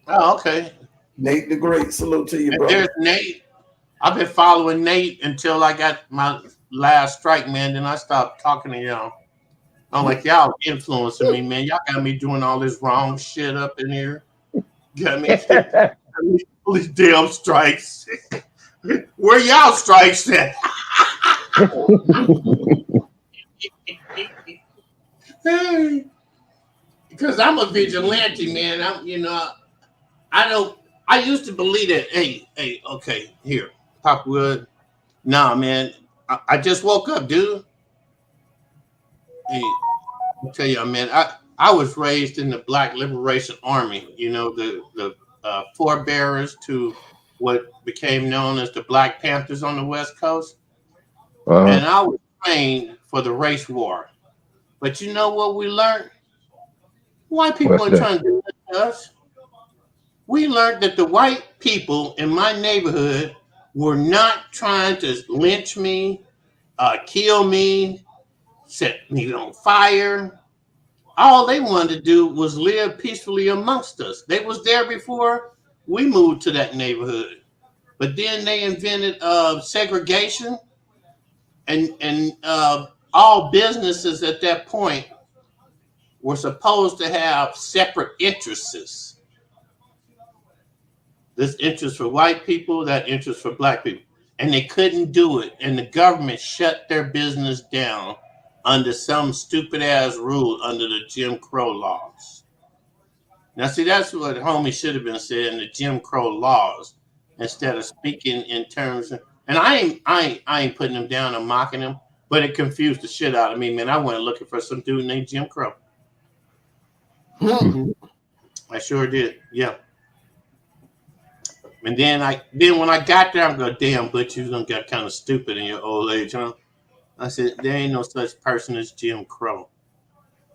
Oh, okay. Nate the Great. Salute to you, bro. There's Nate. I've been following Nate until I got my last strike, man. Then I stopped talking to y'all. I'm like, y'all influencing me, man. Y'all got me doing all this wrong shit up in here. Got me all these damn strikes. Where y'all strikes at? Because I'm a vigilante, man. I used to believe that. Hey, okay, here, Pop Wood. Nah, man, I just woke up, dude. Hey, I'll tell you, man, I was raised in the Black Liberation Army. The forebearers to what became known as the Black Panthers on the West Coast. And I was trained for the race war. But you know what we learned? White people ain't trying to do that to us. We learned that the white people in my neighborhood were not trying to lynch me, kill me, set me on fire. All they wanted to do was live peacefully amongst us. They was there before we moved to that neighborhood. But then they invented segregation, and all businesses at that point were supposed to have separate interests. This interest for white people, that interest for black people. And they couldn't do it. And the government shut their business down under some stupid ass rule under the Jim Crow laws. Now, see, that's what homie should have been saying, the Jim Crow laws, instead of speaking in terms of, and I ain't putting them down or mocking them, but it confused the shit out of me, man. I went looking for some dude named Jim Crow. I sure did, yeah. And then when I got there, I'm going, damn, Butch, you done got kind of stupid in your old age, huh? I said, there ain't no such person as Jim Crow.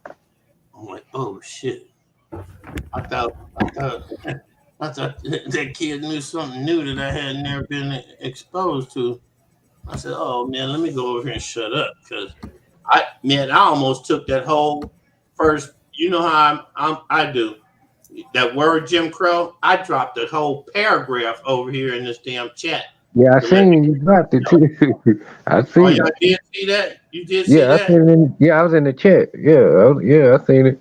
I'm like, oh shit. I thought that kid knew something new that I had never been exposed to. I said, oh man, let me go over here and shut up, because I almost took that whole first. You know how I do that word Jim Crow. I dropped the whole paragraph over here in this damn chat. Yeah, I seen you dropped it too. I seen it. Oh, you did see that? You did see that? I was in the chat. I seen it.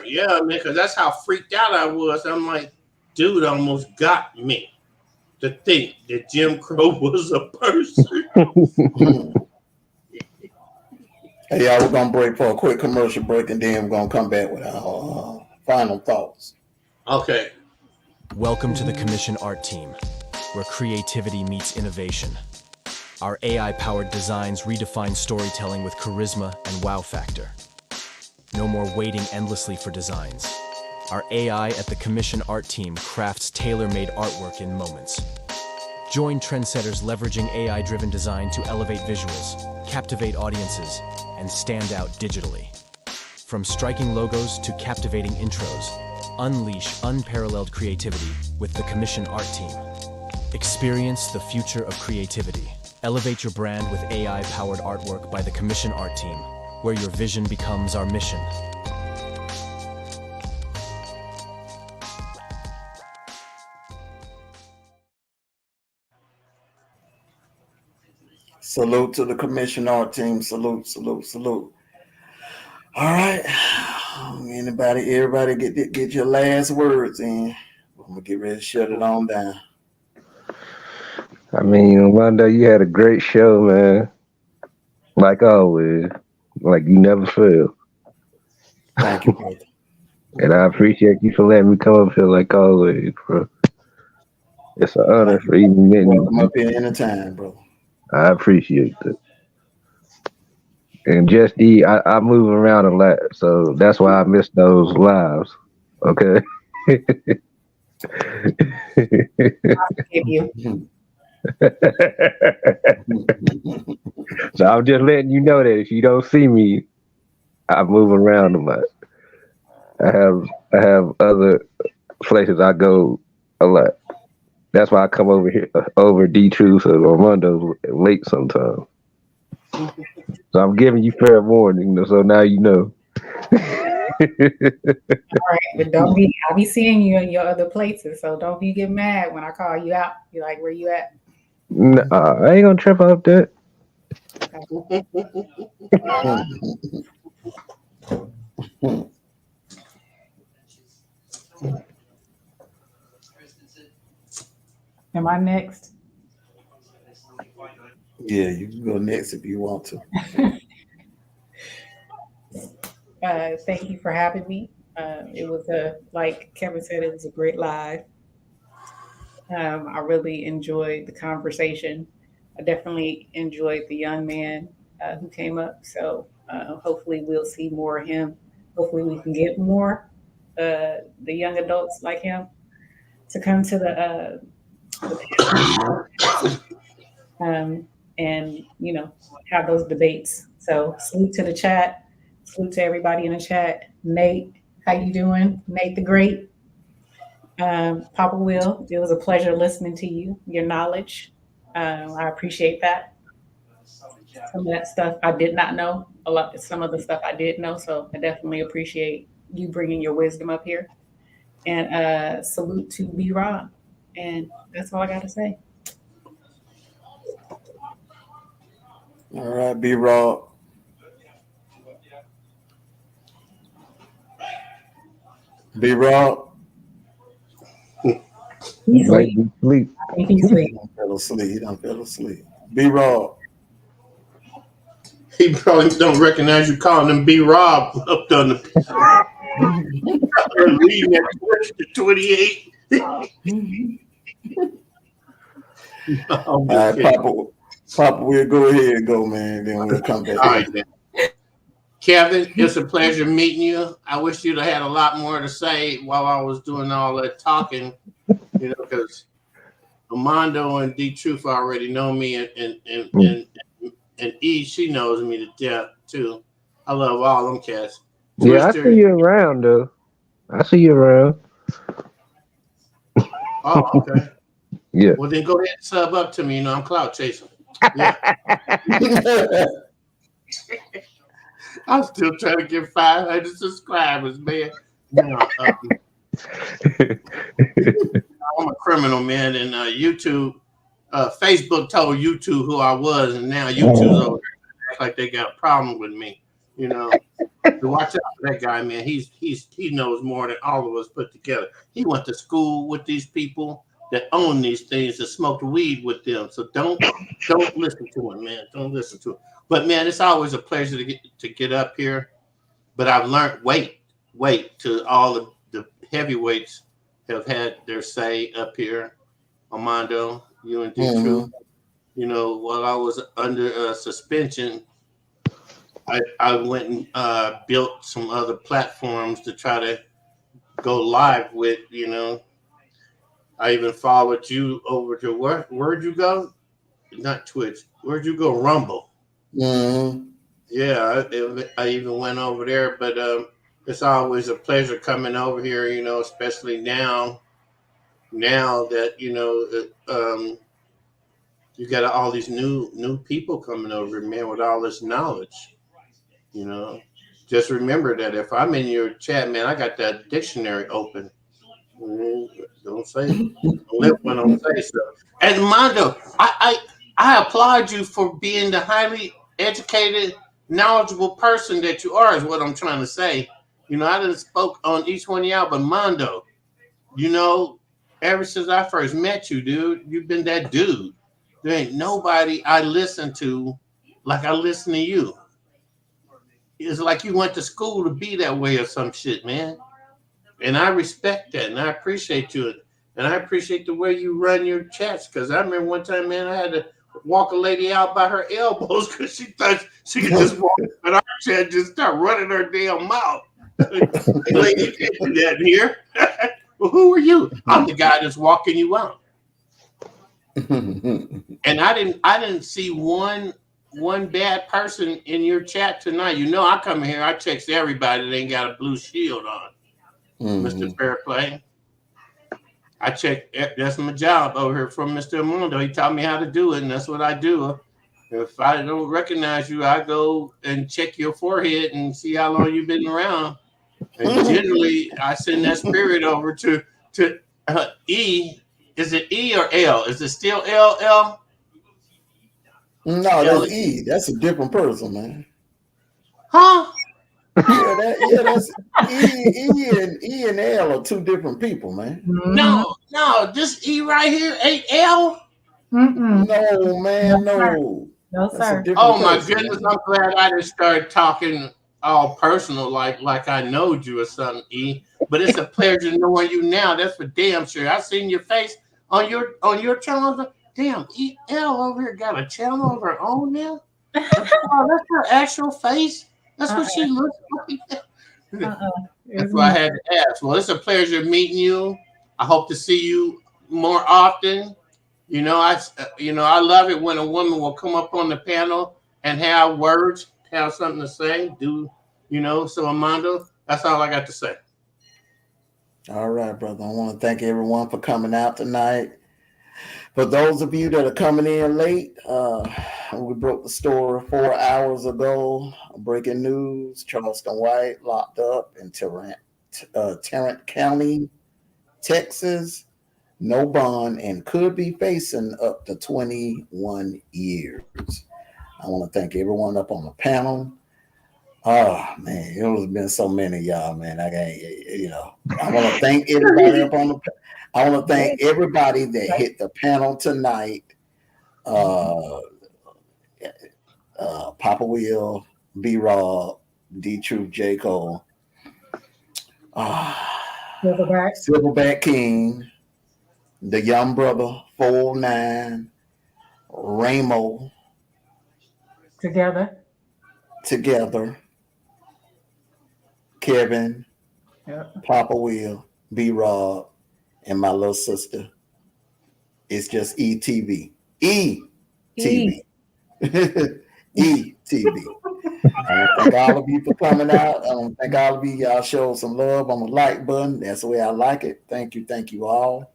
Yeah, man, because that's how freaked out I was. I'm like, dude almost got me to think that Jim Crow was a person. Hey, y'all, we're going to break for a quick commercial break, and then we're going to come back with our final thoughts. Okay. Welcome to the Commission Art Team. where creativity meets innovation. Our AI-powered designs redefine storytelling with charisma and wow factor. No more waiting endlessly for designs. Our AI at the Commission Art team crafts tailor-made artwork in moments. Join trendsetters leveraging AI-driven design to elevate visuals, captivate audiences, and stand out digitally. From striking logos to captivating intros, unleash unparalleled creativity with the Commission Art team. Experience the future of creativity. Elevate your brand with AI-powered artwork by the Commission Art team, where your vision becomes our mission. Salute to the Commission Art team. Salute, salute, salute. All right. Everybody get your last words in. I'm gonna get ready to shut it on down. I mean, Wanda, you had a great show, man. Like always. Like you never fail. Thank you, brother. And I appreciate you for letting me come up here like always, bro. It's an honor for even meeting Welcome you. up here anytime, bro. I appreciate that. And just I move around a lot, so that's why I miss those lives. Okay. Give you. So I'm just letting you know that if you don't see me, I move around a lot. I have other places I go a lot. That's why I come over here over D Truth or Armando's late sometimes. So I'm giving you fair warning, so now you know. All right, but I'll be seeing you in your other places, so don't be getting mad when I call you out. You're like, where you at? Nah, I ain't gonna trip off that. Am I next? Yeah, you can go next if you want to. Thank you for having me. It was like Kevin said, it was a great live. I really enjoyed the conversation. I definitely enjoyed the young man who came up. So hopefully we'll see more of him. Hopefully we can get more the young adults like him to come to the and have those debates. So salute to the chat. Salute to everybody in the chat. Nate, how you doing? Nate the Great. Papa Will, it was a pleasure listening to you, your knowledge. I appreciate that. Some of that stuff I did not know. Some of the stuff I did know. So I definitely appreciate you bringing your wisdom up here. And salute to B Rob. And that's all I got to say. All right, B Rob. B Rob. He's Might be asleep. He done fell asleep. B Rob. He probably don't recognize you calling him B Rob up on the reading that 28. All right, Papa, we'll go ahead and go, man. Then we'll come back. All right, man. Kevin, it's a pleasure meeting you. I wish you'd have had a lot more to say while I was doing all that talking, because Armando and D Truth already know me, and E, she knows me to death too. I love all them cats. Yeah, I see you around though. I see you around. Oh, okay. Yeah. Well, then go ahead and sub up to me. I'm clout chasing. Yeah. I'm still trying to get 500 subscribers, man. No, I'm a criminal, man, and YouTube, Facebook told YouTube who I was, and now YouTube's over there. Act like they got a problem with me. So watch out for that guy, man. He knows more than all of us put together. He went to school with these people that own these things, that smoked weed with them. So don't listen to him, man. Don't listen to him. But man, it's always a pleasure to get up here. But I've learned wait till all the heavyweights have had their say up here. Armando, you and D Mhm. Truth. You know, while I was under suspension, I went and built some other platforms to try to go live with. You know, I even followed you over to where'd you go? Not Twitch. Where'd you go? Rumble. Mhm. Yeah, I even went over there, but it's always a pleasure coming over here. You know, especially now that you got all these new people coming over, man, with all this knowledge. You know, just remember that if I'm in your chat, man, I got that dictionary open. Don't say, don't say so. And Mondo, I applaud you for being the highly educated, knowledgeable person that you are. Is what I'm trying to say. You know, I didn't spoke on each one of y'all, but Mondo, you know, ever since I first met you, dude, you've been that dude. There ain't nobody I listen to like I listen to you. It's like you went to school to be that way or some shit, man. And I respect that, and I appreciate you, and I appreciate the way you run your chats. Because I remember one time, man, I had to walk a lady out by her elbows because she thought she could just walk in our chat and just start running her damn mouth. Hey, lady, you can't do that in here. Well, who are you? I'm the guy that's walking you out. And I didn't see one bad person in your chat tonight. You know, I come here, I text everybody that ain't got a blue shield on. Mr. Fairplay. I check. That's my job over here from Mr. Amundo. He taught me how to do it, and that's what I do. If I don't recognize you, I go and check your forehead and see how long you've been around. And generally, I send that spirit over to E. Is it E or L? Is it still L? No, that's E. That's a different person, man. Huh? That's E and L are two different people, man. No, this E right here ain't L. No, man, no. No, sir. Oh my goodness, I'm glad I just started talking all personal, like I knowed you or something, E. But it's a pleasure knowing you now. That's for damn sure. I seen your face on your channel. Damn, EL over here got a channel of her own now. Oh, that's her actual face. That's what she looks like. That's why I had to ask. Well, it's a pleasure meeting you. I hope to see you more often. You know, I love it when a woman will come up on the panel and have words, have something to say. So Armando, that's all I got to say. All right, brother. I want to thank everyone for coming out tonight. For those of you that are coming in late, we broke the story 4 hours ago. Breaking news: Charleston White locked up in Tarrant County, Texas. No bond and could be facing up to 21 years. I want to thank everyone up on the panel. Oh man, it has been so many of y'all, man. I want to thank everybody up on the. I want to thank everybody that hit the panel tonight. Papa Will, B Rob, D Truth, J Cole, Silverback King, the Young Brother, 409, Ramo, Together, Kevin, Papa Will, B Rob, and my little sister. It's just ETV. ETV. ETV. I want to thank all of you for coming out. I want to thank all of you. Y'all showed some love on the like button. That's the way I like it. Thank you all.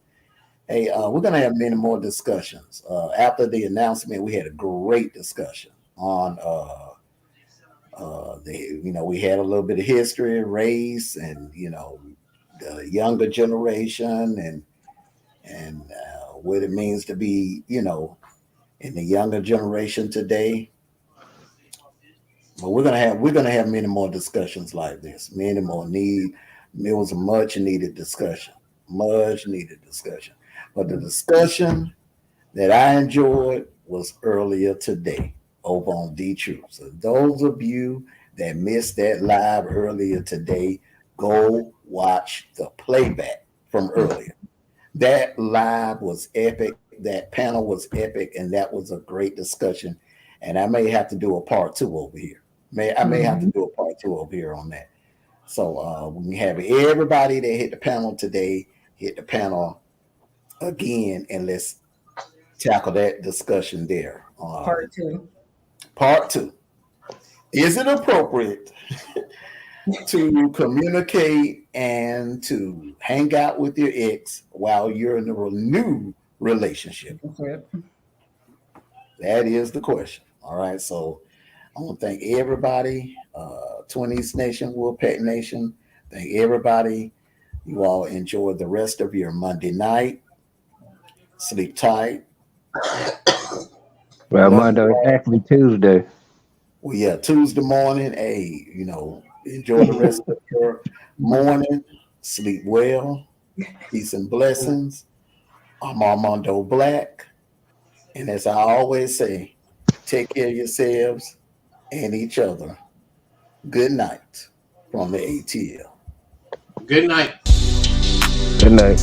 Hey, we're gonna have many more discussions. After the announcement, we had a great discussion on we had a little bit of history, race, and the younger generation and what it means to be, in the younger generation today. But we're gonna have many more discussions like this. Many more need. It was a much needed discussion. But the discussion that I enjoyed was earlier today over on D Truth. So those of you that missed that live earlier today, go watch the playback from earlier. That live was epic. That panel was epic, and that was a great discussion. And I may have to do a part 2 over here. I may have to do a part 2 over here on that. So we have everybody that hit the panel today hit the panel again, and let's tackle that discussion there. Part 2. Part 2. Is it appropriate to communicate and to hang out with your ex while you're in a new relationship? That is the question. All right. So I want to thank everybody, 20s Nation, WOLFPACK Nation. Thank everybody. You all enjoy the rest of your Monday night. Sleep tight. Well, Monday, it's actually Tuesday. Well, yeah, Tuesday morning. Hey, enjoy the rest of your morning. Sleep well. Peace and blessings. I'm Armando Black. And as I always say, take care of yourselves and each other. Good night from the ATL. Good night. Good night.